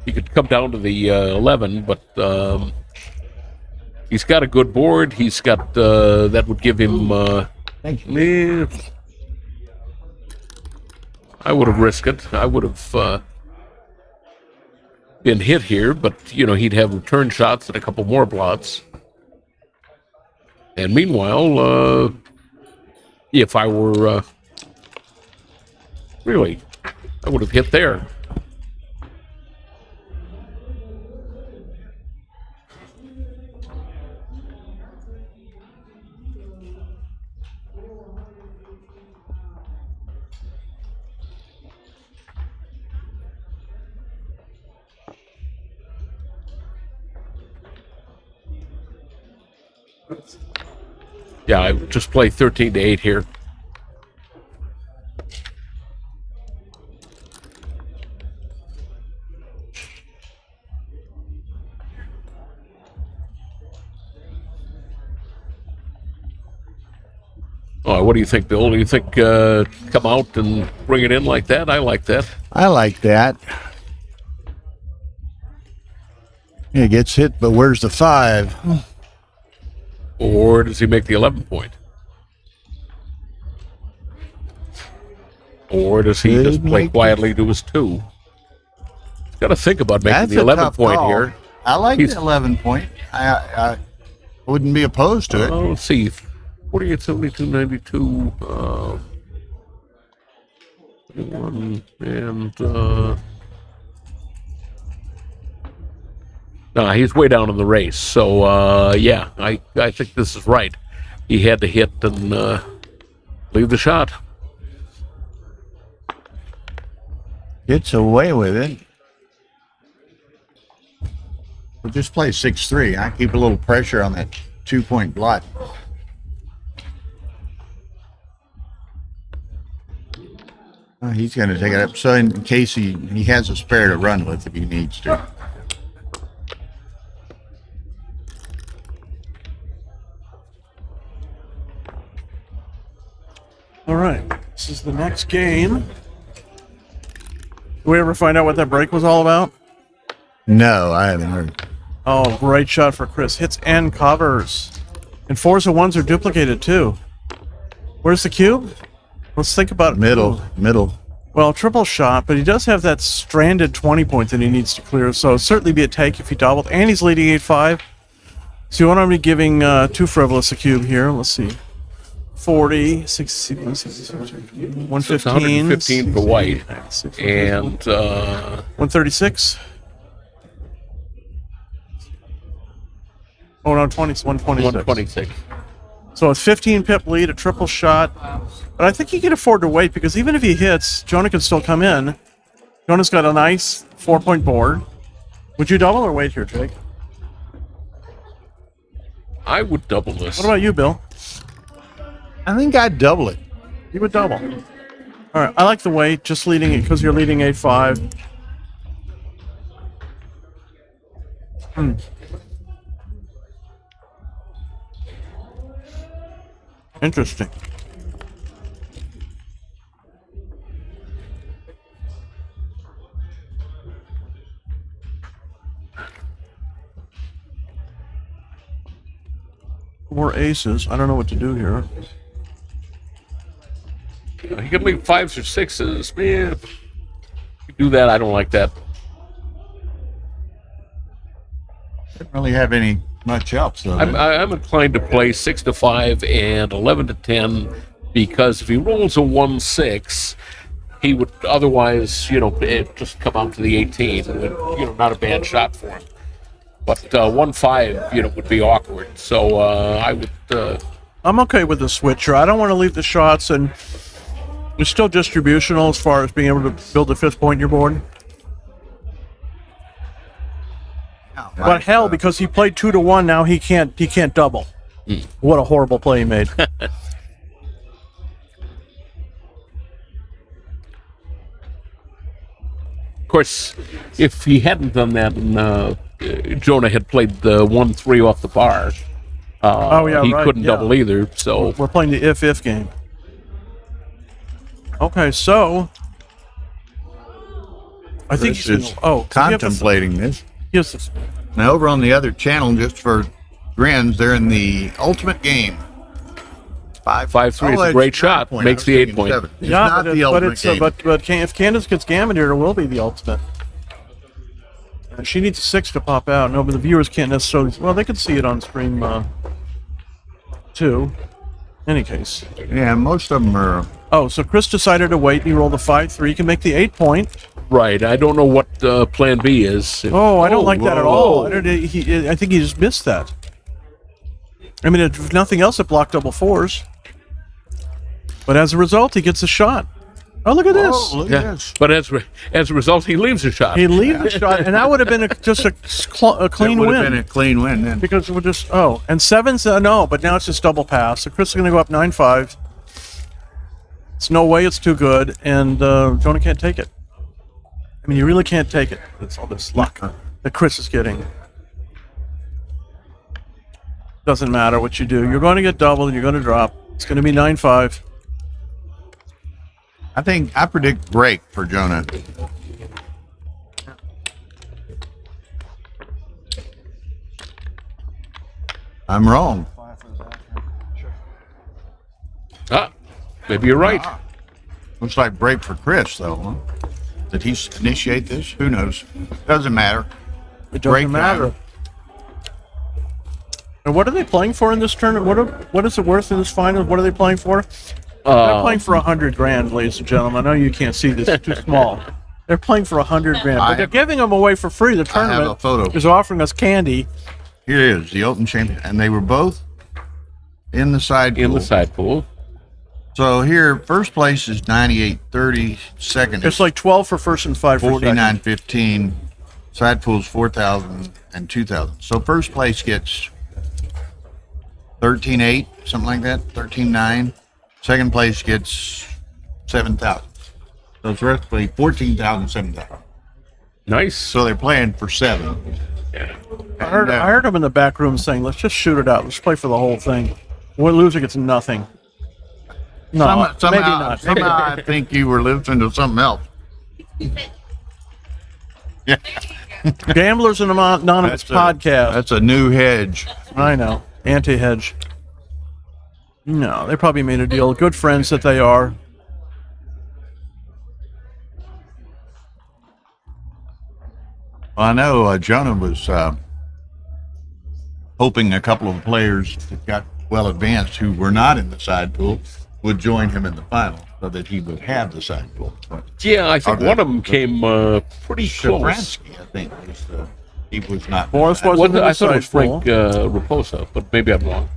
He could come down to the 11, but he's got a good board. He's got that would give him. Thank you. I would have risked it. I would have been hit here, but he'd have return shots and a couple more blots. And meanwhile, if I were really, I would have hit there. Yeah, I just play 13-8 here. Oh, what do you think, Bill? Do you think come out and bring it in like that? I like that. I like that. He gets hit, but where's the 5? Or does he make the 11 point? Or does he just play quietly to his 2? He's got to think about making the 11 point call. here. I like the 11 point. I wouldn't be opposed to it. Let's see. 48, 72, 92, 21, and no, he's way down in the race. So, yeah, I think this is right. He had to hit and leave the shot. Gets away with it. We'll just play 6-3. I keep a little pressure on that 2-point blot. He's going to take it up. So in case he has a spare to run with if he needs to. All right, this is the next game. Did we ever find out what that break was all about? No, I haven't heard. Oh, great shot for Chris. Hits and covers. And 4s and 1s are duplicated too. Where's the cube? Let's think about it. Middle. Well, triple shot, but he does have that stranded 20 point that he needs to clear, so it'd certainly be a take if he doubled. And he's leading 8-5. So you want to be giving too frivolous a cube here. Let's see. 40, 60, 115. 115 for white. And 136. Oh, no, 126. 126. So a 15 pip lead, a triple shot. But I think he can afford to wait because even if he hits, Jonah can still come in. Jonah's got a nice 4-point board. Would you double or wait here, Jake? I would double this. What about you, Bill? I think I'd double it. You would double. All right, I like the wait, just leading it because you're leading 8-5. Interesting. More aces. I don't know what to do here. He could leave 5s or 6s. Man, if you do that, I don't like that. Didn't really have any much else though. I'm inclined to play 6-5 and 11-10 because if he rolls a 1-6, he would otherwise, just come out to the 18. Not a bad shot for him. But 1-5, would be awkward. So I would. I'm okay with the switcher. I don't want to leave the shots, and it's still distributional as far as being able to build a 5th point in your board. But hell, because he played 2 to 1, now he can't double. What a horrible play he made. Of course, if he hadn't done that and Jonah had played the 1-3 off the bar, he couldn't double either. So we're playing the if game. Okay, so I think he's contemplating this. Yes. Now over on the other channel, just for grins, they're in the ultimate game. 5-3 is a great shot. Makes the 8 point. It's not the ultimate game. But if Candace gets Gammon here, it will be the ultimate. She needs a 6 to pop out. No, but the viewers can't necessarily. Well, they can see it on stream too. Any case. Yeah, most of them are. Oh, so Chris decided to wait. He rolled a 5-3. He can make the 8 point. Right. I don't know what Plan B is. I don't like that at all. I think he just missed that. I mean, if nothing else, it blocked double 4s. But as a result, he gets a shot. Oh, look at this. Look at this. But as a result, he leaves a shot. He leaves a shot, and that would have been just a clean It would win. have been a clean win then. Because we're just, and 7's no, but now it's just double pass. So Chris is going to go up 9-5. It's no way it's too good, and Jonah can't take it. I mean, you really can't take it. It's all this luck that Chris is getting. Doesn't matter what you do. You're going to get doubled, and you're going to drop. It's going to be 9-5. I predict break for Jonah. I'm wrong. Maybe you're right. Looks like break for Chris, though. Huh? Did he initiate this? Who knows? Doesn't matter. It doesn't matter. And what are they playing for in this tournament? What is it worth in this final? What are they playing for? They're playing for $100,000, ladies and gentlemen. I know you can't see this; it's too small. They're playing for $100,000, but they're giving them away for free. The tournament is offering us candy. Here it is, the Open Champion, and they were both in the side pool. In the side pool. So here, first place is 98.30. Second, It's like 12 for first and 5 for second. 49.15. Side pool's 4,000 and 2,000. So first place gets 13.8, something like that, 13.9. Second place gets 7,000. So it's roughly 14,000, 7,000. Nice. So they're playing for 7. Yeah. I heard them in the back room saying, "Let's just shoot it out. Let's play for the whole thing. Loser gets nothing." No, maybe not. Somehow I think you were listening to something else. Yeah. Gamblers Anonymous podcast. That's a new hedge. I know. Anti-hedge. No, they probably made a deal. Good friends that they are. Well, I know Jonah was hoping a couple of players that got well advanced who were not in the side pool would join him in the final so that he would have the side pool. But Yeah, I think one of them came pretty close. Shafransky, I think, he was not. Boris wasn't in the I thought it was side pool. Frank Raposa, but maybe I'm wrong.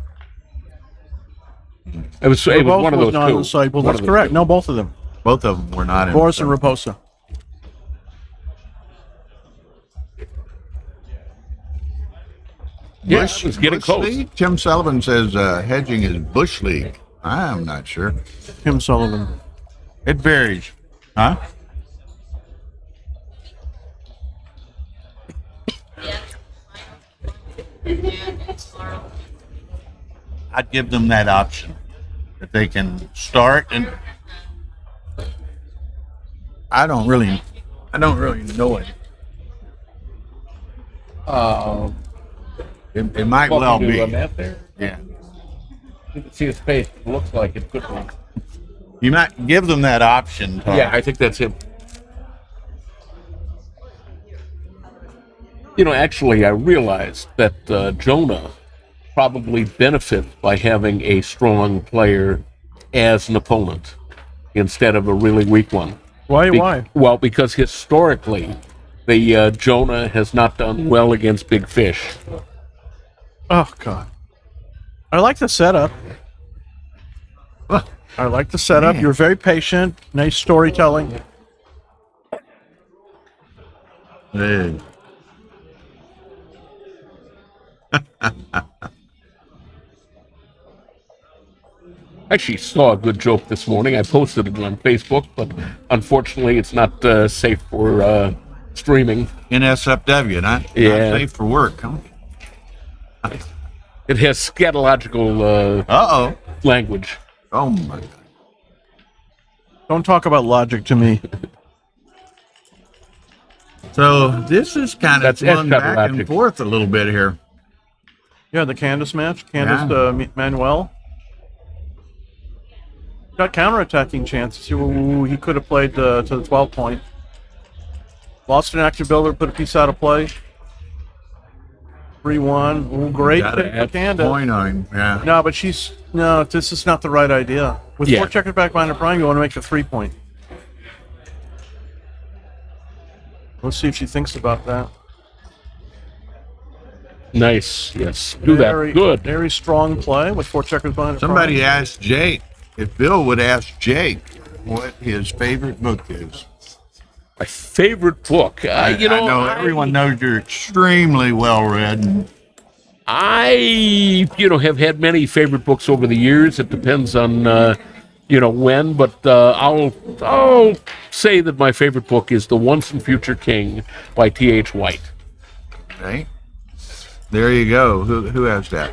It was Both one of was those not two. in the side pool. One That's of those correct. two. No, both of them. Both of them were not in. Boris the and Raposa. Yeah, it was getting close. League? Tim Sullivan says hedging is Bush League. I'm not sure. Tim Sullivan. It varies. Huh? I'd give them that option. If they can start and I don't really know it. It might well be. There? Yeah. You can see his face. It looks like it could be. You might give them that option, Tom. Yeah, I think that's him. Actually, I realized that Jonah probably benefits by having a strong player as an opponent instead of a really weak one. Why? Well, because historically, the Jonah has not done well against big fish. Oh God. I like the setup. I like the setup. Man. You're very patient. Nice storytelling. Hey. Actually saw a good joke this morning. I posted it on Facebook, but unfortunately it's not safe for streaming. NSFW, not safe for work, huh? It has scatological language. Oh my God. Don't talk about logic to me. So this is kind of That's swung back and eschatologic. forth a little bit here. Yeah, the Candace match. Candace Manuel. Got counterattacking chances. He could have played to the 12 point. Lost an active builder, put a piece out of play. 3-1. Ooh, great Got pick to for add Candace. point on him. Yeah. No, but this is not the right idea. With Yeah. 4 checkers back behind the prime, you want to make the 3 point. Let's see if she thinks about that. Nice. Yes. Do that. Good. Very strong play with 4 checkers behind the Somebody prime. asked Jake if Bill would ask Jake what his favorite book is. My favorite book. I know everyone knows you're extremely well read. I have had many favorite books over the years. It depends on when, but I'll say that my favorite book is The Once and Future King by T.H. White. Okay. There you go. Who has that?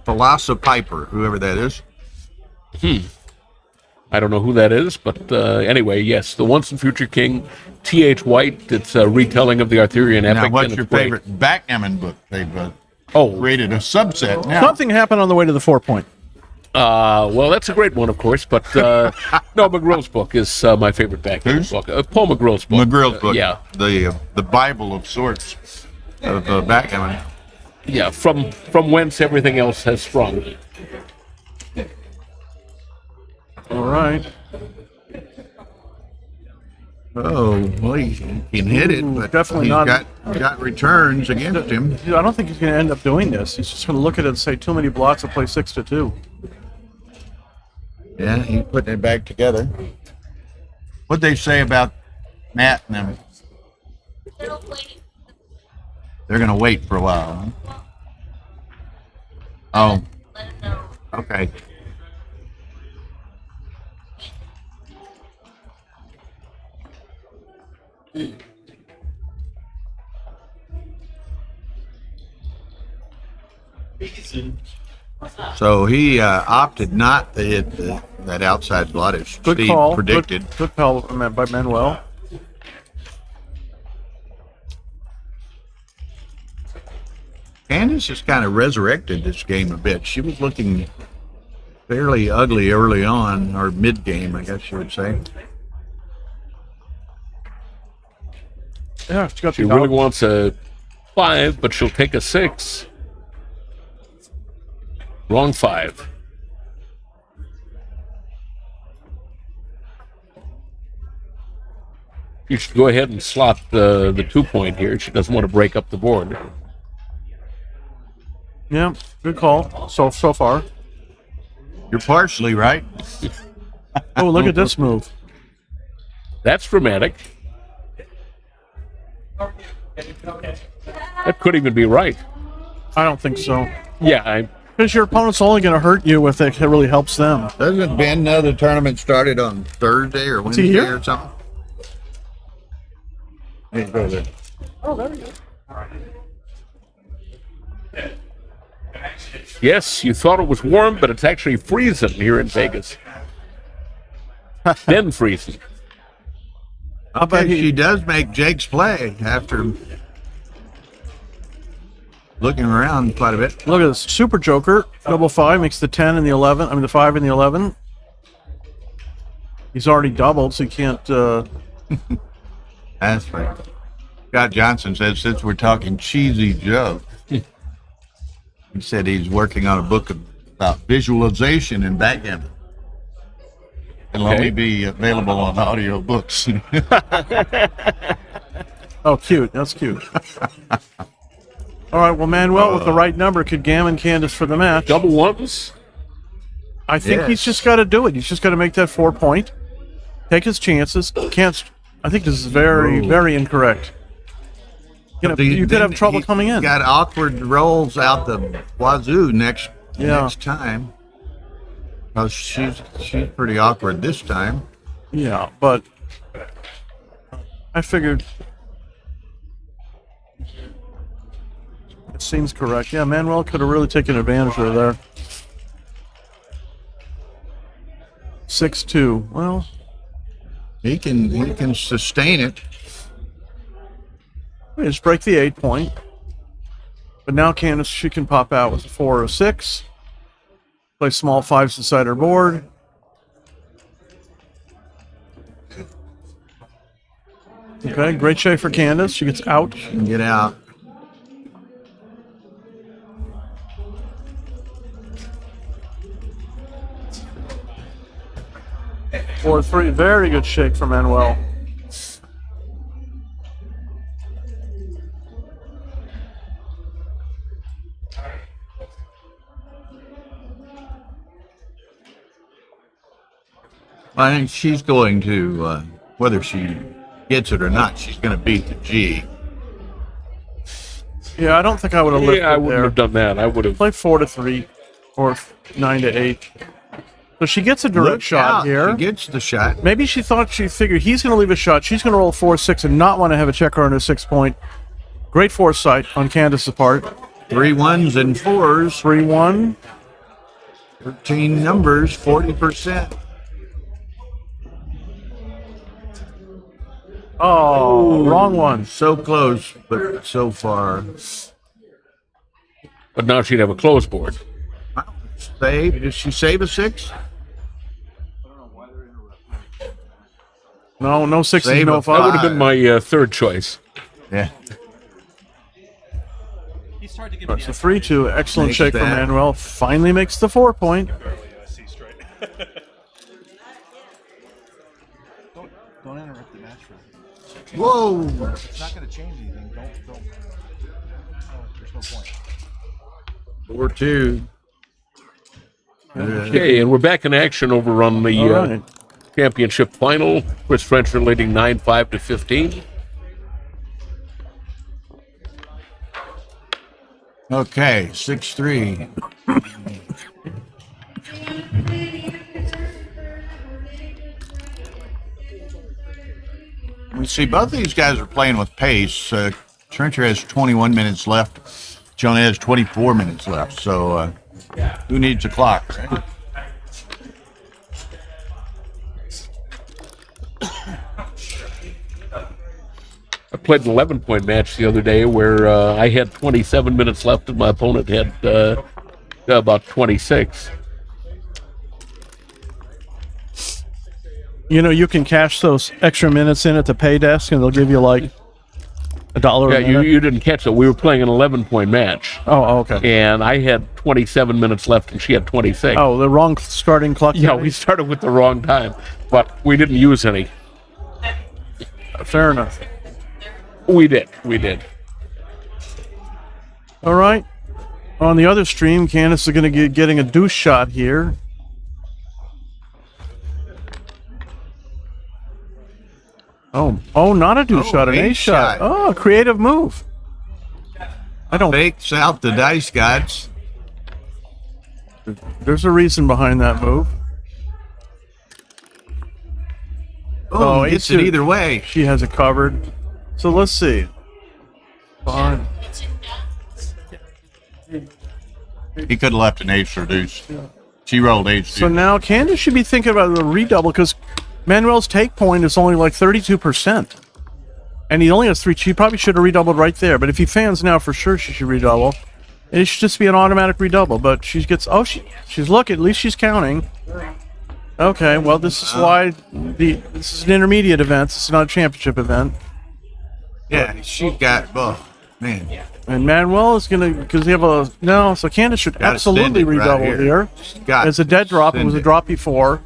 Philosopher Piper, whoever that is. I don't know who that is, but anyway, yes, The Once and Future King, T.H. White. It's a retelling of the Arthurian epic. Now, what's and your it's great. favorite backgammon book? They've created a subset now. Something happened on the way to the 4 point. Well, that's a great one, of course, but no, McGrill's book is my favorite backgammon book. Paul McGrill's book. McGrill's book. Yeah. The Bible of sorts of backgammon. Yeah, from whence everything else has sprung. All right. Oh, well, he can hit it, but definitely he's not. got returns against him. I don't think he's going to end up doing this. He's just going to look at it and say, too many blocks to play 6-2. Yeah, he's putting it back together. What'd they say about Matt and them? They're going to wait for a while. Huh? Oh, okay. So he opted not to hit that outside blot as Good Steve call. predicted. Good call by Manuel. Candace has kind of resurrected this game a bit. She was looking fairly ugly early on, or mid-game, I guess you would say. Yeah, She really wants a 5, but she'll take a 6. Wrong 5. You should go ahead and slot the 2 point here. She doesn't want to break up the board. Yeah, good call. So far. You're partially right. Oh, look at this move. That's dramatic. That could even be right. I don't think so. Yeah, because your opponent's only going to hurt you if it really helps them. Doesn't Ben know the tournament started on Thursday or Is he Wednesday here? or something? Hey, go there. Oh, there we go. Yes, you thought it was warm, but it's actually freezing here in Vegas. Then freezing. Okay, she does make Jake's play after looking around quite a bit. Look at this. Super Joker. Double 5 makes the 10 and the 11. I mean, the 5 and the 11. He's already doubled, so he can't... That's right. Scott Johnson says, since we're talking cheesy jokes, he said he's working on a book about visualization in backgammon. It'll only be available on audio books. Oh, cute. That's cute. All right. Well, Manuel with the right number could gammon Candace for the match. Double ones? I think he's just got to do it. He's just got to make that 4 point. Take his chances. Can't. I think this is very, very incorrect. You could have trouble coming in. Got awkward rolls out the wazoo next time. Oh, she's pretty awkward this time. Yeah, but I figured it seems correct. Yeah, Manuel could have really taken advantage of there. 6-2. Well, he can sustain it. Just break the 8 point. But now Candace, she can pop out with a 4 or 6. Play small fives inside her board. Okay, great shake for Candace. She gets out. She can get out. Four, 3. Very good shake for Manuel. I think she's going to, whether she gets it or not, she's going to beat the G. Yeah, I don't think I would have lifted I wouldn't there. have done that. I would have played 4-3 or 9-8. So she gets a direct shot here. She gets the shot. Maybe she figured he's going to leave a shot. She's going to roll 4-6 and not want to have a checker on her 6 point. Great foresight on Candace's part. 3 1s and 4s. 3-1. 13 numbers, 40%. Oh, wrong one. So close, but so far. But now she'd have a close board. Save? Did she save a 6? No 6s, Save no a 5. That would have been my third choice. Yeah. Right, so 3-2. Excellent Makes shake from that. Manuel. Finally makes the 4 point. Don't interrupt the match for Whoa! It's not going to change anything. Don't. There's no point. 4-2. Okay, and we're back in action over on the right. championship final. Chris Frencher leading 9-5 to 15. Okay, 6-3. We see both of these guys are playing with pace. Trencher has 21 minutes left. Jonah has 24 minutes left. So who needs a clock, right? I played an 11-point match the other day where I had 27 minutes left and my opponent had about 26. You know, you can cash those extra minutes in at the pay desk, and they'll give you like $1 Yeah, a minute. you didn't catch it. We were playing an 11-point match. Oh, okay. And I had 27 minutes left and she had 26. Oh, the wrong starting clock. Yeah, we started with the wrong time, but we didn't use any. Fair enough. We did. All right. On the other stream, Candace is going to get getting a deuce shot here. Oh, not a deuce shot, an ace shot. Oh, creative move. I don't fakes out the dice gods. There's a reason behind that move. Oh, it's it either way. She has it covered. So let's see. Fine. He could have left an ace or deuce. She rolled ace. So now Candace should be thinking about the redouble because Manuel's take point is only like 32%. And he only has 3. She probably should have redoubled right there. But if he fans now, for sure she should redouble. And it should just be an automatic redouble. But she gets... Oh, she's looking. At least she's counting. Okay, well, this is why this is an intermediate event. It's not a championship event. Yeah, she got... Oh, man. And Manuel is going to... Because you have a... No, so Candace should Gotta absolutely send it right redouble here. here. It's a dead drop. It was a drop before.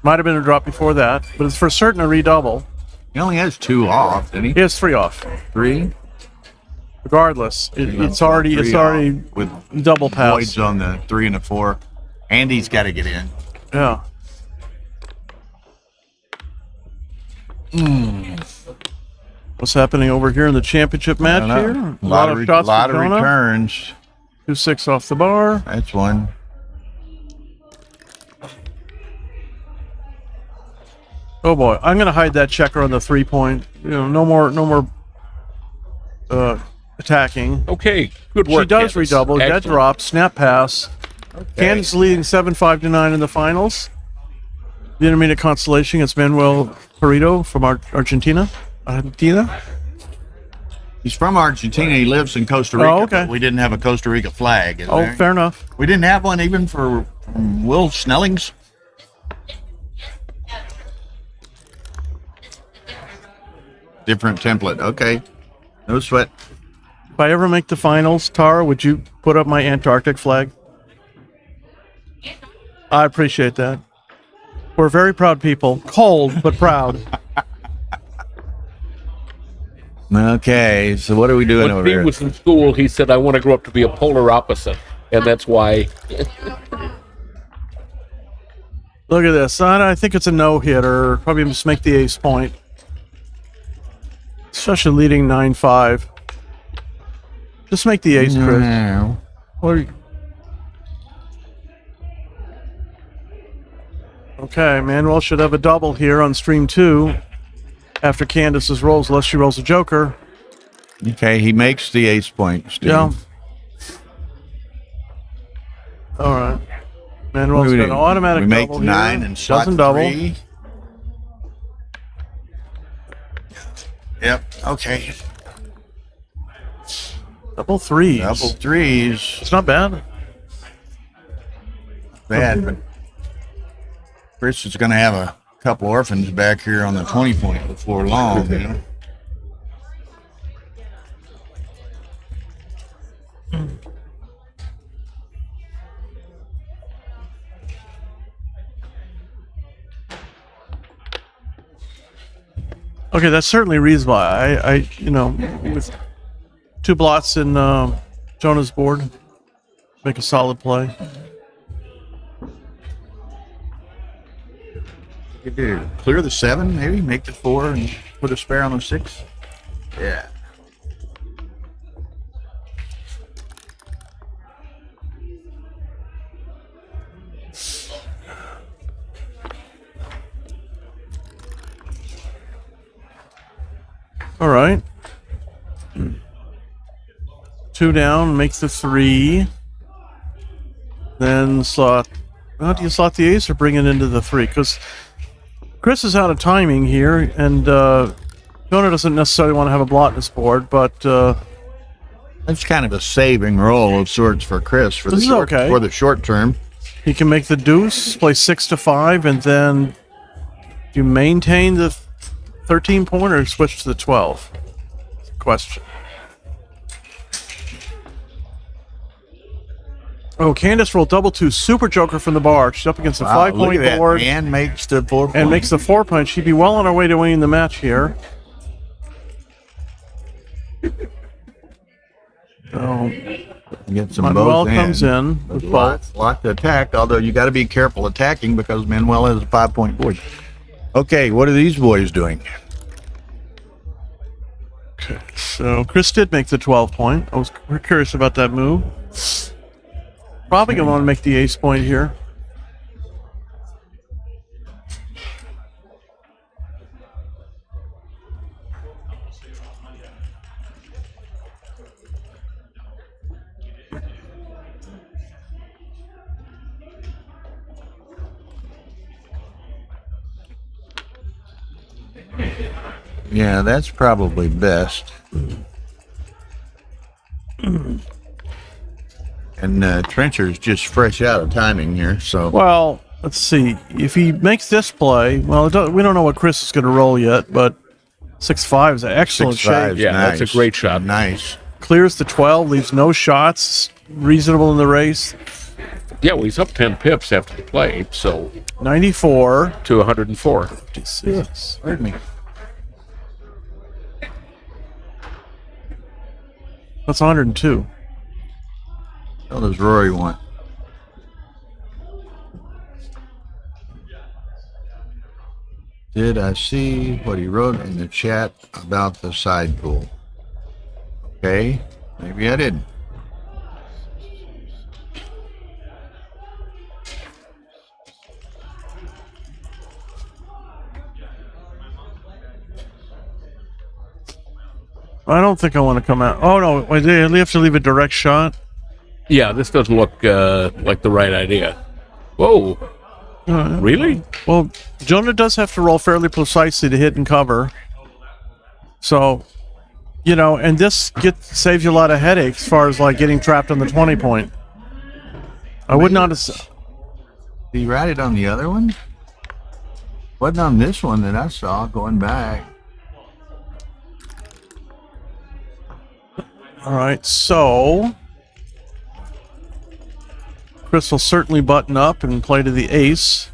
Might have been a drop before that, but it's for certain a redouble. He only has 2 off, didn't he? He has 3 off. 3? Regardless, it's already with double pass. voids on the 3 and the 4. Andy's got to get in. Yeah. What's happening over here in the championship match here? A lot of shots lot for of Jonah. returns. 2-6 off the bar. That's one. Oh boy, I'm gonna hide that checker on the 3-point. No more attacking. Okay, good work. She does Candace. redouble. That Excellent. drop, snap pass. Candace leading 7-5-9 in the finals. The intermediate constellation against Manuel Perito from Argentina. He's from Argentina. He lives in Costa Rica. Oh, okay. But we didn't have a Costa Rica flag. Oh, fair enough. We didn't have one even for Will Snelling's. Different template. Okay. No sweat. If I ever make the finals, Tara, would you put up my Antarctic flag? I appreciate that. We're very proud people. Cold, but proud. Okay, so what are we doing When over B here? was in school, he said, I want to grow up to be a polar opposite. And that's why. Look at this. I think it's a no-hitter. Probably just make the ace point. Especially leading 9-5. Just make the ace, Chris. No. Or- Okay, Manuel should have a double here on stream 2 after Candace's rolls, unless she rolls a joker. Okay, he makes the ace point, Steve. Yeah. All right. Manuel's What do we got an do? automatic We make double the 9 here. and slot Doesn't the double. 3. Yep, okay. Double threes. Double 3s. It's not bad. Bad, but Chris is going to have a couple orphans back here on the 20 point before long, you know. Okay, that's certainly reasonable. I with 2 blots in Jonah's board, make a solid play. You do clear the 7, maybe make the 4 and put a spare on the 6. Yeah. All right. 2 down, make the 3. Then slot. How do you slot the ace or bring it into the 3? Because Chris is out of timing here, and Jonah doesn't necessarily want to have a blot in his board, but That's kind of a saving roll of sorts for Chris for This is okay. for the short term. he can make the deuce, play 6-5, and then do you maintain the 13 point or switch to the 12? Question. Oh, Candace rolled double 2 super joker from the bar. She's up against the Wow, 5 look point at that. board And makes the 4 point. and makes the 4 point. She'd be well on her way to winning the match here. So Get some Manuel both comes in with both. Lot to attack, although you got to be careful attacking because Manuel has a 5 point board. Okay, what are these boys doing? Okay, so Chris did make the 12 point. I was curious about that move. Probably going to want to make the ace point here. Yeah, that's probably best. And Trencher's just fresh out of timing here, so Well, let's see. If he makes this play, well, we don't know what Chris is going to roll yet, but 6-5 is an excellent 6-5 shape. is Yeah, nice. that's a great shot. Nice. Clears the 12, leaves no shots, reasonable in the race. Yeah, well, he's up 10 pips after the play, so 94 to 104. 56. Pardon me. That's 102. What does Rory want? Did I see what he wrote in the chat about the side pool? Okay, maybe I didn't. I don't think I want to come out. Oh, no. Wait, do you have to leave a direct shot? Yeah, this doesn't look like the right idea. Whoa. Really? Well, Jonah does have to roll fairly precisely to hit and cover. So, you know, and this saves you a lot of headaches as far as like getting trapped on the 20 point. I would not have. Did he write it on the other one? Wasn't on this one that I saw going back. All right, so Chris will certainly button up and play to the ace.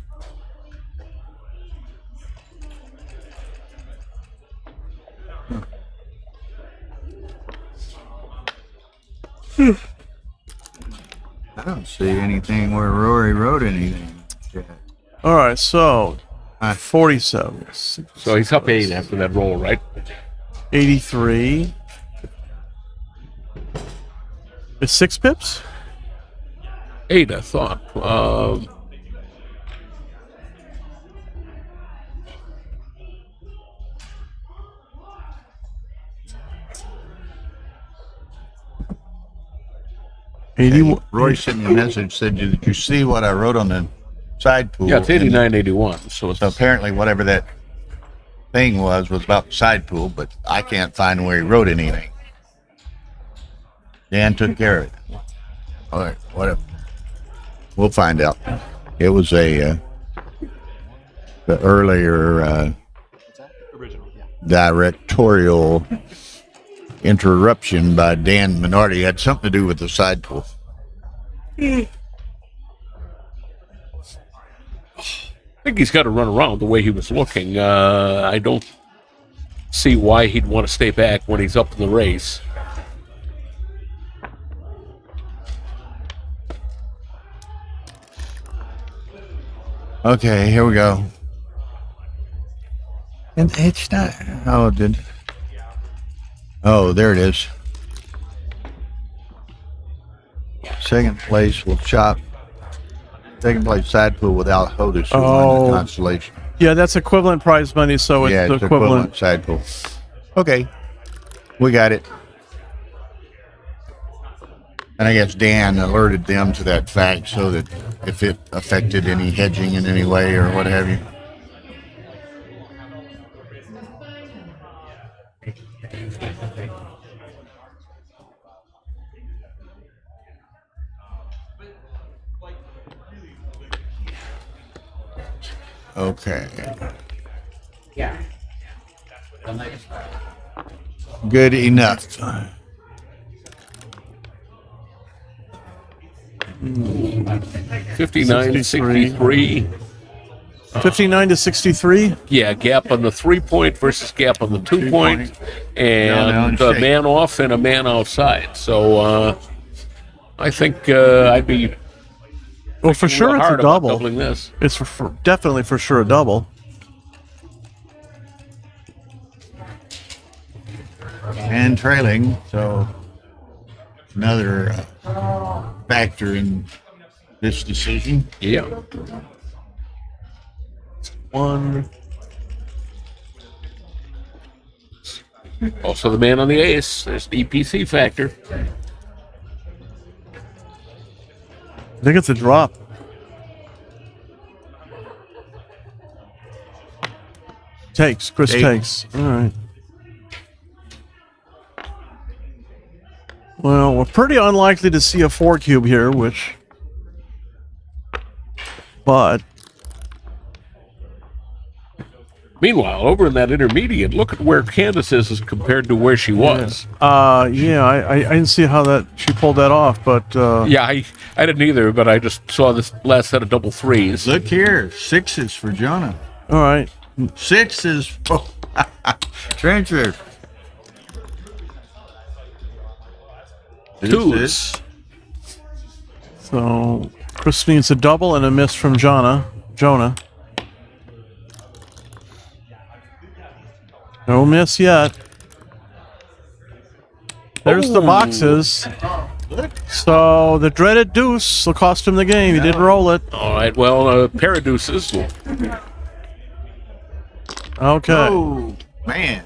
I don't see anything where Rory wrote anything. All right, so 47. So he's up 8 after that roll, right? 83. It's 6 pips? 8, I thought. Roy sent me a message, said, did you see what I wrote on the side pool? Yeah, it's 89-81. So apparently whatever that thing was about the side pool, but I can't find where he wrote anything. Dan took care of it. All right, whatever. We'll find out. It was the earlier directorial interruption by Dan Minardi had something to do with the side pool. I think he's got to run around the way he was looking. I don't see why he'd want to stay back when he's up in the race. Okay, here we go. And it's not. Oh, it did. Oh, there it is. Second place will chop. Second place side pool without HODUS who won the constellation. Yeah, that's equivalent prize money, so it's it's equivalent side pool. Okay, we got it. And I guess Dan alerted them to that fact so that if it affected any hedging in any way or what have you. Okay. Yeah. Good enough. 59-63. 59 to 63. Yeah, gap on the 3-point versus gap on the 2-point, and a man off and a man outside. So I think I'd be. Well, for sure it's a double. Doubling this. It's definitely for sure a double. And trailing, so another factor in this decision. Yeah. One. Also, the man on the ace. There's the EPC factor. I think it's a drop. Takes. Chris takes. All right. Well, we're pretty unlikely to see a 4 cube here, but Meanwhile, over in that intermediate, look at where Candace is as compared to where she was. Yeah, I didn't see how that she pulled that off, but Yeah, I didn't either, but I just saw this last set of double threes. Look here, 6s for Jonah. all right. 6s for Trencher. Twos. So Chris needs a double and a miss from Jonah. No miss yet. There's the boxes. So the dreaded deuce will cost him the game. He didn't roll it. All right, well, a pair of deuces. Okay. Oh, man.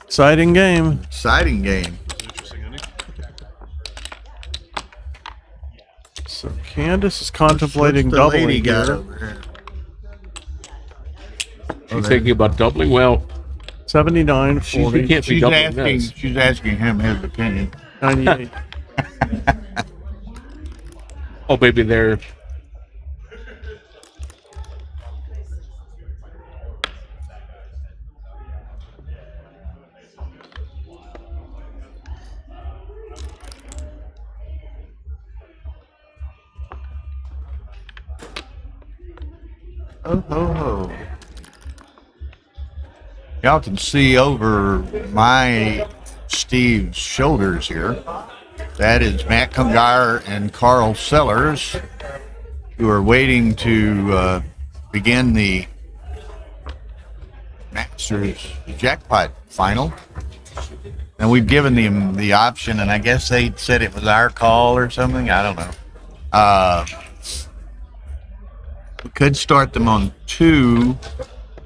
Exciting game. Exciting game. So Candace is contemplating What's the doubling lady got here. over here? She's thinking about doubling. Well, 79, she 40, can't be doubling this. She's asking him his opinion. 98. Oh, maybe they're... Oh, ho, ho. Y'all can see over my Steve's shoulders here. That is Matt Kungar and Carl Sellers, who are waiting to begin the Masters jackpot final. And we've given them the option, and I guess they said it was our call or something. I don't know. We could start them on 2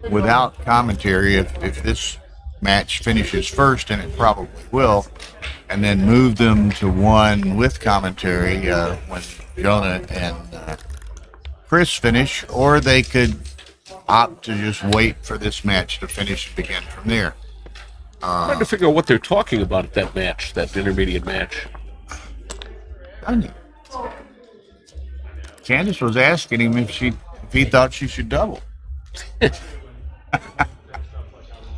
without commentary if this match finishes first, and it probably will, and then move them to 1 with commentary when Jonah and Chris finish, or they could opt to just wait for this match to finish and begin from there. Trying to figure out what they're talking about at that match, that intermediate match. I know. Candace was asking him if he thought she should double.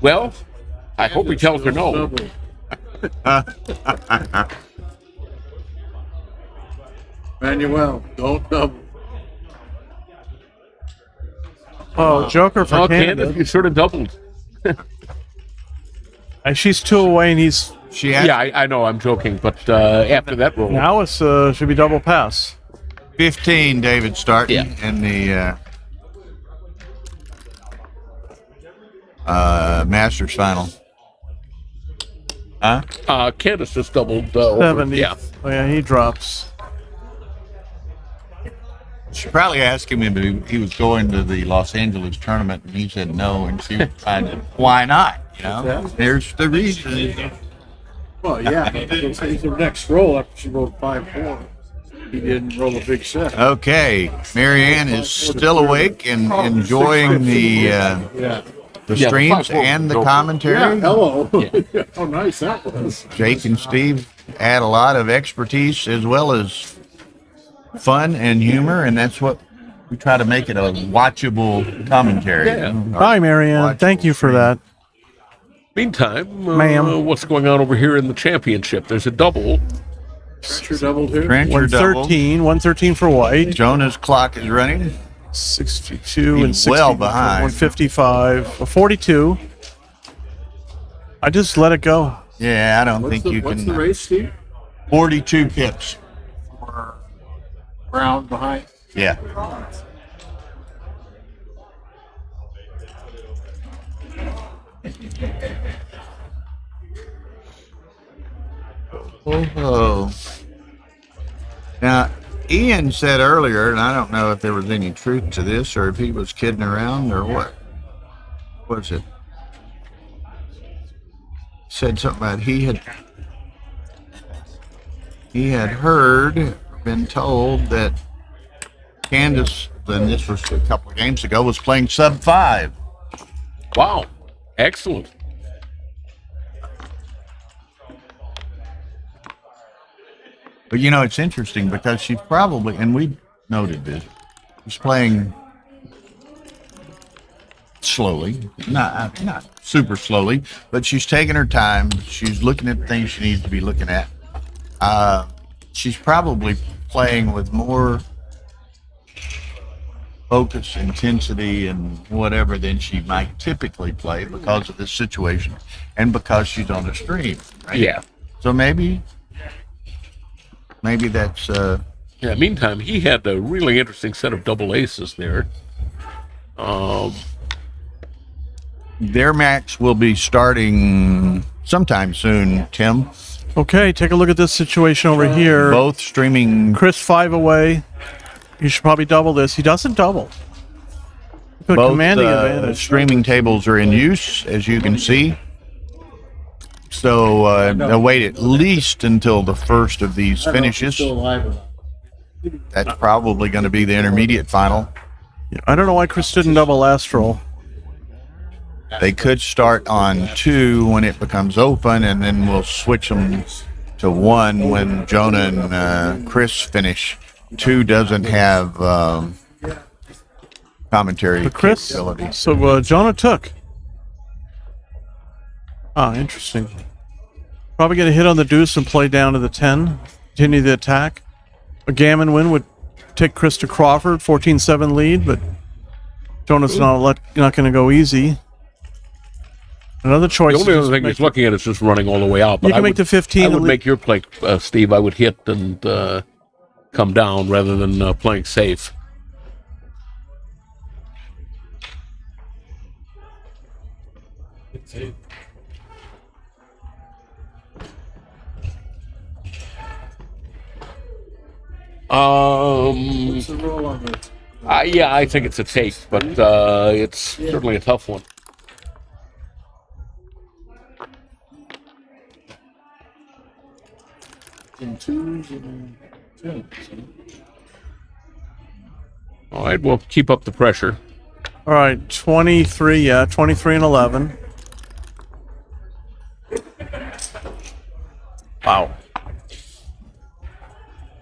Well, I hope he tells her no. Manuel, don't double. Oh, Joker for Oh, Canada. Candace, you sort of doubled. And she's 2 away, and he's... Yeah, I know, I'm joking, but after that roll... Now it's should be double pass. 15, David starting in the Masters final. Huh? Candace just doubled over. 70. Yeah. Oh, yeah, he drops. She probably asked him if he was going to the Los Angeles tournament, and he said no, and she tried to, why not? You know, there's the reason. Well, yeah, but it's her next roll after she rolled 5-4. He didn't roll a big set. Okay, Marianne is still awake and enjoying the streams and the commentary. Yeah, hello. How nice that was. Jake and Steve add a lot of expertise as well as fun and humor, and that's what we try to make it, a watchable commentary. Hi, Marianne. Thank you for that. Meantime, Ma'am. what's going on over here in the championship? There's a double. Trencher doubled here. Trencher double. 113 for white. Jonah's clock is running. 62 and He's 60, well behind. 155, 42. I just let it go. Yeah, I don't think you What's can. the race, Steve? 42 pips. Round behind. Yeah. Oh. Now, Ian said earlier, and I don't know if there was any truth to this or if he was kidding around or what. What was it? Said something about he had heard, been told that Candace, and this was a couple of games ago, was playing sub 5. Wow. Excellent. But you know, it's interesting because she's probably, and we noted this, she's playing slowly, not super slowly, but she's taking her time. She's looking at things she needs to be looking at. She's probably playing with more focus, intensity, and whatever than she might typically play because of this situation and because she's on the stream. Right? Yeah. So maybe that's. Yeah. Meantime, he had a really interesting set of double aces there. Their match will be starting sometime soon, Tim. Okay, take a look at this situation over here. Both streaming. Chris 5 away. You should probably double this. He doesn't double. Good Both commanding advantage. streaming tables are in use, as you can see. So they'll wait at least until the first of these finishes. That's probably going to be the intermediate final. I don't know why Chris didn't double last roll. They could start on 2 when it becomes open, and then we'll switch them to 1 when Jonah and Chris finish. 2 doesn't have commentary But Chris, capability. so Jonah took. Ah, interesting. Probably get a hit on the deuce and play down to the 10. Continue the attack. A Gammon win would take Chris to Crawford, 14-7 lead, but Jonah's not going to go easy. Another choice. The only other thing he's looking at is just running all the way out. But You can make the 15 I and would leave- make your play, Steve. I would hit and come down rather than playing safe. What's the roll on this? Yeah, I think it's a take, but it's certainly a tough one. In twos and tens. All right, we'll keep up the pressure. All right, 23, yeah, 23 and 11. Wow.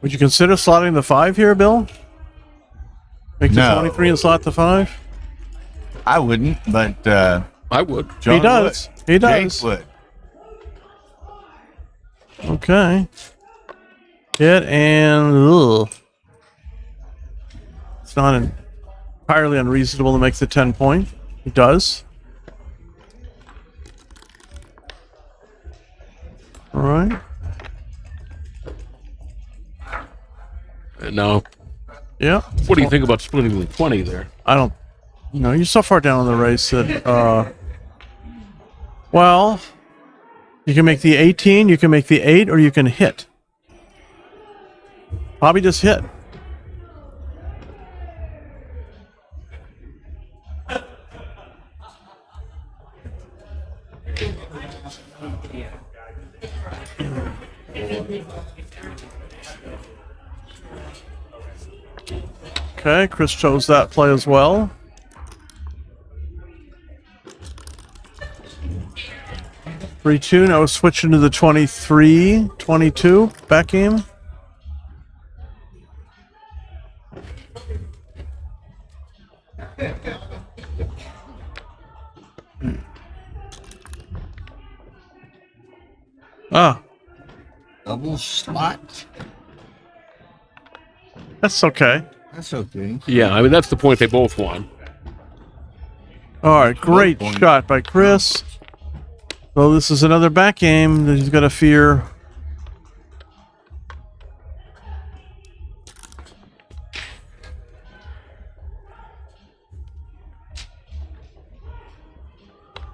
Would you consider slotting the 5 here, Bill? Make the No. 23 and slot the 5? I wouldn't, but I would. John He does. would. He does. Jake would. Okay. Hit and ugh. It's not entirely unreasonable to make the 10 point. He does. All right. Now, Yeah. what do you think about splitting the 20 there? I don't. No, you're so far down in the race that. Well, you can make the 18, you can make the 8, or you can hit. Probably just hit. Okay, Chris chose that play as well. Three-two. Now we're switching to the 23-22 back game. Ah, Double slot. that's okay. That's okay. Yeah, I mean, that's the point they both won. All right, great shot by Chris. So this is another back game that he's got to fear.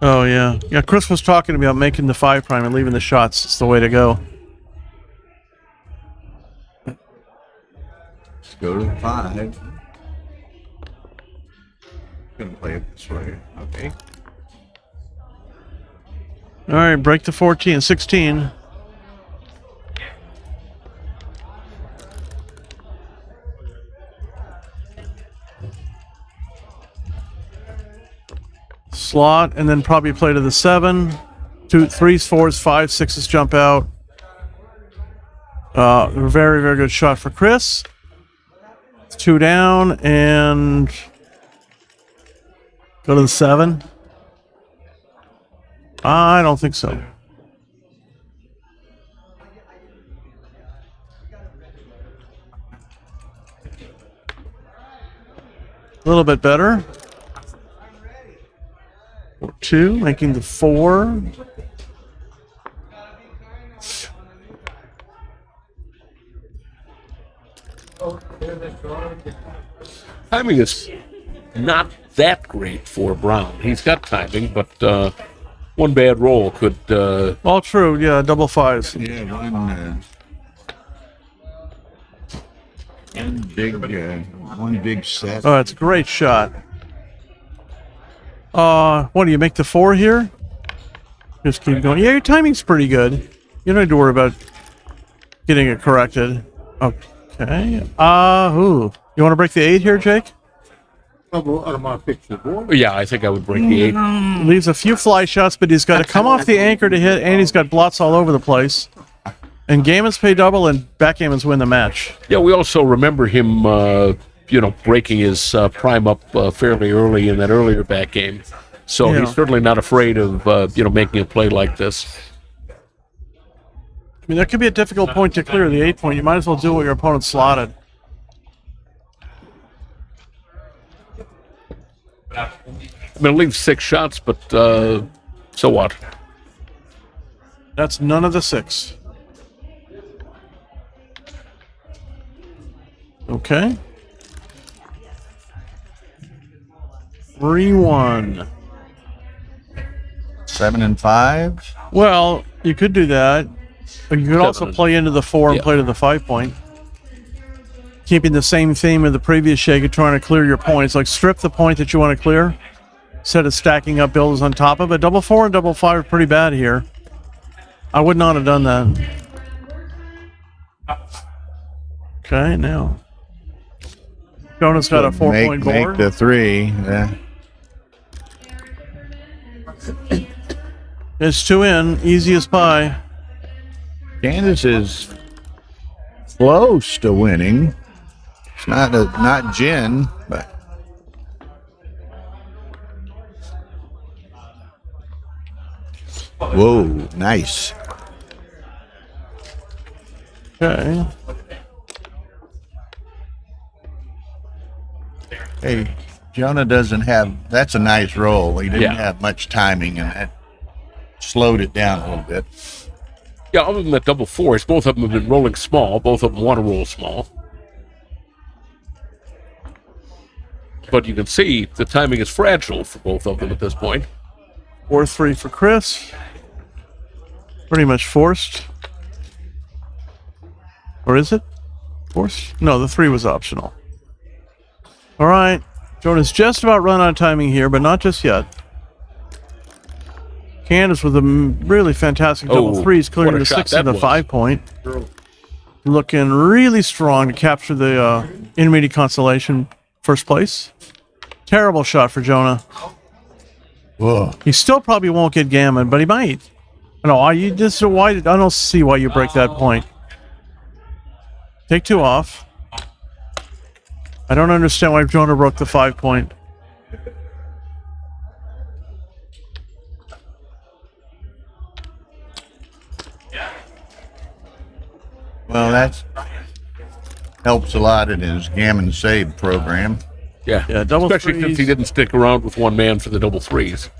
Oh yeah, yeah. Chris was talking to me about making the 5 prime and leaving the shots. It's the way to go. Let's go to 5. Gonna play it this way. Okay. All right, break the 14, 16. Slot, and then probably play to the 7. 2, 3s, 4s, 5s, 6s jump out. Very, very good shot for Chris. It's 2 down, and Go to the 7. I don't think so. A little bit better. 2, making the 4. Timing is not that great for Brown. He's got timing, but one bad roll could. All true, yeah, double 5s. Yeah, one big set. Oh, it's a great shot. What do you make the 4 here? Just keep going. Yeah, your timing's pretty good. You don't need to worry about getting it corrected. Okay. Ooh. You want to break the 8 here, Jake? Yeah, I think I would break the 8. Leaves a few fly shots, but he's got to come off the anchor to hit, and he's got blots all over the place. And Gammons pay double, and backgammons win the match. Yeah, we also remember him, breaking his prime up fairly early in that earlier back game. So Yeah. he's certainly not afraid of, making a play like this. I mean, that could be a difficult point to clear, the 8 point. You might as well do what your opponent slotted. I mean, it leaves 6 shots, but so what? That's none of the 6. Okay. 3-1. 7 and 5. Well, you could do that. But you could also 7 play into the 4 and yeah. play to the 5 point. Keeping the same theme of the previous shake of trying to clear your points. Like strip the point that you want to clear instead of stacking up builders on top of it. Double 4 and double 5 are pretty bad here. I would not have done that. Okay, now. Jonah's got a 4 point board. Make the 3. Yeah. It's 2 in, easy as pie. Candace is close to winning. It's not Jen, but whoa, nice. Okay. Hey, Jonah doesn't have. That's a nice roll. He didn't Yeah. have much timing, and that slowed it down a little bit. Yeah, other than that double 4s, both of them have been rolling small. Both of them want to roll small. But you can see the timing is fragile for both of them at this point. 4-3 for Chris. Pretty much forced. Or is it? Forced? No, the 3 was optional. All right. Jonah's just about run out of timing here, but not just yet. Candace with a really fantastic double 3s, clearing what a the shot 6 that and the was. 5 point. Looking really strong to capture the intermediate constellation first place. Terrible shot for Jonah. Whoa. He still probably won't get Gammon, but he might. No, I don't see why you break that point. Take 2 off. I don't understand why Jonah broke the 5 point. Well, that helps a lot in his Gammon save program. Yeah, Yeah, double especially since he 3s. didn't stick around with one man for the double 3s.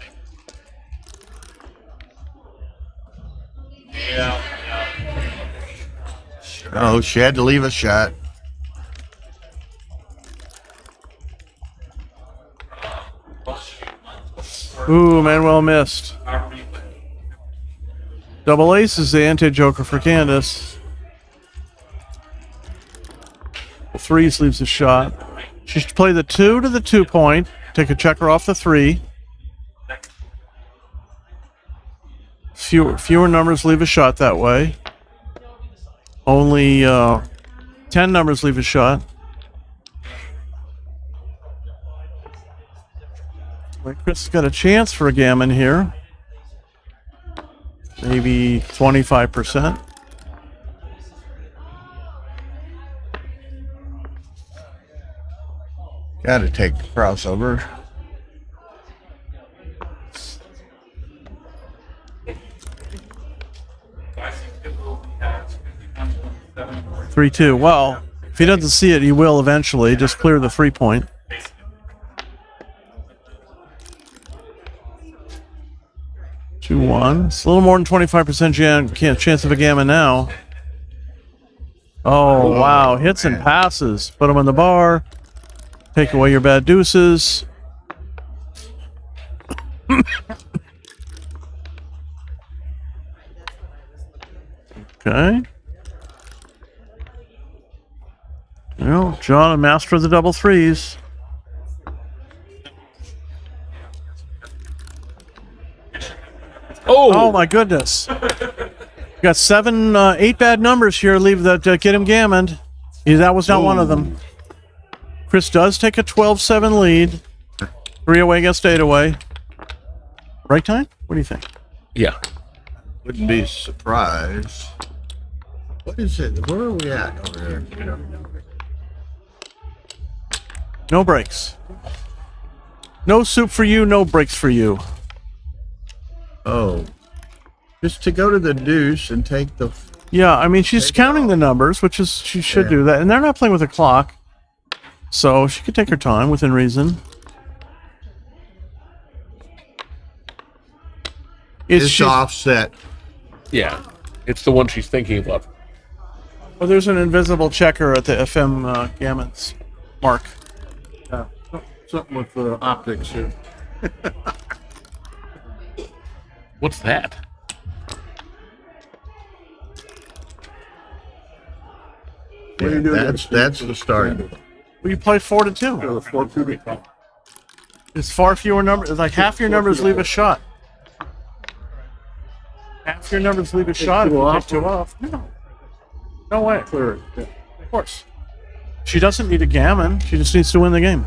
Oh, she had to leave a shot. Ooh, Manuel missed. Double ace is the anti-joker for Candace. 3s leaves a shot. She should play the 2 to the 2 point. Take a checker off the 3. Fewer numbers leave a shot that way. Only 10 numbers leave a shot. Well, Chris has got a chance for a Gammon here. Maybe 25%. Got to take the crossover. 3-2. Well, if he doesn't see it, he will eventually. Just clear the 3-point. Two one. It's a little more than 25% chance of a Gammon now. Oh, wow. Hits and passes. Put him on the bar. Take away your bad deuces. Okay. Well, John, a master of the double threes. Oh my goodness. Got 8 bad numbers here. Leave that, get him gammoned. That was not one of them. Chris does take a 12-7 lead. 3 away against 8 away. Right time? What do you think? Yeah. Wouldn't be surprised. What is it? Where are we at over there? No breaks. No soup for you, no breaks for you. Oh. Just to go to the deuce and take the... Yeah, I mean, she's counting the numbers, which is, she should do that. And they're not playing with a clock. So she could take her time within reason. It's offset. Yeah. It's the one she's thinking of. Well, there's an invisible checker at the FM Gammon's mark. Yeah, something with optics here. What's that? That's the start. Well, you play 4-2. It's far fewer numbers. Like half your numbers leave a shot. Half your numbers leave a shot if you take 2 off. No way. Clear. Yeah. Of course. She doesn't need a gammon. She just needs to win the game.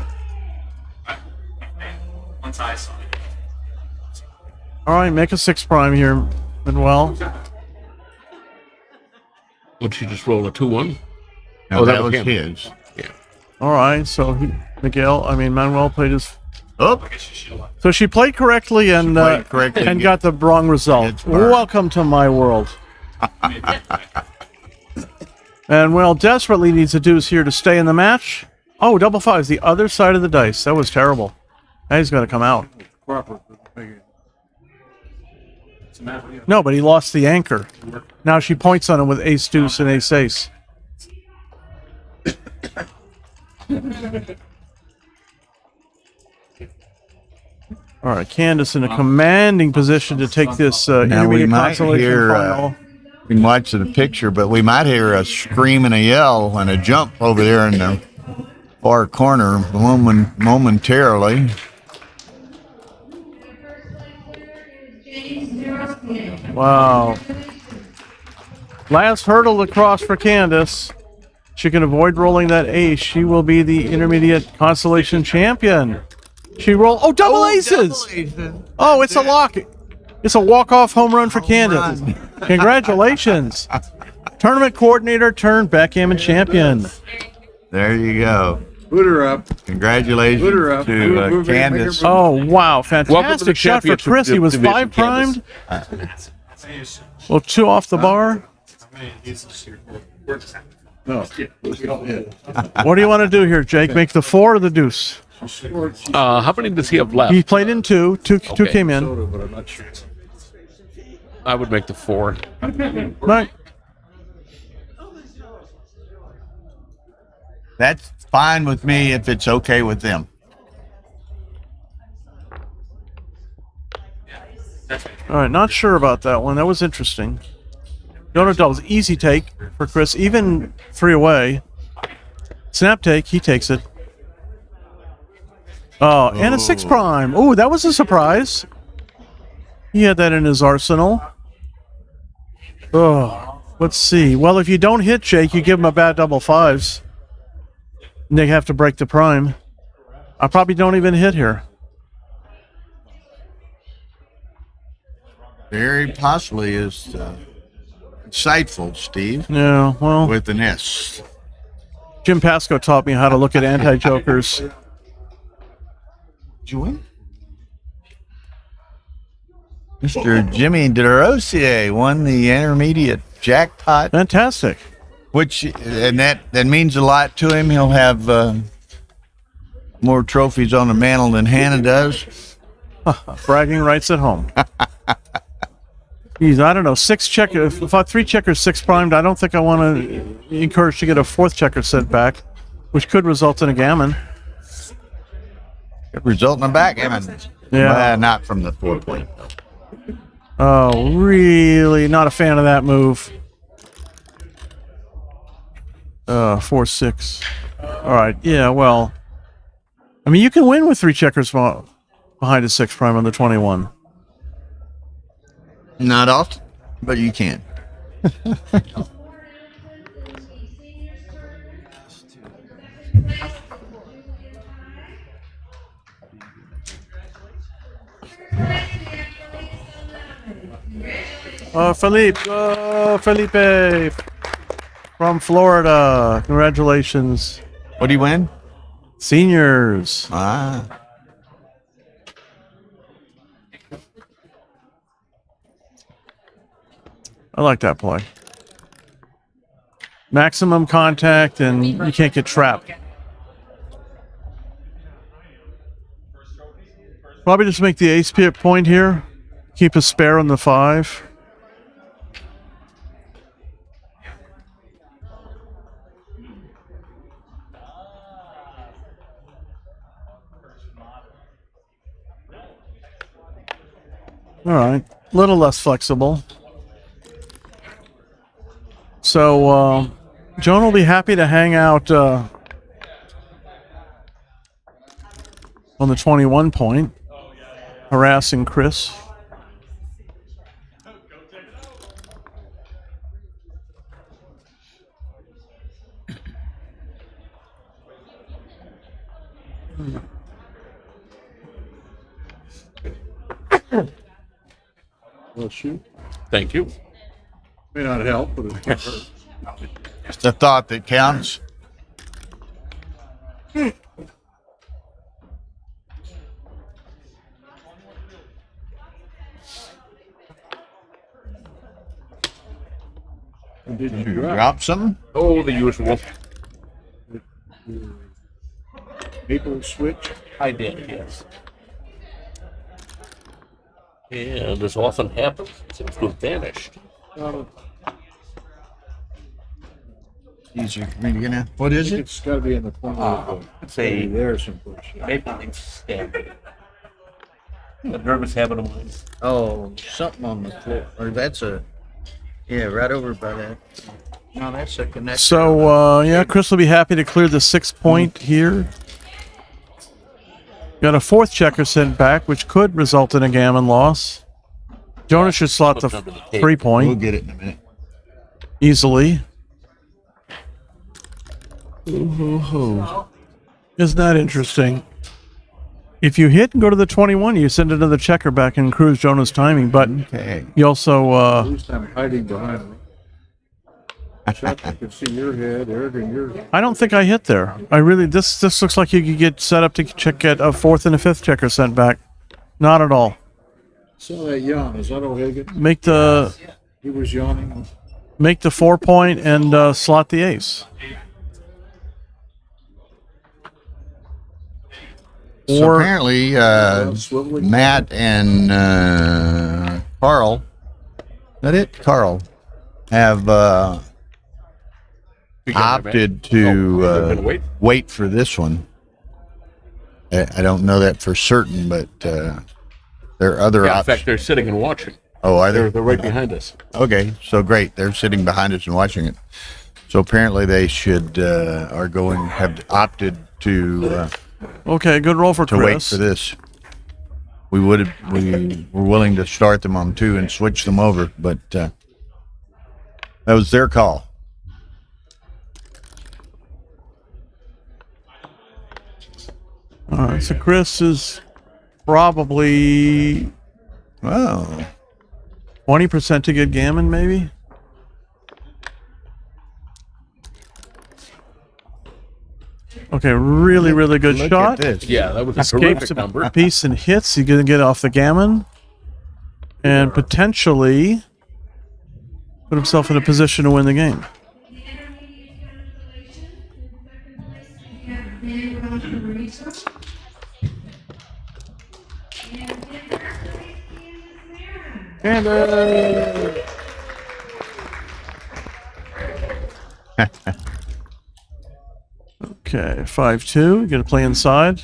Once I saw it. All right, make a 6 prime here, Manuel. Would she just roll a 2-1? No, that was him. his. Yeah. All right, so Manuel played his. Oh. So she played correctly and and got the wrong result. Welcome to my world. And well, desperately needs a deuce here to stay in the match. Oh, double fives, the other side of the dice. That was terrible. Now he's going to come out. No, but he lost the anchor. Now she points on him with ace deuce and ace ace. All right, Candace in a commanding position to take this Now we intermediate might consolation hear, final. we can watch the picture, but we might hear a scream and a yell and a jump over there in the far corner momentarily. Wow. Last hurdle to cross for Candace. She can avoid rolling that ace. She will be the intermediate consolation champion. She rolled. Oh, double aces! Oh, it's a lock. It's a walk-off home run for Candace. Congratulations. Tournament coordinator turned backgammon champion. There you go. Boot her up. Congratulations Boot her up. to Candace. Oh, wow. Fantastic shot for championship Chris. He was division, 5 primed. Well, 2 off the bar. No. What do you want to do here, Jake? Make the 4 or the deuce? How many does he have left? He played in 2. Two came in. I would make the 4. Right. That's fine with me if it's okay with them. All right, not sure about that one. That was interesting. Donut doubles, easy take for Chris, even 3 away. Snap take, he takes it. Oh, and a 6 prime. Oh, that was a surprise. He had that in his arsenal. Oh, let's see. Well, if you don't hit Jake, you give him a bad double fives. And they have to break the prime. I probably don't even hit here. Very possibly is insightful, Steve. Yeah, well. With an S. Jim Pasco taught me how to look at anti-jokers. Did you win? Mr. Jimmy DeRosier won the intermediate jackpot. Fantastic. Which and that means a lot to him. He'll have more trophies on the mantle than Hannah does. Bragging rights at home. Geez, I don't know. 6 checker, if 3 checkers, 6 primed. I don't think I want to encourage to get a 4th checker sent back, which could result in a gammon. Could result in a backgammon. Yeah, not from the 4 point. Oh, really? Not a fan of that move. 4-6. All right. Yeah. Well, I mean, you can win with 3 checkers behind a 6 prime on the 21. Not often, but you can. Felipe from Florida. Congratulations. What do you win? Seniors. Ah. I like that play. Maximum contact, and you can't get trapped. Probably just make the ace point here. Keep a spare on the 5. All right, a little less flexible. So Joan will be happy to hang out on the 21 point, harassing Chris. Well, shoot. Thank you. May not help, but it can't hurt. It's the thought that counts. Did you Drop some? Oh, the usual. Maple switch? I did, yes. Yeah, this often happens. It seems to have vanished. Easier for me to get in. What is it? It's got to be in the corner. It's a There's some push. maple leaf stamp. A nervous habit of mine. Oh, something on the floor. Or that's right over by that. No, that's a connection. So, yeah, Chris will be happy to clear the 6 point here. Got a 4th checker sent back, which could result in a gammon loss. Jonas should slot the 3 point. We'll get it in a minute. Easily. Isn't that interesting? If you hit and go to the 21, you send another checker back and cruise Jonas' timing, but you also... At least I'm hiding behind me. Chuck, I can see your head, Eric, and your... I don't think I hit there. I really... This looks like you could get set up to get a 4th and a 5th checker sent back. Not at all. Saw that yawn. Is that O'Hagan? Make the... He was yawning. Make the 4 point and slot the ace. So apparently, Matt and Carl, is that it? Carl, have opted to wait for this one. I don't know that for certain, but there are other Yeah, in options. fact, they're sitting and watching. Oh, are they? They're right behind us. Okay, so great. They're sitting behind us and watching it. So apparently they have opted to... Okay, good roll for to Chris. wait for this. We were willing to start them on 2 and switch them over, but that was their call. All right, so Chris is probably 20% to get gammon, maybe. Okay, really good Look shot. at this. Yeah, that was a Escapes terrific number. a piece and hits. You're gonna get off the gammon, and potentially put himself in a position to win the game. And okay, 5-2. Gonna play inside.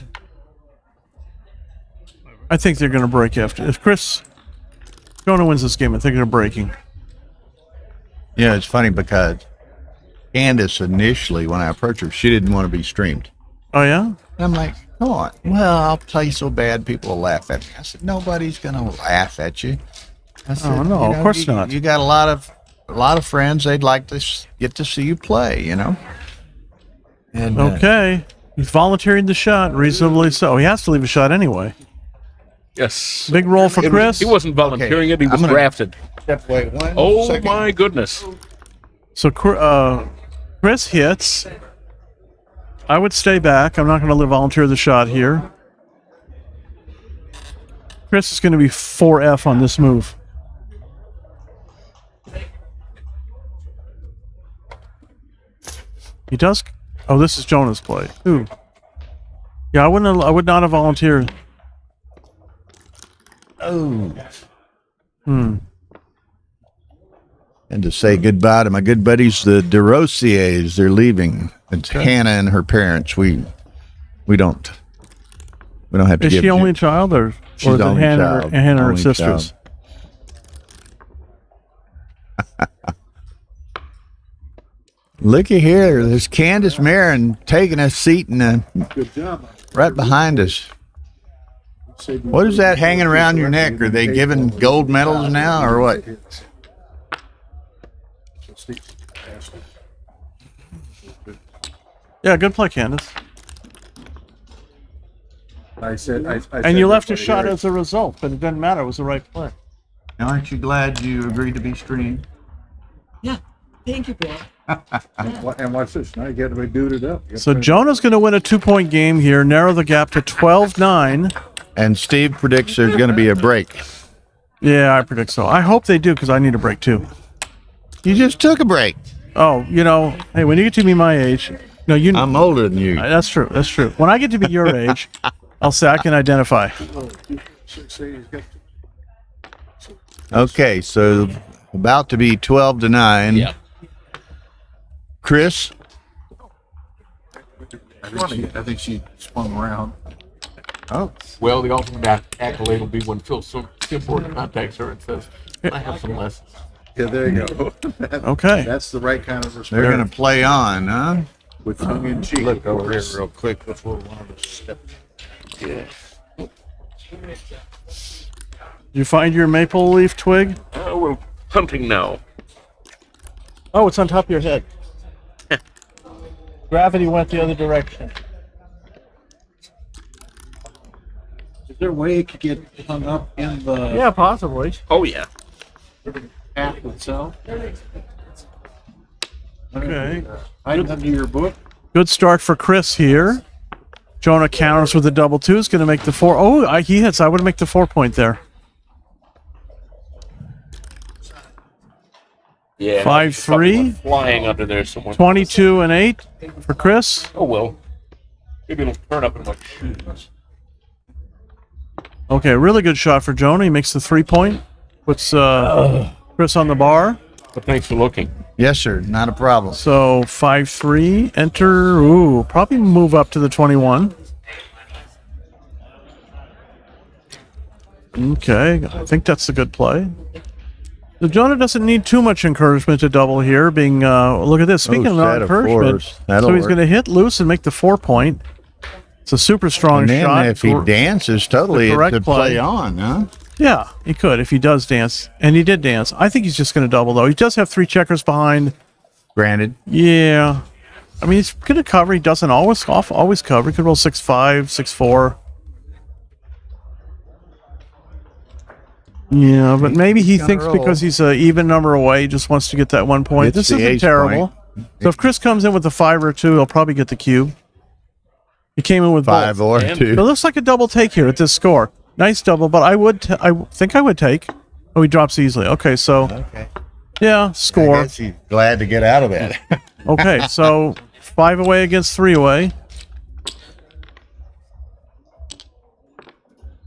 I think they're gonna break after. If Chris Jonah wins this game, I think they're breaking. Yeah, it's funny because Candace initially, when I approached her, she didn't want to be streamed. Oh yeah? And I'm like, come on. Well, I'll play so bad people will laugh at me. I said, nobody's gonna laugh at you. I said, Oh no, of course not. You got a lot of friends. They'd like to get to see you play. You know. And Okay. He's volunteering the shot, reasonably so. He has to leave a shot anyway. Yes. Big roll for Chris. He wasn't volunteering it. He was I'm gonna drafted. step away one Oh second. my goodness. So Chris hits. I would stay back. I'm not going to volunteer the shot here. Chris is going to be 4F on this move. He does. Oh, this is Jonah's play. Ooh. Yeah, I would not have volunteered. Oh. Hmm. And to say goodbye to my good buddies, the DeRosiers. They're leaving. It's Hannah and her parents. We don't have to. Is give she only child, or She's is it only Hannah child. and her Only sisters? Looky here, there's Candace Marin taking a seat in Good job. right behind us. What is that hanging around your neck? Are they giving gold medals now, or what? Yeah, good play, Candace. I said, And you left a shot as a result, but it doesn't matter. It was the right play. Now, aren't you glad you agreed to be streamed? Yeah. Thank you, Bill. And watch this. Now you got to be booted up. So Jonah's going to win a 2-point game here, narrow the gap to 12-9. And Steve predicts there's going to be a break. Yeah, I predict so. I hope they do, because I need a break too. You just took a break. Oh, hey, when you get to be my age, I'm older than you. That's true. That's true. When I get to be your age, I'll say I can identify. Okay, so about to be 12-9. Yeah. Chris? I think she spun around. Oh. Well, the ultimate accolade will be when Phil Simford contacts her and says, I have some lessons. Yeah, there you go. Okay. That's the right kind of respect. They're going to play on, huh? With tongue in cheek. Look over here real quick before one of us step. Yeah. You find your maple leaf twig? We're hunting now. Oh, it's on top of your head. Gravity went the other direction. Is there a way it could get hung up in the Yeah, possibly. Oh, yeah. app itself? Okay. Item under your book. Good start for Chris here. Jonah counters with a double two. Is going to make the 4. Oh, he hits. I would make the 4-point there. Yeah. 5-3. Flying under there somewhere. 22 and 8 for Chris. Oh, well. Maybe it'll turn up in my shoes. Okay, really good shot for Jonah. He makes the 3-point. Puts Chris on the bar. But thanks for looking. Yes, sir. Not a problem. So 5-3. Enter. Ooh, probably move up to the 21. Okay, I think that's a good play. So Jonah doesn't need too much encouragement to double here. Being look at this. Speaking of not set of encouragement, fours. That'll so he's work. going to hit loose and make the 4-point. It's a super strong And then shot. if he dances totally, The it's correct a play on, huh? Yeah, he could if he does dance, and he did dance. I think he's just going to double though. He does have 3 checkers behind. Granted. Yeah, I mean he's going to cover. He doesn't always cover. He could roll 6-5, 6-4. Yeah, but maybe he gonna thinks roll. because he's an even number away, he just wants to get that 1 point. It's This the isn't ace terrible. point. So if Chris comes in with a 5 or 2, he'll probably get the cube. He came in with 5 both. or It 2. looks like a double take here at this score. Nice double, but I think I would take. Oh, he drops easily. Okay, so Okay. yeah, I score. guess he's glad to get out of that. Okay, so 5 away against 3 away.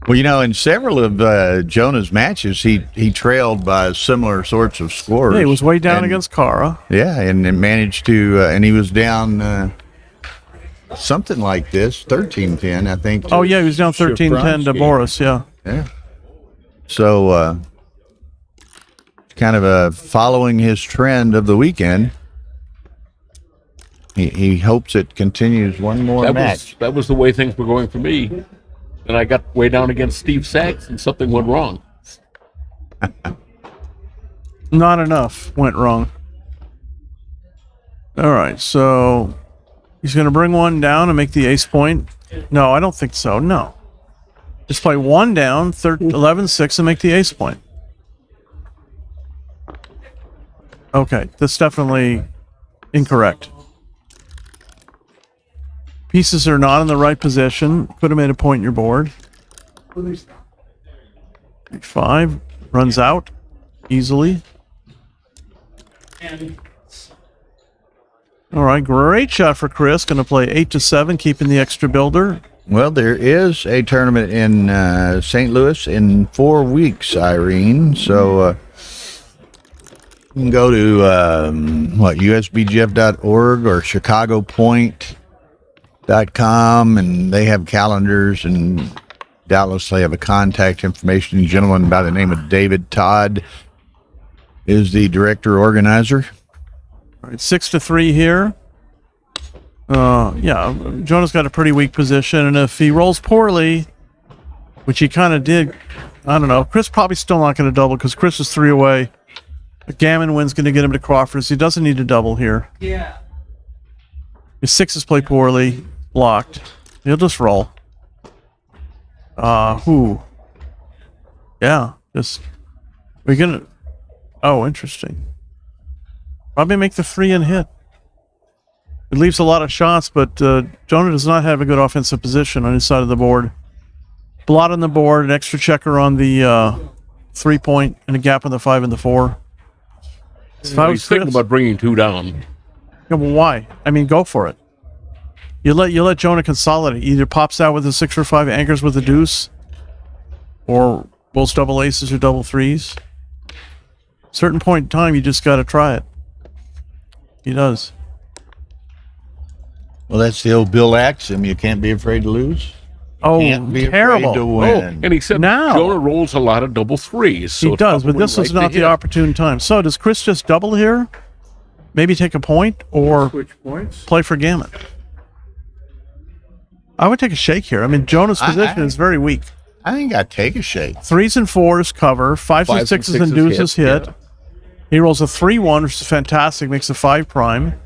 Well, in several of Jonah's matches, he trailed by similar sorts of scores. Yeah, he was way down against Kara. Yeah, and managed to, and he was down something like this, 13-10, I think. Oh, yeah, he was down 13-10 to Boris, yeah. Yeah. So, kind of following his trend of the weekend. He hopes it continues one more match. That was the way things were going for me. And I got way down against Steve Sachs, and something went wrong. Not enough went wrong. All right, so he's going to bring one down and make the ace point. No, I don't think so. No. Just play one down, 11-6, and make the ace point. Okay, that's definitely incorrect. Pieces are not in the right position. Could have made a point in your board. 5 runs out easily. All right, great shot for Chris. Going to play 8-7, keeping the extra builder. Well, there is a tournament in St. Louis in 4 weeks, Irene. So you can go to usbgf.org or chicagopoint.com, and they have calendars, and doubtless they have a contact information. A gentleman by the name of David Todd is the director organizer. All right, 6-3 here. Yeah, Jonah's got a pretty weak position, and if he rolls poorly, which he kind of did, I don't know. Chris probably still not going to double because Chris is 3 away. But Gammon win's going to get him to Crawford, so he doesn't need to double here. Yeah. His 6s play poorly, blocked. He'll just roll. Yeah, just we're gonna. Oh, interesting. Probably make the 3 and hit. It leaves a lot of shots, but Jonah does not have a good offensive position on his side of the board. Blot on the board, an extra checker on the 3-point, and a gap on the 5 and the 4. If I was thinking about bringing 2 down. Yeah, well, why? I mean, go for it. You let Jonah consolidate. Either pops out with a 6 or 5, anchors with a deuce, or rolls double aces or double 3s. Certain point in time, you just got to try it. He does. Well, that's the old Bill axiom. You can't be afraid to lose. Oh, Can't be terrible. afraid to win. And he said Now. Jonah rolls a lot of double 3s. So He does, but probably this was right not to the hit. opportune time. So does Chris just double here? Maybe take a point or Switch points. play for Gammon? I would take a shake here. I mean, Jonah's position is very weak. I think I'd take a shake. 3s and 4s cover. 5s and 6s and deuces hit. He rolls a 3-1, which is fantastic. Makes a 5 prime.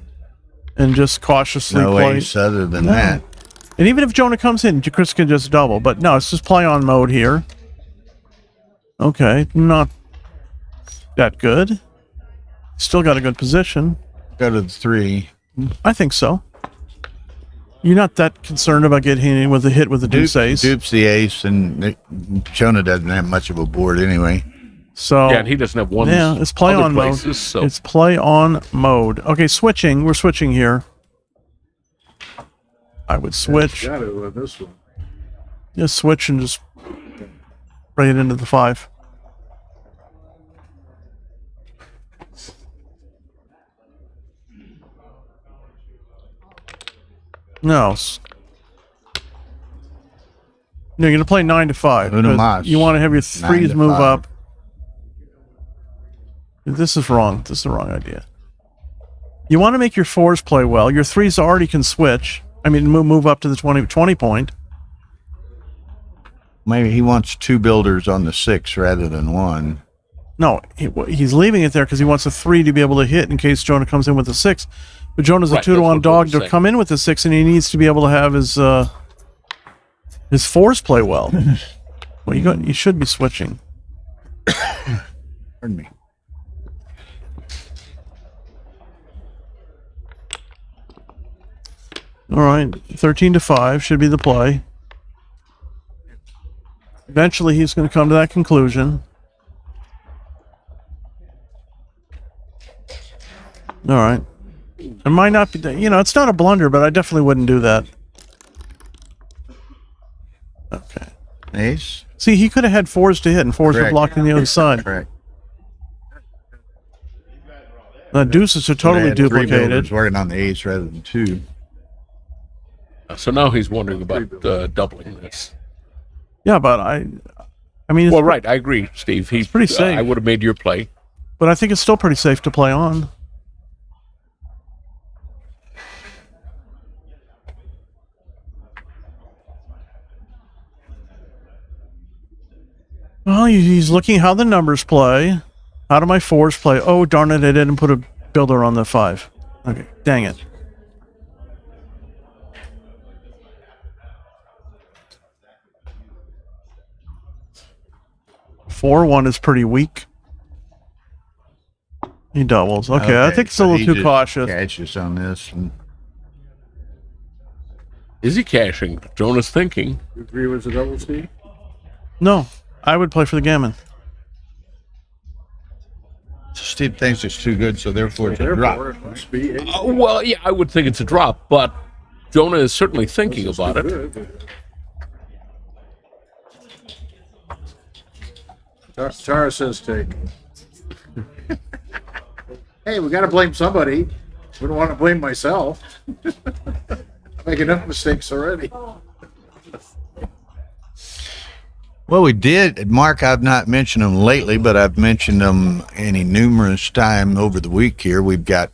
And just cautiously No play. ace other than that. And even if Jonah comes in, Chris can just double. But no, it's just play on mode here. Okay, not that good. Still got a good position. Go to the 3. I think so. You're not that concerned about getting hit with a hit with a deuce ace. Dupes the ace, and Jonah doesn't have much of a board anyway. So Yeah, and he doesn't have one. yeah, it's play on places, mode. So. It's play on mode. Okay, switching. We're switching here. I would switch. Got it with this one. Just switch and just bring it into the 5. No. No, you're going to play 9 to 5. Uno mas. You want to have your 9 3s to move 5. up. This is wrong. This is the wrong idea. You want to make your 4s play well. Your 3s already can switch. I mean, move up to the 20 point. Maybe he wants 2 builders on the 6 rather than 1. No, he's leaving it there because he wants a 3 to be able to hit in case Jonah comes in with a 6. But Jonah's a Right, 2 to that's 1 what dog Coach to said. come in with a 6, and he needs to be able to have his 4s play well. Well, you should be switching. Pardon me. All right, 13 to 5 should be the play. Eventually, he's going to come to that conclusion. All right. It might not be, it's not a blunder, but I definitely wouldn't do that. Okay. Ace. See, he could have had 4s to hit, and 4s were Correct. blocked on the other side. Correct. The deuces are totally They had 3 builders duplicated. working on the ace rather than 2. So now he's wondering about doubling this. Yeah, but I mean, it's Well, right, I agree, Steve. He's pretty safe. I would have made your play. but I think it's still pretty safe to play on. Well, he's looking how the numbers play. How do my 4s play? Oh, darn it, I didn't put a builder on the 5. Okay, dang it. Four one is pretty weak. He doubles. Okay, I think it's a so little he too just cautious. Catches on this. And Is he cashing? Jonah's thinking. You agree with the double, Steve? No, I would play for the gammon. Steve thinks it's too good, so therefore it's a drop. Therefore, it must be eight. Well, yeah, I would think it's a drop, but Jonah is certainly thinking about it. Good. Tara says take. Hey, we got to blame somebody. We don't want to blame myself. I make enough mistakes already. Well, we did, Mark. I've not mentioned them lately, but I've mentioned them any numerous time over the week here. We've got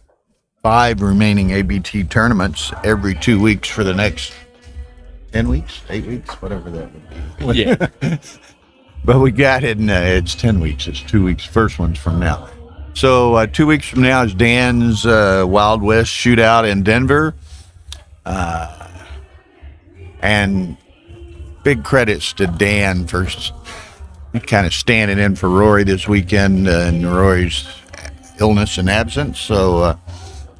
5 remaining ABT tournaments every 2 weeks for the next 10 weeks, 8 weeks, whatever that would be. Yeah. But we got it in, it's 10 weeks. It's 2 weeks. First one's from now. So 2 weeks from now is Dan's Wild West shootout in Denver. And big credits to Dan for kind of standing in for Rory this weekend in Rory's illness and absence. So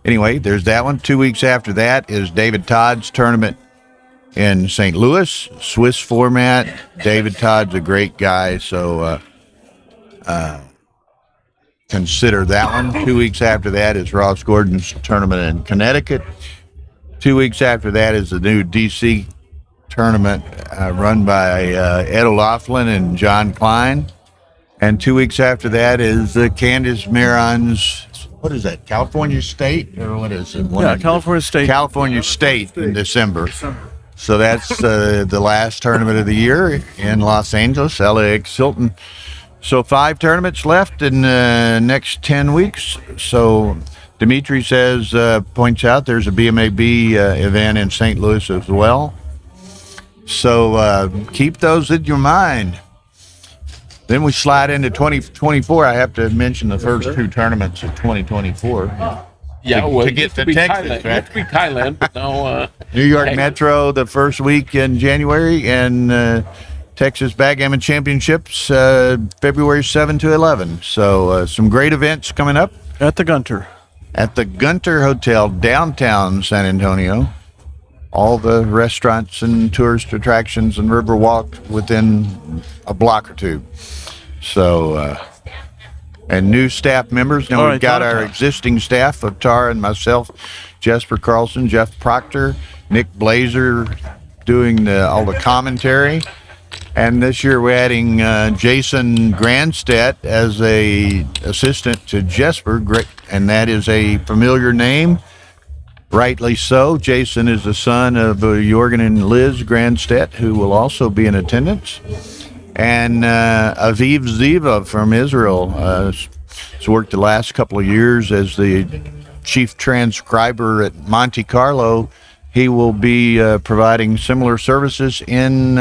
anyway, there's that one. 2 weeks after that is David Todd's tournament in St. Louis, Swiss format. David Todd's a great guy, so consider that one. 2 weeks after that is Ross Gordon's tournament in Connecticut. 2 weeks after that is the new DC tournament run by Ed O'Loughlin and John Klein. And 2 weeks after that is Candace Miron's, what is that, California State? Or what is it? Yeah, California State. California State in December. So that's the last tournament of the year in Los Angeles, LAX Hilton. So 5 tournaments left in the next 10 weeks. So Dimitri says, points out there's a BMAB event in St. Louis as well. So keep those in your mind. Then we slide into 2024. I have to mention the first 2 tournaments of 2024. Yeah, well, to get to Texas, Thailand. right? It used to be Thailand, but now New York Texas. Metro the first week in January, and Texas Backgammon Championships February 7 to 11. So some great events coming up At the Gunter. at the Gunter Hotel, downtown San Antonio. All the restaurants and tourist attractions and Riverwalk within a block or 2. So, and new staff members. Now All we've right, got our downtown. existing staff of Tara and myself, Jesper Carlson, Jeff Proctor, Nick Blazer doing all the commentary. And this year we're adding Jason Grandstedt as a assistant to Jesper, and that is a familiar name. Rightly so. Jason is the son of Jorgen and Liz Grandstedt, who will also be in attendance. And Aviv Ziva from Israel has worked the last couple of years as the chief transcriber at Monte Carlo. He will be providing similar services in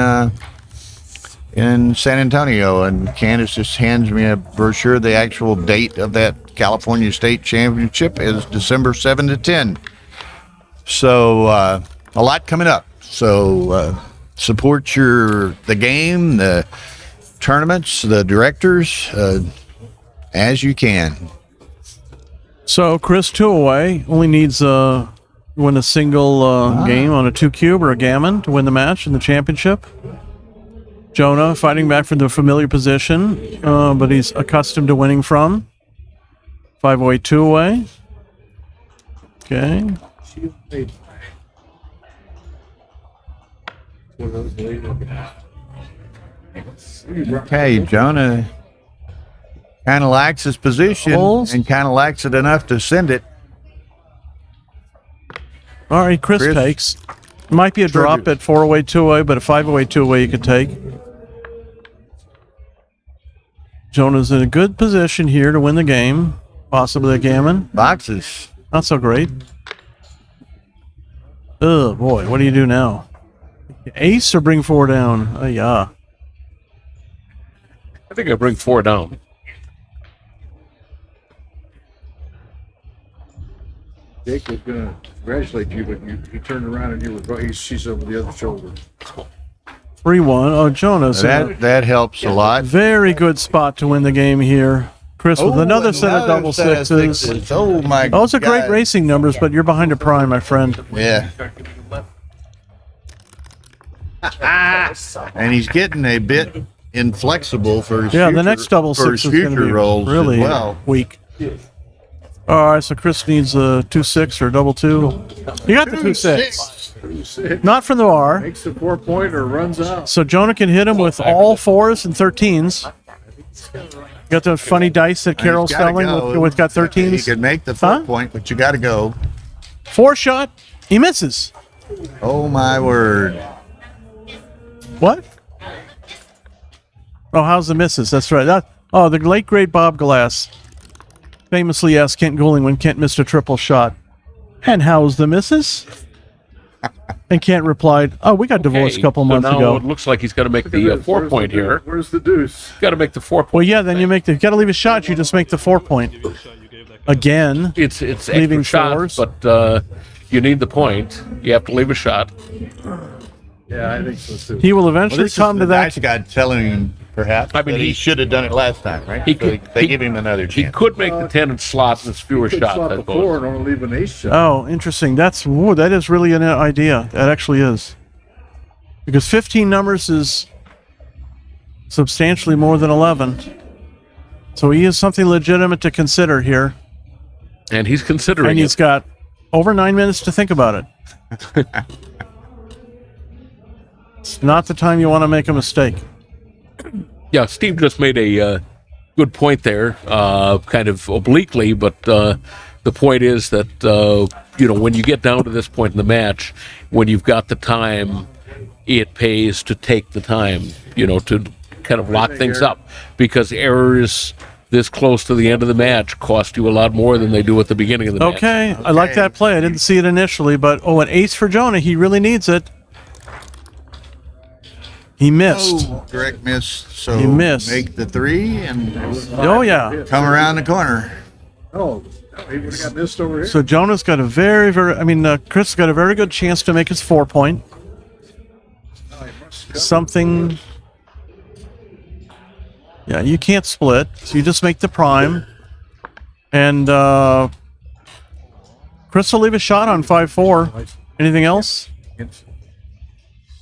San Antonio. And Candace just hands me a brochure. The actual date of that California State Championship is December 7 to 10. So a lot coming up. So support the game, the tournaments, the directors as you can. So Chris 2 away only needs win a single game on a 2 cube or a gammon to win the match in the championship. Jonah fighting back from the familiar position, but he's accustomed to winning from. 5 away, 2 away. Okay. Okay, Jonah kind of likes his position and kind of likes it enough to send it. All right, Chris takes. Might be a drop at 4-away, 2-away, but a 5-away, 2-away you could take. Jonah's in a good position here to win the game. Possibly a gammon. Boxes. Not so great. Oh, boy. What do you do now? Ace or bring 4 down? Oh, yeah. I think I bring 4 down. Jake was going to congratulate you, but he turned around and she's over the other shoulder. 3-1. Oh, Jonah's that helps a lot. Very good spot to win the game here. Chris with another set of double sixes. Oh, my God. Those are great racing numbers, but you're behind a prime, my friend. Yeah. And he's getting a bit inflexible for his the next double six is going to be rolls really as well. weak. All right, so Chris needs a 2-6 or double 2. You got the 2-6. Not from the bar. Makes the 4-pointer, runs out. So Jonah can hit him with all 4s and 13s. Got the funny dice that Carol's selling with got 13s. He could make the 4-point, but you got to go. 4 shot. He misses. Oh, my word. What? Oh, how's the misses? That's right. The late great Bob Glass famously asked Kent Goulding when Kent missed a triple shot, "And how's the misses?" And Kent replied, "Oh, we got divorced a couple months now ago." It looks like he's got to make the 4-point here. Where's the deuce? Got to make the 4-point. Well, yeah, then you got to leave a shot. You just make the 4-point. Again, it's leaving extra shots, but you need the point. You have to leave a shot. Yeah, I think so too. He will eventually come to that. Nice guy telling him, perhaps, that he should have done it last time, right? They give him another chance. He could make the 10 and slot with fewer shots. Slot before and only leave an ace shot. Oh, interesting. That is really an idea. That actually is. Because 15 numbers is substantially more than 11. So he has something legitimate to consider here. And he's considering And he's got over 9 minutes to think about it. It's not the time you want to make a mistake. Yeah, Steve just made a good point there, kind of obliquely, but the point is that, when you get down to this point in the match, when you've got the time, it pays to take the time, to kind of lock things up, because errors this close to the end of the match cost you a lot more than they do at the beginning of the match. Okay, I like that play. I didn't see it initially, but an ace for Jonah. He really needs it. He missed. Oh, direct miss. So he missed. Make the 3 and come around the corner. Oh, he would have got missed over here. So Jonah's got a Chris has got a very good chance to make his 4-point. Something. Yeah, you can't split, so you just make the prime. And Chris will leave a shot on 5-4. Anything else?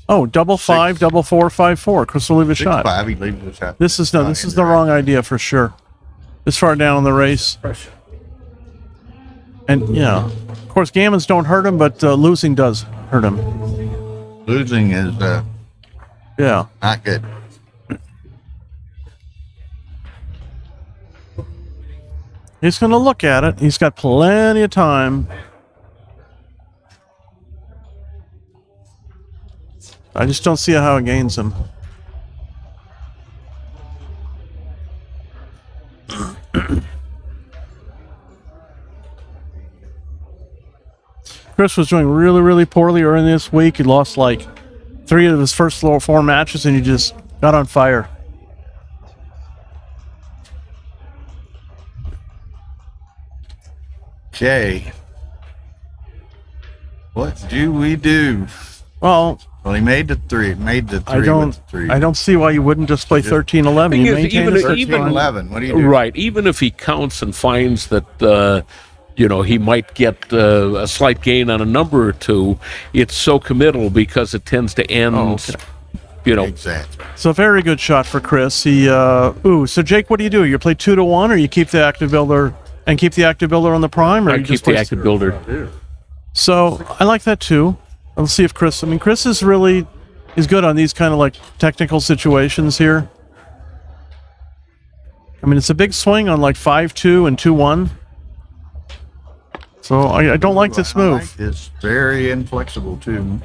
Oh, double 5, double 4, 5-4. Chris will leave a shot. 5, he leaves a shot. This is the wrong idea for sure. This far down in the race. And of course, gammons don't hurt him, but losing does hurt him. Losing is not good. He's going to look at it. He's got plenty of time. I just don't see how it gains him. Chris was doing really, really poorly early this week. He lost like 3 of his first 4 matches, and he just got on fire. Okay. What do we do? Well, he made the 3. I don't see why you wouldn't just play 13-11. You maintain even 13-11. What do you do? Right. Even if he counts and finds that he might get a slight gain on a number or 2, it's so committal because it tends to end. Exactly. So very good shot for Chris. He so Jake, what do you do? You play 2-1, or you keep the active builder and keep the active builder on the prime, or I you keep just the play active builder. So I like that too. Let's see if Chris is really He's good on these kind of like technical situations here. I mean, it's a big swing on like 5-2 and 2-1. So I don't like this move. It's very inflexible too.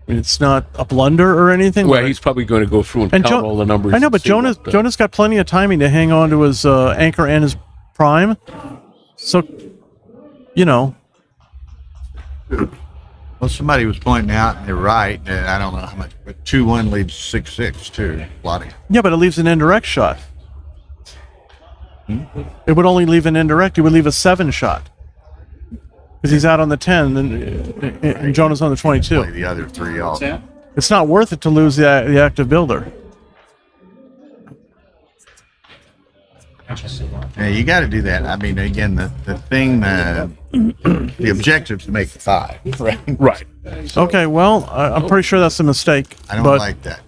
I mean, it's not a blunder or anything. Well, he's probably going to go through and count all the numbers. I know, and but see Jonah's got plenty of timing to hang on to his anchor and his prime. So, you know. Well, somebody was pointing out, and they're right, and I don't know how much, but 2-1 leaves 6-6 too. Lottie. Yeah, but it leaves an indirect shot. It would only leave an indirect. It would leave a 7 shot. Because he's out on the 10, and Jonah's on the 22. Play the other 3 off. It's not worth it to lose the active builder. Yeah, you got to do that. I mean, again, the thing, the objective is to make the 5. Right. Right. Okay, well, I'm pretty sure that's a mistake. I don't but like that.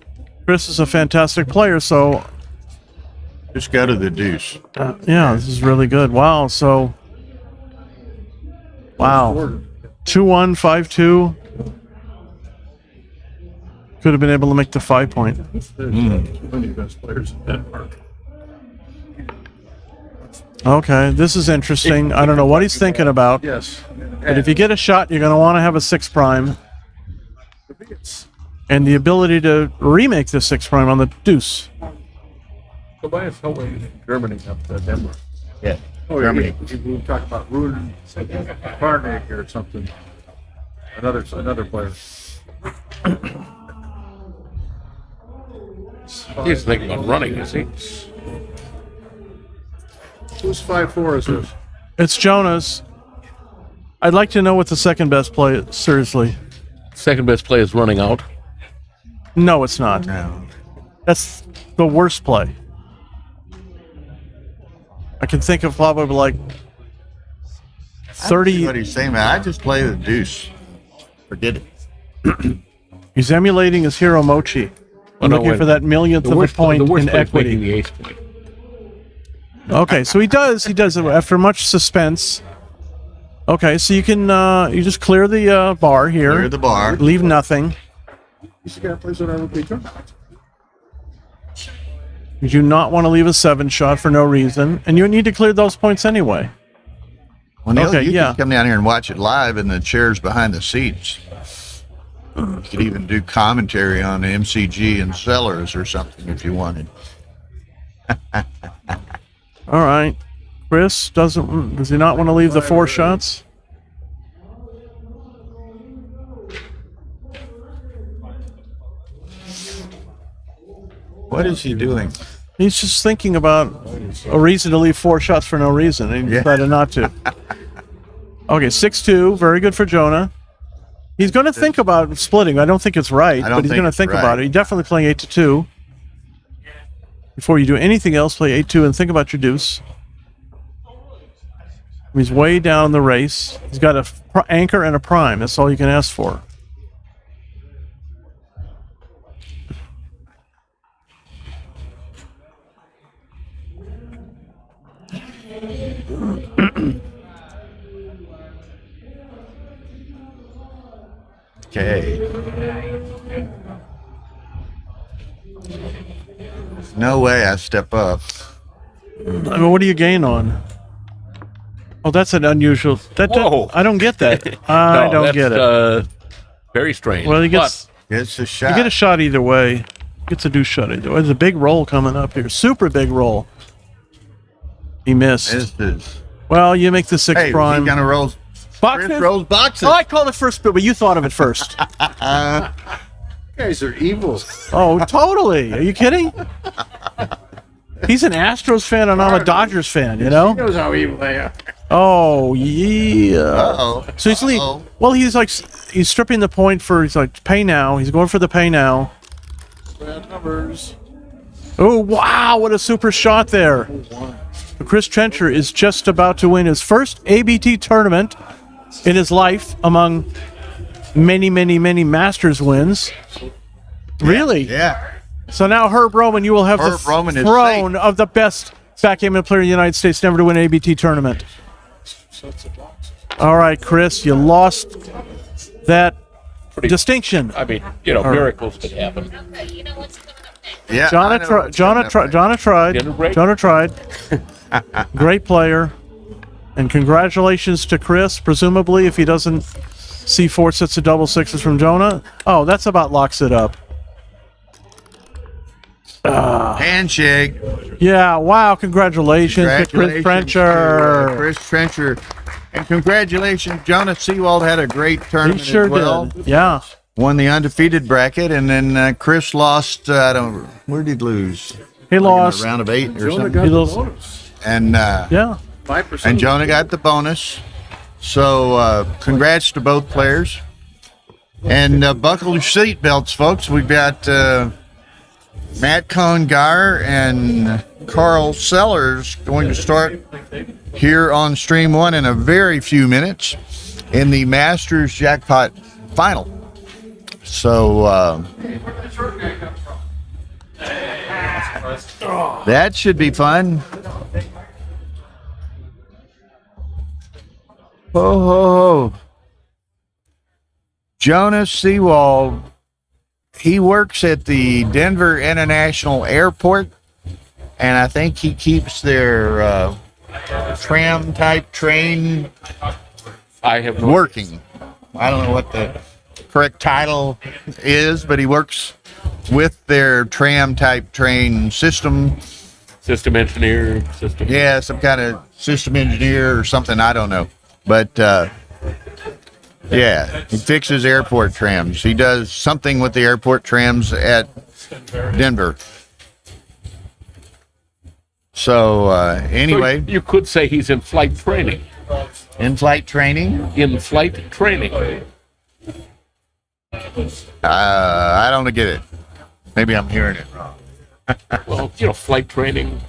Chris is a fantastic player, so just go to the deuce. Yeah, this is really good. Wow, so wow, 2-1, 5-2. Could have been able to make the 5 point. Many best players in Denmark. Okay, this is interesting. I don't know what he's thinking about. Yes. But if you get a shot, you're going to want to have a 6 prime. And the ability to remake the 6 prime on the deuce. Tobias Hellway, Germany, up to Denmark. Yeah. Oh, Germany. We talk about Ruden Farnig or something. Another player. He's thinking about running, is he? Who's 5-4 is this? It's Jonas. I'd like to know what the second best play is. Seriously. Second best play is running out. No, it's not. No. That's the worst play. I can think of probably like 30. What he's saying, man, I just play the deuce. Forget it. He's emulating his hero Mochi. I'm looking for that millionth of a point in equity. The ace point. Okay, so he does it after much suspense. Okay, so you can you just clear the bar here. Clear the bar. Leave nothing. He's the guy who plays on RP tournament. You do not want to leave a 7 shot for no reason, and you need to clear those points anyway. Well, Neil, Okay, you yeah. can come down here and watch it live in the chairs behind the seats. You could even do commentary on the MCG and Sellers or something if you wanted. All right. Chris does he not want to leave the 4 shots? What is he doing? He's just thinking about a reason to leave 4 shots for no reason, and he decided not to. Okay, 6-2, very good for Jonah. He's going to think about splitting. I don't think it's right, but he's going to think about it. He's definitely playing 8-2. Before you do anything else, play 8-2 and think about your deuce. He's way down the race. He's got a anchor and a prime. That's all you can ask for. Okay. No way I step up. I mean, what do you gain on? Oh, that's an unusual. Whoa. I don't get that. I don't get it. Very strange. Well, he gets a shot. You get a shot either way. Gets a deuce shot either way. There's a big roll coming up here. Super big roll. He missed. Well, you make the 6 prime. He's gonna roll. Boxes? Chris rolls boxes. Oh, I called it first, but you thought of it first. Guys are evil. Oh, totally. Are you kidding? He's an Astros fan and I'm a Dodgers fan, you know? He knows how evil they are. Oh, yeah. Uh-oh. So he's stripping the point for, he's like, pay now. He's going for the pay now. Bad numbers. Oh, wow, what a super shot there. Chris Trencher is just about to win his first ABT tournament in his life among many, many, many Masters wins. Really? Yeah. So now, Herb Roman, you will have Herb the Roman is throne of the best backgammon player in the United States never to win an ABT tournament. All right, Chris, you lost that pretty distinction. I mean, All right. miracles could happen. Yeah, Jonah tried. Great player. And congratulations to Chris, presumably, if he doesn't see 4 sets of double sixes from Jonah. Oh, that's about locks it up. Handshake. Yeah, wow, congratulations to Chris Trencher. Chris Trencher. And congratulations, Jonas Seawald had a great tournament He sure as well. did. Yeah. Won the undefeated bracket, and then Chris lost. Where did he lose? He lost. In a round of 8 or Jonah something. got He the lost. bonus. And 5%. and Jonah got the bonus. So congrats to both players. And buckle your seat belts, folks. We've got Matt Cohn-Geyer and Carl Sellers going to start here on Stream 1 in a very few minutes in the Masters Jackpot Final. So that should be fun. Ho, ho, ho. Jonas Seawald, he works at the Denver International Airport, and I think he keeps their tram-type train I have working. I don't know what the correct title is, but he works with their tram-type train system. System engineer. Yeah, some kind of system engineer or something. I don't know. But, yeah, he fixes airport trams. He does something with the airport trams at Denver. So, anyway. So you could say he's in flight training. In-flight training? In-flight training. I don't get it. Maybe I'm hearing it wrong. Well, flight training.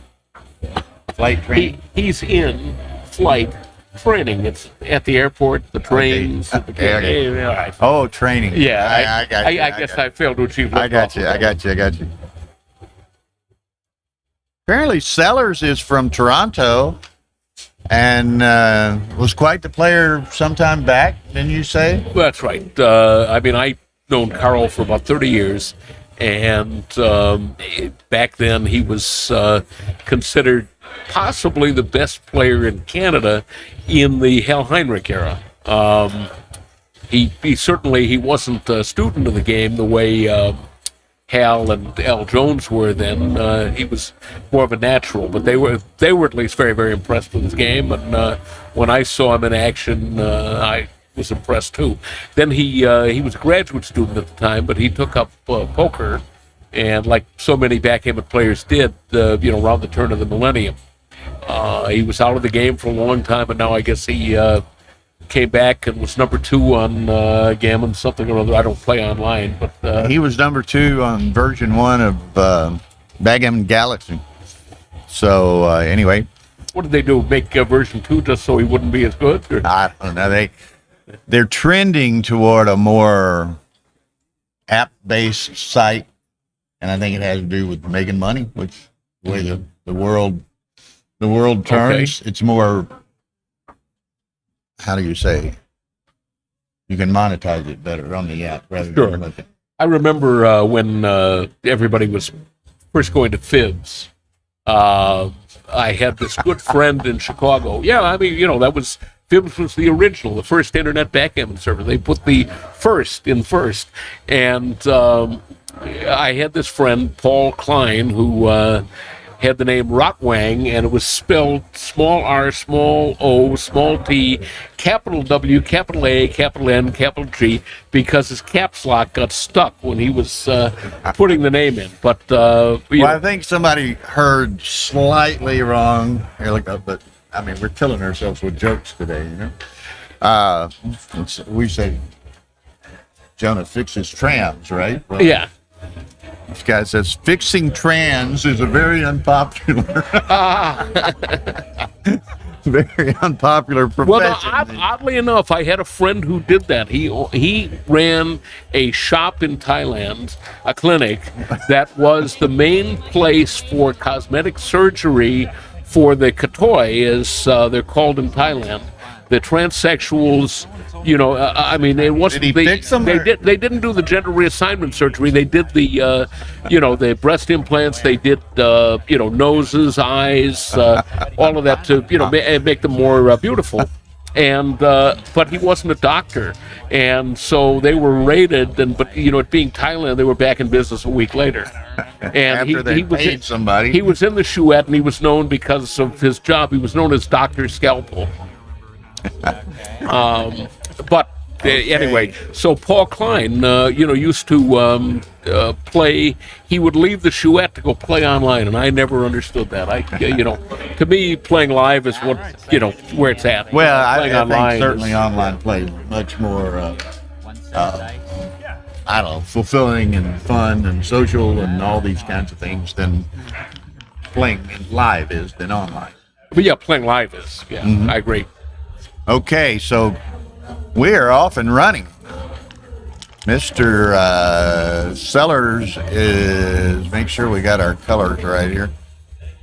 Flight training. He's in flight training. It's at the airport, the trains. Okay. All right. Oh, training. Yeah, I got you. I guess I failed to achieve. I got you. Apparently, Sellers is from Toronto and was quite the player sometime back, didn't you say? That's right. I mean, I've known Carl for about 30 years, and back then he was considered possibly the best player in Canada in the Hal Heinrich era. He certainly wasn't a student of the game the way Hal and Al Jones were then. He was more of a natural, but they were at least very, very impressed with his game. And when I saw him in action, I was impressed too. Then he was a graduate student at the time, but he took up poker, and like so many backgammon players did, around the turn of the millennium. He was out of the game for a long time, and now I guess he came back and was number 2 on Gammon, something or other. I don't play online, but he was number 2 on version 1 of Backgammon Galaxy. So anyway, what did they do? Make version 2 just so he wouldn't be as good? Or? I don't know. They're trending toward a more app-based site, and I think it has to do with making money, which the way the world turns. Okay. It's more. How do you say? You can monetize it better on the app rather than looking. I remember when everybody was first going to Fibs. I had this good friend in Chicago. Yeah, I mean, that was Fibs was the original, the first internet backgammon server. They put the first in first, and I had this friend Paul Klein who had the name Rotwang, and it was spelled small r, small o, small t, capital W, capital A, capital N, capital G, because his caps lock got stuck when he was putting the name in. But I think somebody heard slightly wrong. Here, look up, but I mean, we're killing ourselves with jokes today, we say Jonah fixes trams, right? Well, yeah. This guy says fixing trams is a very unpopular, very unpopular profession. Well, oddly enough, I had a friend who did that. He ran a shop in Thailand, a clinic that was the main place for cosmetic surgery for the katoi, as they're called in Thailand. the transsexuals. I mean, it wasn't. Did he fix them, or- They didn't do the gender reassignment surgery. They did the, the breast implants. They did, noses, eyes, all of that to, make them more beautiful. And but he wasn't a doctor, and so they were raided. But it being Thailand, they were back in business a week later. And After they paid somebody. He was in the Chouette, and he was known because of his job. He was known as Dr. Scalpel. But anyway, so Paul Klein, used to play. He would leave the Chouette to go play online, and I never understood that. To me, playing live is what where it's at. Well, I Playing think online certainly is- online play is much more, I don't know, fulfilling and fun and social and all these kinds of things than playing live is than online. But yeah, playing live is. Yeah, I agree. Okay, so we are off and running. Mr. Sellers is, make sure we got our colors right here.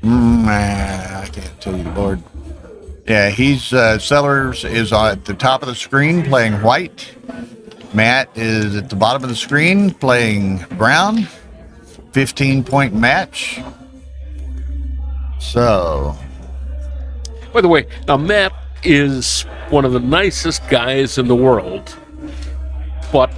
I can't tell you, Lord. Yeah, Sellers is at the top of the screen playing white. Matt is at the bottom of the screen playing brown. 15-point match. So. By the way, now Matt is one of the nicest guys in the world, but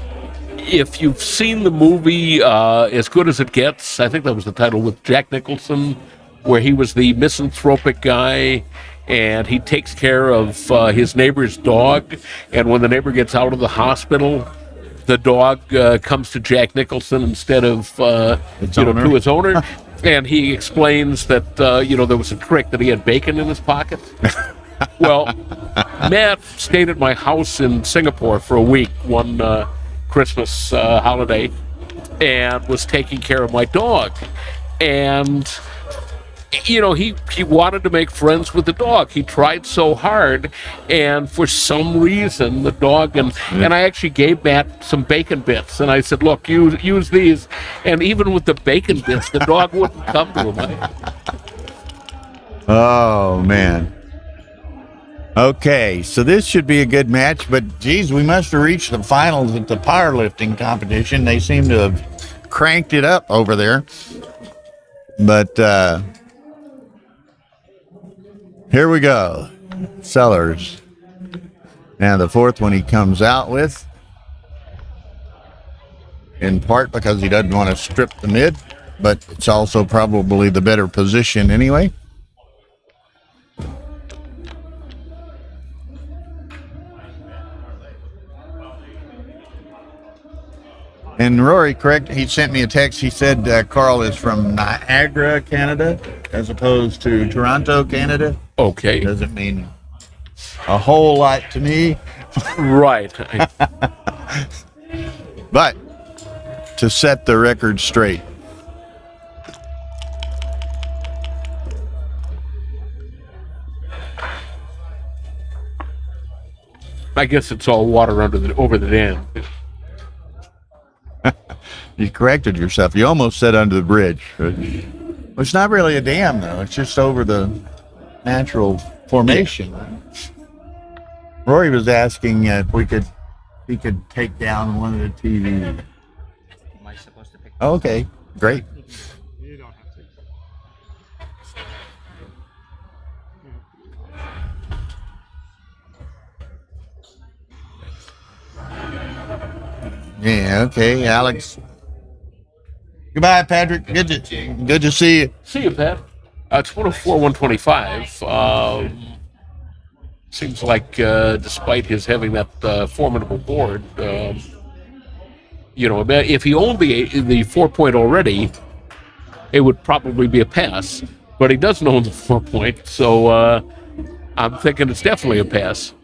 if you've seen the movie As Good as It Gets, I think that was the title, with Jack Nicholson, where he was the misanthropic guy and he takes care of his neighbor's dog, and when the neighbor gets out of the hospital, the dog comes to Jack Nicholson instead of to his owner. And he explains that there was a trick that he had bacon in his pocket. Well, Matt stayed at my house in Singapore for a week one Christmas holiday and was taking care of my dog. And, he wanted to make friends with the dog. He tried so hard, and for some reason, the dog, and I actually gave Matt some bacon bits, and I said, look, use these. And even with the bacon bits, the dog wouldn't come to him. Oh, man. Okay, so this should be a good match, but geez, we must have reached the finals at the powerlifting competition. They seem to have cranked it up over there. But here we go. Sellers. Now the fourth one he comes out with, in part because he doesn't want to strip the mid, but it's also probably the better position anyway. And Rory, correct, he sent me a text. He said Carl is from Niagara, Canada, as opposed to Toronto, Canada. Okay. Doesn't mean a whole lot to me. Right. But to set the record straight. I guess it's all water over the dam. You corrected yourself. You almost said under the bridge. It's not really a dam, though. It's just over the natural formation. Rory was asking if he could take down one of the TVs. Am I supposed to pick? Okay, great. You don't have to. Yeah, okay, Alex. Goodbye, Patrick. Good to see you. See you, Pat. It's 104, 125. Seems like, despite his having that formidable board, if he owned the 4-point already, it would probably be a pass. But he doesn't own the 4-point, so I'm thinking it's definitely a pass.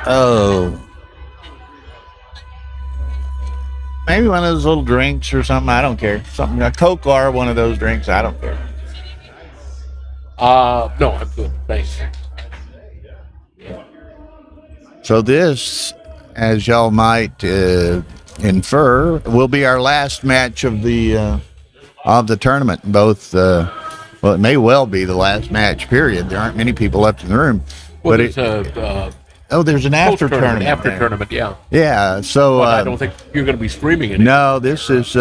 Oh. Maybe one of those little drinks or something. I don't care. Something, a Coke or one of those drinks. I don't care. No, I'm good. Thanks. So this, as y'all might infer, will be our last match of the of the tournament. Both, well, it may well be the last match. Period. There aren't many people left in the room. Well, but there's an after tournament. After tournament, yeah. Yeah. So But I don't think you're going to be streaming it. No, this is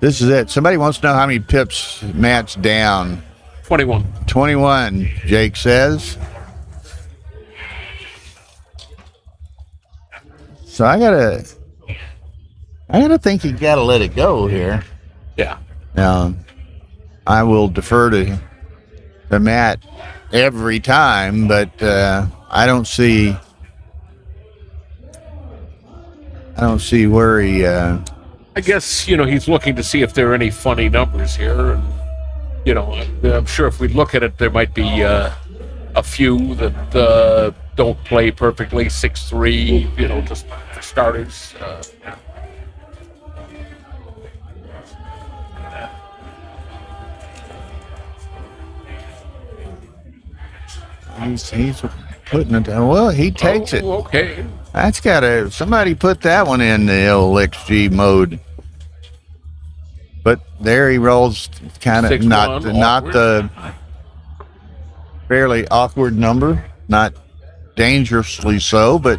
it. Somebody wants to know how many pips Matt's down. 21. 21. Jake says. So I gotta think you gotta let it go here. Yeah. Now, I will defer to Matt every time, but I don't see where he. I guess he's looking to see if there are any funny numbers here, and I'm sure if we look at it, there might be a few that don't play perfectly. 6-3, just for starters. He's putting it down. Well, he takes it. Okay. That's somebody put that one in the old XG mode. But there he rolls, kind of not the fairly awkward number, not dangerously so, but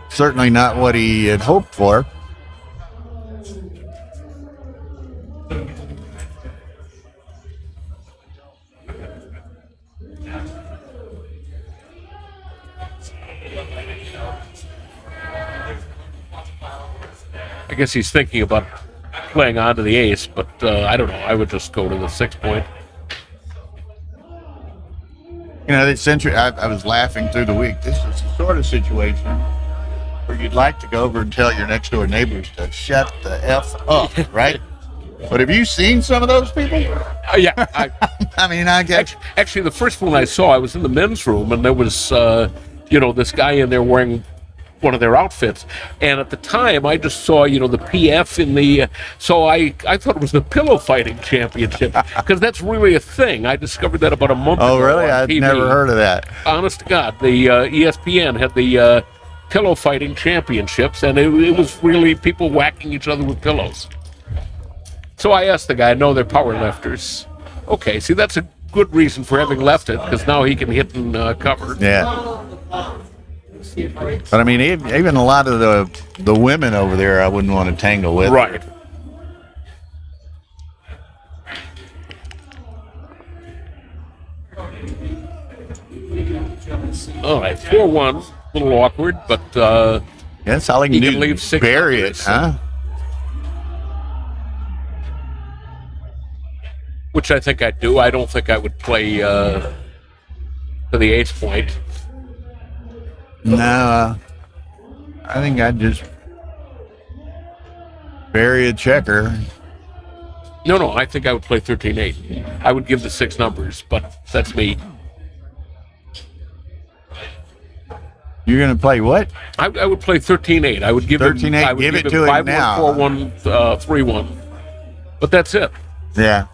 certainly not what he had hoped for. I guess he's thinking about playing onto the ace, but I don't know. I would just go to the 6 point. It's interesting. I was laughing through the week. This is the sort of situation where you'd like to go over and tell your next door neighbors to shut the F up, right? But have you seen some of those people? Yeah. I guess. Actually, the first one I saw, I was in the men's room, and there was, this guy in there wearing one of their outfits, and at the time I just saw the PF in the so I thought it was the pillow fighting championship, because that's really a thing. I discovered that about a month ago. Oh, really? I'd TV. never heard of that. Honest to God, the ESPN had the pillow fighting championships, and it was really people whacking each other with pillows. So I asked the guy, no, they're power lifters. Okay, see, that's a good reason for having left it, because now he can hit and cover. Yeah. But even a lot of the women over there, I wouldn't want to tangle with. Right. All right, 4-1, a little awkward, but that's all he can leave 6. Bury it, huh? Which I think I'd do. I don't think I would play to the ace point. No, I think I'd just bury a checker. No, I think I would play 13-8. I would give the 6 numbers, but that's me. You're going to play what? I would play 13-8. I would give 13-8. him. I would give it him to 5-1, him now. 4-1, 3-1. But that's it. Yeah.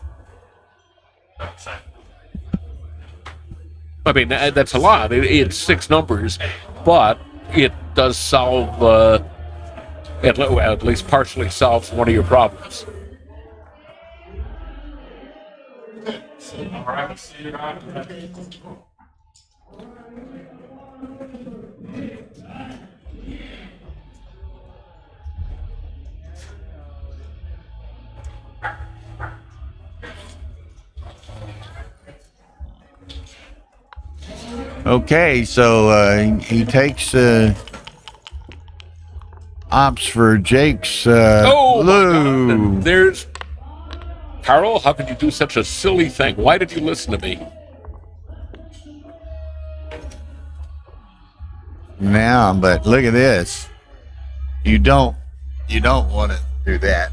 That's a lot. It's 6 numbers, but it does solve, at least partially solves one of your problems. Okay, so he takes ops for Jake's Lou. There's Carl. How could you do such a silly thing? Why did you listen to me? Now, but look at this. You don't want to do that.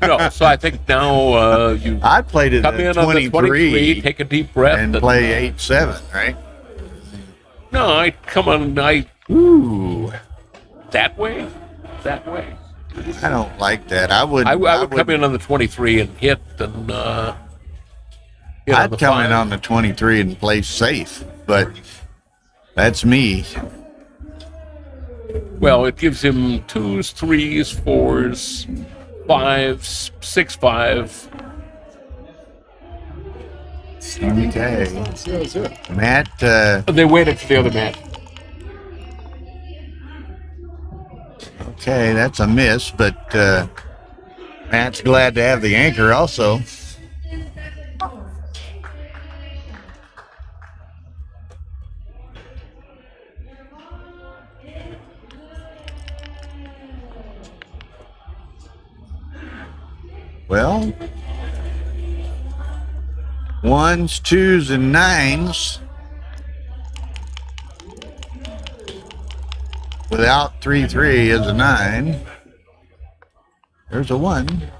No, so I think now you. I played it come at in 23, on the 23, take a deep breath, and play 8-7, right? No, I come on. That way. I don't like that. I would come in on the 23 and hit, and I'd come in on the 23 and play safe, but that's me. Well, it gives him 2s, 3s, 4s, 5s, 6-5, Okay. Matt, They waited for the other man. okay, that's a miss, but Matt's glad to have the anchor also. Well, ones, twos, and nines. Without 3-3 is a 9. There's a 1.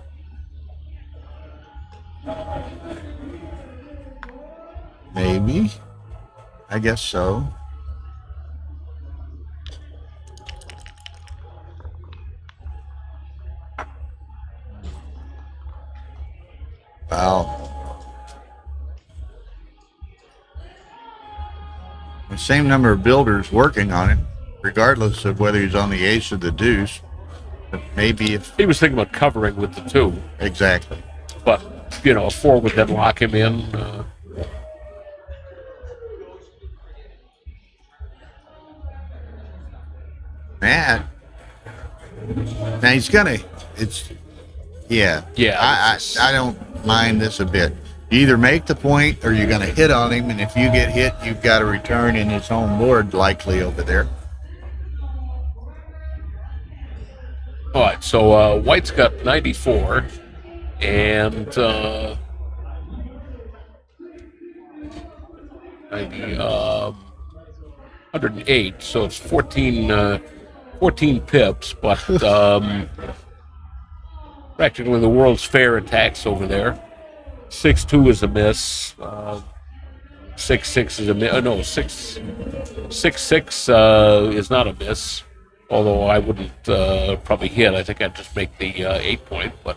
Maybe. I guess so. Wow. The same number of builders working on it, regardless of whether he's on the ace or the deuce. But maybe if he was thinking about covering with the 2. Exactly. But, a 4 would then lock him in. Matt. Now he's gonna. Yeah. I don't mind this a bit. You either make the point or you're gonna hit on him, and if you get hit, you've got a return in his home board likely over there. All right, so White's got 94, and 108, so it's 14 pips, but practically the World's Fair attacks over there. 6-2 is a miss. 6-6 is a miss. No, 6-6 is not a miss. Although I wouldn't probably hit. I think I'd just make the 8-point. But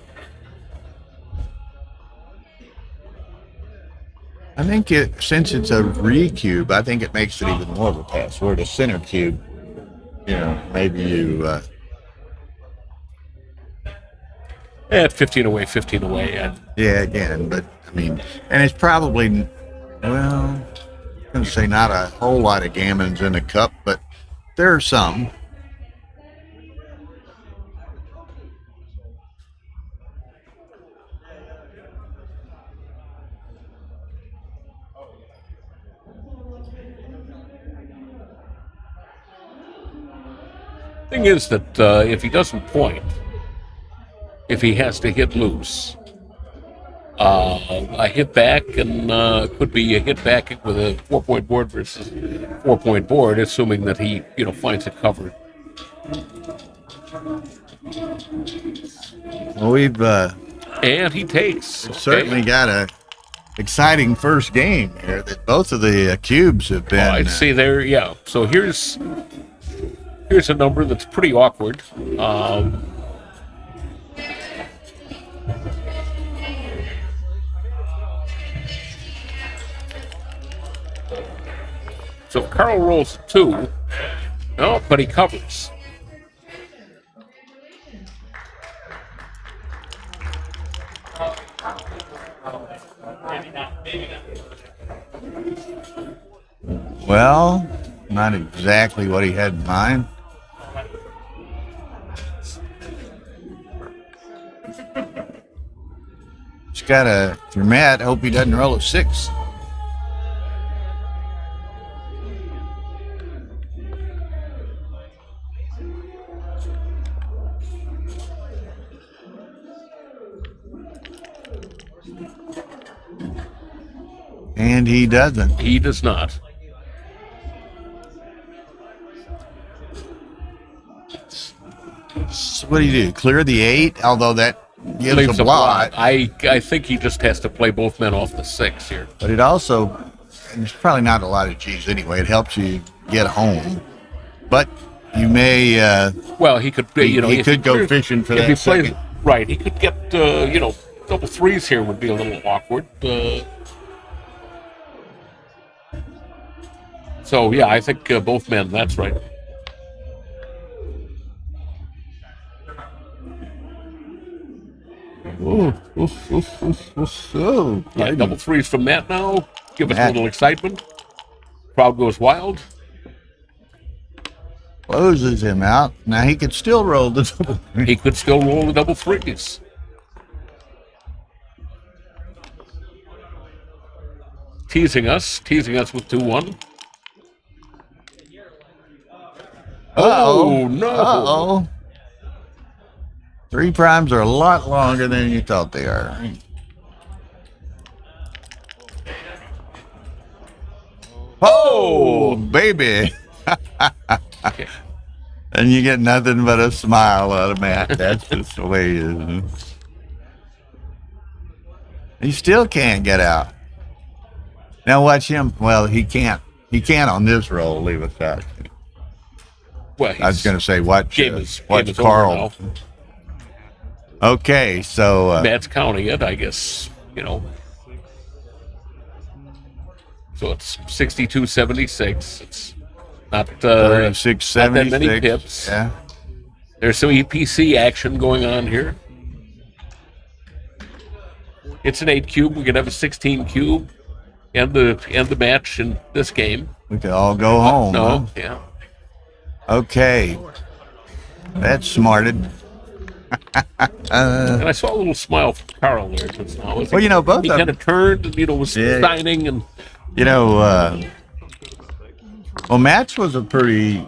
I think since it's a re-cube, I think it makes it even more of a pass. Where the center cube, maybe you. At 15 away, 15 away. Yeah, again, but I mean, and it's probably, well, I'm going to say not a whole lot of gammons in the cup, but there are some. Thing is that if he doesn't point, if he has to hit loose, a hit back and could be a hit back with a 4-point board versus 4-point board, assuming that he finds it covered. Well, we've and he takes. Certainly got a exciting first game here. That both of the cubes have been. I see there. Yeah. So here's a number that's pretty awkward. So Carl rolls a 2. No, but he covers. Well, not exactly what he had in mind. Just gotta, if you're mad, hope he doesn't roll a 6. And he doesn't. He does not. So what do you do? Clear the 8, although that gives Leaves a blot. I think he just has to play both men off the 6 here. But it also, and there's probably not a lot of G's anyway. It helps you get home. But you may. Well, he could. He could go fishing for that second. Right, he could get. Double 3s here would be a little awkward. So yeah, I think both men. That's right. Ooh, Yeah, double threes from Matt now. Give us a Matt. little excitement. Crowd goes wild. Closes him out. Now he could still roll the double. He could still roll the double threes. Teasing us with 2-1. Oh, no. Uh-oh. 3 primes are a lot longer than you thought they are. Oh, baby. Okay. And you get nothing but a smile out of Matt. That's just the way it is. He still can't get out. Now watch him. Well, he can't. He can't on this roll leave us out. Well, I was going to say, watch game is Carl. over now. Okay, so Matt's counting it, I guess. So it's 62-76. It's not 36, not that many 76. pips. Yeah. There's some EPC action going on here. It's an 8 cube. We could have a 16 cube and the match in this game. We could all go home. No, huh? yeah. Okay. That's smarted. And I saw a little smile from Carl there just now. Well, both he of kind of turned and was Yeah. signing and Matt's was a pretty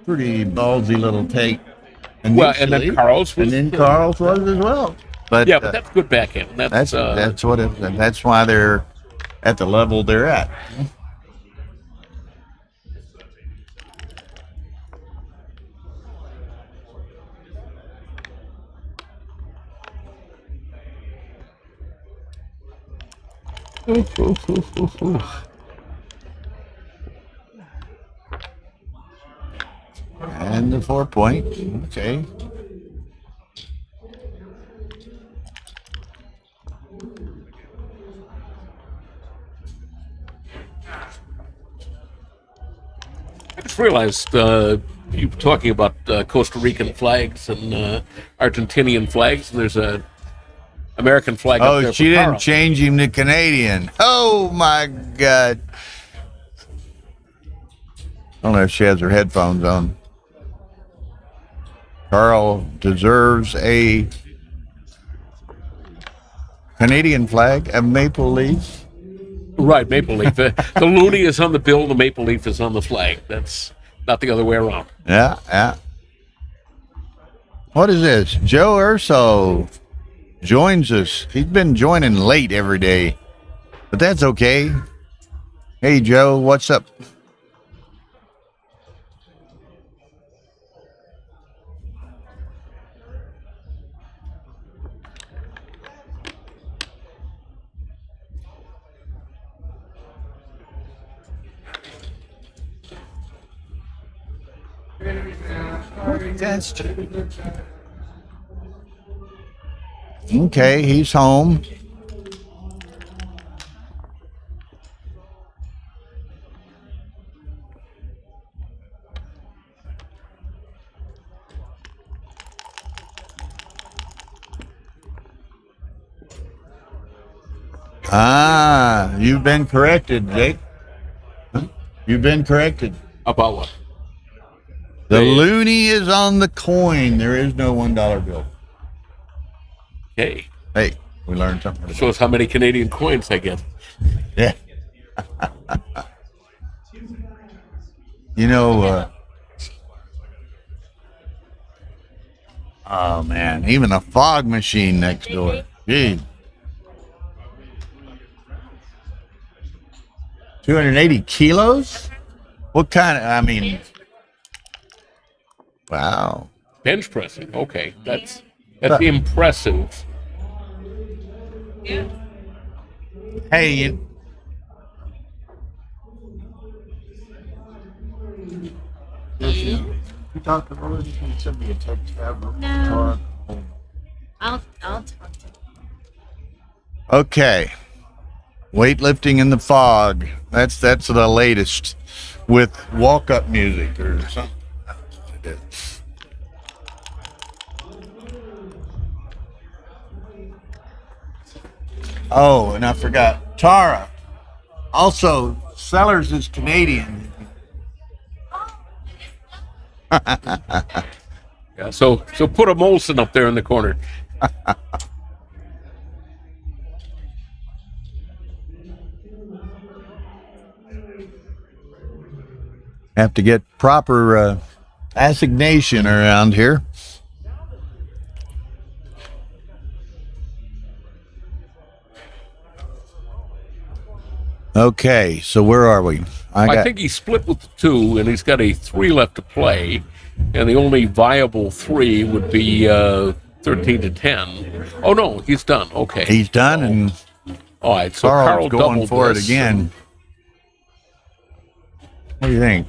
ballsy little take. Well, and then Carl's was, and then Carl's was as well. But yeah, but that's good backhand. that's what it. That's why they're at the level they're at. And the 4 point. Okay. I just realized you were talking about Costa Rican flags and Argentinian flags, and there's a American flag up there Oh, she for didn't Carl. change him to Canadian. Oh my God. I don't know if she has her headphones on. Carl deserves a Canadian flag, a maple leaf. Right, maple leaf. The loonie is on the bill, the maple leaf is on the flag. That's not the other way around. Yeah. What is this? Joe Urso joins us. He's been joining late every day, but that's okay. Hey, Joe, what's up? That's okay. He's home. You've been corrected, Jake. Huh? You've been corrected. About what? The loonie is on the coin. There is no $1 bill. Okay. Hey, we learned something. Shows how many Canadian coins I get. Yeah. Oh man, even a fog machine next door. Gee. 280 kilos? What kind of, wow. Bench pressing. Okay. That's impressive. Hey, you talked to Rory? You can send me a text. No. I'll talk to him. Okay. Weightlifting in the fog. That's the latest with walk-up music or something. Oh, and I forgot. Tara. Also, Sellers is Canadian. Yeah, so put a Molson up there in the corner. Have to get proper assignation around here. Okay, so where are we? I think he's split with the 2, and he's got a 3 left to play, and the only viable 3 would be 13 to 10. Oh no, he's done. Okay, he's done, and all right. So Carl's Carl going doubled for this. it again. What do you think?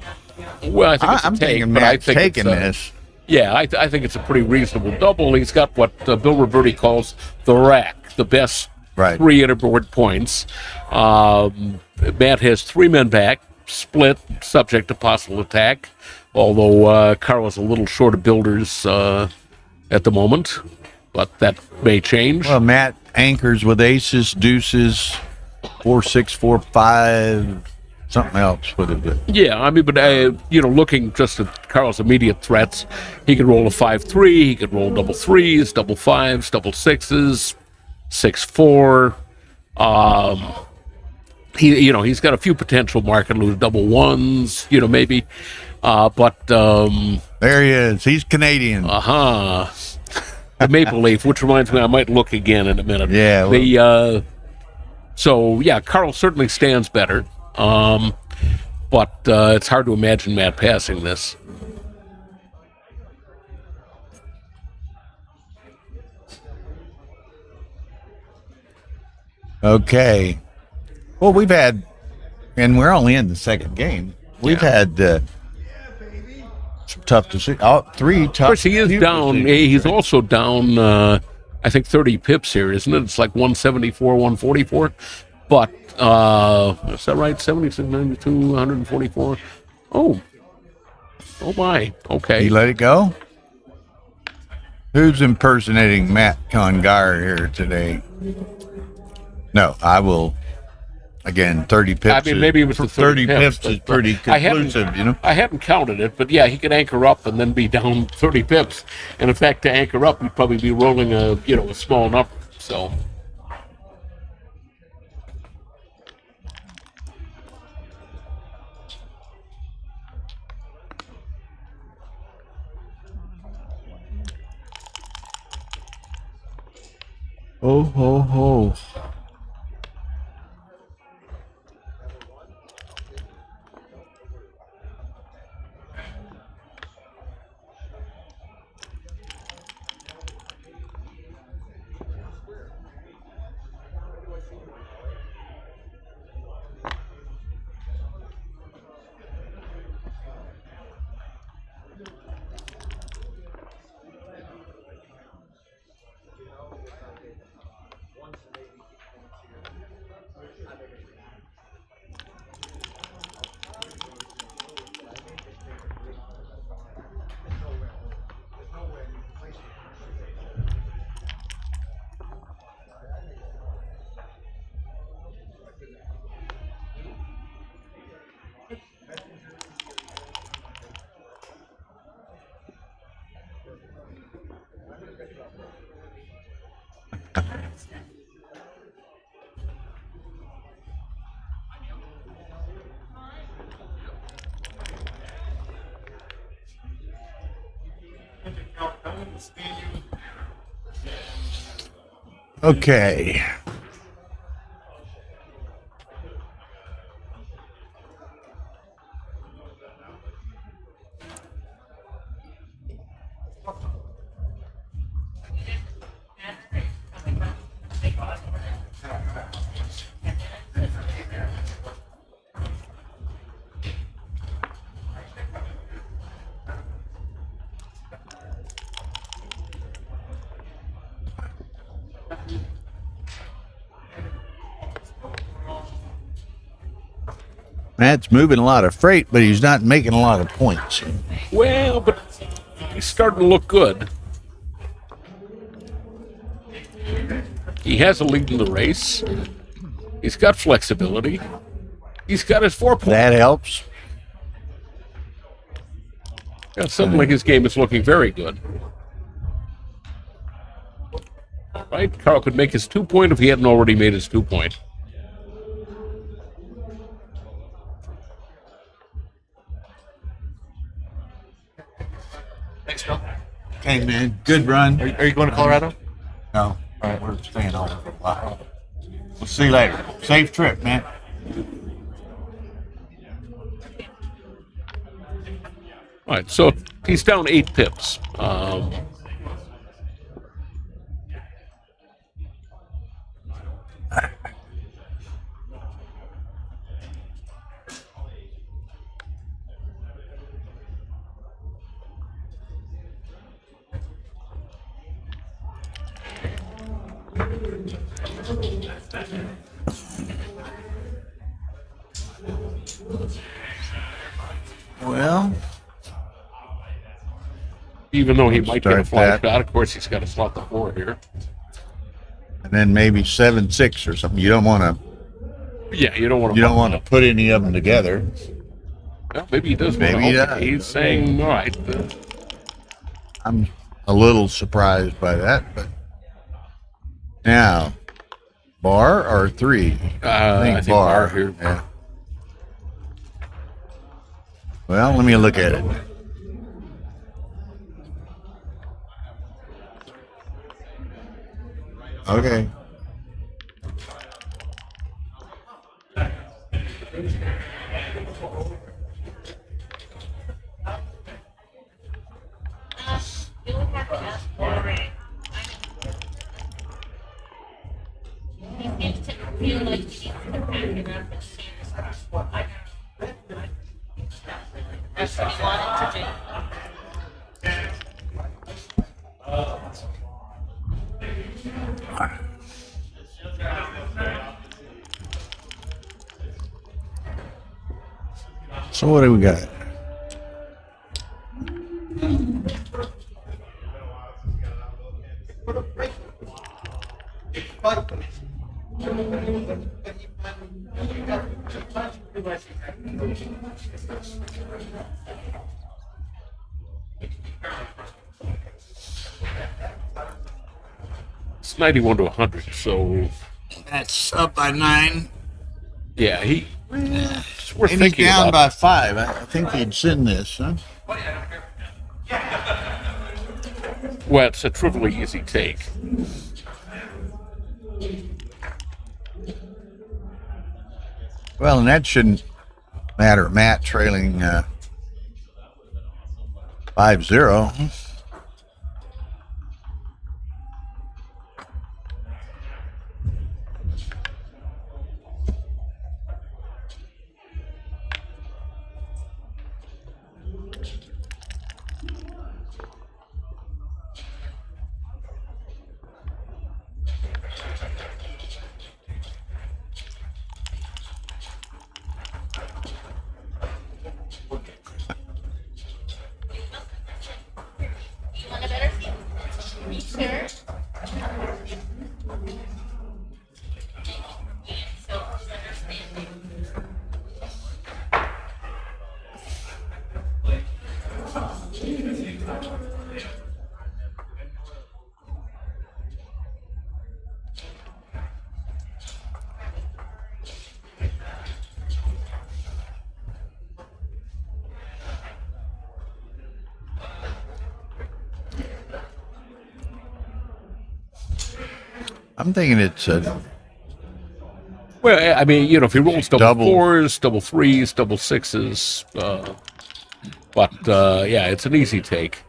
Well, I think it's I'm a take, thinking but I Matt's think taking it's this. Yeah, I think it's a pretty reasonable double. He's got what Bill Roberti calls the rack, the best 3 interboard points. Matt has 3 men back, split, subject to possible attack, although Carl is a little short of builders at the moment, but that may change. Well, Matt anchors with aces, deuces, 4, 6, 4, 5, something else with it. Yeah, I mean, but looking just at Carl's immediate threats, he could roll a 5-3, he could roll double 3s, double 5s, double 6s, 6-4. He's got a few potential market loot, double 1s, maybe. But there he is. He's Canadian. The Maple Leaf, which reminds me, I might look again in a minute. Yeah. Carl certainly stands better. But it's hard to imagine Matt passing this. Okay. Well, we've had, and we're only in the second game. We've had some tough decisions. 3 tough. Of course, he is down. He's also down, I think, 30 pips here, isn't it? It's like 174, 144. But, is that right? 76, 92, 144. Oh my. Okay. You let it go? Who's impersonating Matt Congar here today? No, I will. Again, 30 pips. I mean, maybe it was the 30 pips is pretty conclusive, I hadn't counted it, but yeah, he could anchor up and then be down 30 pips. And in fact, to anchor up, he'd probably be rolling a small number. So. Oh, ho, ho. Okay. Matt's moving a lot of freight, but he's not making a lot of points. Well, but he's starting to look good. He has a lead in the race. He's got flexibility. He's got his 4 points. That helps. Yeah, suddenly his game is looking very good. Right? Carl could make his 2 point if he hadn't already made his 2 point. Thanks, Bill. Hey, man. Good run. Are you going to Colorado? No. All right. We're staying home for a while. We'll see you later. Safe trip, man. All right, so he's down 8 pips. Well, even though he might get a start fly that. shot, of course he's got to slot the 4 here. and then maybe 7-6 or something. You don't want to. Yeah, you don't want to. You don't want to put any of them together. Well, maybe he does. Maybe he does. He's saying, all right. I'm a little surprised by that, but now bar or 3? I think bar here. Yeah. Well, let me look at it. Okay. You would have to ask Rory. He seems to feel like he needs to pack it up and see his I That's what he wanted to do. So what do we got? It's 91 to 100, so That's up by 9. yeah, it's worth And he's thinking down about. by 5. I think he'd send this, huh? Well, it's a trivially easy take. Well, and that shouldn't matter. Matt trailing 5-0. You want a better seat? You sure? So, understanding. I'm thinking it's a Well, I mean, if he rolls double 4s, double 3s, double 6s, yeah, it's an easy take.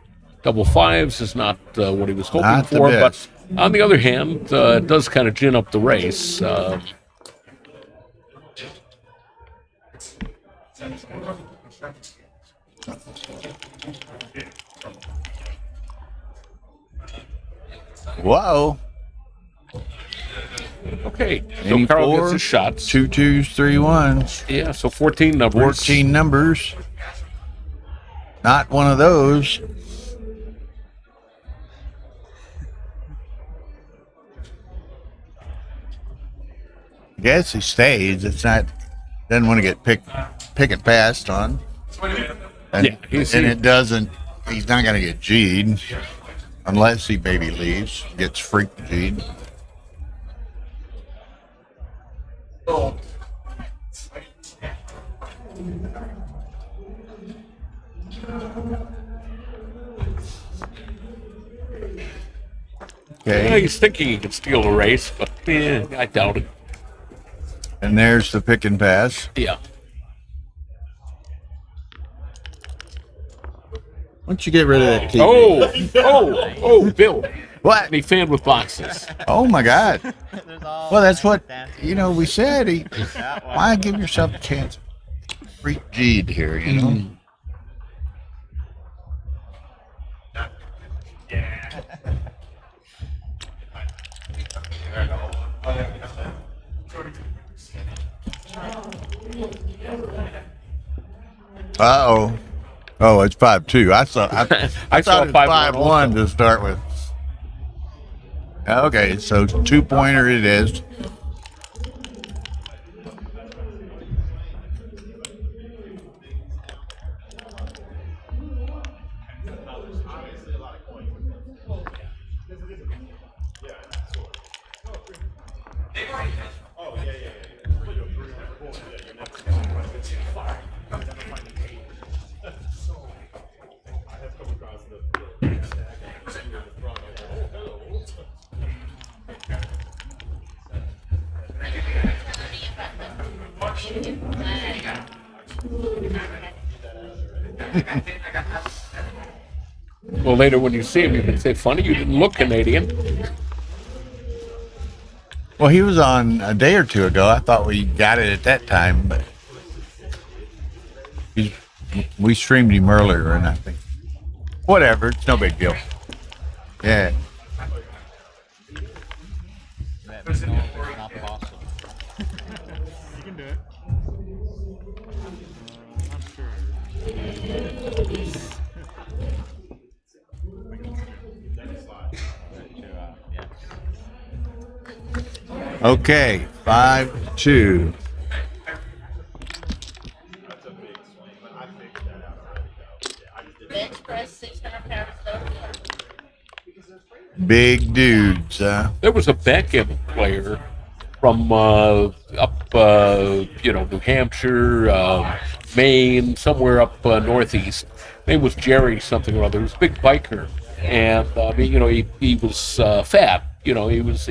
Double 5s is not what he was hoping Not the for, best. but on the other hand, it does kind of gin up the race. whoa. Okay, so Carl gets his shots. 2 2s, 3 1s. Yeah, so 14 numbers. 14 numbers. Not one of those. Guess he stays. It's not. Doesn't want to get picked passed on. And, Yeah, he's- and it doesn't. He's not going to get G'd unless he maybe leaves, gets freaked G'd. Yeah, Okay. he's thinking he can steal a race, but I doubt it. And there's the pick and pass. Yeah. Why don't you get rid of that TV? Oh, Bill. What? He fanned with boxes. Oh my God. Well, that's what we said. Why give yourself a chance? Freak G'd here, you know. Uh-oh. Oh, it's 5-2. I thought it was 5-1 to start with. Okay, so 2-pointer it is. Well, later when you see him, you can say, funny, you didn't look Canadian. Well, he was on a day or two ago. I thought we got it at that time, but we streamed him earlier, and I think whatever, it's no big deal. Yeah. That's not possible. You can do it. Okay, 5-2. Bench press 600 pounds. Big dudes. There was a backgammon player from up, New Hampshire, Maine, somewhere up northeast. His name was Jerry something or other. He was a big biker, and he was fat. He was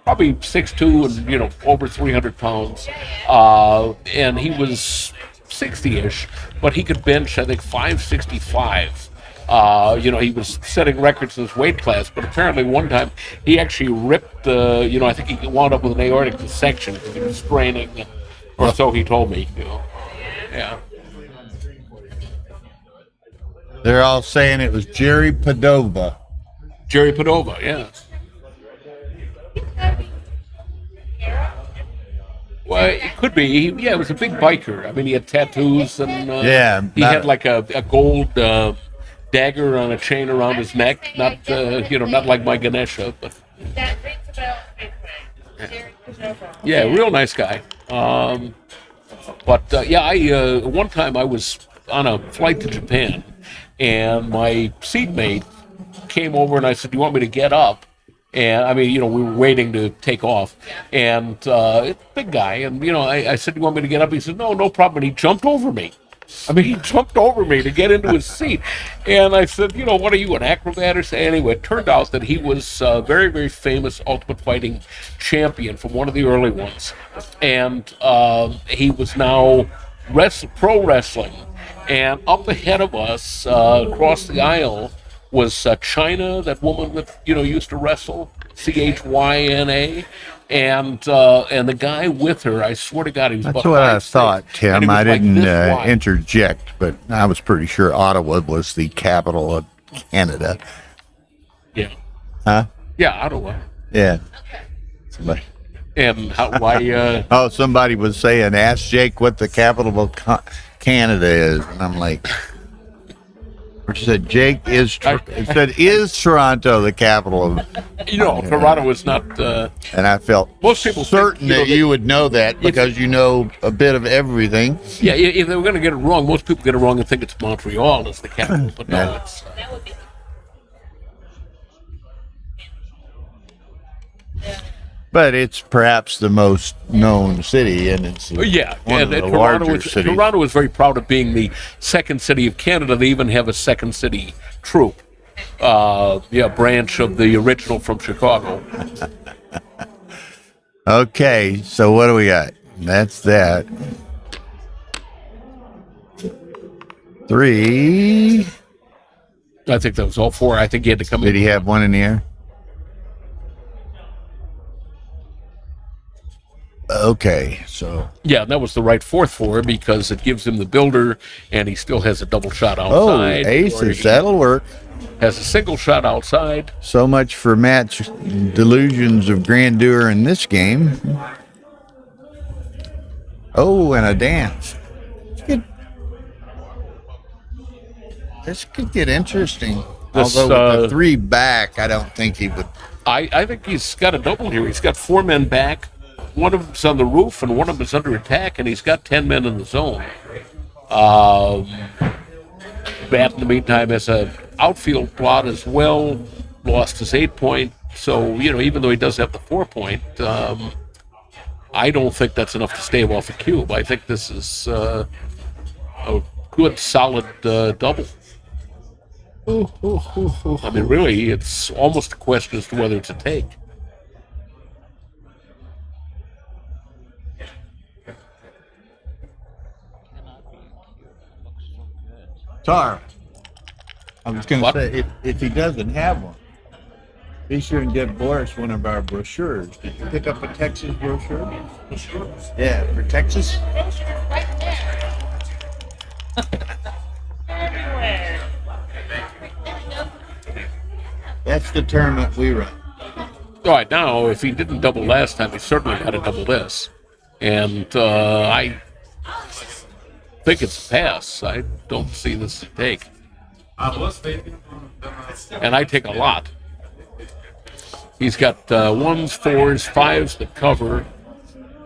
probably 6'2" and over 300 pounds, and he was 60-ish, but he could bench I think 565. He was setting records in his weight class, but apparently one time he actually ripped, I think he wound up with an aortic dissection because he was straining, or so he told me. Yeah. They're all saying it was Jerry Padova. Jerry Padova, yeah. Well, it could be. He was a big biker. I mean, he had tattoos, and he had like a gold dagger on a chain around his neck. Not not like my Ganesha, but That rings a bell. yeah, real nice guy. I one time I was on a flight to Japan, and my seatmate came over and I said, "Do you want me to get up?" And we were waiting to take off, and big guy, and I said, "Do you want me to get up?" He said, "No problem." And he jumped over me. He jumped over me to get into his seat, and I said, "What are you, an acrobat or something?" Anyway, it turned out that he was a very, very famous Ultimate Fighting champion from one of the early ones, and he was now pro wrestling, and up ahead of us, across the aisle, was China, that woman that used to wrestle, Chyna, and the guy with her, I swear to God, he was That's about what I 5'6", thought, and Tim. he was I like didn't this wide. interject, but I was pretty sure Ottawa was the capital of Canada. Yeah. Huh? Yeah, Ottawa. Yeah. Somebody. And why? Somebody was saying, "Ask Jake what the capital of Canada is," and I'm like, Which said Jake is. It said is Toronto the capital of? Toronto is not. And I felt most people certain that you would know that because you know a bit of everything. Yeah, if they were going to get it wrong, most people get it wrong and think it's Montreal as the capital, but no, it's. But it's perhaps the most known city, and it's one of the larger cities. Toronto is very proud of being the second city of Canada. They even have a second city troop, branch of the original from Chicago. Okay, so what do we got? That's that. 3. I think that was all 4. I think he had to come in. Did he have one in the air? Okay, so yeah, that was the right 4th for him because it gives him the builder, and he still has a double shot outside. Oh, aces, that'll work. Has a single shot outside. So much for Matt's delusions of grandeur in this game. Oh, and a dance. This could get interesting. Although with the 3 back, I don't think he would. I think he's got a double here. He's got 4 men back. One of them's on the roof, and one of them is under attack, and he's got 10 men in the zone. Matt, in the meantime, has an outfield plot as well. Lost his 8-point, so even though he does have the 4-point, I don't think that's enough to stave off a cube. I think this is a good, solid double. I mean, really, it's almost a question as to whether it's a take. Tara, I was going to say, if he doesn't have one, be sure and get Boris one of our brochures. Did you pick up a Texas brochure? Yeah, for Texas? Right there. Everywhere. That's the tournament we run. All right, now, if he didn't double last time, he certainly got to double this. And I think it's a pass. I don't see this as a take. And I take a lot. He's got 1s, 4s, 5s that cover,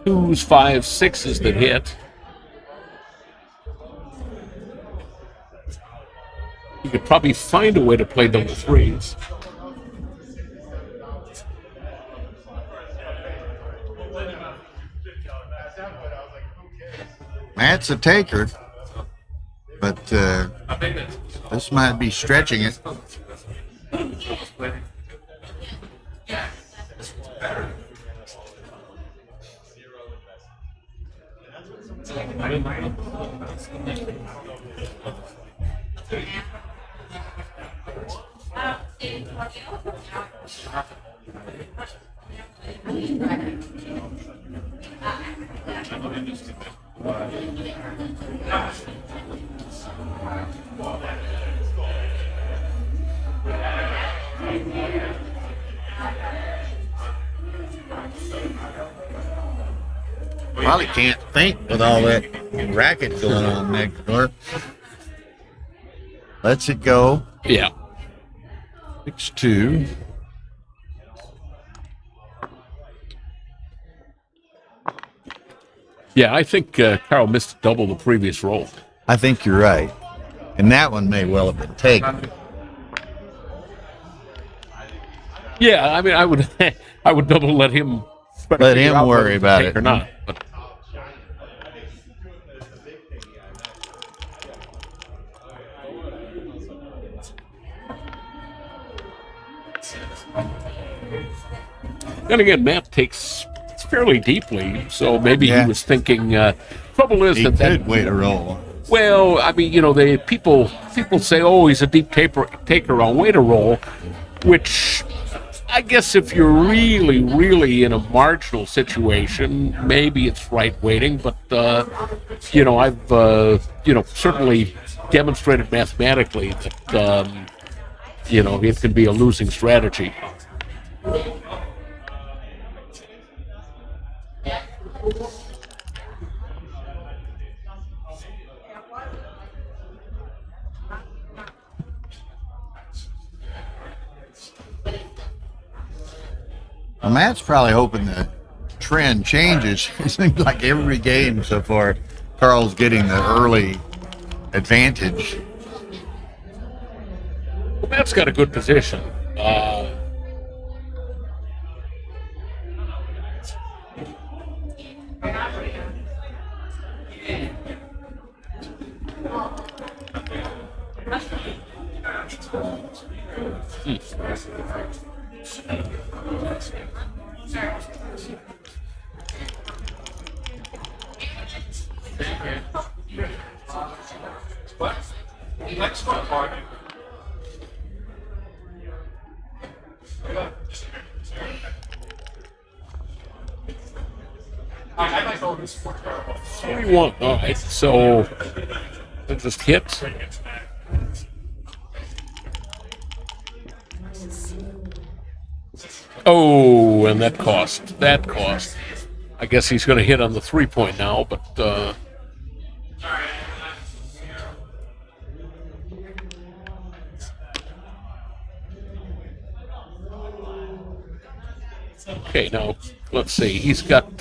2s, 5s, 6s that hit. You could probably find a way to play double 3s. Matt's a taker, but this might be stretching it. Probably can't think with all that racket going on next door. Lets it go. Yeah. 6-2. Yeah, I think Carl missed double the previous roll. I think you're right. And that one may well have been taken. Yeah, I mean, I would double let him worry about it or not. But then again, Matt takes fairly deeply, so maybe he was thinking. Trouble is that could wait a roll. Well, I mean, people say, "Oh, he's a deep taker. I'll wait a roll," which I guess if you're really, really in a marginal situation, maybe it's right waiting. But I've certainly demonstrated mathematically that it can be a losing strategy. Well, Matt's probably hoping the trend changes. It seems like every game so far, Carl's getting the early advantage. Well, Matt's got a good position. $41. All right, so it just hit. Oh, and that cost. That cost. I guess he's going to hit on the 3-point now, but okay, now let's see. He's got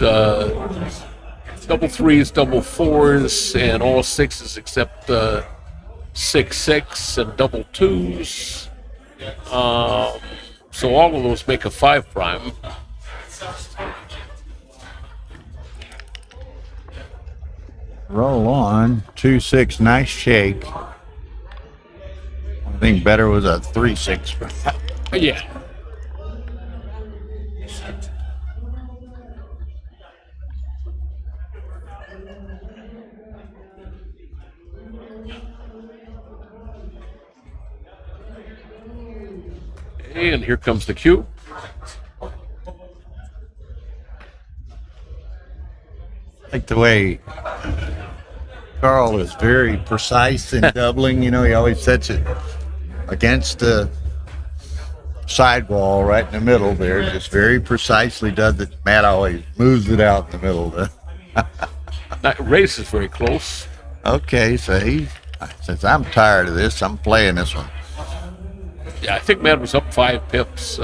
double threes, double fours, and all sixes except 6-6 and double twos. So all of those make a 5 prime. Roll on. 2-6. Nice shake. I think better was a 3-6. Yeah. And here comes the cue. I like the way Carl is very precise in doubling. You know, he always sets it against the sidewall right in the middle there. Just very precisely does it. Matt always moves it out in the middle. That race is very close. Okay, so he says, I'm tired of this. I'm playing this one. Yeah, I think Matt was up 5 pips.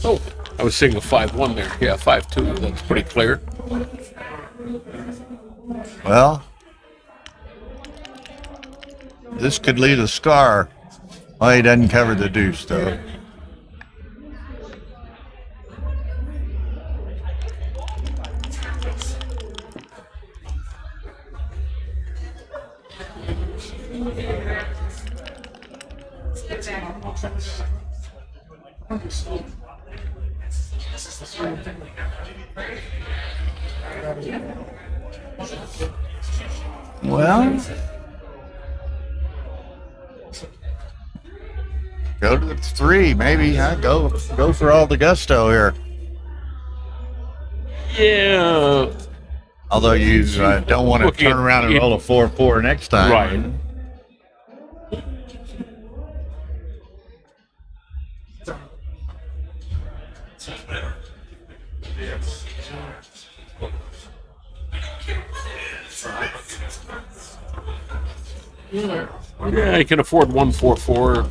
Oh, I was seeing a 5-1 there. Yeah, 5-2. That's pretty clear. Well, this could lead a scar. Well, he doesn't cover the deuce, though. Well, go to the 3, maybe. Huh? Go for all the gusto here. Yeah. Although you don't want to turn around and roll a 4-4 next time. Right. Yeah, I can afford 1-4-4.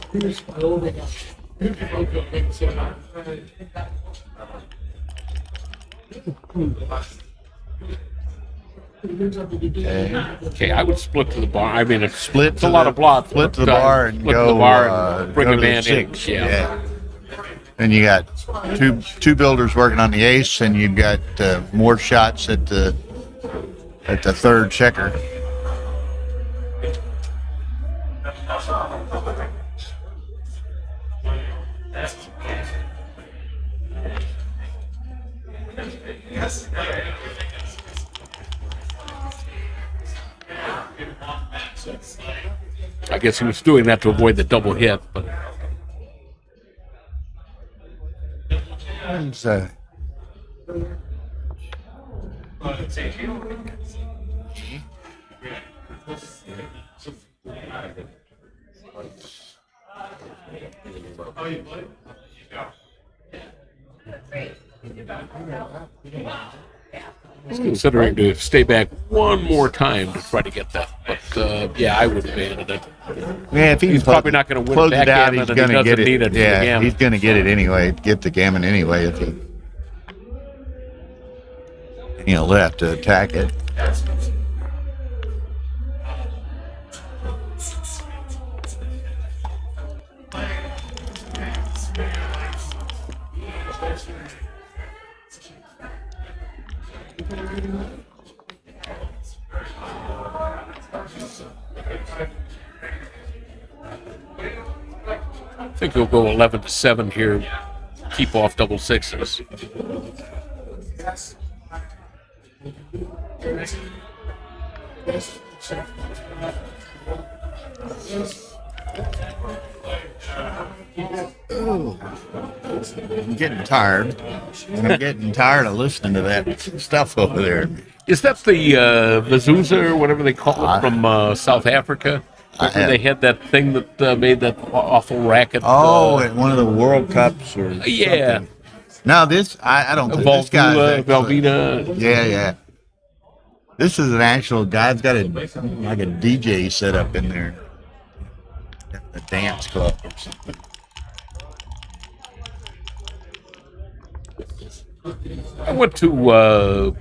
Okay, I would split to the bar. I mean, it's a lot of blots. Split to the bar and go. Bring go a to man the in. 6. Yeah. And you got two builders working on the ace, and you've got more shots at the third checker. I guess he was doing that to avoid the double hit, but I was considering to stay back one more time to try to get that, but yeah, I would have abandoned it. Yeah, if he's probably not going to win close it out, backgammon, he's and he going to doesn't get need it. it for the Yeah, gammon. he's going to get it anyway. Get the gammon anyway if he. He'll have to attack it. I think he'll go 11-7 here, keep off double sixes. I'm getting tired. I'm getting tired of listening to that stuff over there. Is that the Mezuzah or whatever they call it from South Africa? They had that thing that made that awful racket. At one of the World Cups or yeah. something. No, this I don't think this guy's Velveeta. Yeah. This is an actual guy's got like a DJ set up in there. A dance club or something. I went to a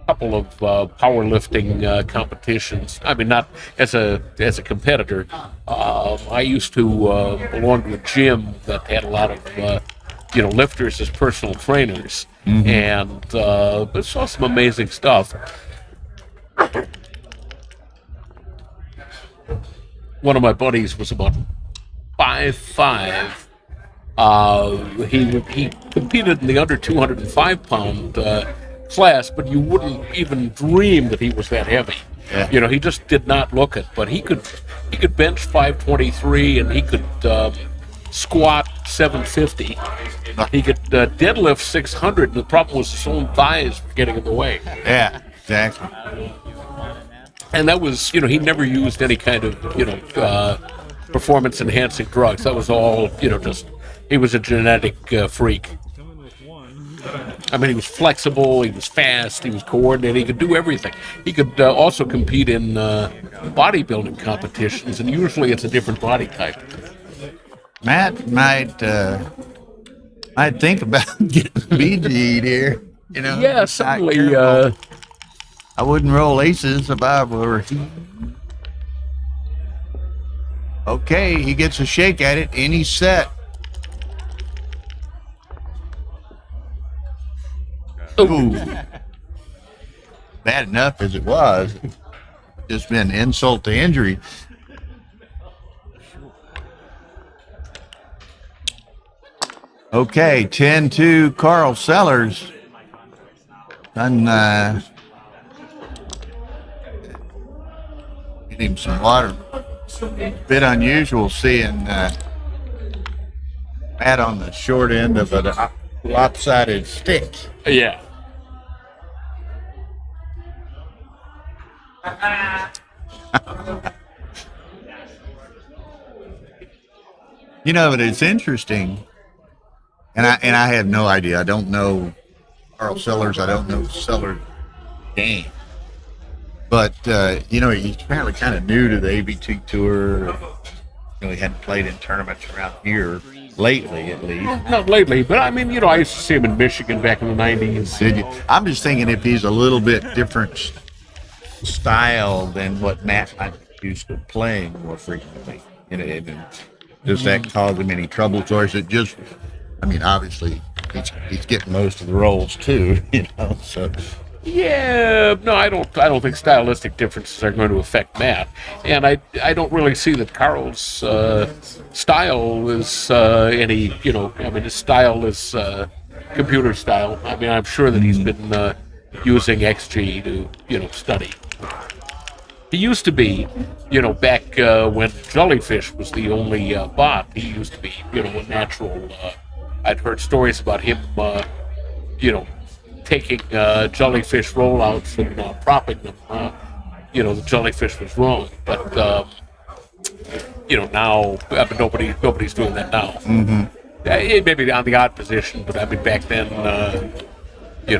couple of powerlifting competitions. I mean, not as a competitor. I used to belong to a gym that had a lot of lifters as personal trainers, and I saw some amazing stuff. One of my buddies was about 5'5". He competed in the under 205 pound class, but you wouldn't even dream that he was that heavy. Yeah. He just did not look it. But he could bench 523, and he could squat 750. He could deadlift 600. And the problem was his own thighs were getting in the way. Yeah, exactly. And that was, he never used any kind of, performance enhancing drugs. That was all, just, he was a genetic freak. I mean, he was flexible, he was fast, he was coordinated, he could do everything. He could also compete in bodybuilding competitions, and usually it's a different body type. Matt might think about getting BG'd here. Yeah, certainly. I wouldn't roll aces if I were he. Okay, he gets a shake at it, and he's set. Ooh. Bad enough as it was. Just been insult to injury. Okay, 10-2 Carl Sellers. Get him some water. Bit unusual seeing Matt on the short end of a lopsided stick. Yeah. But it's interesting, and I have no idea. I don't know Carl Sellers. I don't know Sellers' game. But, he's apparently kind of new to the ABT Tour. He hadn't played in tournaments around here lately, at least. Not lately, but I mean, I used to see him in Michigan back in the 90s. Did you? I'm just thinking if he's a little bit different style than what Matt might be used to playing more frequently. Does that cause him any troubles, or is it just, obviously, he's getting most of the rolls too, so... Yeah, no, I don't think stylistic differences are going to affect Matt, and I don't really see that Carl's style is his style is computer style. I mean, I'm sure that he's been using XG to study. He used to be, back when Jellyfish was the only bot. He used to be, a natural. I'd heard stories about him, taking jellyfish rollouts and propping them. The jellyfish was wrong, but now nobody's doing that now. Mm-hmm. Maybe on the odd position, but I mean back then, he,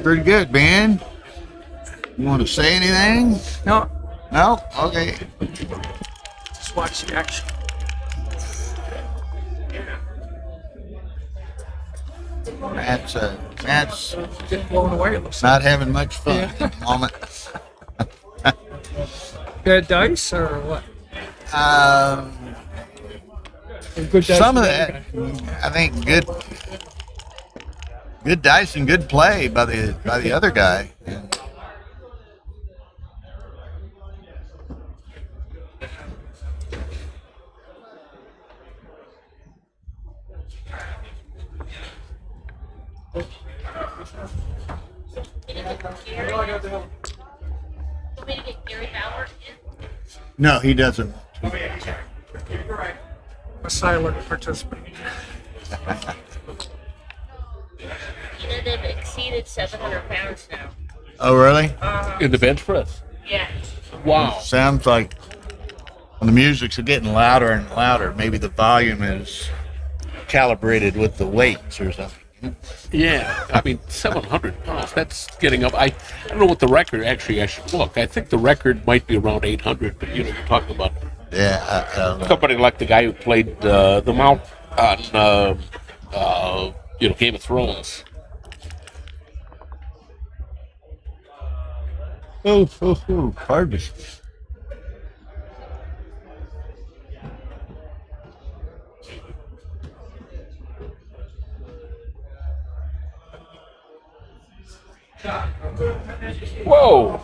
Pretty good, Ben. You want to say anything? No. No? Okay. Just watch the action. Matt's Getting blown away. It looks not having much fun at the moment. Bad dice or what? Good dice Some of for that, I think, good dice and good play by the other guy. No, he doesn't. A silent participant. They've exceeded 700 pounds now. Oh, really? In the bench press. Yeah. Wow. Sounds like when the music's getting louder and louder, maybe the volume is calibrated with the weights or something. Yeah, I mean 700 pounds. That's getting up. I don't know what the record. Actually, I should look. I think the record might be around 800. But you're talking about somebody like the guy who played the Mount on Game of Thrones. Pardon me. Whoa!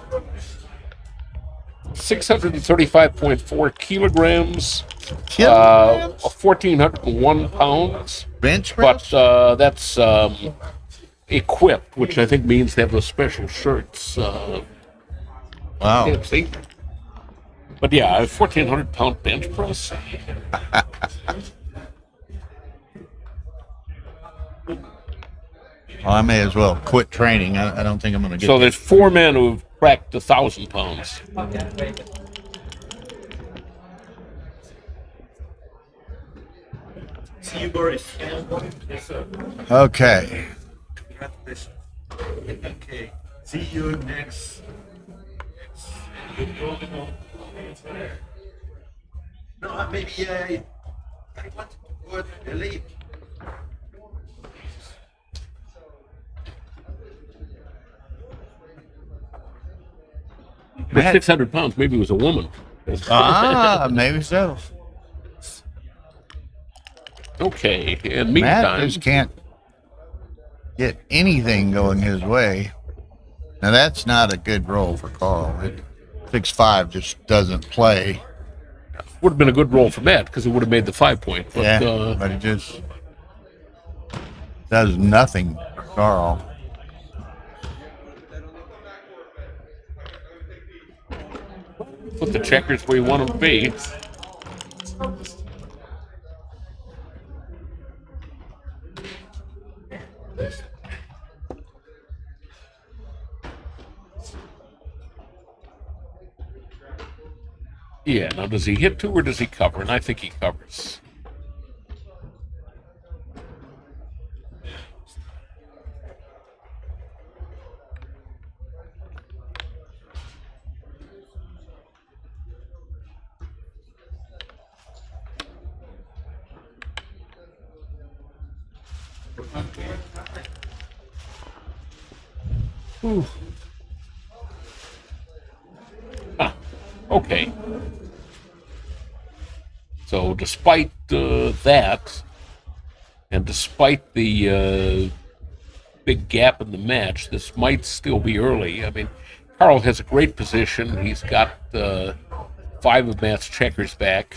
635.4 kilograms. 1,401 pounds. Bench press? But that's equipped, which I think means they have those special shirts. Wow. Yeah, see? But yeah, a 1,400 pound bench press. Well, I may as well quit training. I don't think I'm going to get. So there's 4 men who've cracked 1,000 pounds. See you, Boris. Okay. Okay. See you next. No, maybe I want to go to leave. But 600 pounds, maybe it was a woman. Maybe so. Okay, and Matt meantime, just can't get anything going his way. Now that's not a good roll for Carl. 6'5" just doesn't play. would have been a good roll for Matt because it would have made the 5 point. But, but it just does nothing for Carl. Put the checkers where you want them to be. Yeah, now does he hit 2 or does he cover? And I think he covers. Ooh. Okay. So despite that, and despite the big gap in the match, this might still be early. I mean, Carl has a great position. He's got 5 of Matt's checkers back.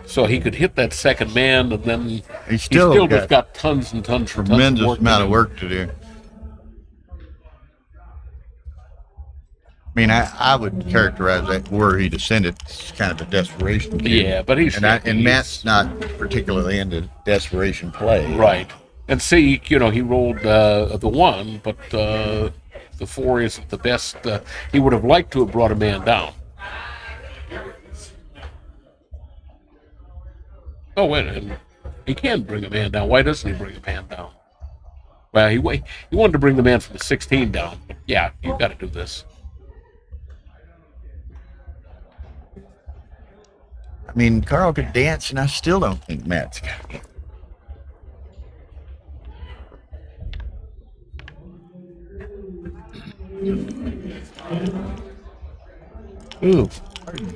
So he could hit that second man, and then he's still just got tons and tons of tremendous amount of work to do. mean, I would characterize that where he descended as kind of a desperation kid. Yeah, but and Matt's not particularly into desperation play. Right. And see, he rolled the 1, but the 4 isn't the best. He would have liked to have brought a man down. Oh, wait, and he can bring a man down. Why doesn't he bring a man down? Well, he wanted to bring the man from the 16 down. But yeah, you've got to do this. I mean, Carl could dance, and I still don't think Matt's got it. Ooh. Pardon me.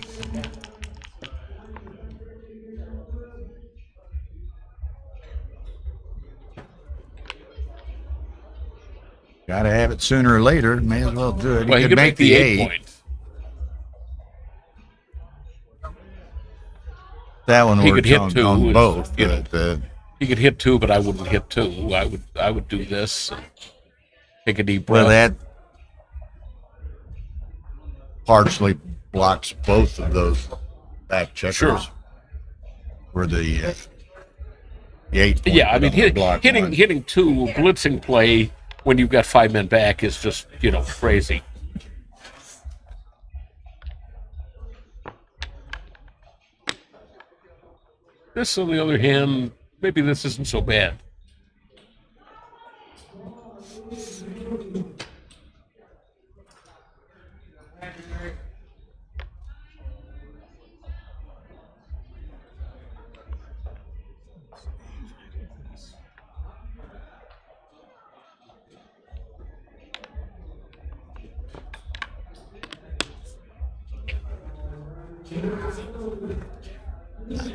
Got to have it sooner or later. May as well do it. Well, he could make the 8 point. That one He works could hit on, 2 on both. But, he could hit 2, but I wouldn't hit 2. I would do this. And take a deep breath. well, that partially blocks both of those back checkers. Sure. Where the 8 point Yeah, I mean, hitting 2 blitzing play when you've got 5 men back is just crazy. This, on the other hand, maybe this isn't so bad.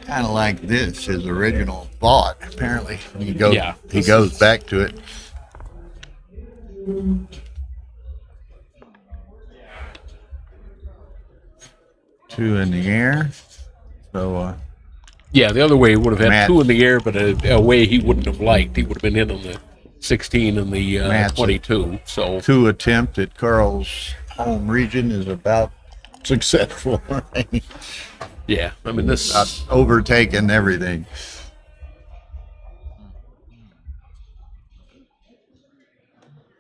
Kind of like this, his original thought. Apparently, he goes is back to it. Two in the air. So, yeah, the other way would have had Matt, 2 in the air, but a way he wouldn't have liked. He would have been in on the 16 and the 22. So 2 attempt at Carl's home region is about successful. yeah, I mean this overtaking everything.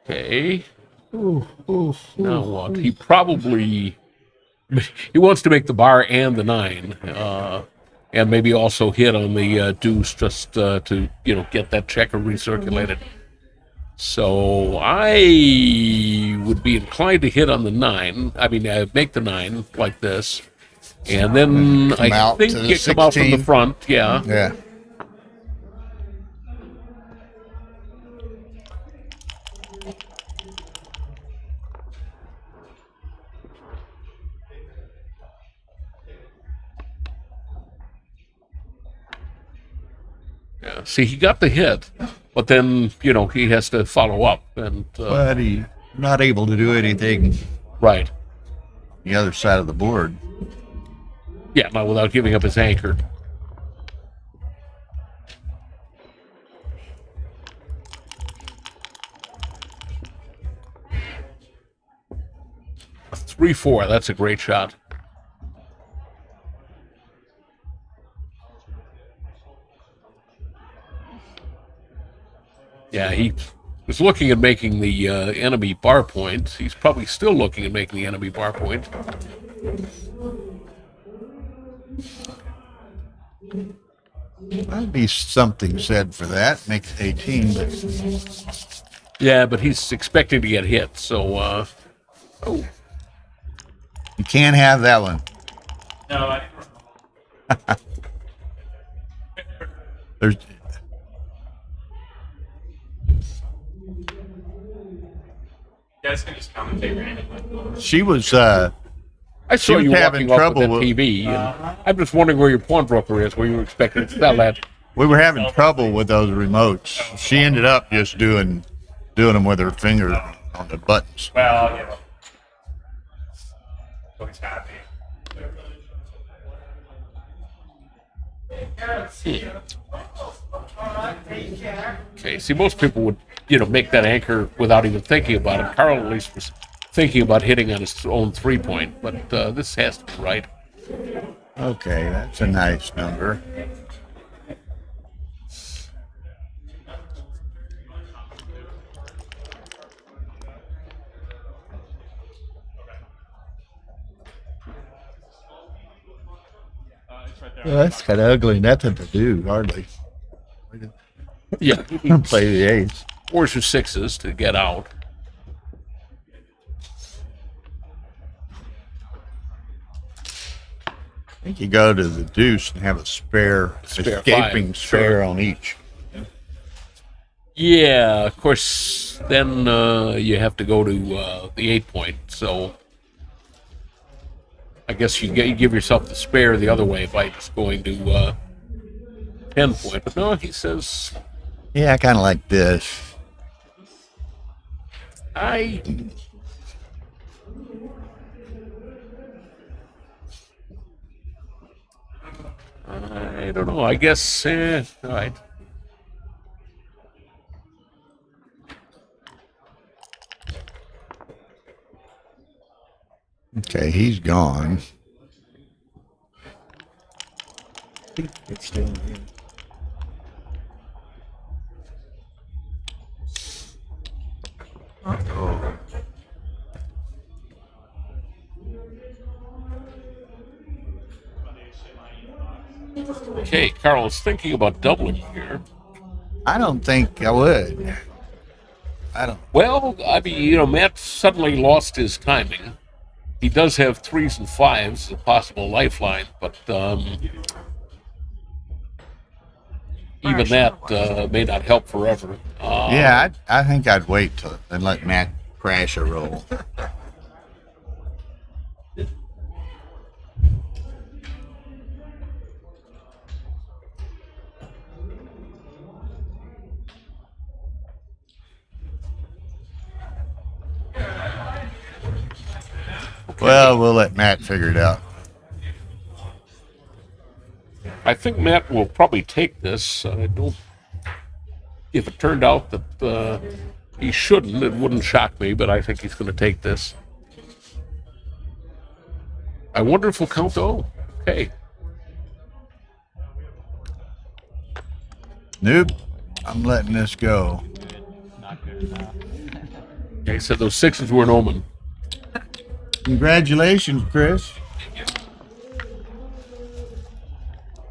Okay. Now what? He wants to make the bar and the 9, and maybe also hit on the deuce just to get that checker recirculated. So I would be inclined to hit on the 9. I mean, make the 9 like this, and then I think you come out from the front. Yeah. Yeah. Yeah. See, he got the hit, but then he has to follow up, and but he's not able to do anything. Right. The other side of the board. Yeah, not without giving up his anchor. A 3-4. That's a great shot. Yeah, he was looking at making the enemy bar point. He's probably still looking at making the enemy bar point. Might be something said for that. Makes 18, but yeah, but he's expecting to get hit. So, you can't have that one. No, There's. You guys can just commentate randomly. She was. I she saw was you having walking off trouble with that TV. And I'm just wondering where your pawnbroker is. Where you were expecting to sell that. We were having trouble with those remotes. She ended up just doing them with her finger on the buttons. Well, yeah. So he's happy. Okay, see, most people would, make that anchor without even thinking about it. Carl at least was thinking about hitting on his own 3-point, but this has to be right. Okay, that's a nice number. Well, that's kind of ugly. Nothing to do, hardly. Yeah. Play the ace. 4s or 6s to get out. I think you go to the deuce and have a spare escaping five, spare sure. on each. Yeah, of course, then you have to go to the 8-point, so I guess you give yourself the spare the other way by just going to 10-point. But no, he says... Yeah, I kind of like this. I don't know. I guess, all right. Okay, he's gone. It's still in here. Uh-oh. Okay, Carl's thinking about doubling here. I don't think I would. I don't. Well, I mean, Matt suddenly lost his timing. He does have 3s and 5s as a possible lifeline, but even that may not help forever. Yeah, I think I'd wait and let Matt crash a roll. Well, we'll let Matt figure it out. I think Matt will probably take this. I don't. If it turned out that he shouldn't, it wouldn't shock me. But I think he's going to take this. I wonder if we'll count to 0. Okay. Nope. I'm letting this go. Not good enough. Yeah, he said those 6s were an omen. Congratulations, Chris.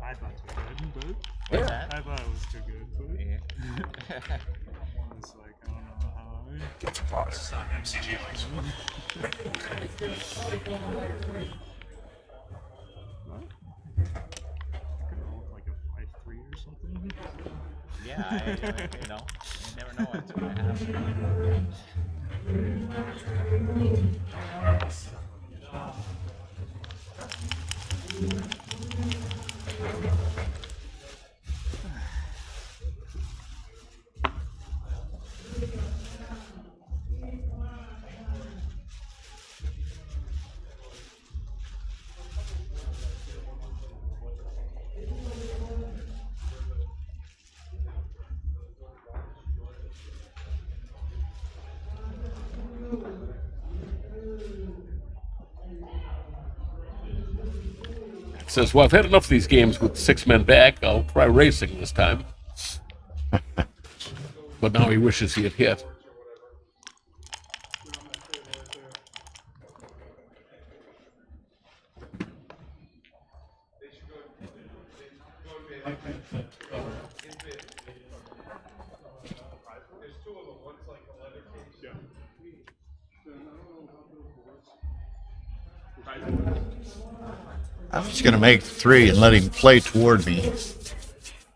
I thought too good, but Yeah. I thought it was too good, but it's like I don't know how. It's close. It's not MCG like like a 5-3 or something. Yeah, you never know what's going to happen. Says, well, I've had enough of these games with 6 men back. I'll try racing this time. But now he wishes he had hit. I'm just going to make 3 and let him play toward me.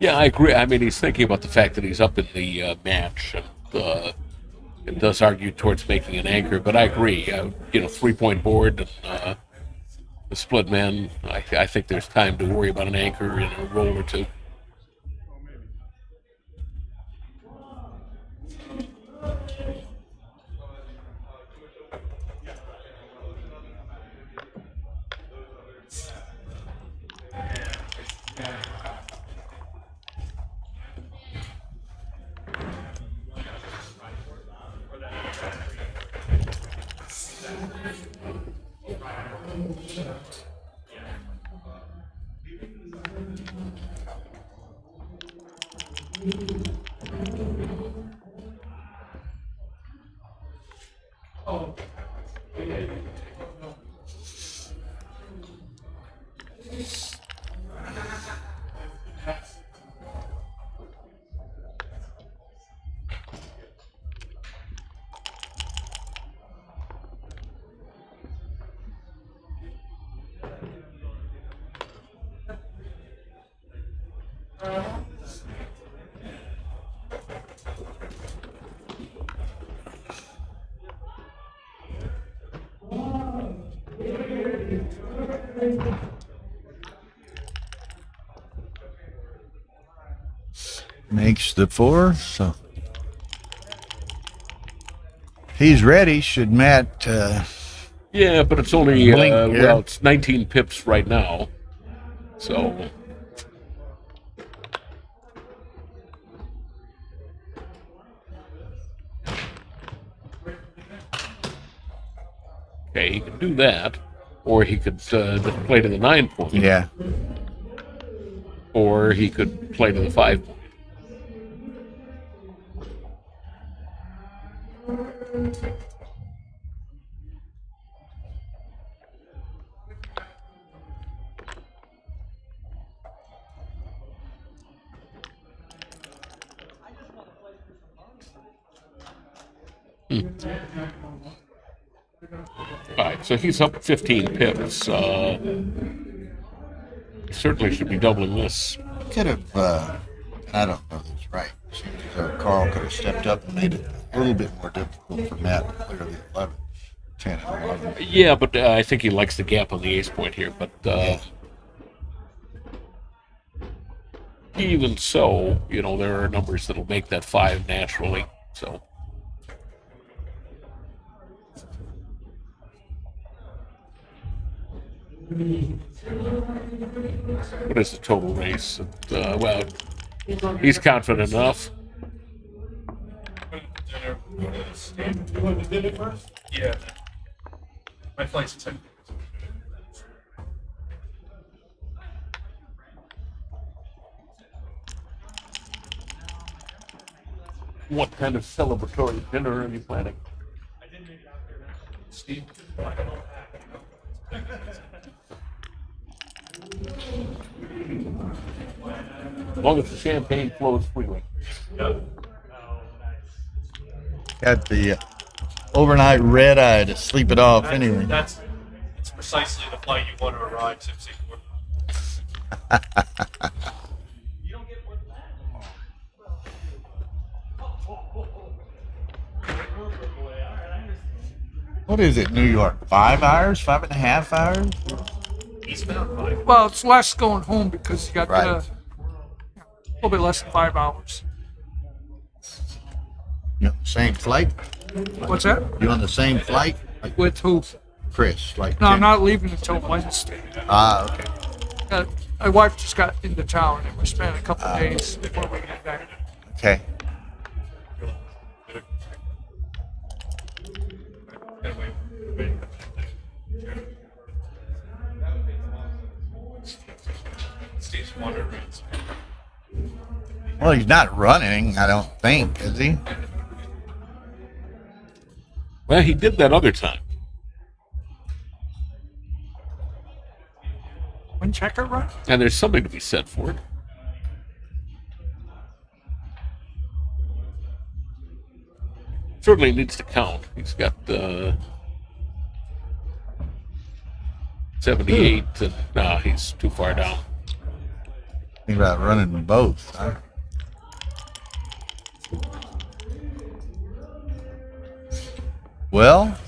Yeah, I agree. I mean, he's thinking about the fact that he's up in the match, and it does argue towards making an anchor. But I agree. 3-point board and the split man. I think there's time to worry about an anchor in a roll or two. Makes the 4. So he's ready. Should Matt? Yeah, but it's only blink here? well, it's 19 pips right now. So okay, he could do that, or he could just play to the 9 point. Yeah. Or he could play to the 5 point. All right, so he's up 15 pips. He certainly should be doubling this. Could have, I don't know this right. Carl could have stepped up and made it a little bit more difficult for Matt to clear the 11, 10 and 11. Yeah, but I think he likes the gap on the ace point here. But even so, there are numbers that'll make that 5 naturally. So. What is the total race? Well, he's confident enough. You want to dinner first? Yeah. My flight's at 10. What kind of celebratory dinner are you planning? Steve? As long as the champagne flows freely. Got the overnight red eye to sleep it off anyway. That's precisely the flight you want to arrive tipsy for. What is it, New York? 5 hours? 5.5 hours? Eastbound 5. Well, it's less going home because you got Right. a little bit less than 5 hours. You on the same flight? What's that? You on the same flight? Like With who? Chris? Like No, I'm Jim? not leaving until Wednesday. Ah, okay. My wife just got into town and we're spending a couple days before we get back. Okay. Steve's wandering around. Well, he's not running, I don't think, is he? Well, he did that other time. One checker run? And there's something to be said for it. Certainly needs to count. He's got 78, and no, he's too far down. Think about running both, huh? Well,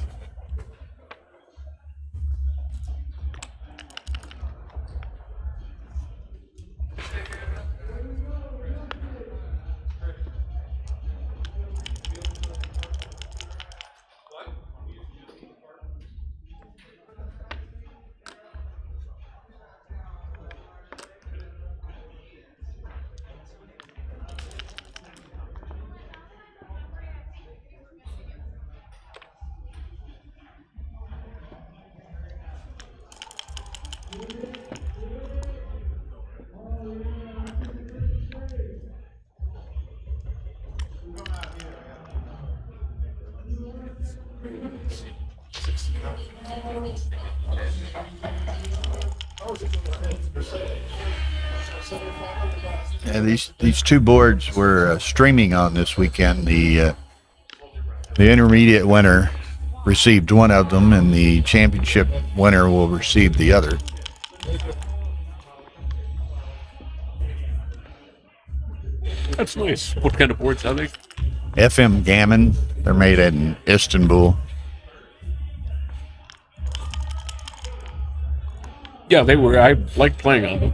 And these two boards were streaming on this weekend. The intermediate winner received one of them, and the championship winner will receive the other. That's nice. What kind of boards are they? FM Gammon. They're made in Istanbul. Yeah, they were. I liked playing on them.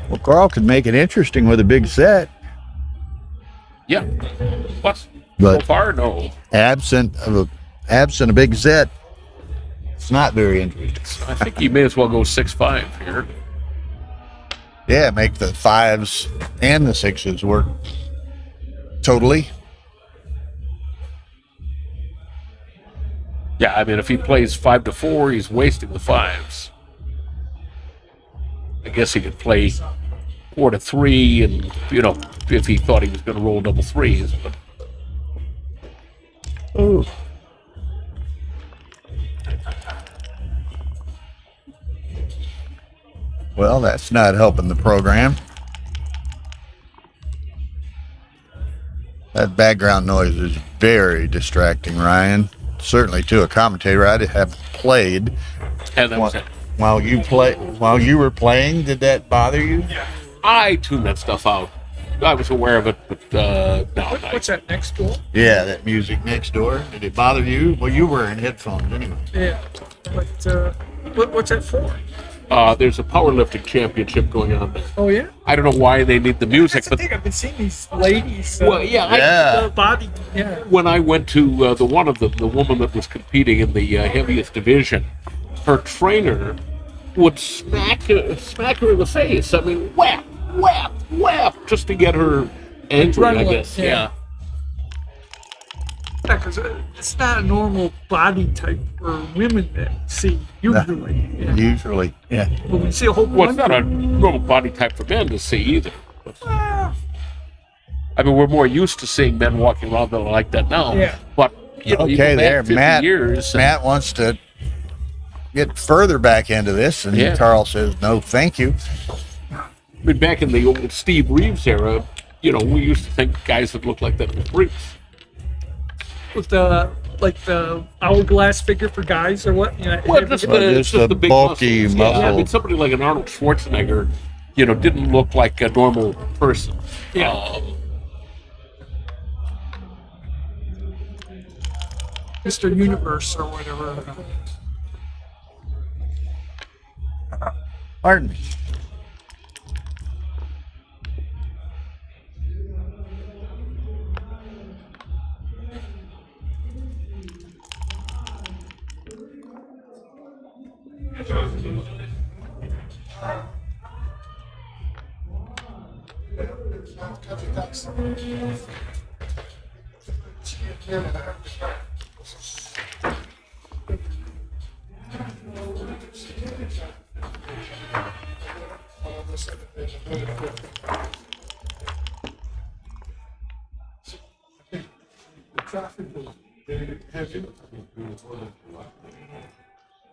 Well, Carl could make it interesting with a big set. Yeah. Plus, But so far, no. Absent a big set, it's not very interesting. I think you may as well go 6-5 here. Yeah, make the 5s and the 6s work totally. Yeah, I mean, if he plays 5-4, he's wasting the 5s. I guess he could play 4-3, and if he thought he was going to roll double 3s, but. Ooh. Well, that's not helping the program. That background noise is very distracting, Ryan. Certainly to a commentator. I haven't played. And that was it. While you were playing, did that bother you? I tuned that stuff out. I was aware of it, but no. What's that next door? Yeah, that music next door. Did it bother you? Well, you were in headphones anyway. Yeah. But what's that for? There's a powerlifting championship going on there. Oh, yeah? I don't know why they need the music, That's the but thing. I've been seeing these ladies. Well, yeah, the body. Yeah. when I went to the one of the woman that was competing in the heaviest division, her trainer would smack her in the face. I mean, whap, whap, whap, just to get her angry, I Adrenaline, guess. yeah. Yeah. Yeah, because it's not a normal body type for women that see usually. Yeah. Usually, yeah. But we see a whole Well, it's bunch not a normal body type for men to see either. I mean, we're more used to seeing men walking around that are like that now. Yeah. But you go Okay, back there, 50 Matt. years, Matt wants to get further back into this, and Yeah. Carl says, "No, thank you." I mean, back in the old Steve Reeves era, we used to think guys that looked like that were freaks. with the hourglass figure for guys or what? Well, just the big bulky muscles. muscle. Yeah, I mean, somebody like an Arnold Schwarzenegger, didn't look like a normal person. Yeah. Mr. Universe or whatever. Pardon me.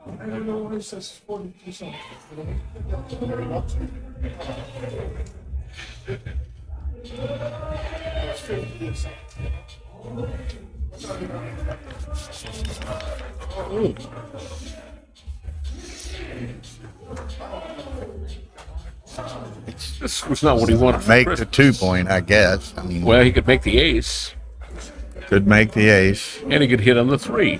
I don't know why it says 42 something. This was not what he wanted. Make the 2-point, I guess. I mean, Well, he could make the ace, could make the ace. and he could hit on the 3.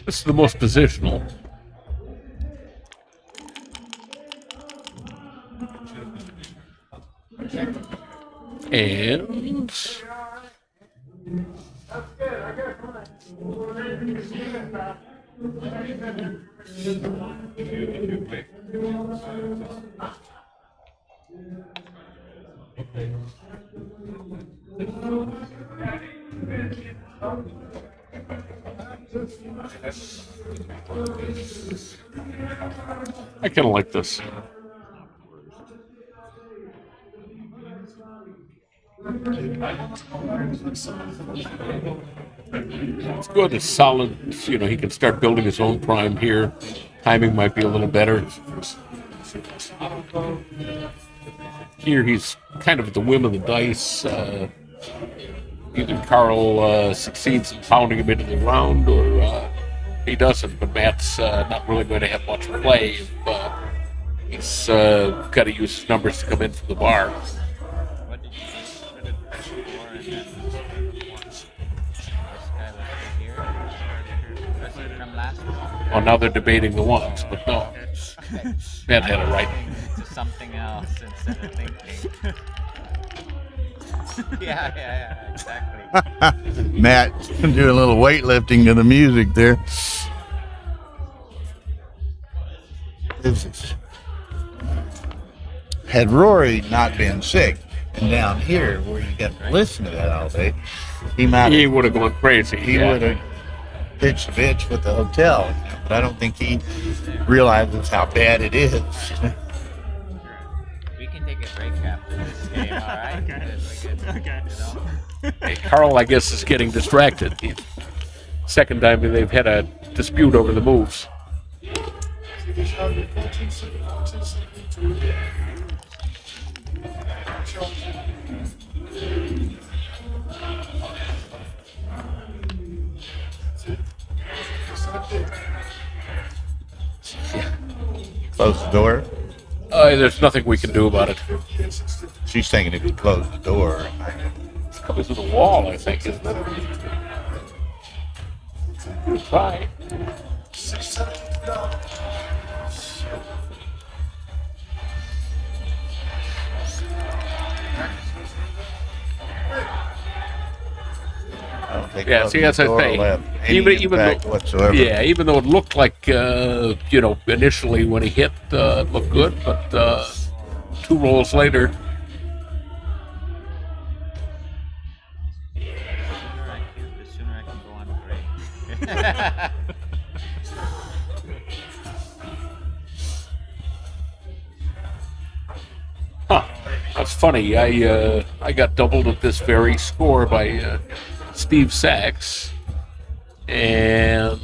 This is the most positional. And I kind of like this. It's good. It's solid. You know, he can start building his own prime here. Timing might be a little better. Here he's kind of at the whim of the dice. Either Carl succeeds in pounding him into the round, or he doesn't. But Matt's not really going to have much play if he's got to use his numbers to come in from the bar. What did you press before and then this guy was here? Press it from last one? Well, now they're debating the ones, but no. Okay. Matt had it right. To something else instead of thinking. yeah, exactly. Matt doing a little weightlifting to the music there. Had Rory not been sick and down here where you got to listen to that all day, he would have gone crazy. He would have pitched a bitch with the hotel, you know, but I don't think he realizes how bad it is. We can take a break after this game, all right? Okay. Hey, Carl, I guess, is getting distracted. Second time they've had a dispute over the moves. Close the door. There's nothing we can do about it. She's thinking if you close the door. It's coming through the wall, I think, isn't it? Good try. Yeah, see, as I say, even though, whatsoever. yeah, even though it looked like, initially when he hit, it looked good, but 2 rolls later. The sooner I can go on break. Huh, that's funny. I got doubled at this very score by Steve Sachs, and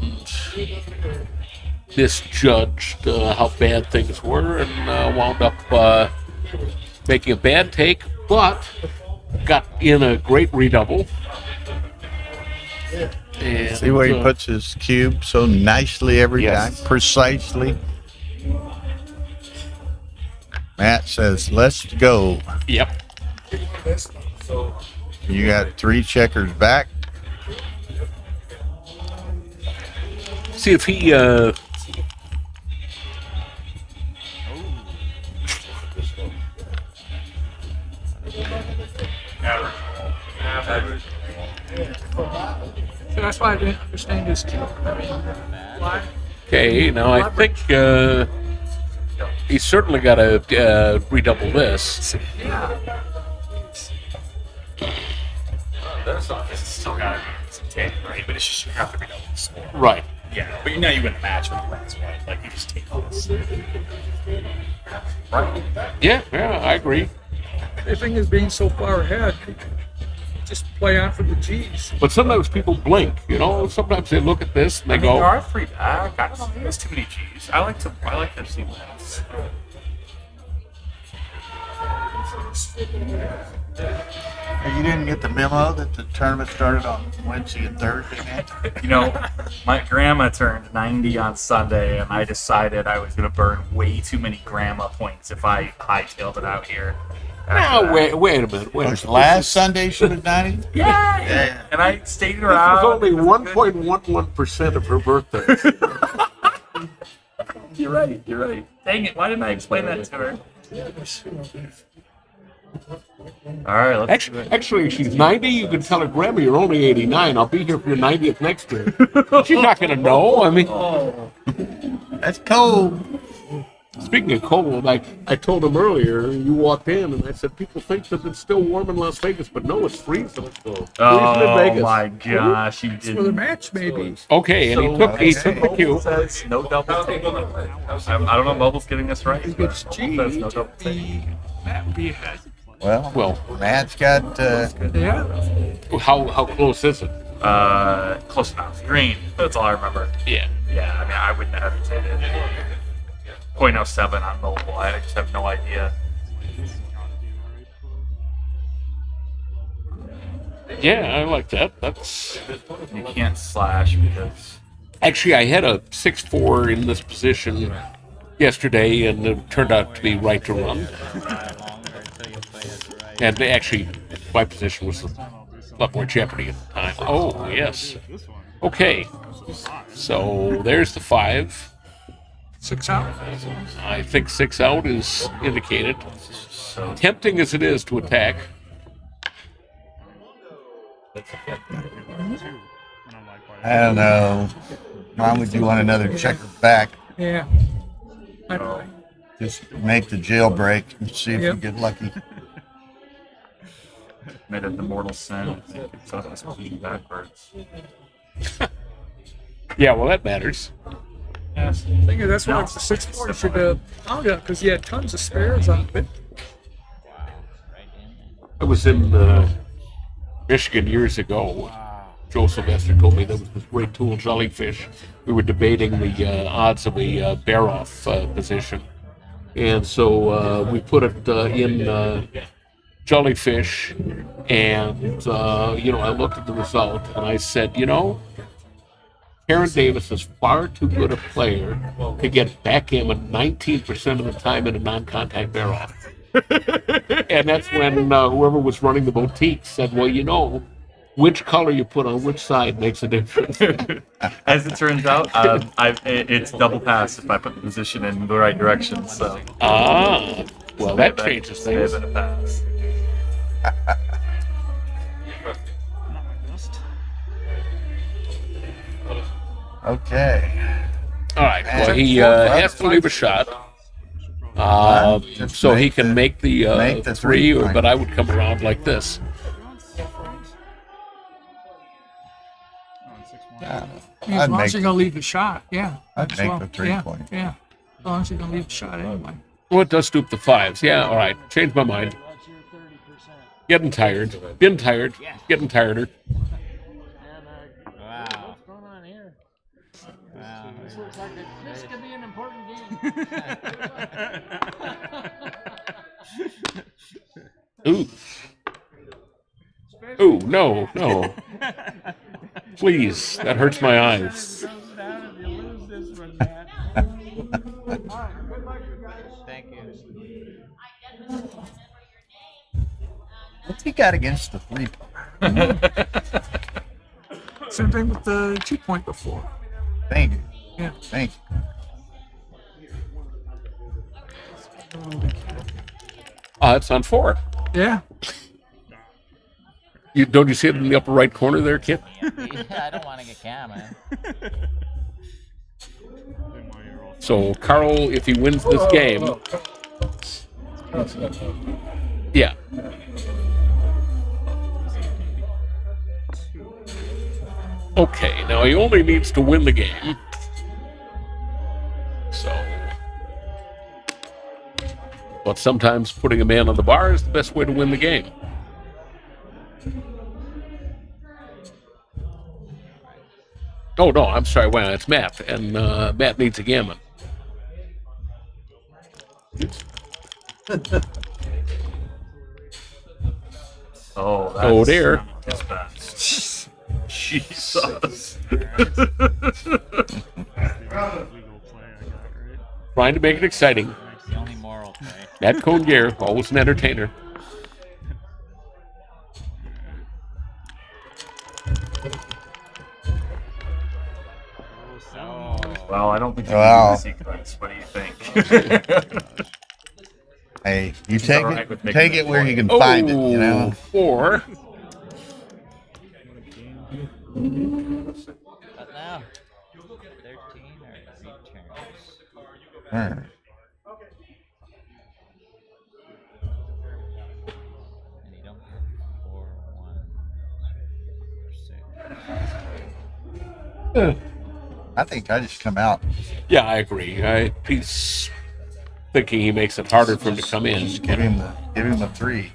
misjudged how bad things were, and wound up making a bad take, but got in a great redouble. And, see where he puts his cube so nicely every yes. time, precisely. Matt says, "Let's go." Yep. You got 3 checkers back. See if he. So that's why I didn't understand his cue. I mean, why? Okay, now I think he's certainly got to redouble this. Yeah. That's not. It's still got it's a 10, right? But it's just you have to redouble the score. Right. Yeah, but now you win the match when you win this way. Like you just take this. Right. Yeah, I agree. The thing is, being so far ahead, just play on for the G's. But sometimes people blink, you know. Sometimes they look at this and they go, There are 3 back. I don't know. There's too many G's. I like to see wins. You didn't get the memo that the tournament started on Wednesday and Thursday, man? You know, my grandma turned 90 on Sunday, and I decided I was going to burn way too many grandma points if I hightailed it out here. now wait a minute. Was last Sunday she was 90? Yeah. And I stayed It around. was only 1.11% of her birthday. You're right. Dang it. Why didn't I explain that to her? All right, let's Actually, she's 90. You can tell her, Grandma, you're only 89. I'll be here for your 90th next year. She's not going to know. I mean, that's cold. Speaking of cold, I told him earlier, you walked in, and I said, people think that it's still warm in Las Vegas, but no, it's freezing. It's freezing in Vegas. My gosh, you For the match, maybe. Okay, and he took the cue. Says no double take. I don't know if Mobile's getting this right. But It's Mobile says no double take. That would be ahead. Well, Matt's got. Yeah. How close is it? Close enough. Green. That's all I remember. Yeah. Yeah, I mean, I wouldn't have hesitated. 0.07 on Mobile. I just have no idea. Yeah, I like that. That's You can't slash because. actually, I had a 6-4 in this position yesterday, and it turned out to be right to run. And actually, my position was a lot more jeopardy at the time. Oh, yes. Okay. So there's the 5. 6 out. I think 6 out is indicated. Tempting as it is to attack. I don't know. Mom, would you want another checker back? Yeah. I don't know. Just make the jailbreak and see if you get lucky. Made it the mortal sin. I think it's us moving backwards. Yeah, well, that matters. Thing is, that's why it's a 6-4 should have. Oh yeah, because he had tons of spares on it. I was in Michigan years ago. Joe Sylvester told me there was this great tool, Jellyfish. We were debating the odds of a bear-off position. And so we put it in Jellyfish, and, I looked at the result, and I said, Karen Davis is far too good a player to get backgammon 19% of the time in a non-contact bear-off. And that's when whoever was running the boutique said, well, which color you put on which side makes a difference. As it turns out, it's double pass if I put the position in the right direction. So. Well, that changes things. A pass. Okay. All right. Well, he has to leave a shot. So he can make the 3, but I would come around like this. As long as you're gonna leave the shot, yeah. I'd make the 3 point. Yeah. As long as you're gonna leave the shot anyway. Well, it does stoop the 5s. Yeah, all right. Changed my mind. Getting tired. Been tired. Getting tireder. Wow. What's going on here? Wow. This looks like this could be an important game. Ooh. Ooh, no. Please, that hurts my eyes. Thank you. What's he got against the 3 point? Same thing with the 2 point before. Thank you. Yeah. Thank you. It's on 4. Yeah. Don't you see it in the upper right corner there, Kit? I don't want to get Gammon. So Carl, if he wins this game, yeah. Okay, now he only needs to win the game. So, but sometimes putting a man on the bar is the best way to win the game. Oh, no, I'm sorry. Wow, it's Matt, and Matt needs a gammon. Oh, dear. Jesus. Trying to make it exciting. It's the only moral play. Matt Cohn-Gear, always an entertainer. Well, I don't think you Wow. can do the sequence. What do you think? Hey, you She's take all right it, with making take it it where you can Oh, find it. You know. 4. But now, 13 or returns. Hmm. And you don't get 4, 1, or 6. I think I just come out. Yeah, I agree. He's thinking he makes it harder for him to come in. Just give him a 3.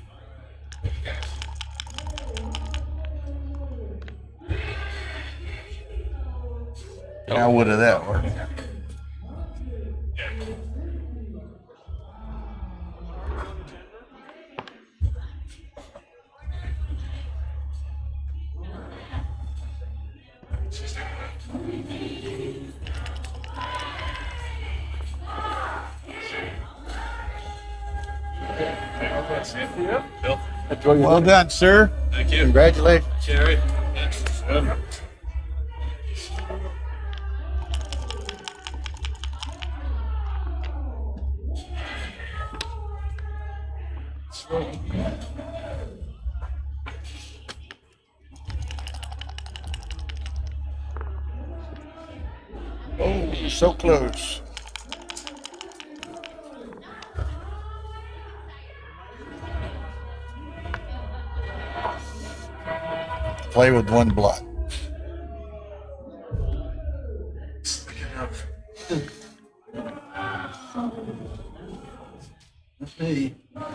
How would that work? Well done, sir. Thank you. Congratulations. Cherry. Oh, so close. Play with one block.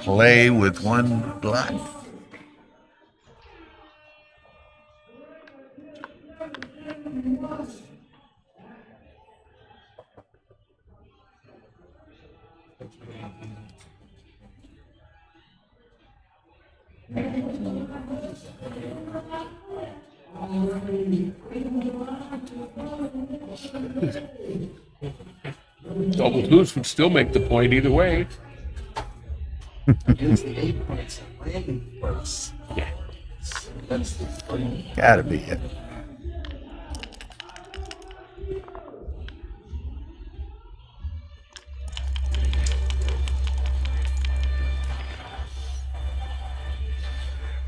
Play with one block. Double twos would still make the point either way. Against the 8 points and landing place. Yeah. That's the thing. Gotta be it.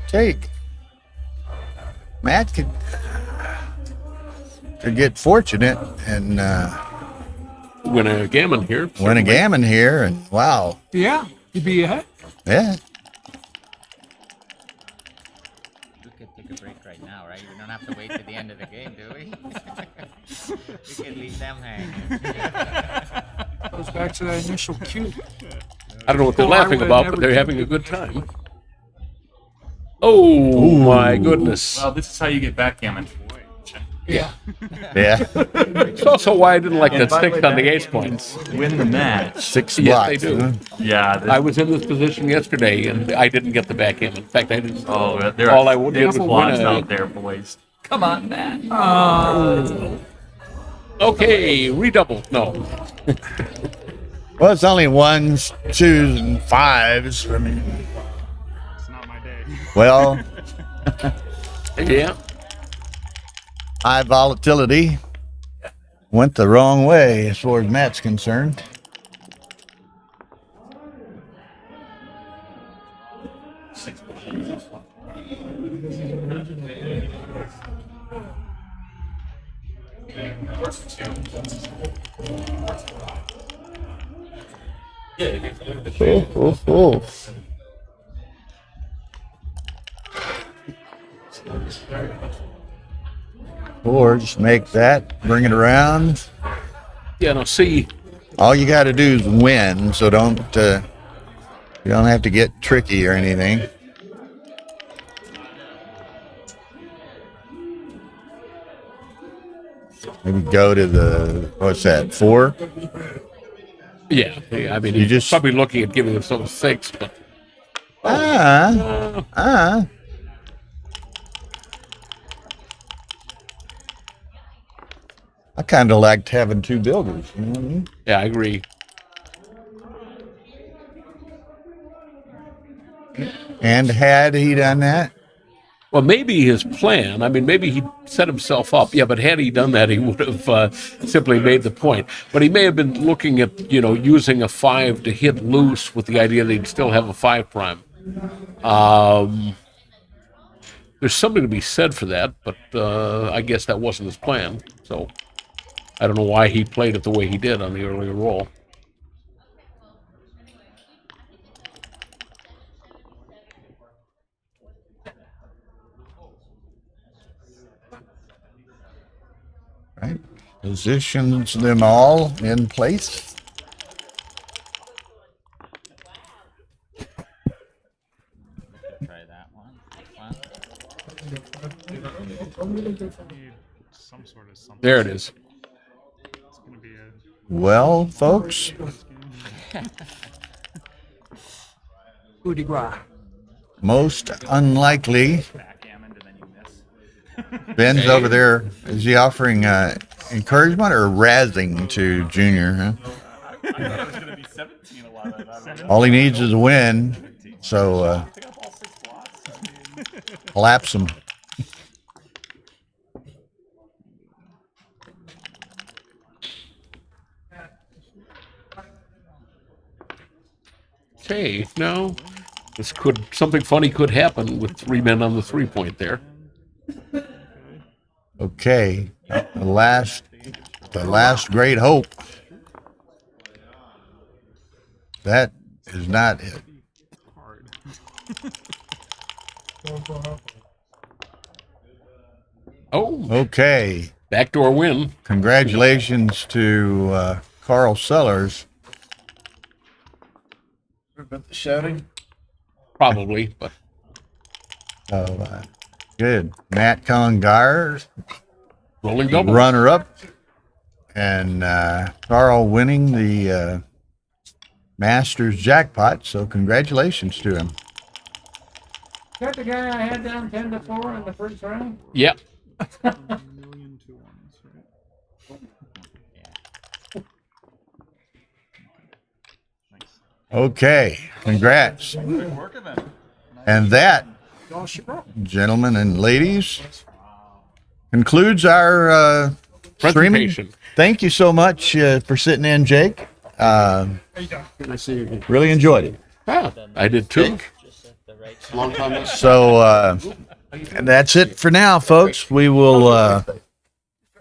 Take. Matt could get fortunate and win a gammon here. Win a gammon here, and wow. Yeah, you'd be ahead. Yeah. We could take a break right now, right? We don't have to wait to the end of the game, do we? We could leave them hanging. Goes back to that initial cue. I don't know what they're Oh, I laughing would've about, never but they're did having a good time. Oh, my goodness. Well, this is how you get backgammon. Yeah. Yeah. It's also why I didn't like And that by the stick way, on the ace backgammon points. win the match. 6 Yes, blocks. they do. Huh? Yeah. I was in this position yesterday, and I didn't get the backgammon. In fact, I didn't. Oh, there all are I did was quads win out there, boys. Come on, Matt. Okay, redouble. No. Well, it's only 1s, 2s, and 5s. I mean, It's not my day. well, Yeah. high volatility went the wrong way as far as Matt's concerned. Oh. Or just make that, bring it around. Yeah, no, see. All you got to do is win, so don't you don't have to get tricky or anything. Maybe go to the, what's that, 4? Yeah, I mean, You he's just- probably looking at giving himself a 6, but. I kind of liked having 2 builders. You know what I mean? Yeah, I agree. And had he done that, Well, maybe his plan, I mean, maybe he set himself up. Yeah, but had he done that, he would have simply made the point. But he may have been looking at, using a 5 to hit loose with the idea that he'd still have a 5 prime. There's something to be said for that, but I guess that wasn't his plan. So I don't know why he played it the way he did on the earlier roll. Right. Positions them all in place. Try that one. Some sort of something. There it is. It's gonna be a Well, folks, Coup de grace. most unlikely. Backgammon, and then you miss. Ben's over there. Is he offering encouragement or razzing to Junior? Huh? I thought it was gonna be 17-11. All he needs is a win. So collapse him. Okay, now something funny could happen with 3 men on the 3-point there. Okay, the last great hope. That is not it. Oh, Okay. backdoor win. Congratulations to Carl Sellers. About the shouting? Probably, but Good. Matt Congar, rolling double. runner up, and Carl winning the Masters jackpot. So congratulations to him. That the guy I had down 10-4 in the first round? Yep. million to ones, right? Okay, congrats. And that, gentlemen and ladies, concludes our streaming. Presentation. Thank you so much for sitting in, Jake. Really enjoyed it. Ah, I did too. Long time. So that's it for now, folks. We will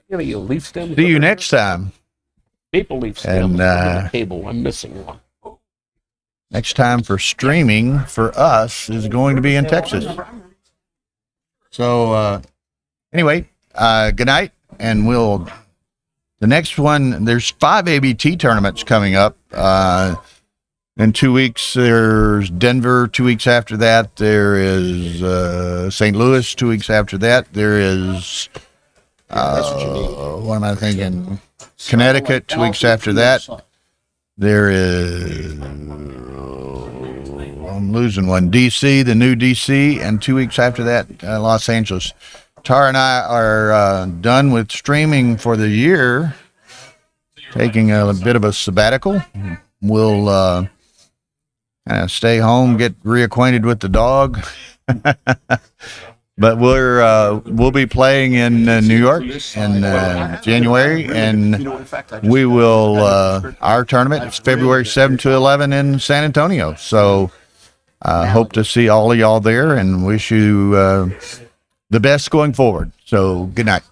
Leaf stem. see you next time. Maple leaf stem. And Cable. I'm missing one. next time for streaming for us is going to be in Texas. So anyway, good night, and the next one, there's 5 ABT tournaments coming up. In 2 weeks, there's Denver. 2 weeks after that, there is St. Louis. 2 weeks after that, there is, what am I thinking? Connecticut. 2 weeks after that, there is, I'm losing one, DC, the new DC. And 2 weeks after that, Los Angeles. Tara and I are done with streaming for the year, taking a bit of a sabbatical. We'll stay home, get reacquainted with the dog. But we'll be playing in New York in January, and we will our tournament is February 7 to 11 in San Antonio. So hope to see all of y'all there, and wish you the best going forward. So good night.